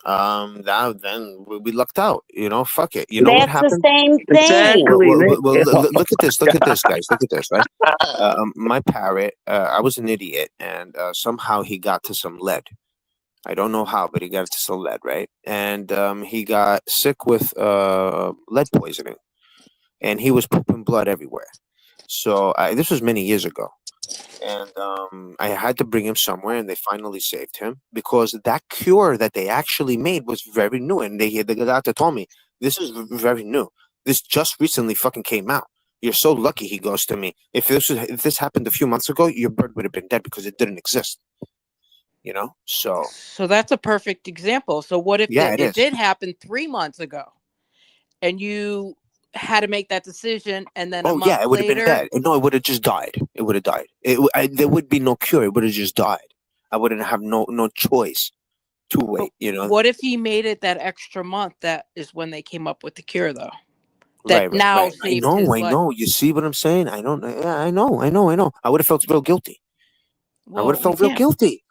Then we lucked out. You know, fuck it. You know what That's happened? the same thing. Exactly. Well, look at this. Look at this, guys. Look at this. Right. My parrot. I was an idiot, and somehow he got to some lead. I don't know how, but he got to some lead, right? And he got sick with lead poisoning, and he was pooping blood everywhere. So this was many years ago. And I had to bring him somewhere, and they finally saved him because that cure that they actually made was very new. And the doctor told me, this is very new. This just recently fucking came out. You're so lucky, he goes to me. If this happened a few months ago, your bird would have been dead because it didn't exist. You know? So that's a perfect example. So what if Yeah, it it is. did happen 3 months ago and you had to make that decision, and then a month it would have been later, dead. No, it would have just died. It would have died. There would be no cure. It would have just died. I wouldn't have no choice to wait. You know. what if he made it that extra month? That is when they came up with the cure, though. That now I saved his life. know. You see what I'm saying? I don't. Yeah, I know. I would have felt real guilty. I would have felt real guilty.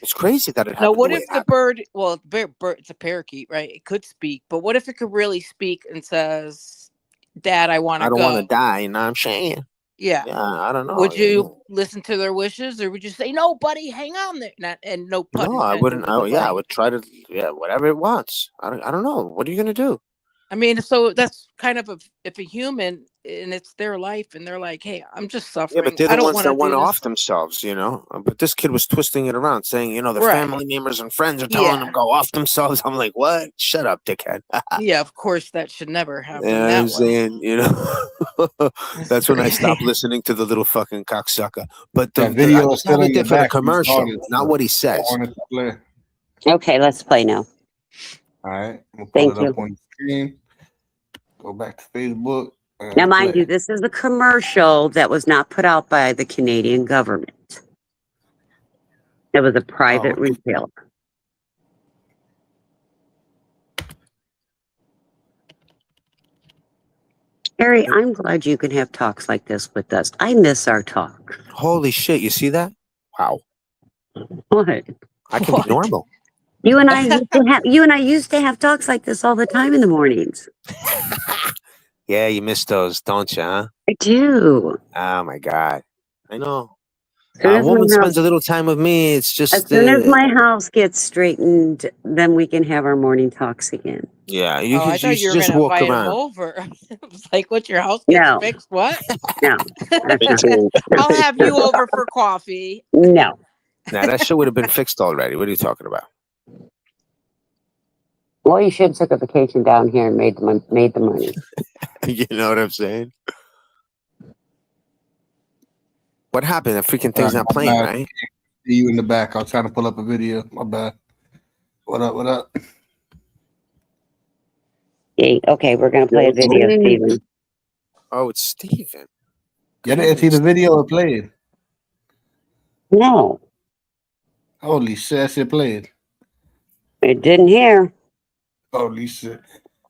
It's crazy that it happened. Now, what the way if it the happened. bird? Well, bird, it's a parakeet, right? It could speak, but what if it could really speak and says, "Dad, I want I to don't go." want to die. You know what I'm saying? Yeah. I don't know. Would you listen to their wishes, or would you say, "No, buddy, hang on there"? And no pun No, I intended wouldn't. with the I leg. would try to. Yeah, whatever it wants. I don't know. What are you gonna do? I mean, so that's kind of if a human and it's their life, and they're like, "Hey, I'm just suffering. Yeah, but they're I the don't ones want that to want do to this." off themselves, you know. But this kid was twisting it around, saying, you know, the Right. family members and friends are telling them go off themselves. I'm like, what? Shut up, dickhead. Yeah, of course, that should never happen. You know what that I'm way. saying? You know, that's when I stopped listening to the little fucking cocksucker. But the That video I is just still have in it the there for the back. You commercial, started, not so what he I says. wanted to play. Okay, let's play now. All right, we'll pull Thank it up you. on the screen. Go back to Facebook. And Now, mind play. you, this is a commercial that was not put out by the Canadian government. It was a private retailer. Harry, I'm glad you can have talks like this with us. I miss our talk. Holy shit! You see that? Wow. What? I can be normal. You and I used to have talks like this all the time in the mornings. Yeah, you miss those, don't you? Huh? I do. Oh my god, I know. As soon A as woman my house- spends a little time with me. It's just As soon as my house gets straightened, then we can have our morning talks again. yeah. You Oh, can I thought you were just gonna walk invite him around. over. It was like, "What's your house gets No. fixed?" What? No. I'll have you over for coffee. No. Now that shit would have been fixed already. What are you talking about? Well, you should have took a vacation down here and made the money. You know what I'm saying? What happened? The freaking thing's not playing, bad. right? See you in the back. I was trying to pull up a video. My bad. What up? What up? Hey, okay, we're gonna play a video, Steven. Oh, it's Steven. You didn't see the video it played. No, Holy shit, it played. it didn't hear. Holy shit.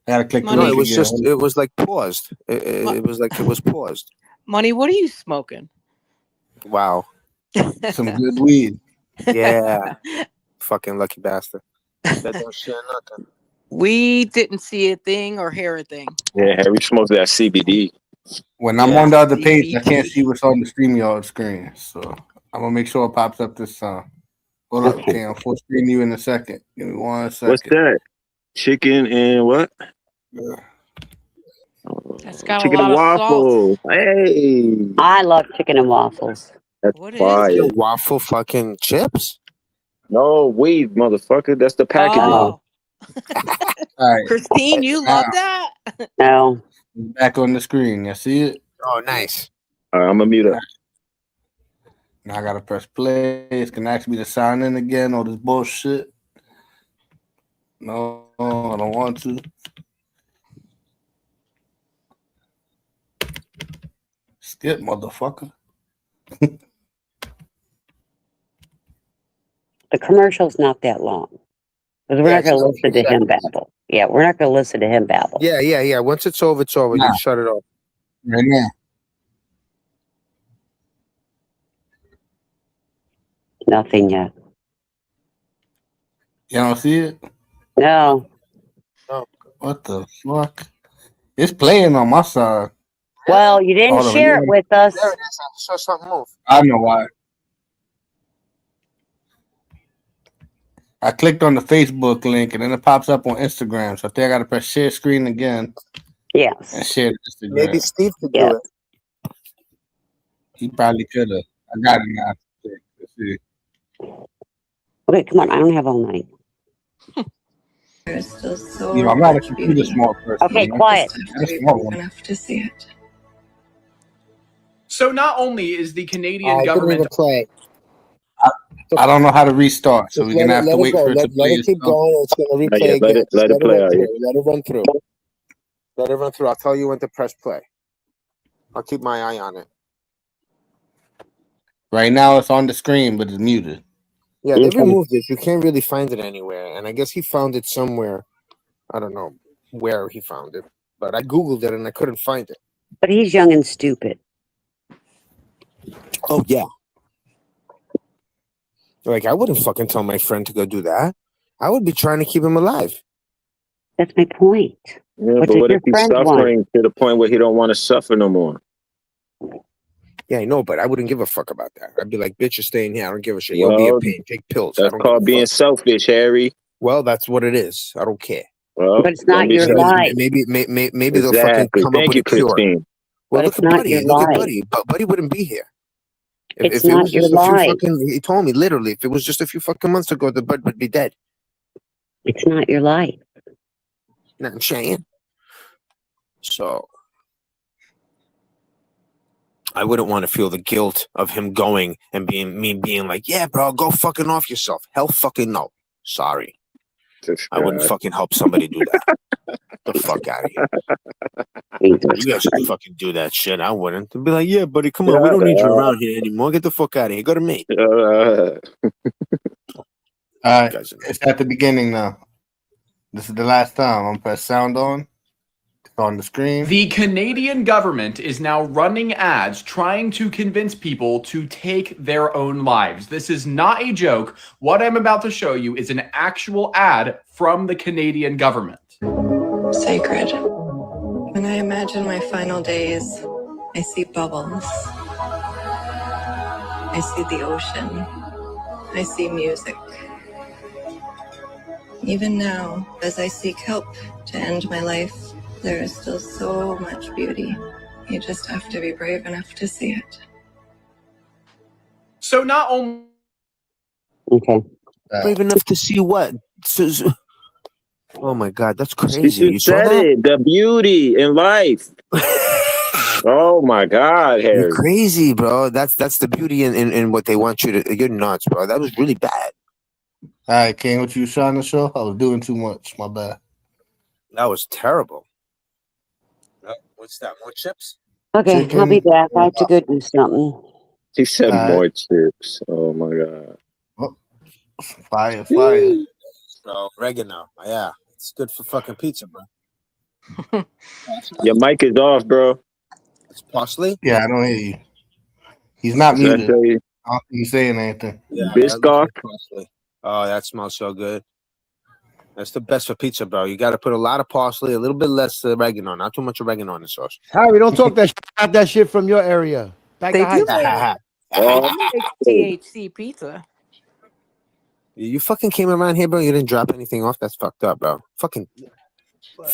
I gotta click the No, link it was again. just. It was like paused. It was like it was paused. Money, what are you smoking? Wow. Some good weed. Yeah. Fucking lucky bastard. That don't share nothing. We didn't see a thing or hear a thing. Yeah, Harry smoked that CBD. When I'm on the other page, I can't see what's on the StreamYard screen. So I'm gonna make sure it pops up this time. Hold up, Cam. Full screen you in a second. Give me 1 second. What's that? Chicken and what? That's got Chicken a lot and of salt. waffles. Hey. I love chicken and waffles. That's What is fire. Your waffle fucking chips? No, weed, motherfucker. That's the packaging. Oh, All right. Christine, you love that? No. Back on the screen. You see it? Oh, nice. I'm gonna mute up. Now I gotta press play. It's gonna ask me to sign in again. All this bullshit. No, I don't want to. Skip, motherfucker. The commercial's not that long. Because we're Yeah, not going to it's listen to him 15 seconds. babble. Yeah, we're not going to listen to him babble. Yeah. Once it's over, it's over. Nah. You shut it off. Right now. Nothing yet. You don't see it? No. What the fuck? It's playing on my side. Well, you didn't Hold on, share yeah. it with us. There it is. I saw something move. I know why. I clicked on the Facebook link and then it pops up on Instagram. So I think I gotta press share screen again. Yes. And share to Instagram. Maybe Steve could Yeah. do it. He probably could have. I got it now. Let's see. Okay, come on. I don't have all night. There's still so You know, I'm not a much computer beauty. smart person. Okay, man. quiet. Just have That's to be smart brave one. enough to see it. So not only is the Canadian I couldn't government even play. I don't know how to restart, so Just we're gonna have to let it wait go. for it to Let play. it keep itself. going. It's gonna Not replay yet. again. Just Let it play run out through. here. Let it run through. Let it run through. I'll tell you when to press play. I'll keep my eye on it. Right now, it's on the screen, but it's muted. Yeah, they Okay. removed it. You can't really find it anywhere. And I guess he found it somewhere. I don't know where he found it. But I Googled it and I couldn't find it. But he's young and stupid. Oh, yeah. Like, I wouldn't fucking tell my friend to go do that. I would be trying to keep him alive. That's my point. Yeah, What but does what your if he's friend want? suffering to the point where he don't want to suffer no more? Yeah, I know, but I wouldn't give a fuck about that. I'd be like, bitch, you're staying here. I don't give a shit. You'll be in Well, pain. Take pills. I that's don't give a called being fuck. selfish, Harry. Well, that's what it is. I don't care. Well, But it's don't not be your selfish. life. Maybe they'll fucking Exactly. come up Thank with you, a cure. Christine. Well, But look it's at not Buddy. your Look at life. Buddy. But Buddy wouldn't be here. It's If it not was your just a few life. fucking, he told me literally, if it was just a few fucking months ago, the Bud would be dead. It's not your life. Not I'm saying. So I wouldn't want to feel the guilt of him going and being like, yeah, bro, go fucking off yourself. Hell fucking no. Sorry. I wouldn't fucking help somebody do that. The fuck out of here. You guys should fucking do that shit. I wouldn't. They'd be like, yeah, buddy, come on. We don't need you around here anymore. Get the fuck out of here. Go to me. All right, it's at the beginning now. This is the last time. I'm gonna press sound on. It's on the screen. The Canadian government is now running ads trying to convince people to take their own lives. This is not a joke. What I'm about to show you is an actual ad from the Canadian government. Sacred. When I imagine my final days, I see bubbles. I see the ocean. I see music. Even now, as I seek help to end my life, there is still so much beauty. You just have to be brave enough to see it. So not only Okay. Brave enough to see what? Oh my God, that's crazy. You You saw said that? it. The beauty in life. Oh my God, You're Harry. crazy, bro. That's the beauty in what they want you to. You're nuts, bro. That was really bad. All right, King, what you was trying to show? I was doing too much. My bad. That was terrible. What's that? More chips? Okay, I'll be Chicken. back. I have to go do something. He said All right. more chips. Oh my God. Oh, fire, fire. Bro, oregano. Yeah, it's good for fucking pizza, bro. Your mic is off, bro. It's parsley. Yeah, I don't hear you. He's not Does that muted. tell you? I don't think he's saying anything. Yeah, that looks Biscoff? like parsley. Oh, that smells so good. That's the best for pizza, bro. You got to put a lot of parsley, a little bit less oregano, not too much oregano in the sauce. Harry, don't talk that about that shit from your area. Back They to high do school. make THC pizza. You fucking came around here, bro. You didn't drop anything off. That's fucked up, bro. Fucking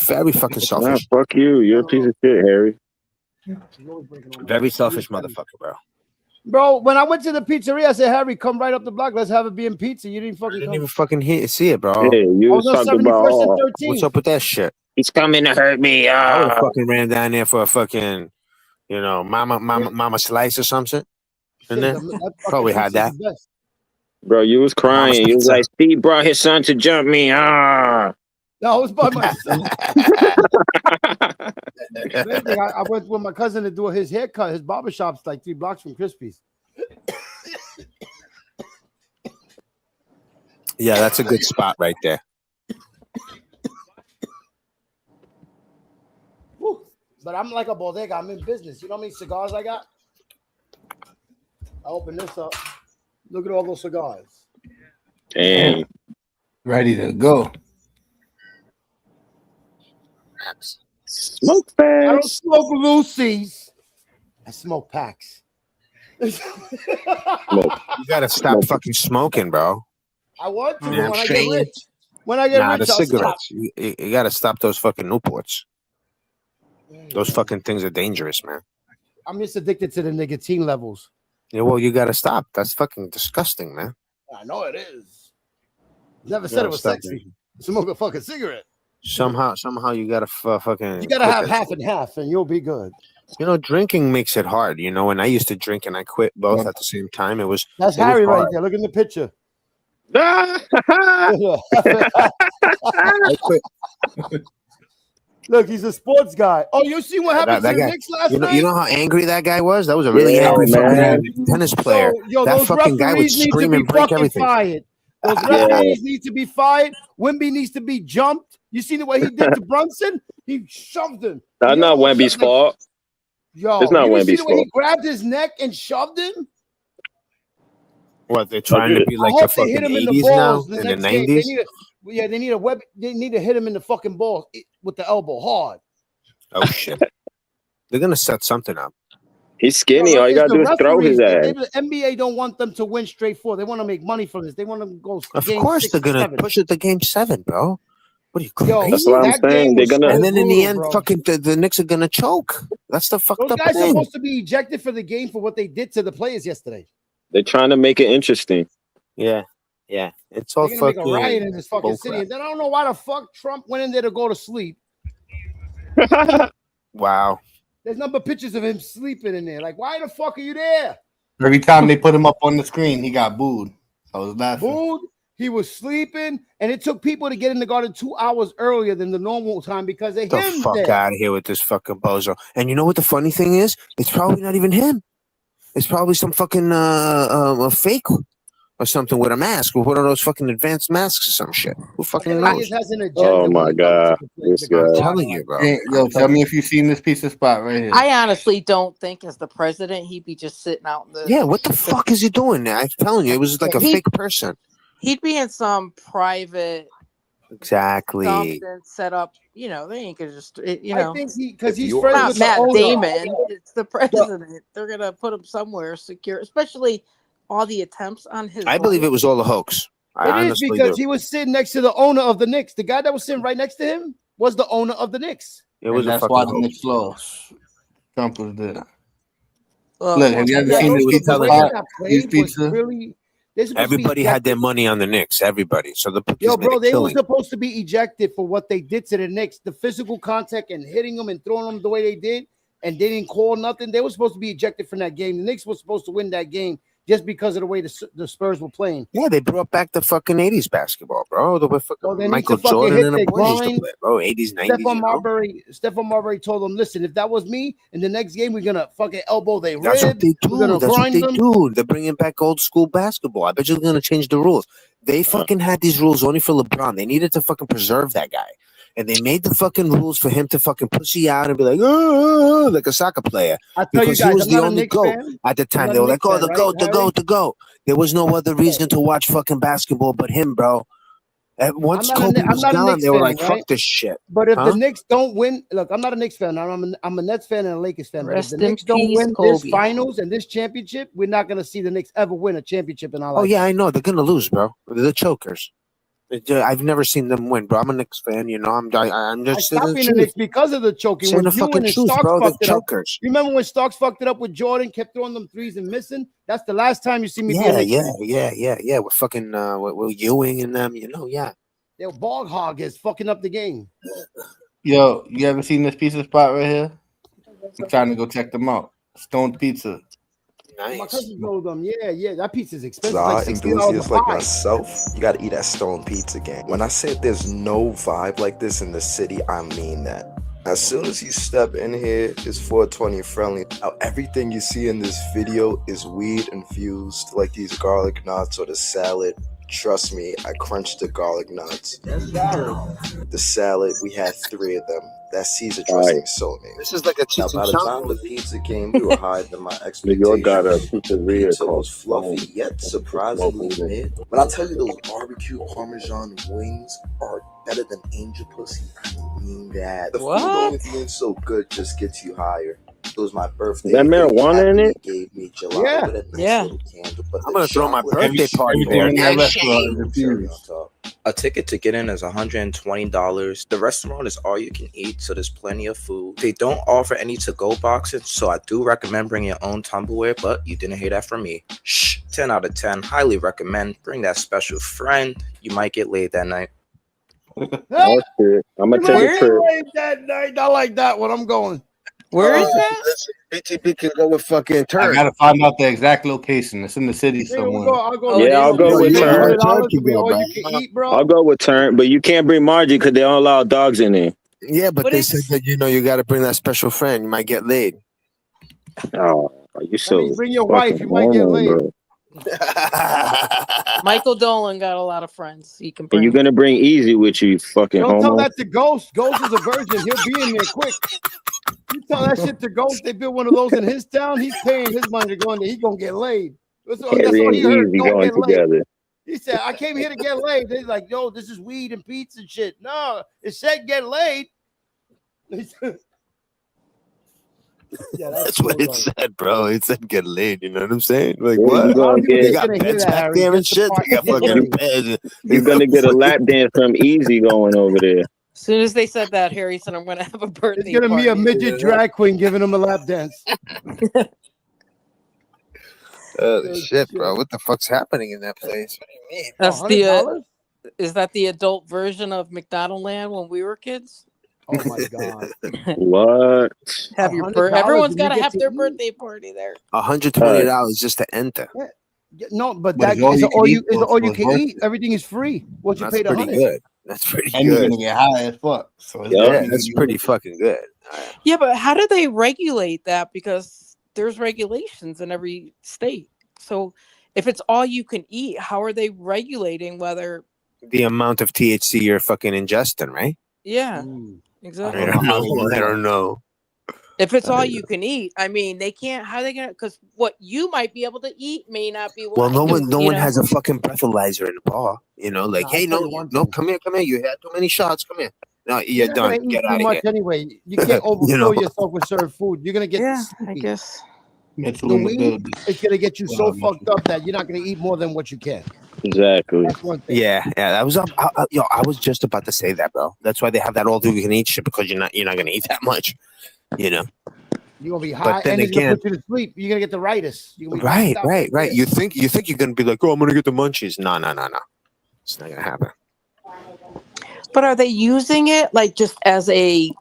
very fucking Nah, selfish. fuck you. You're a piece of shit, Harry. Very selfish motherfucker, bro. Bro, when I went to the pizzeria, I said, Harry, come right up the block. Let's have it being pizza. You didn't fucking Didn't come. even fucking see it, bro. Hey, you I was was on talking about 71st and 13th. What's up with that shit? he's coming to hurt me. I would have fucking ran down there for a fucking, mama slice or something. In there, That fucking probably had pizza's that. the best. Bro, you was crying. You was like, Steve brought his son to jump me. Ah. No, I was by myself. I went with my cousin to do his haircut. His barbershop's like 3 blocks from Crispy's. Yeah, that's a good spot right there. Whew. But I'm like a bodega. I'm in business. You know how many cigars I got? I open this up. Look at all those cigars. Damn. Ready to go. Smoke I don't fast. smoke Lucy's. I smoke packs. You gotta stop fucking smoking, bro. I want to, but Yeah, when I get Shane. rich. When I get Nah, rich, the I'll stop. cigarettes. You gotta stop those fucking Newports. Those fucking things are dangerous, man. I'm just addicted to the nicotine levels. Yeah, well, you gotta stop. That's fucking disgusting, man. I know it is. Never You said it gotta was stop sexy. Smoke a fucking cigarette. Somehow you gotta fucking. You gotta quit have that half shit. and half, and you'll be good. You know, drinking makes it hard. You know, and I used to drink and I quit both at the same time. It was. That's it was Harry right hard. there. Look in the picture. I quit. Look, he's a sports guy. Oh, you see what happened That to the guy. Knicks last You night? know how angry that guy was. That was a really Yeah, angry man. fucking tennis player. Yo, That those fucking guy would referees need to scream be and break fucking everything. fired. Those referees need to be fired. Wemby needs to be jumped. You see the way he did to Brunson? He shoved him. That's not Wemby's fault. Yo, It's not you see Wemby's the way he fault. grabbed his neck and shoved him? What, they're trying to be I like hope the they hit fucking him in the 80s now, balls the in the next game. They 90s? need to hit him in the fucking balls with the elbow hard. Oh shit! They're gonna set something up. He's skinny. All you It's gotta do the is throw his referees. ass. The NBA don't want them to win straight forward. They want to make money from this. They want to go Of game course 6 they're or gonna 7. push it to game 7, bro. What are you crazy? Yo, That's what I'm that saying. game They're was gonna. so And then in the brutal, end, bro. fucking the Knicks are gonna choke. That's the fucked Those up guys are thing. supposed to be ejected for the game for what they did to the players yesterday. They're trying to make it interesting. Yeah, yeah. It's all They're gonna make a riot fucking in this fucking bullcrap. city. And then I don't know why the fuck Trump went in there to go to sleep. Wow. There's number pictures of him sleeping in there. Like, why the fuck are you there? Every time they put him up on the screen, he got booed. I was laughing. Booed. He was sleeping, and it took people to get in the garden 2 hours earlier than the normal time because of Get the him fuck there. out of here with this fucking bozo. And you know what the funny thing is? It's probably not even him. It's probably some fucking a fake or something with a mask or one of those fucking advanced masks or some shit. Who fucking knows? Has an agenda Oh when my he comes god, to play this the I'm guy. telling you, bro. Hey, yo, tell me if you've seen this piece of spot right here. I honestly don't think as the president he'd be just sitting out in the. Yeah, what the fuck is he doing there? I'm telling you, it was like a He- fake person. He'd be in some private Exactly. something set up. You know, they ain't gonna just. You know, I think because he's it's friends not with Matt the owner. Damon. It's the president. They're gonna put him somewhere secure, especially all the attempts on his. I believe it life. was all a hoax. I It is honestly because do. he was sitting next to the owner of the Knicks. The guy that was sitting right next to him was the owner of the Knicks. It was And a that's why fucking the hoax. Knicks lost. Trump was there. Well, Look, have you ever yeah, seen he this was pizza telling spot? That These played was pizza? really. They're supposed to be Everybody had their ejected. money on the Knicks. Everybody. So the bookies Yo, made bro, a they were killing. supposed to be ejected for what they did to the Knicks, the physical contact and hitting them and throwing them the way they did, and they didn't call nothing. They were supposed to be ejected from that game. The Knicks were supposed to win that game just because of the way the Spurs were playing. Yeah, they brought back the fucking 80s basketball, bro. The way fucking Well, they need Michael to fucking Jordan hit and their the boys used to grind. play, bro. 80s, 90s, you know? Stephon Marbury told them, listen, if that was me, in the next game, we're going to fucking elbow their That's what rib. they We're going do. to That's what grind they them. do. They're bringing back old school basketball. I bet you're going to change the rules. They fucking had these rules only for LeBron. They needed to fucking preserve that guy. And they made the fucking rules for him to fucking pussy out and be like, like a soccer player. I tell you Because he guys, was I'm the not a only Knicks GOAT fan. at the I'm time. not They a were like, Knicks oh, fan, the right, GOAT, the Harry? GOAT, the GOAT. There was no other reason to watch fucking basketball but him, bro. And once Kobe was I'm not a gone, Knicks they were fan, like, right? fuck this shit. But if Huh? the Knicks don't win, look, I'm not a Knicks fan. I'm a Nets fan and a Lakers fan. But if Rest the in Knicks don't peace, win this Kobe. finals and this championship, we're not going to see the Knicks ever win a championship in our Oh, life. yeah, I know. They're going to lose, bro. They're the chokers. I've never seen them win, bro. I'm a Knicks fan, you know. I'm I just saying stopped the being the truth. Knicks because of the choking. Saying When the you fucking and truth, Starks bro. They're fucked it up. chokers. You remember when Starks fucked it up with Jordan, kept throwing them threes and missing? That's the last time you see me be a Yeah, Knicks yeah, fan. yeah. With fucking with Ewing and them, you know, yeah. They're bog hoggers fucking up the game. Yo, you ever seen this pizza spot right here? I'm trying to go check them out. Stone Pizza. My cousin told them, yeah, that pizza's expensive. Bizarre Like $60 enthusiast a like pie. myself, you gotta eat at Stone Pizza Gang. When I said there's no vibe like this in the city, I mean that. As soon as you step in here, it's 420 friendly. Now, everything you see in this video is weed infused, like these garlic knots or the salad. Trust me, I crunched the garlic knots. The salad, we had 3 of them. That Caesar dressing sold me. This is like a Now, chicken by the chunk. time the pizza came, we were higher than my New expectations. York got a pizzeria Pizza called was fluffy Stone. yet surprisingly mid. When I tell you those barbecue Parmesan wings are better than angel pussy, I mean that. The food What? only being so good just gets you higher. It was my birthday. Is that marijuana in it? Gave me gelato Yeah. with a nice Yeah. little candle, but I'm the gonna throw my chocolate- birthday party Everything there. in that And restaurant shame. is infused. A ticket to get in is $120. The restaurant is all you can eat, so there's plenty of food. They don't offer any to-go boxes, so I do recommend bringing your own Tupperware, but you didn't hear that from me. Shh, 10 out of 10. Highly recommend. Bring that special friend. You might get laid that night. Oh shit! I'm gonna take a Where? trip. That night, I like that one. I'm going. Where is that? Listen, BTB can go with fucking I turn. gotta find out the exact location. It's in the city Nigga, we'll somewhere. go, I'll go. Oh, Yeah, I'll go with $100 turn. Turkey, be all bro. you can eat, bro. I'll go with turn, but you can't bring Margie because they don't allow dogs in there. Yeah, but But they it's- said that you got to bring that special friend. You might get laid. Oh, you so means bring your wife, fucking you might get hormone, laid. bro. Michael Dolan got a lot of friends. He can And bring. you're gonna bring Easy with you, fucking Don't tell homo. that to Ghost. Ghost is a virgin. He'll be in there quick. You tell that shit to Ghost. They built one of those in his town. He's paying his money to go in there. He's gonna get laid. That's all Harry and he heard. Easy Don't going get laid. together. He said, "I came here to get laid." They're like, "Yo, this is weed and pizza and shit." No, it said get laid. Yeah, That's what it said, bro. It said get laid. You know what I'm saying? Like Yeah, what? you gonna They get- got Gonna hear beds that, back Harry. there and Just the shit. part They got you fucking hear. beds. You're gonna get a lap dance from Easy going over there. As soon as they said that, Harry said, "I'm going to have a birthday It's gonna be a party." midget drag queen giving him a lap dance. Holy shit, bro. What the fuck's happening in that place? What do you mean? That's the. $100? Is that the adult version of McDonald Land when we were kids? Oh my god! What? Have your $100 everyone's and got you to get have to their eat? birthday party there. $120 just to enter. No, but But that it's all is you all can you eat, is so all you it's can worth eat. it. Everything is free. Once you That's pay the pretty 100. good. That's pretty And you're good. gonna get high as fuck. So it's Yeah, Yeah, definitely that's gonna pretty be fucking good. Yeah, but how do they regulate that? Because there's regulations in every state. So if it's all you can eat, how are they regulating whether? The amount of THC you're fucking ingesting, right? Yeah, I exactly. don't know. I don't know. If it's all you can eat, I mean, they can't. How are they gonna? Because what you might be able to eat may not be. What Well, no I one, can, no you one know? has a fucking breathalyzer in the bar. You know, like, Nah, hey, I'll tell no, you one no, thing. come here. You had too many shots. Come here. No, You're you're not gonna done. eat Get too out of much here. anyway. You can't overfill You know. yourself with certain food. You're gonna get Yeah, I sleepy. guess. mental The in the weed building. is gonna get you so Well, fucked up that you're not gonna eat more than what you can. Exactly. That's one thing. Yeah, that was up. I was just about to say that, bro. That's why they have that all you can eat shit, because you're not gonna eat that much. You know. You're gonna be But high, then and it's gonna again- put you to sleep. You're gonna get the ritis. You're gonna be Right, passed out. right. You think you're gonna be like, oh, I'm gonna get the munchies. No. It's not gonna happen. But are they using it like just as a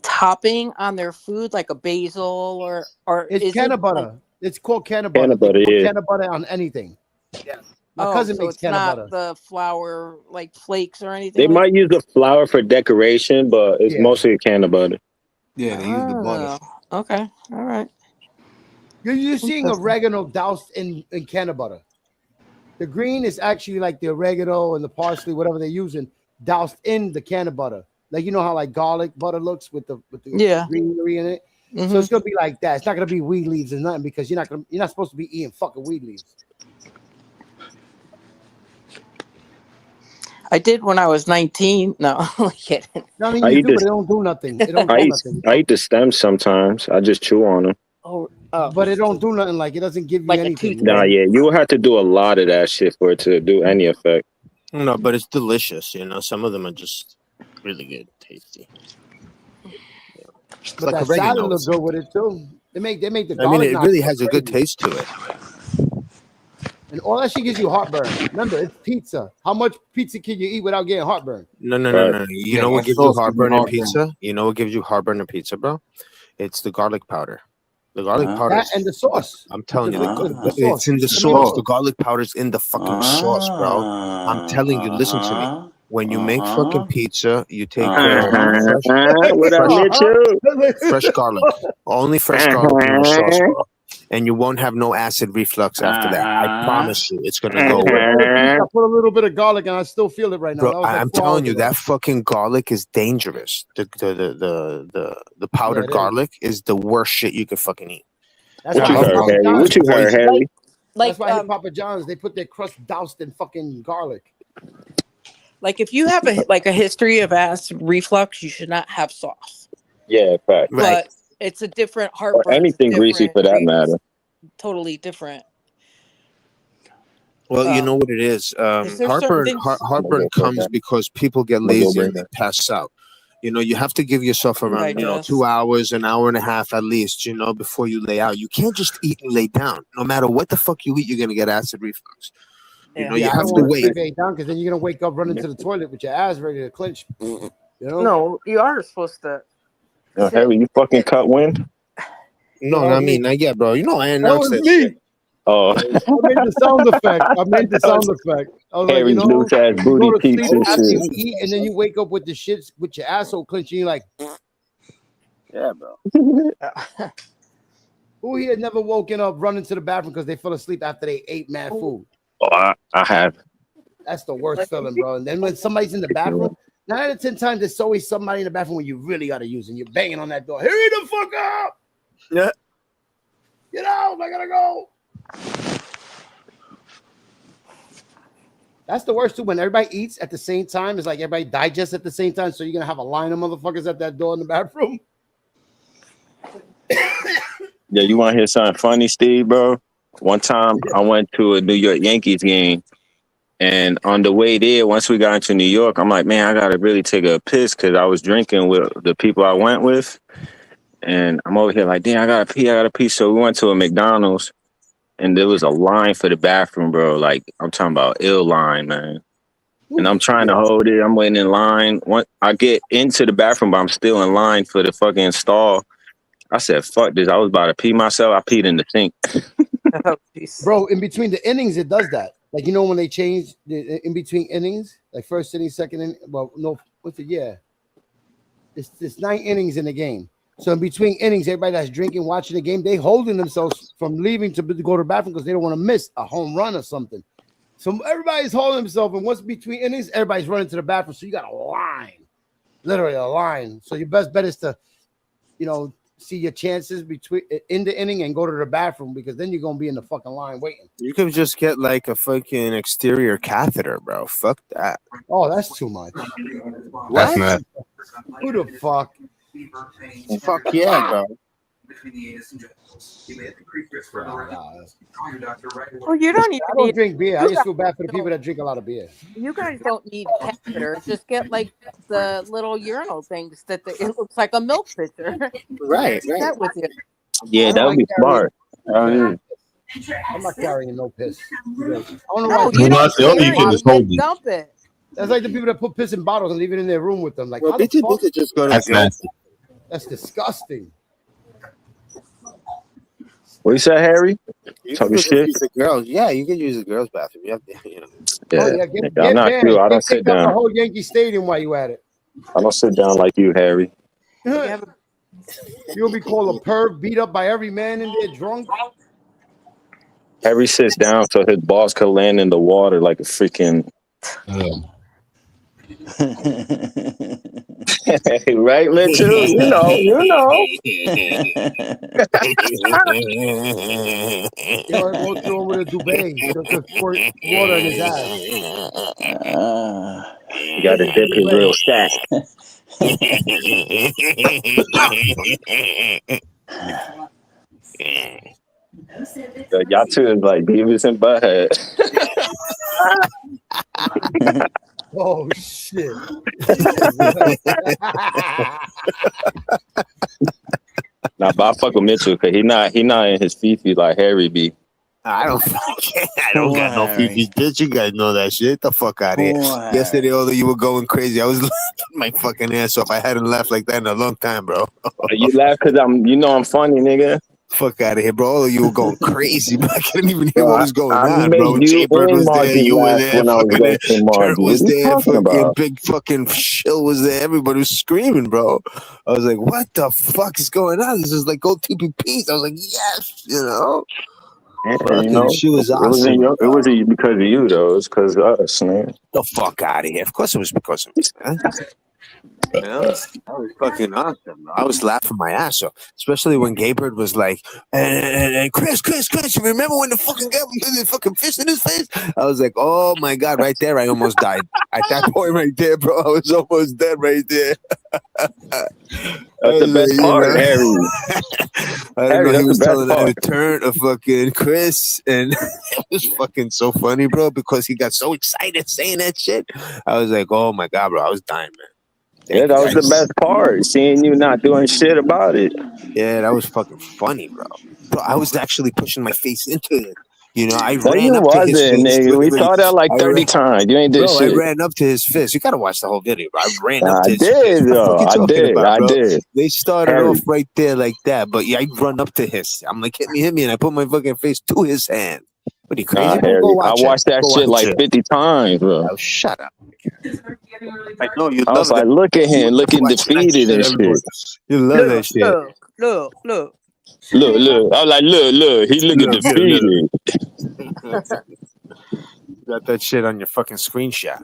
topping on their food, like a basil or It's is canna it butter. like, It's called canna butter. Canna They butter, put yeah. canna butter on anything. My oh, cousin so makes it's canna not butter. the flour like flakes or anything? They like might use the flour for decoration, but it's Yeah. mostly a can of butter. Yeah, they use the butter. Oh, okay, all right. You're seeing Interesting. oregano doused in canna butter. The green is actually like the oregano and the parsley, whatever they're using, doused in the canna butter. Like you know how like garlic butter looks with the Yeah. greenery in it. Mhm. So it's gonna be like that. It's not gonna be weed leaves and nothing because you're not supposed to be eating fucking weed leaves. I did when I was 19. No, I'm kidding. I mean I you eat do, but this- it don't do nothing. It don't I do eat, nothing. I eat the stems sometimes. I just chew on them. Oh, But it don't do nothing. Like it doesn't give you Like a anything. Nah, yeah, you will have to do a lot of that shit for it to do any effect. No, but it's delicious. You know, some of them are just really good, tasty. It's But like that salad oregano. looks good with it too. They make the I mean, garlic it knots really look has a good crazy. taste to it. And all that shit gives you heartburn. Remember, it's pizza. How much pizza can you eat without getting heartburn? No. You Yeah, know what that gives you sauce gives you heartburn in heartburn. pizza? You know what gives you heartburn in pizza, bro? It's the garlic powder. The garlic powder. That and the sauce. I'm telling you, The it's in the sauce. sauce. The garlic powder's in the fucking sauce, bro. I'm telling you, listen to me. When you make fucking pizza, you take care of What up, Mitchell? fresh garlic. Only fresh garlic in the sauce, bro. And you won't have no acid reflux after that. I promise you, it's gonna go away. I put a little bit of garlic and I still feel it right now. Bro, I'm telling you, that fucking garlic is dangerous. The powdered garlic is the worst shit you could fucking eat. That's What you why heard, Harry? What you heard, Harry? That's why Papa John's, they put their crust doused in fucking garlic. Like if you have a history of acid reflux, you should not have sauce. Yeah, fact. But it's a different heartburn. Or anything greasy for that matter. Totally different. Well, you know what it is. Heartburn comes because people get lazy and they pass out. You know, you have to give yourself around 2 hours, an hour and a half at least, before you lay out. You can't just eat and lay down. No matter what the fuck you eat, you're gonna get acid reflux. You have to wait. Lay down because then you're gonna wake up running to the toilet with your ass ready to clench. No, you are supposed to. Harry, you fucking cut wind? No, I mean, not yet, bro. I announced that was it. me. Oh. I made the sound effect. I was Harry's like, loose ass you booty go to peeps sleep and after shit. you eat, and then you wake up with the shits with your asshole clenching. You're like, yeah, bro. Who here never woken up running to the bathroom because they fell asleep after they ate mad food? Oh, I have. That's the worst feeling, bro. And then when somebody's in the bathroom, 9 out of 10 times there's always somebody in the bathroom when you really got to use, and you're banging on that door. Hurry the fuck up! Yeah. Get out! I gotta go. That's the worst too. When everybody eats at the same time, it's like everybody digests at the same time. So you're gonna have a line of motherfuckers at that door in the bathroom. Yeah, you want to hear something funny, Steve, bro? One time I went to a New York Yankees game, and on the way there, once we got into New York, I'm like, man, I got to really take a piss because I was drinking with the people I went with. And I'm over here like, damn, I got to pee. So we went to a McDonald's, and there was a line for the bathroom, bro. Like, I'm talking about ill line, man. And I'm trying to hold it. I'm waiting in line. I get into the bathroom, but I'm still in line for the fucking stall. I said, fuck this. I was about to pee myself. I peed in the sink. Bro, in between the innings, it does that. Like, when they change in between innings, like first inning, second inning. Well, no, what's it? Yeah. It's 9 innings in the game. So in between innings, everybody that's drinking, watching the game, they holding themselves from leaving to go to the bathroom because they don't want to miss a home run or something. So everybody's holding themselves, and once between innings, everybody's running to the bathroom. So you got a line, literally a line. So your best bet is to, see your chances in the inning and go to the bathroom, because then you're gonna be in the fucking line waiting. You could just get like a fucking exterior catheter, bro. Fuck that. Oh, that's too much. That's not. Who the fuck? Fuck yeah, bro. Well, you don't need I to don't need drink beer. I just feel bad for the people that drink a lot of beer. You guys don't need catheters. Just get like the little urinal things that it looks like a milk pitcher. Right. Take that with you. Yeah, that would be smart. I'm not carrying no piss. I don't know No, why. you don't carry it, you dump it. That's like the people that put piss in bottles and leave it in their room with them. Like, Well, how the they fuck? could just go to That's nasty. That's disgusting. What you say, Harry? You Talking can shit? use the girls. Yeah, you can use the girls' bathroom. You have to, Yeah, Oh, yeah, get I'm not banned. too. I don't Take sit up the down. whole Yankee Stadium while you at it. I don't sit down like you, Harry. You'll be called a perv, beat up by every man in there drunk. Harry sits down so his balls could land in the water like a freaking. Right, Mitchell? You know. You want to go through him with a duvet to squirt water in his ass. You got to dip his real stack. Y'all two is like Beavis and Butthead. Oh shit! Nah, but I fuck with Mitchell because he not in his fifi like Harry be. I don't got no PPs, bitch. You guys know that shit. Get the fuck out of here. Boy. Yesterday, although you were going crazy, I was laughing my fucking ass off. I hadn't laughed like that in a long time, bro. You laugh because I'm funny, nigga. Fuck out of here, bro. All of you were going crazy, bro. I couldn't even hear Bro, what was going I on, made bro. you Jay Bird and was there, Margie you were laugh there, when I was fucking roasting Margie. Kurt What was you there, talking fucking about? big fucking Shill was there. Everybody was screaming, bro. I was like, what the fuck is going on? This is like Gold TPPs. I was like, yes, you know. And, you Fucking know, she was it wasn't awesome, your, it bro. wasn't because of you though. It's because of us, man. The fuck out of here. Of course it was because of me, man. You know, that was fucking awesome. I was laughing my ass off, especially when Gaybird was like, and Chris, you remember when the fucking guy was the fucking fist in his face? I was like, oh my God, right there, I almost died. At that point right there, bro, I was almost dead right there. That's the best part, Harry. I don't Harry, know, he that's was the best telling her part. to turn to fucking Chris, and it was fucking so funny, bro, because he got so excited saying that shit. I was like, oh my God, bro, I was dying, man. Yeah, that was the best part. Seeing you not doing shit about it. Yeah, that was fucking funny, bro. Bro, I was actually pushing my face into it. You know, I No, ran you up to his wasn't, fist. nigga. We Literally, saw that like I 30 ran, times. You ain't did bro, I shit. ran up to his fist. You gotta watch the whole video, bro. I ran up I to his fist. did, What the fuck though. you I talking did. about, I bro? did. They started Harry. off right there like that, but yeah, I run up to his. I'm like, hit me, and I put my fucking face to his hand. What are you crazy? Nah, Bro? Harry. Go I watch it. watched that Go shit watch like it. 50 times, bro. Oh, shut up. I know you I love was like, that. look at You him, love looking watching that defeated shit and every morning. shit. You love that shit. Look. Look. I was like, look. He looking defeated. Got that shit on your fucking screenshot.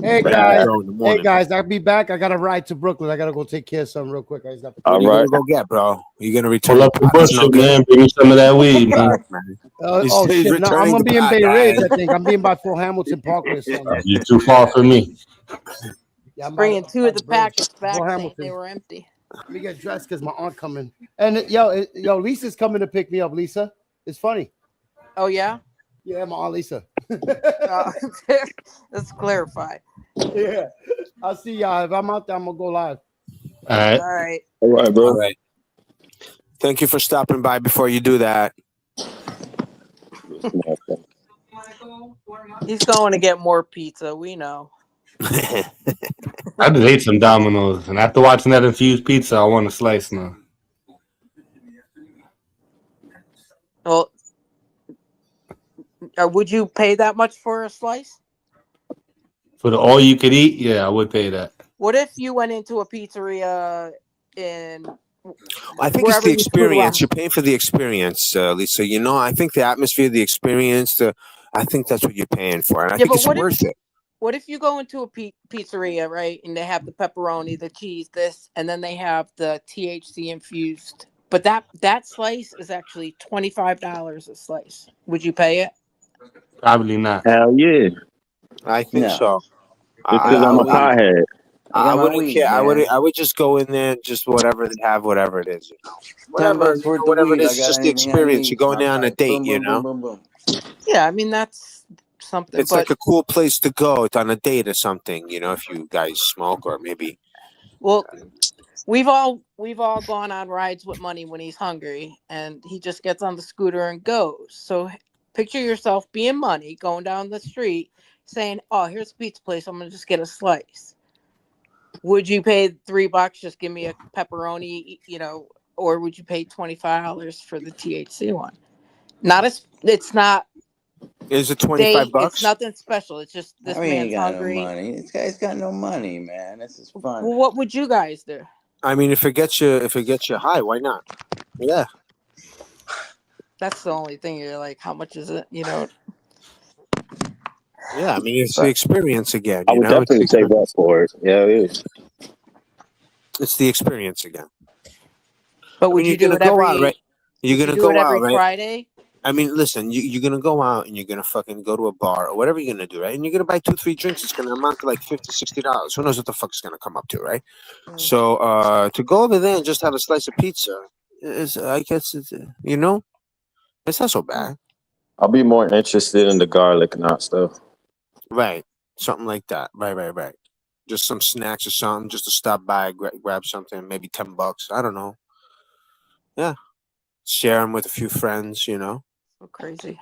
Hey Ready to guys, go in the morning. I'll be back. I got to ride to Brooklyn. I got to go take care of something real quick. I just got to What are you All right. gonna go get, bro? You gonna return Pull up the the pot? bushel, man. Bring me some of that weed, man. Fuck, man. He Oh said he's shit! No, I'm returning gonna the be in pot, Bay Ridge. guys. I think I'm being by Fort Hamilton Parkway or something. You're too far from me. Yeah, I'm Bringing by two of the bridge. packets back Fort saying Hamilton. they were empty. Let me get dressed because my aunt coming. And yo, Lisa's coming to pick me up. Lisa, it's funny. Oh yeah. Yeah, my aunt Lisa. Let's clarify. Yeah, I'll see y'all. If I'm out there, I'm gonna go live. All right. All right. All right, bro. All right. Thank you for stopping by. Before you do that, He's going to get more pizza. We know. I just ate some Domino's, and after watching that infused pizza, I want a slice now. Well, would you pay that much for a slice? For the all you could eat, yeah, I would pay that. What if you went into a pizzeria in? I think it's the experience. You're paying for the experience, Lisa. You know, I think the atmosphere, the experience, I think that's what you're paying for, and I think it's worth it. What if you go into a pizzeria, right, and they have the pepperoni, the cheese, this, and then they have the THC infused, but that slice is actually $25 a slice. Would you pay it? Probably not. Hell yeah. I think so. Because I'm a pothead. I wouldn't care. I would just go in there and just whatever they have, whatever it is, you know. Whatever it is, just the experience. You're going there on a date, you know. Yeah, I mean that's something. It's like a cool place to go. It's on a date or something, you know. If you guys smoke or maybe. Well, we've all gone on rides with Money when he's hungry, and he just gets on the scooter and goes. So picture yourself being Money going down the street, saying, "Oh, here's a pizza place. I'm gonna just get a slice." Would you pay $3? Just give me a pepperoni, you know, or would you pay $25 for the THC one? It's not. Is it $25? It's nothing special. It's just this man's hungry. No money. This guy's got no money, man. This is fun. Well, what would you guys do? I mean, if it gets you high, why not? Yeah. That's the only thing. You're like, how much is it? You know. Yeah, I mean, it's the experience again. I would definitely take that for it. Yeah, it is. It's the experience again. But would you do it every? You're gonna do go it every out, right? Friday? I mean, listen, you're gonna go out and you're gonna fucking go to a bar or whatever you're gonna do, right? And you're gonna buy 2-3 drinks. It's gonna amount to like $50, $60. Who knows what the fuck it's gonna come up to, right? So to go over there and just have a slice of pizza is, I guess, it's, you know, it's not so bad. I'll be more interested in the garlic, not stuff. Right, something like that. Right. Just some snacks or something, just to stop by, grab something, maybe $10. I don't know. Yeah, share them with a few friends, you know. So crazy.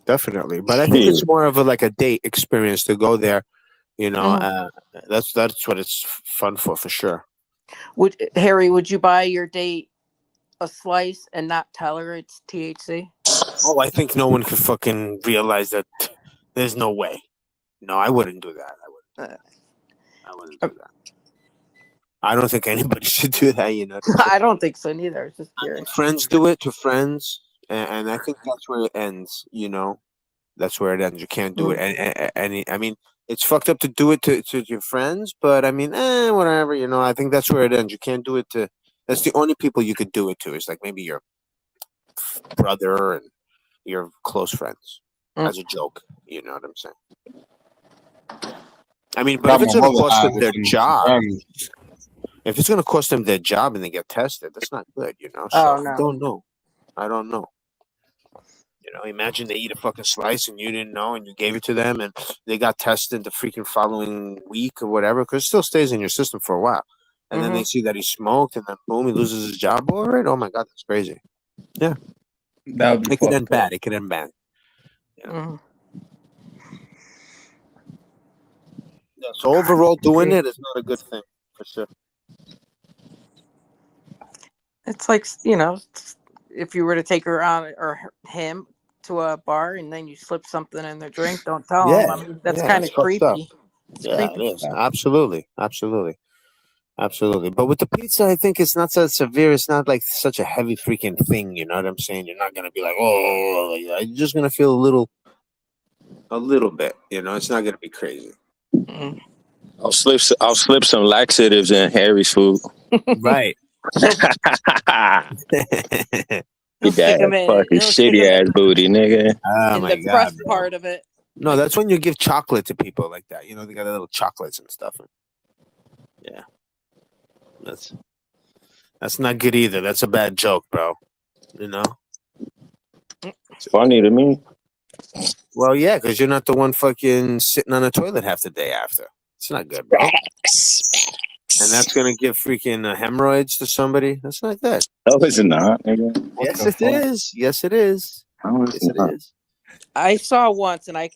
Definitely, but I think it's more of a date experience to go there. You know, that's what it's fun for sure. Harry, would you buy your date a slice and not tell her it's THC? Oh, I think no one could fucking realize that. There's no way. No, I wouldn't do that. I wouldn't do that. I don't think anybody should do that. You know. I don't think so neither. I was just curious. Friends do it to friends, and I think that's where it ends. You know, that's where it ends. You can't do it. And I mean, it's fucked up to do it to your friends, but I mean, whatever. You know, I think that's where it ends. You can't do it to. That's the only people you could do it to. Is like maybe your brother and your close friends as a joke. You know what I'm saying? I mean, but if it's going to cost them their job, if it's going to cost them their job and they get tested, that's not good, you know? So I don't know. I don't know. You know, imagine they eat a fucking slice and you didn't know and you gave it to them and they got tested the freaking following week or whatever, because it still stays in your system for a while. And then they see that he smoked and then boom, he loses his job over it. Oh my God, that's crazy. Yeah. It could end bad. It could end bad. You know? Yeah, so overall, doing it is not a good thing, for sure. It's like, you know, if you were to take her on or him to a bar and then you slip something in their drink, don't tell them. I mean, that's kind of creepy. Yeah, it is. Absolutely. Absolutely. Absolutely. But with the pizza, I think it's not so severe. It's not like such a heavy freaking thing. You know what I'm saying? You're not going to be like, oh, you're just going to feel a little bit. You know, it's not going to be crazy. I'll slip some laxatives in Harry's food. Right. That fucking shitty ass booty, nigga. Oh my the God, crust bro. part of it. No, that's when you give chocolate to people like that. You know, they got little chocolates and stuff. Yeah. That's not good either. That's a bad joke, bro. You know? It's funny to me. Well, yeah, because you're not the one fucking sitting on the toilet half the day after. It's not good, bro. And that's going to give freaking hemorrhoids to somebody. That's not good. No, it's not, nigga. Yes, it is. Yes, it is. Yes, it is. I saw once, and I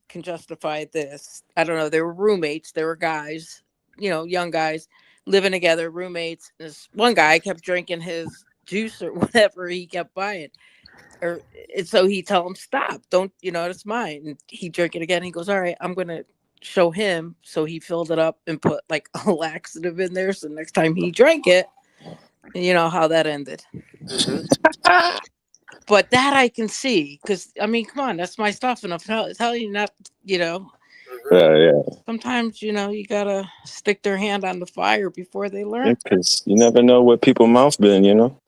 can justify this. I don't know. They were roommates. They were guys, you know, young guys living together, roommates. This one guy kept drinking his juice or whatever he kept buying. And so he tell him, stop, don't, you know, it's mine. And he drank it again. He goes, all right, I'm going to show him. So he filled it up and put like a laxative in there. So next time he drank it, you know how that ended. But that I can see, because I mean, come on, that's my stuff. And I'll tell you not, you know, Yeah. sometimes, you know, you got to stick their hand on the fire before they learn. Because you never know what people's mouth been, you know?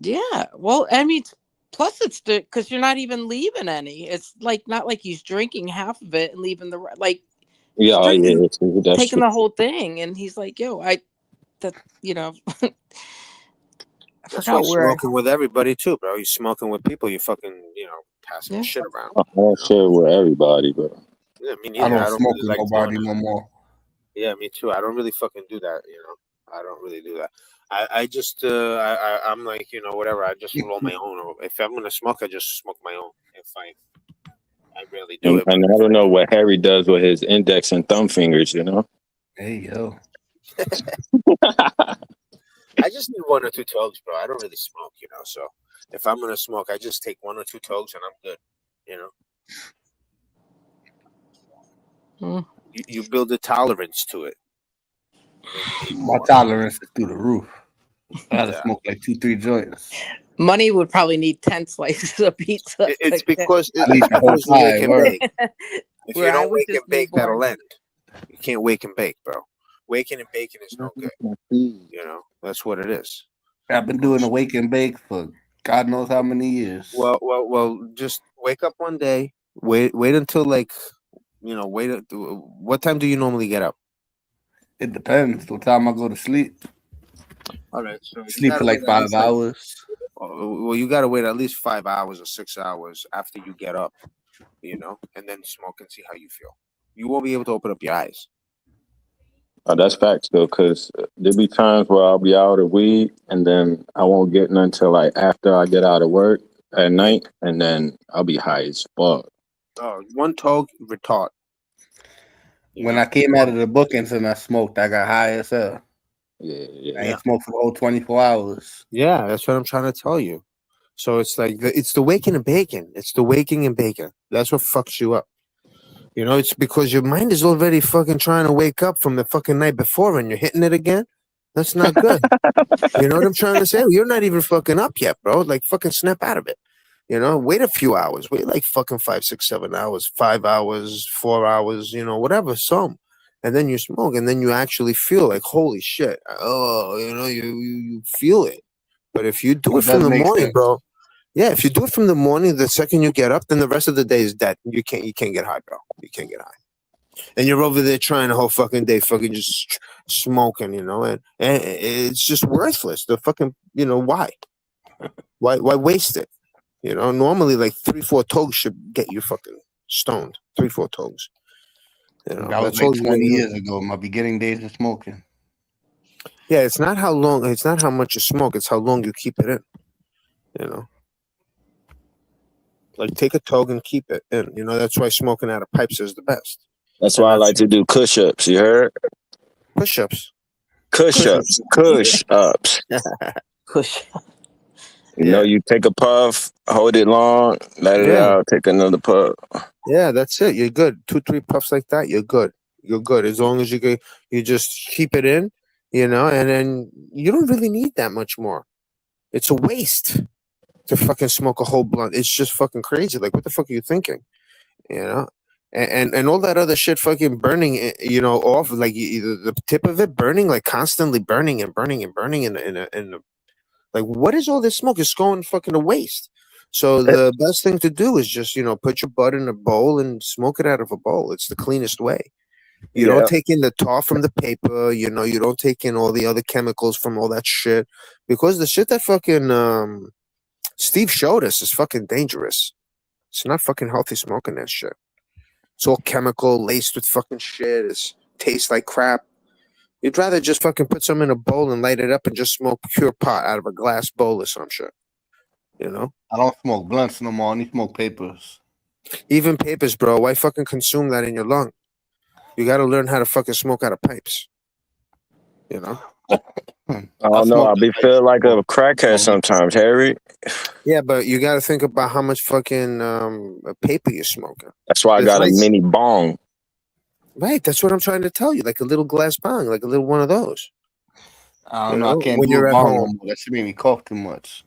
Yeah. Well, I mean, plus it's because you're not even leaving any. It's like not like he's drinking half of it and leaving the like. Yeah, that's taking true. the whole thing, and he's like, "Yo, you know." I That's why forgot where. smoking with everybody too, bro. You smoking with people, you fucking, you know, passing shit around. I don't share with everybody, but Yeah, me I neither. don't smoke with nobody doing no that. more. Yeah, me too. I don't really fucking do that, you know. I don't really do that. I just I'm like, you know, whatever. I just roll my own. If I'm gonna smoke, I just smoke my own. If I rarely do it. and I don't know what Harry does with his index and thumb fingers, you know? Hey, yo. I just need 1 or 2 togs, bro. I don't really smoke, you know. So if I'm gonna smoke, I just take 1 or 2 togs and I'm good, you know. You build a tolerance to it. My tolerance is through the roof. I gotta smoke like 2-3 joints. Money would probably need 10 slices of pizza. It's because At least the whole you wake and pie, bake. If Where you I don't was wake just and bake, that'll newborn. end. You can't wake and bake, bro. Waking and baking is no good. You know, that's what it is. I've been doing a wake and bake for God knows how many years. Well. Just wake up one day. Wait until like, you know, what time do you normally get up? It depends what time I go to sleep. All right, so Sleep for like 5 hours. Well, you gotta wait at least 5 hours or 6 hours after you get up, you know, and then smoke and see how you feel. You won't be able to open up your eyes. That's facts though, because there be times where I'll be out of weed and then I won't get none until like after I get out of work at night, and then I'll be high as fuck. Oh, 1 tog, retard. When I came out of the bookings and I smoked, I got high as hell. I ain't smoked for the whole 24 hours. Yeah, that's what I'm trying to tell you. So it's like it's the waking and bacon. It's the waking and bacon. That's what fucks you up. You know, it's because your mind is already fucking trying to wake up from the fucking night before and you're hitting it again. That's not good. You know what I'm trying to say? You're not even fucking up yet, bro. Like, fucking snap out of it. You know, wait a few hours. Wait like fucking 5, 6, 7 hours, 5 hours, 4 hours, you know, whatever, some. And then you smoke, and then you actually feel like, holy shit. Oh, you know, you feel it. But if you do it from the morning, bro, yeah, if you do it from the morning, the second you get up, then the rest of the day is dead. You can't get high, bro. You can't get high. And you're over there trying the whole fucking day, fucking just smoking, you know, and it's just worthless. The fucking, you know, why waste it? You know, normally like 3-4 togs should get you fucking stoned. 3-4 togs. You know, That was that's all like you 20 really years need. ago, my beginning days of smoking. Yeah, it's not how long, it's not how much you smoke, it's how long you keep it in. You know, like take a tog and keep it in. You know, that's why smoking out of pipes is the best. That's why I like to do push-ups. You heard? Push-ups. Push-ups. Push-ups. Push. You know, you take a puff, hold it long, let it Yeah. out, take another puff. Yeah, that's it. You're good. 2-3 puffs like that, you're good. You're good. As long as you just keep it in, you know, and then you don't really need that much more. It's a waste to fucking smoke a whole blunt. It's just fucking crazy. Like, what the fuck are you thinking? You know? And all that other shit fucking burning, you know, off, like the tip of it burning, like constantly burning and burning and burning in the like, what is all this smoke? It's going fucking to waste. So the best thing to do is just, you know, put your butt in a bowl and smoke it out of a bowl. It's the cleanest way. You Yeah. don't take in the tar from the paper, you know, you don't take in all the other chemicals from all that shit. Because the shit that fucking Steve showed us is fucking dangerous. It's not fucking healthy smoking that shit. It's all chemical, laced with fucking shit. It tastes like crap. You'd rather just fucking put some in a bowl and light it up and just smoke pure pot out of a glass bowl or some shit. You know? I don't smoke blunts no more. I only smoke papers. Even papers, bro. Why fucking consume that in your lung? You gotta learn how to fucking smoke out of pipes. You know? I don't know. I be feeling like a crackhead sometimes, Harry. Yeah, but you gotta think about how much fucking paper you're smoking. That's why I It's got a nice. mini bong. Right, that's what I'm trying to tell you. Like a little glass bong, like a little one of those. I You don't know. know, I can't when do you're a at bong no home. more. That should make me cough too much.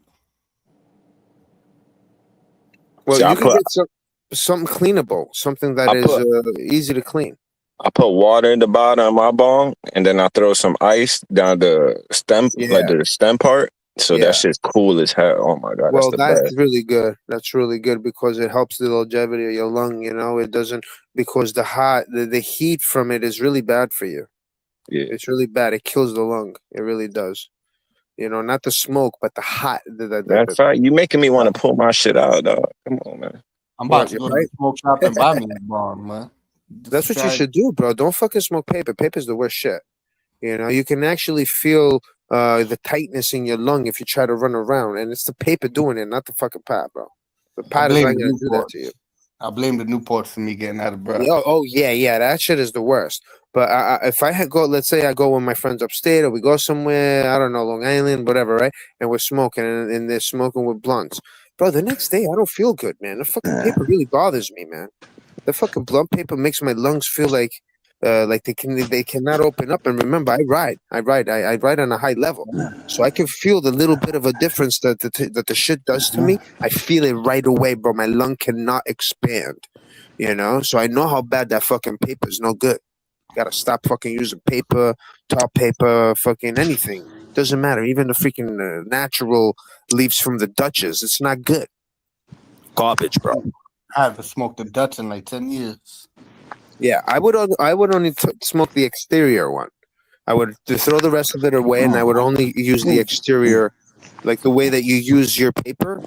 Well, See, you can get something cleanable, something that is easy to clean. I put water in the bottom of my bong, and then I throw some ice down the stem, like the stem part. So Yeah. that shit's cool as hell. Oh my god, Well, that's the that's best. really good. That's really good because it helps the longevity of your lung. You know, it doesn't because the heat from it is really bad for you. Yeah, it's really bad. It kills the lung. It really does. You know, not the smoke, but the hot. Matter of fact, you making me want to pull my shit out, dog. Come on, man. I'm about to Well, go to right? the smoke shop and buy me a bong, man. That's what you should do, bro. Don't fucking smoke paper. Paper's the worst shit. You know, you can actually feel the tightness in your lung if you try to run around, and it's the paper doing it, not the fucking pot, bro. The pot is not gonna do that to you. I blame the Newports for me getting out of breath. Yeah, that shit is the worst. But if I had let's say I go with my friends upstate, or we go somewhere, I don't know, Long Island, whatever, right? And we're smoking, and they're smoking with blunts, bro. The next day, I don't feel good, man. The fucking paper really bothers me, man. The fucking blunt paper makes my lungs feel like they cannot open up. And remember, I ride on a high level, so I can feel the little bit of a difference that the shit does to me. I feel it right away, bro. My lung cannot expand, you know. So I know how bad that fucking paper is. No good. Gotta stop fucking using paper, tar paper, fucking anything. Doesn't matter. Even the freaking natural leaves from the Dutches. It's not good. Garbage, bro. I haven't smoked the Dutch in like 10 years. Yeah, I would only smoke the exterior one. I would just throw the rest of it away, and I would only use the exterior, like the way that you use your paper.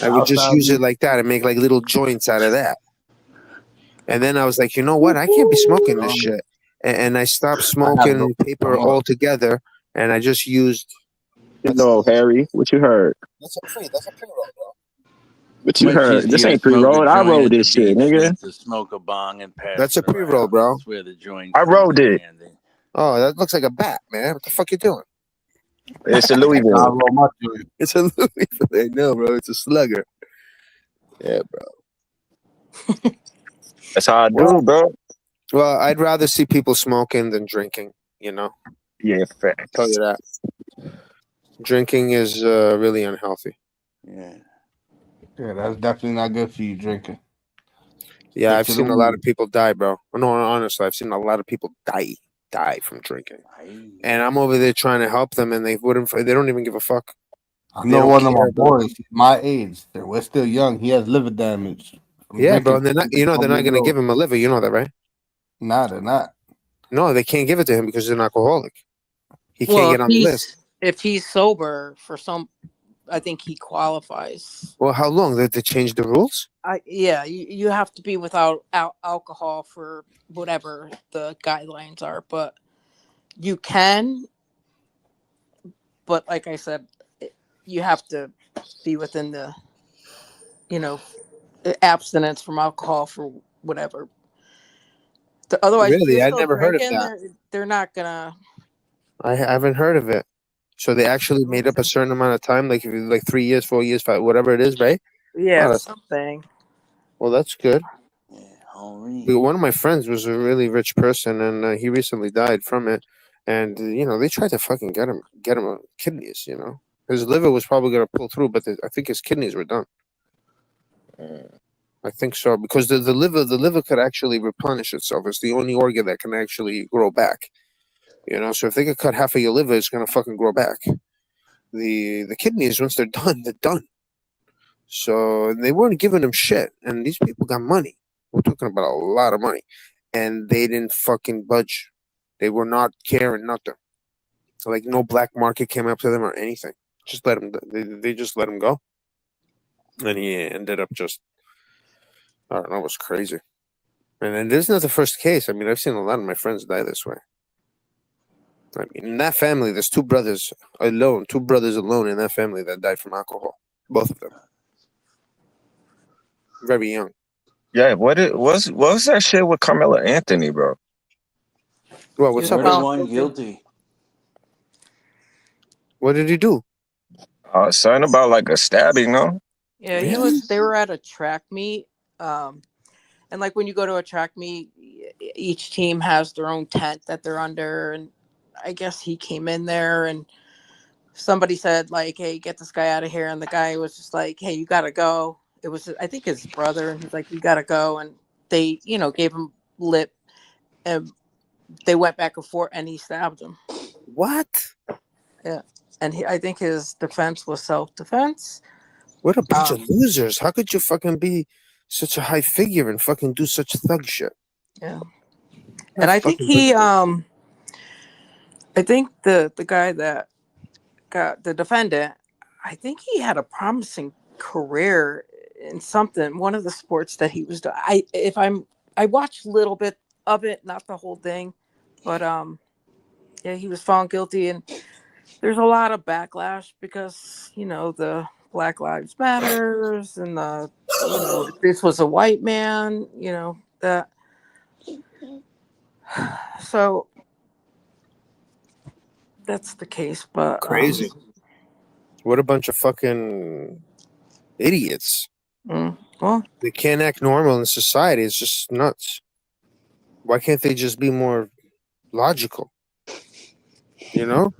I would just use it like that and make like little joints out of that. And then I was like, you know what? I can't be smoking this shit. And I stopped smoking paper altogether, and I just used. You know, Harry, what you heard? That's a pre-roll, bro. What you heard? This ain't pre-rolled. I rolled this shit, nigga. To smoke a bong and pass. That's a pre-roll, bro. That's where the joint. I rolled it. Oh, that looks like a bat, man. What the fuck you doing? It's a Louisville. It's a Louisville. I know, bro. It's a slugger. Yeah, bro. That's how I do, bro. Well, I'd rather see people smoking than drinking, you know? Yeah, fact. I'll tell you that. Drinking is really unhealthy. Yeah, that's definitely not good for you drinking. Yeah, I've Stick to seen the a lot weed. of people die, bro. No, honestly, I've seen a lot of people die from drinking. And I'm over there trying to help them, and they don't even give a fuck. I They know don't one of care my about- boys, my age. We're still young. He has liver damage. from Yeah, bro. drinking. They're not going to give him a liver. You know that, right? Nah, they're not. No, they can't give it to him because he's an alcoholic. He can't Well, get on the list. if he's sober for some, I think he qualifies. Well, how long? Did they change the rules? You have to be without alcohol for whatever the guidelines are, but you can. But like I said, you have to be within the, abstinence from alcohol for whatever. Otherwise, if Really? you're I'd still never heard of drinking, that. they're not gonna. I haven't heard of it. So they actually made up a certain amount of time, like if you like 3 years, 4 years, 5, whatever it is, right? Yeah, Oh, that's- something. Well, that's good. One of my friends was a really rich person, and he recently died from it. And they tried to fucking get him kidneys. His liver was probably gonna pull through, but I think his kidneys were done. I think so because the liver could actually replenish itself. It's the only organ that can actually grow back. So if they could cut half of your liver, it's gonna fucking grow back. The kidneys, once they're done, they're done. So they weren't giving him shit, and these people got money. We're talking about a lot of money, and they didn't fucking budge. They were not caring nothing. Like no black market came up to them or anything. Just let him. They just let him go, and he ended up just. I don't know. It was crazy. And this is not the first case. I mean, I've seen a lot of my friends die this way. I mean, in that family, there's two brothers alone in that family that died from alcohol. Both of them. Very young. Yeah, what was that shit with Carmelo Anthony, bro? Well, what's up? One guilty. What did he do? Something about like a stabbing, no? Yeah, they were at a track meet. And like when you go to a track meet, each team has their own tent that they're under. And I guess he came in there and somebody said like, hey, get this guy out of here. And the guy was just like, hey, you got to go. It was, I think his brother. And he's like, you got to go. And they, gave him lip and they went back and forth and he stabbed him. What? Yeah. And I think his defense was self-defense. What a bunch of losers. How could you fucking be such a high figure and fucking do such thug shit? Yeah. And I think I think the guy that got the defendant, I think he had a promising career in one of the sports that he was doing. I watched a little bit of it, not the whole thing, but yeah, he was found guilty and there's a lot of backlash because, the Black Lives Matters and this was a white man, that. So that's the case, but crazy. What a bunch of fucking idiots. Well, they can't act normal in society. It's just nuts. Why can't they just be more logical? Because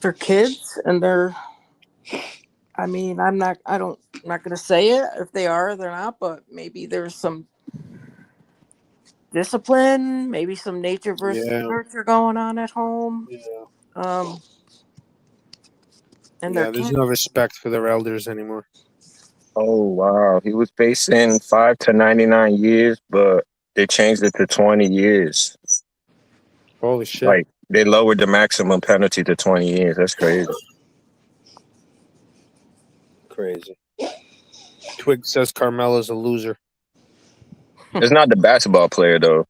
they're kids and they're. I mean, I'm not going to say it if they are or they're not, but maybe there's some discipline, maybe some nature versus nurture going on at home. Yeah. And there's no respect for their elders anymore. Oh wow, he was facing 5 to 99 years, but they changed it to 20 years. Holy shit! Like they lowered the maximum penalty to 20 years. That's crazy. Crazy. Twig says Carmelo's a loser. It's not the basketball player though.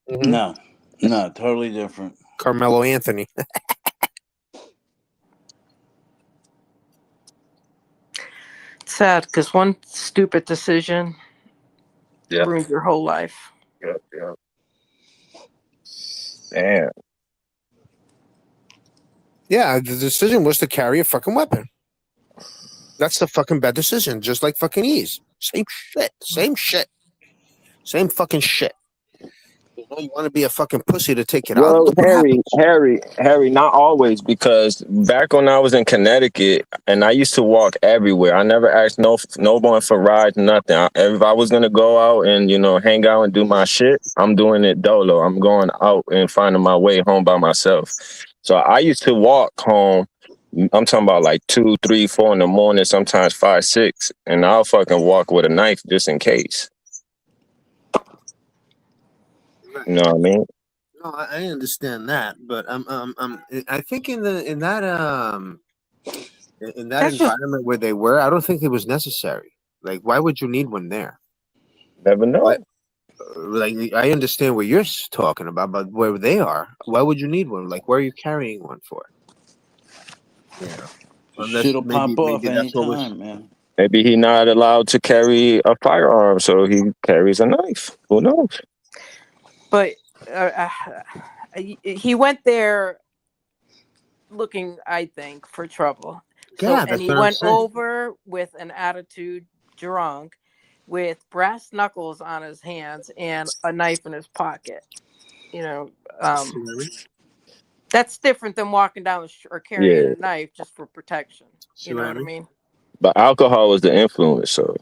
No, totally different. Carmelo Anthony. Sad because one stupid decision ruins your whole life. Yep. Damn. Yeah, the decision was to carry a fucking weapon. That's the fucking bad decision, just like fucking Ease. Same shit. Same fucking shit. You know, you want to be a fucking pussy to take it out. Well, Look what happened. Harry, not always, because back when I was in Connecticut and I used to walk everywhere, I never asked no one for rides, nothing. If I was gonna go out and hang out and do my shit, I'm doing it dolo. I'm going out and finding my way home by myself. So I used to walk home. I'm talking about like 2, 3, 4 in the morning, sometimes 5, 6, and I'll fucking walk with a knife just in case. You know what I mean? No, I understand that, but I think in that environment where they were, I don't think it was necessary. Like, why would you need one there? Never know. Like, I understand what you're talking about, but where they are, why would you need one? Like, where are you carrying one for? Yeah, unless Shit'll pop off that's what was. anytime, man. Maybe he's not allowed to carry a firearm, so he carries a knife. Who knows? But he went there looking, I think, for trouble. Yeah, And he went over with an attitude, drunk, with brass knuckles on his hands and a knife in his pocket. That's different than walking down the street or carrying a knife just for protection. You know what I mean? But alcohol was the influence, so.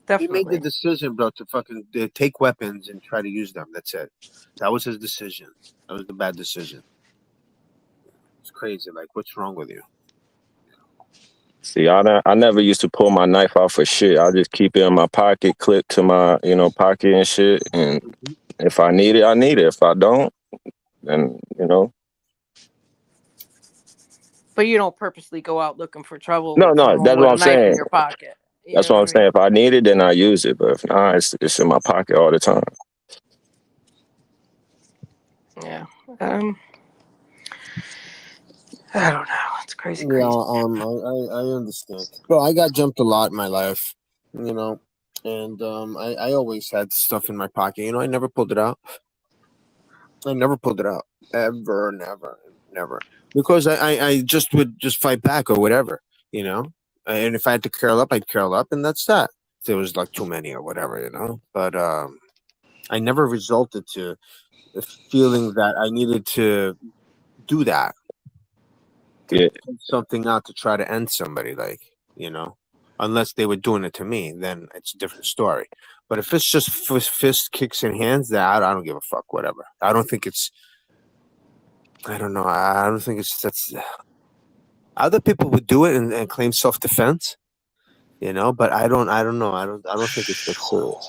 Definitely. He made the decision, bro, to fucking take weapons and try to use them. That's it. That was his decision. That was the bad decision. It's crazy. Like, what's wrong with you? See, I never used to pull my knife out for shit. I just keep it in my pocket, clipped to my, pocket and shit. And if I need it, I need it. If I don't, then, But you don't purposely go out looking for trouble. No, that's what I'm saying. In your pocket. That's what I'm saying. If I need it, then I use it. But if not, it's in my pocket all the time. Yeah. I don't know. It's crazy. Yeah, I understand. Bro, I got jumped a lot in my life, and I always had stuff in my pocket. I never pulled it out. Ever, never. Because I just would fight back or whatever, And if I had to curl up, I'd curl up, and that's that. If there was like too many or whatever, But I never resulted to feeling that I needed to do that. Yeah. Something out to try to end somebody, unless they were doing it to me, then it's a different story. But if it's just fist kicks and hands, that I don't give a fuck. Whatever. I don't think it's. I don't know. I don't think that's. Other people would do it and claim self-defense, But I don't know. I don't think it's that cool.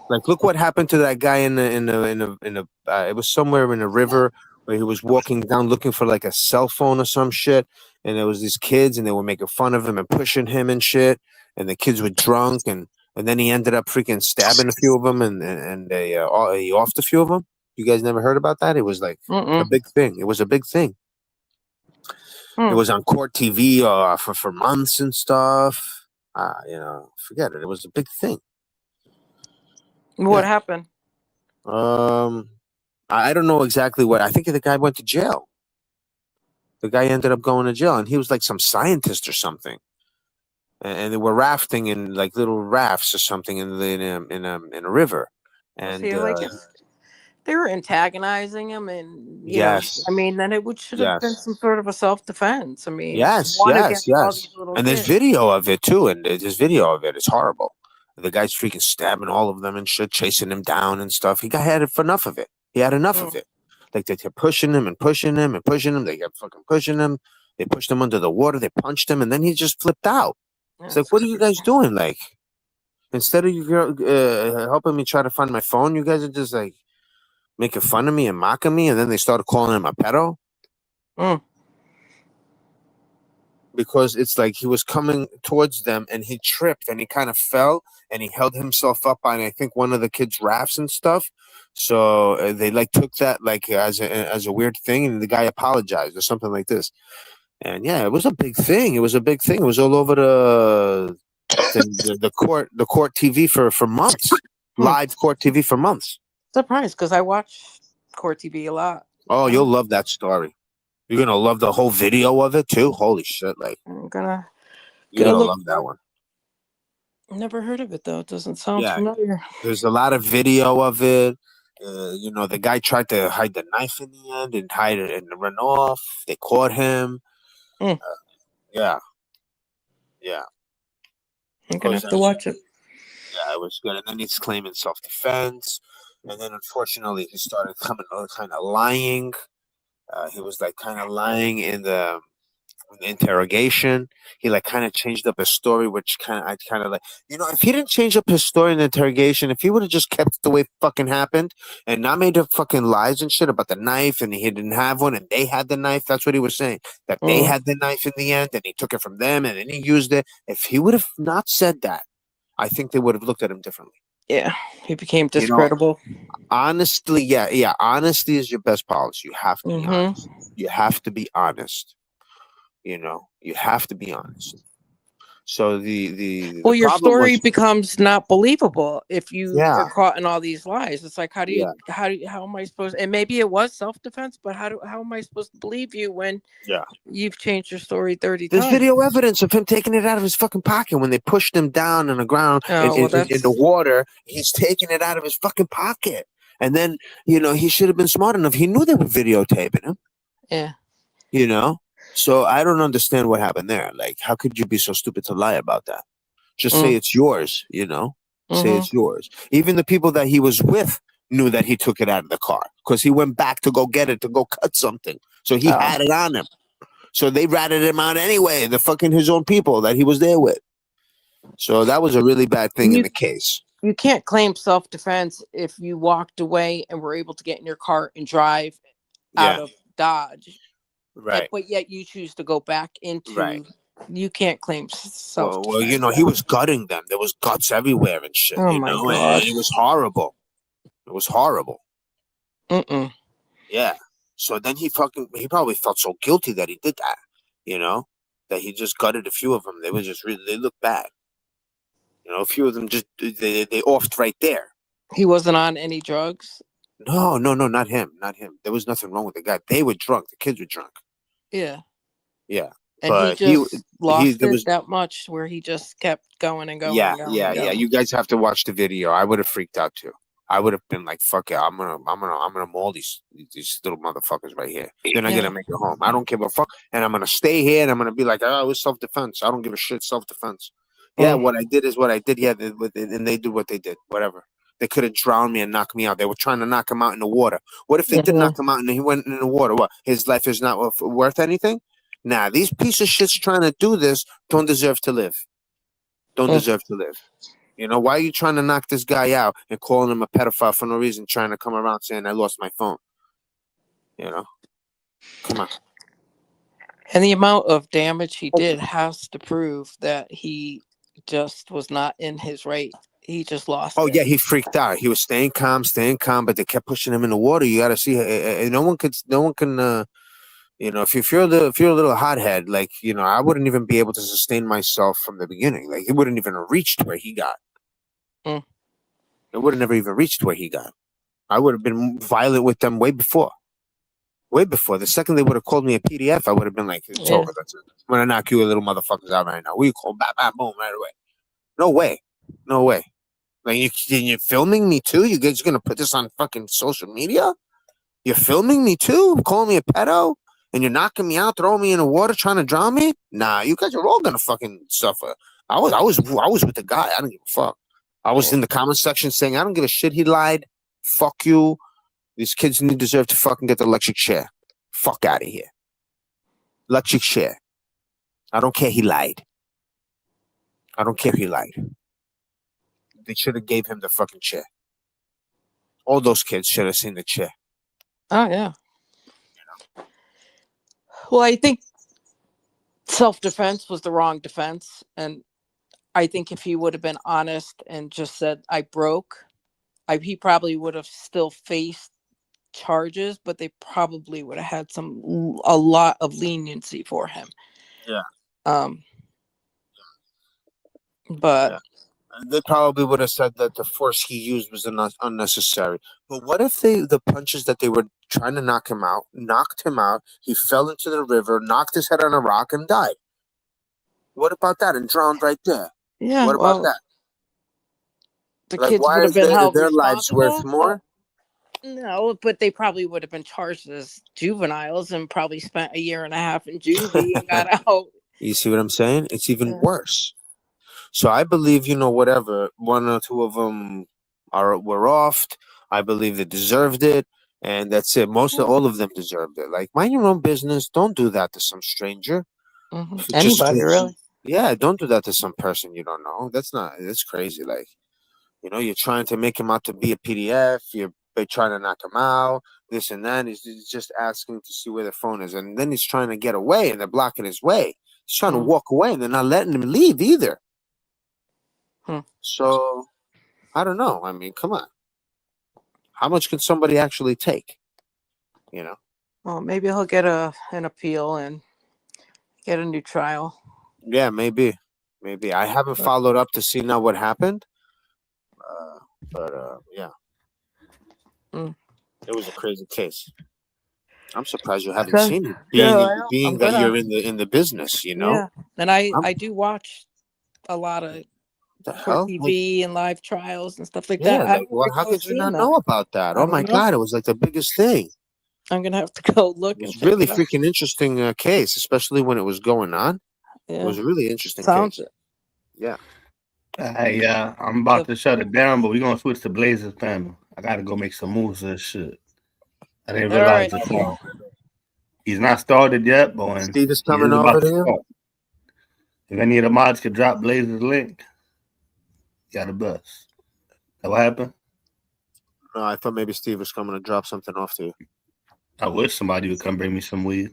Like, look what happened to that guy in the. It was somewhere in a river where he was walking down looking for like a cell phone or some shit, and there was these kids and they were making fun of him and pushing him and shit, and the kids were drunk and then he ended up freaking stabbing a few of them and he offed a few of them. You guys never heard about that? It was like a big thing. It was a big thing. It was on court TV for months and stuff. Forget it. It was a big thing. What happened? I don't know exactly what. I think the guy went to jail. The guy ended up going to jail, and he was like some scientist or something. And they were rafting in like little rafts or something in a river. And they were antagonizing him, and yes, then it should have been some sort of a self-defense. Yes. And there's video of it too, and there's video of it. It's horrible. The guy's freaking stabbing all of them and shit, chasing him down and stuff. He had enough of it. He had enough of it. Like, they kept pushing him and pushing him and pushing him. They kept fucking pushing him. They pushed him under the water. They punched him, and then he just flipped out. It's like, what are you guys doing? Like, instead of you helping me try to find my phone, you guys are just like making fun of me and mocking me, and then they started calling him a pedo. Because it's like he was coming towards them and he tripped and he kind of fell and he held himself up on, I think, one of the kids' rafts and stuff. So they like took that like as a weird thing, and the guy apologized or something like this. And yeah, it was a big thing. It was all over the court TV for months. Live court TV for months. Surprised, because I watch court TV a lot. Oh, you'll love that story. You're gonna love the whole video of it too. Holy shit! Like I'm gonna you're gonna look love that one. Never heard of it though. It doesn't sound Yeah, familiar. there's a lot of video of it. You know, the guy tried to hide the knife in the end and hide it and run off. They caught him. Yeah, yeah. I'm gonna have to watch it. Yeah, it was good. And then he's claiming self-defense. And then unfortunately, he started coming kind of lying. He was like kind of lying in the interrogation. He like kind of changed up his story, which I kind of like, if he didn't change up his story in the interrogation, if he would have just kept it the way it fucking happened and not made up fucking lies and shit about the knife and he didn't have one and they had the knife, that's what he was saying, that they had the knife in the end and he took it from them and then he used it. If he would have not said that, I think they would have looked at him differently. Yeah, he became discreditable. Honestly, yeah. Honesty is your best policy. You have to be honest. You have to be honest. You have to be honest. So the your problem story was, becomes not believable if you Yeah. are caught in all these lies. It's like, how Yeah. am I supposed? And maybe it was self-defense, but how am I supposed to believe you when you've changed your story 30 There's times? video evidence of him taking it out of his fucking pocket when they pushed him down on the ground in the water. He's taking it out of his fucking pocket. And then, he should have been smart enough. He knew they were videotaping him. Yeah. So I don't understand what happened there. Like, how could you be so stupid to lie about that? Just say it's yours, Say it's yours. Even the people that he was with knew that he took it out of the car because he went back to go get it, to go cut something. So he had it on him. So they ratted him out anyway, his own people that he was there with. So that was a really bad thing in the case. You can't claim self-defense if you walked away and were able to get in your car and drive out of Dodge. Right. But yet you choose to go back into. You can't claim self-defense. Well, he was gutting them. There was guts everywhere and shit. Oh my God. And it was horrible. It was horrible. Mm-mm. Yeah. So then he probably felt so guilty that he did that. That he just gutted a few of them. They were just they looked bad. A few of them just they offed right there. He wasn't on any drugs. No, not him. There was nothing wrong with the guy. They were drunk. The kids were drunk. Yeah. Yeah. And but he just lost it that much where he just kept going and going. Yeah, and going yeah, and yeah. going. You guys have to watch the video. I would have freaked out too. I would have been like, "Fuck it, I'm gonna maul these little motherfuckers right here. They're not gonna make it home. I don't give a fuck, and I'm gonna stay here, and I'm gonna be like, oh, it was self-defense. I don't give a shit, self-defense. Yeah, what I did is what I did. Yeah, and they did what they did. Whatever. They could have drowned me and knocked me out. They were trying to knock him out in the water. What if they did knock him out and he went in the water? What? His life is not worth anything? Nah, these piece of shits trying to do this don't deserve to live. Don't deserve to live. Why are you trying to knock this guy out and calling him a pedophile for no reason, trying to come around saying I lost my phone? Come on. And the amount of damage he did has to prove that he just was not in his right. He just lost. Oh yeah, he freaked out. He was staying calm, but they kept pushing him in the water. You got to see. No one can. If you're a little hothead, like I wouldn't even be able to sustain myself from the beginning. Like it wouldn't even have reached where he got. It would have never even reached where he got. I would have been violent with them way before. Way before. The second they would have called me a PDF, I would have been like, it's over. That's it. I'm gonna knock you little motherfuckers out right now. We call bam, bam, boom right away. No way. No way. Like you're filming me too? You guys gonna put this on fucking social media? You're filming me too? Calling me a pedo? And you're knocking me out, throwing me in the water, trying to drown me? Nah, you guys are all gonna fucking suffer. I was with the guy. I don't give a fuck. I was in the comment section saying, I don't give a shit. He lied. Fuck you. These kids deserve to fucking get the electric chair. Fuck out of here. Electric chair. I don't care he lied. I don't care he lied. They should have gave him the fucking chair. All those kids should have seen the chair. Oh, yeah. Well, I think self-defense was the wrong defense. And I think if he would have been honest and just said, I broke, he probably would have still faced charges, but they probably would have had a lot of leniency for him. Yeah. But They probably would have said that the force he used was unnecessary. But what if the punches that they were trying to knock him out, knocked him out, he fell into the river, knocked his head on a rock, and died? What about that? And drowned right there. Yeah. What about that? The Like, kids why would have is been held their lives worth responsible. more? No, but they probably would have been charged as juveniles and probably spent a year and a half in juvie and got out. You see what I'm saying? It's even worse. So I believe, whatever, one or two of them were offed. I believe they deserved it, and that's it. All of them deserved it. Like, mind your own business. Don't do that to some stranger. Anybody, really? Yeah, don't do that to some person you don't know. That's crazy. Like, you're trying to make him out to be a PDF. You're trying to knock him out, this and that. He's just asking to see where the phone is. And then he's trying to get away, and they're blocking his way. He's trying to walk away, and they're not letting him leave either. So, I don't know. I mean, come on. How much can somebody actually take? Well, maybe he'll get an appeal and get a new trial. Yeah, maybe. I haven't followed up to see now what happened. But yeah. It was a crazy case. I'm surprised you haven't seen it, being that you're in the business, Yeah, and I do watch a lot of TV and live trials and stuff like that. Like, how could you not know about that? Oh my God, it was like the biggest thing. I'm gonna have to go look. It was really freaking interesting case, especially when it was going on. It was a really interesting case. Yeah. Hey, I'm about to shut it down, but we're gonna switch to Blazers panel. I gotta go make some moves and shit. I didn't realize the time. He's not started yet, but when Steve is coming over there. If any of the mods could drop Blazers link, got a bus. That what happened? No, I thought maybe Steve was coming to drop something off to you. I wish somebody would come bring me some weed.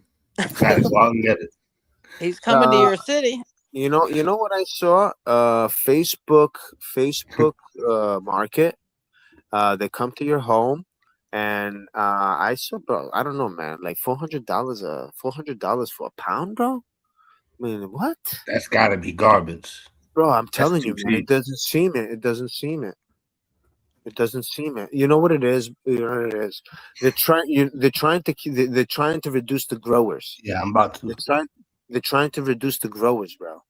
Gotta go out and get it. He's coming to your city. You know what I saw? Facebook Market. They come to your home, and I saw, bro. I don't know, man. Like $400 for a pound, bro. I mean, what? That's gotta be garbage, bro. I'm telling you, man. It doesn't seem it. It doesn't seem it. You know what it is? They're trying to reduce the growers. Yeah, I'm about to. They're trying to reduce the growers, bro.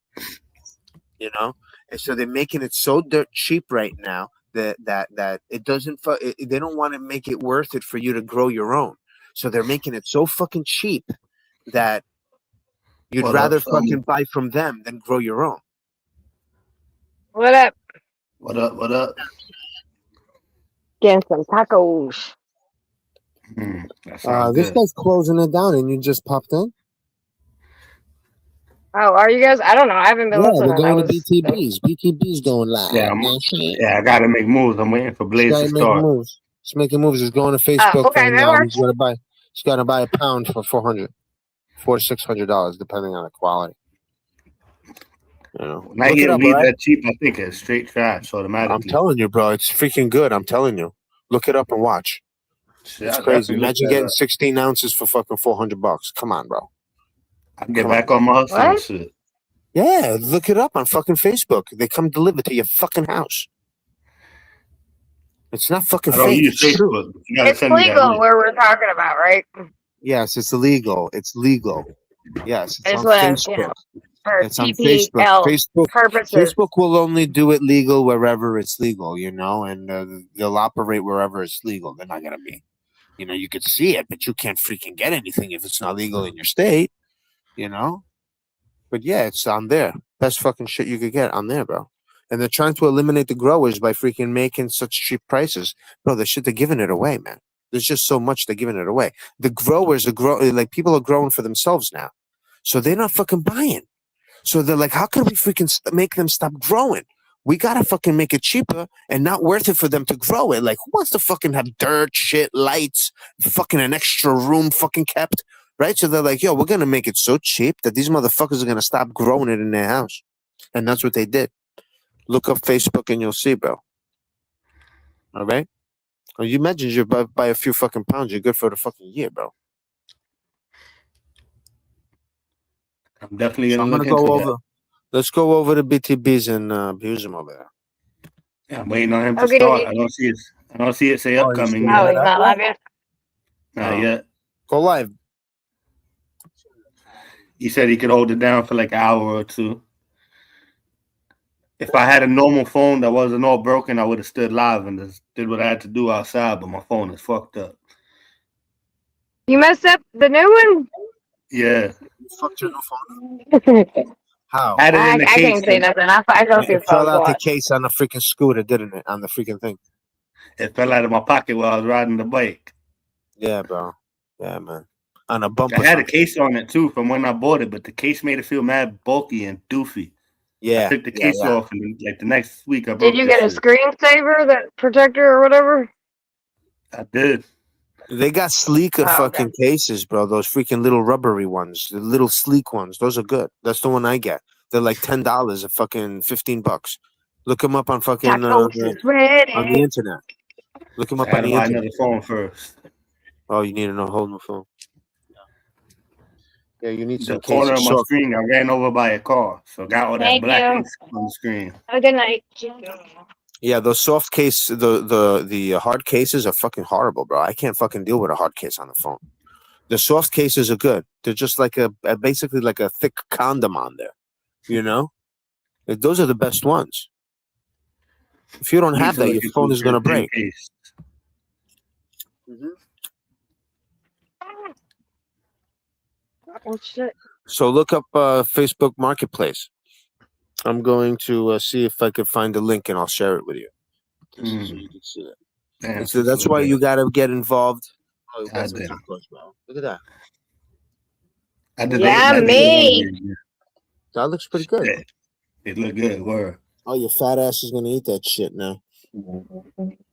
And so they're making it so dirt cheap right now that it doesn't. They don't want to make it worth it for you to grow your own. So they're making it so fucking cheap that you'd rather fucking buy from them than grow your own. What up? What up? Getting some tacos. This guy's closing it down, and you just popped in. Oh, are you guys? I don't know. I haven't been listening. We're going to BTB's. BTB's going live. Yeah, I gotta make moves. I'm waiting for Blaze to start. He's making moves. He's going to Facebook. Okay, that works. He's gonna buy a pound for $400 to $600, depending on the quality. Now you don't need that cheap. I think it's straight trash automatically. I'm telling you, bro, it's freaking good. I'm telling you. Look it up and watch. It's crazy. Imagine getting 16 ounces for fucking $400. Come on, bro. I get back on my hustle and shit. Yeah, look it up on fucking Facebook. They come deliver to your fucking house. It's not fucking fake. It's legal where we're talking about, right? Yes, it's illegal. It's legal. Yes, it's on Facebook. It's on Facebook. Facebook will only do it legal wherever it's legal, and they'll operate wherever it's legal. They're not gonna be, you could see it, but you can't freaking get anything if it's not legal in your state, But yeah, it's on there. Best fucking shit you could get on there, bro. And they're trying to eliminate the growers by freaking making such cheap prices, bro. The shit they're giving it away, man. There's just so much they're giving it away. The growers like people are growing for themselves now, so they're not fucking buying. So they're like, how can we freaking make them stop growing? We gotta fucking make it cheaper and not worth it for them to grow it. Like, who wants to fucking have dirt, shit, lights, fucking an extra room fucking kept, right? So they're like, yo, we're gonna make it so cheap that these motherfuckers are gonna stop growing it in their house. And that's what they did. Look up Facebook and you'll see, bro. All right? Well, you imagine you buy a few fucking pounds, you're good for the fucking year, bro. I'm definitely gonna go over. Let's go over to BTBs and abuse them over there. Yeah, I'm waiting on him to Okay, start. dokie. I don't see it say Oh, upcoming No, yet. he's not live yet. Not yet. Go live. He said he could hold it down for like an hour or two. If I had a normal phone that wasn't all broken, I would have stood live and just did what I had to do outside, but my phone is fucked up. You messed up the new one? Yeah. Fucked your new phone. How? Had it in I the can't case. say nothing. I go through It fell phones a out the lot. case on the freaking scooter, didn't it? On the freaking thing. It fell out of my pocket while I was riding the bike. Yeah, bro. Yeah, man. On a bump. I had a case on it too from when I bought it, but the case made it feel mad bulky and doofy. Yeah. I took the case off, and like the next week I broke Did you get a shit. screensaver, that protector or whatever? I did. They got sleeker Oh, fucking cases, bro. Those freaking little rubbery ones, the little sleek ones. Those are good. That's the one I get. They're like $10, a fucking $15. Look them up on fucking Tacos is ready. on the internet. Look them I up had on to the buy internet. another phone first. Oh, you need a whole new phone. Yeah, you need The some corner of cases. my So, screen got ran over by a car, so got all that Thank black you. ink on the screen. Have a good night. yeah, those soft case, the hard cases are fucking horrible, bro. I can't fucking deal with a hard case on the phone. The soft cases are good. They're just like basically like a thick condom on there. You know, those are the best ones. If you don't Need have to that, look your into phone is gonna a thin break. case. Oh shit. So look up Facebook Marketplace. I'm going to see if I could find a link and I'll share it with you. So you can see it. Damn, So that's why you gotta get involved. Oh, I that's some did. tacos, bro. Look at that. I did Yeah, that. me. That looks pretty good. Yeah, it looked good. Word. Oh, your fat ass is gonna eat that shit now.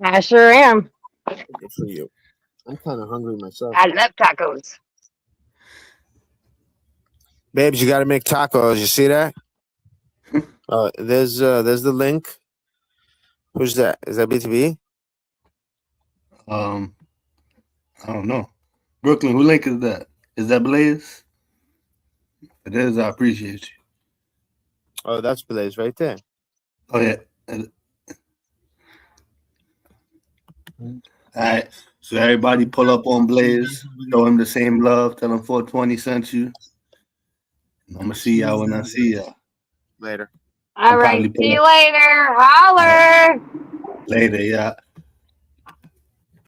I sure am. Good for you. I'm kind of hungry myself. I love tacos. Babes, you gotta make tacos. You see that? There's the link. Who's that? Is that BTB? I don't know. Brooklyn, who link is that? Is that Blaze? If it is, I appreciate you. Oh, that's Blaze right there. Oh yeah. All right. So everybody pull up on Blaze, show him the same love, tell him 420 sent you. I'm gonna see y'all when I see y'all. Later. All right. probably See you later. Holler. Later, yeah.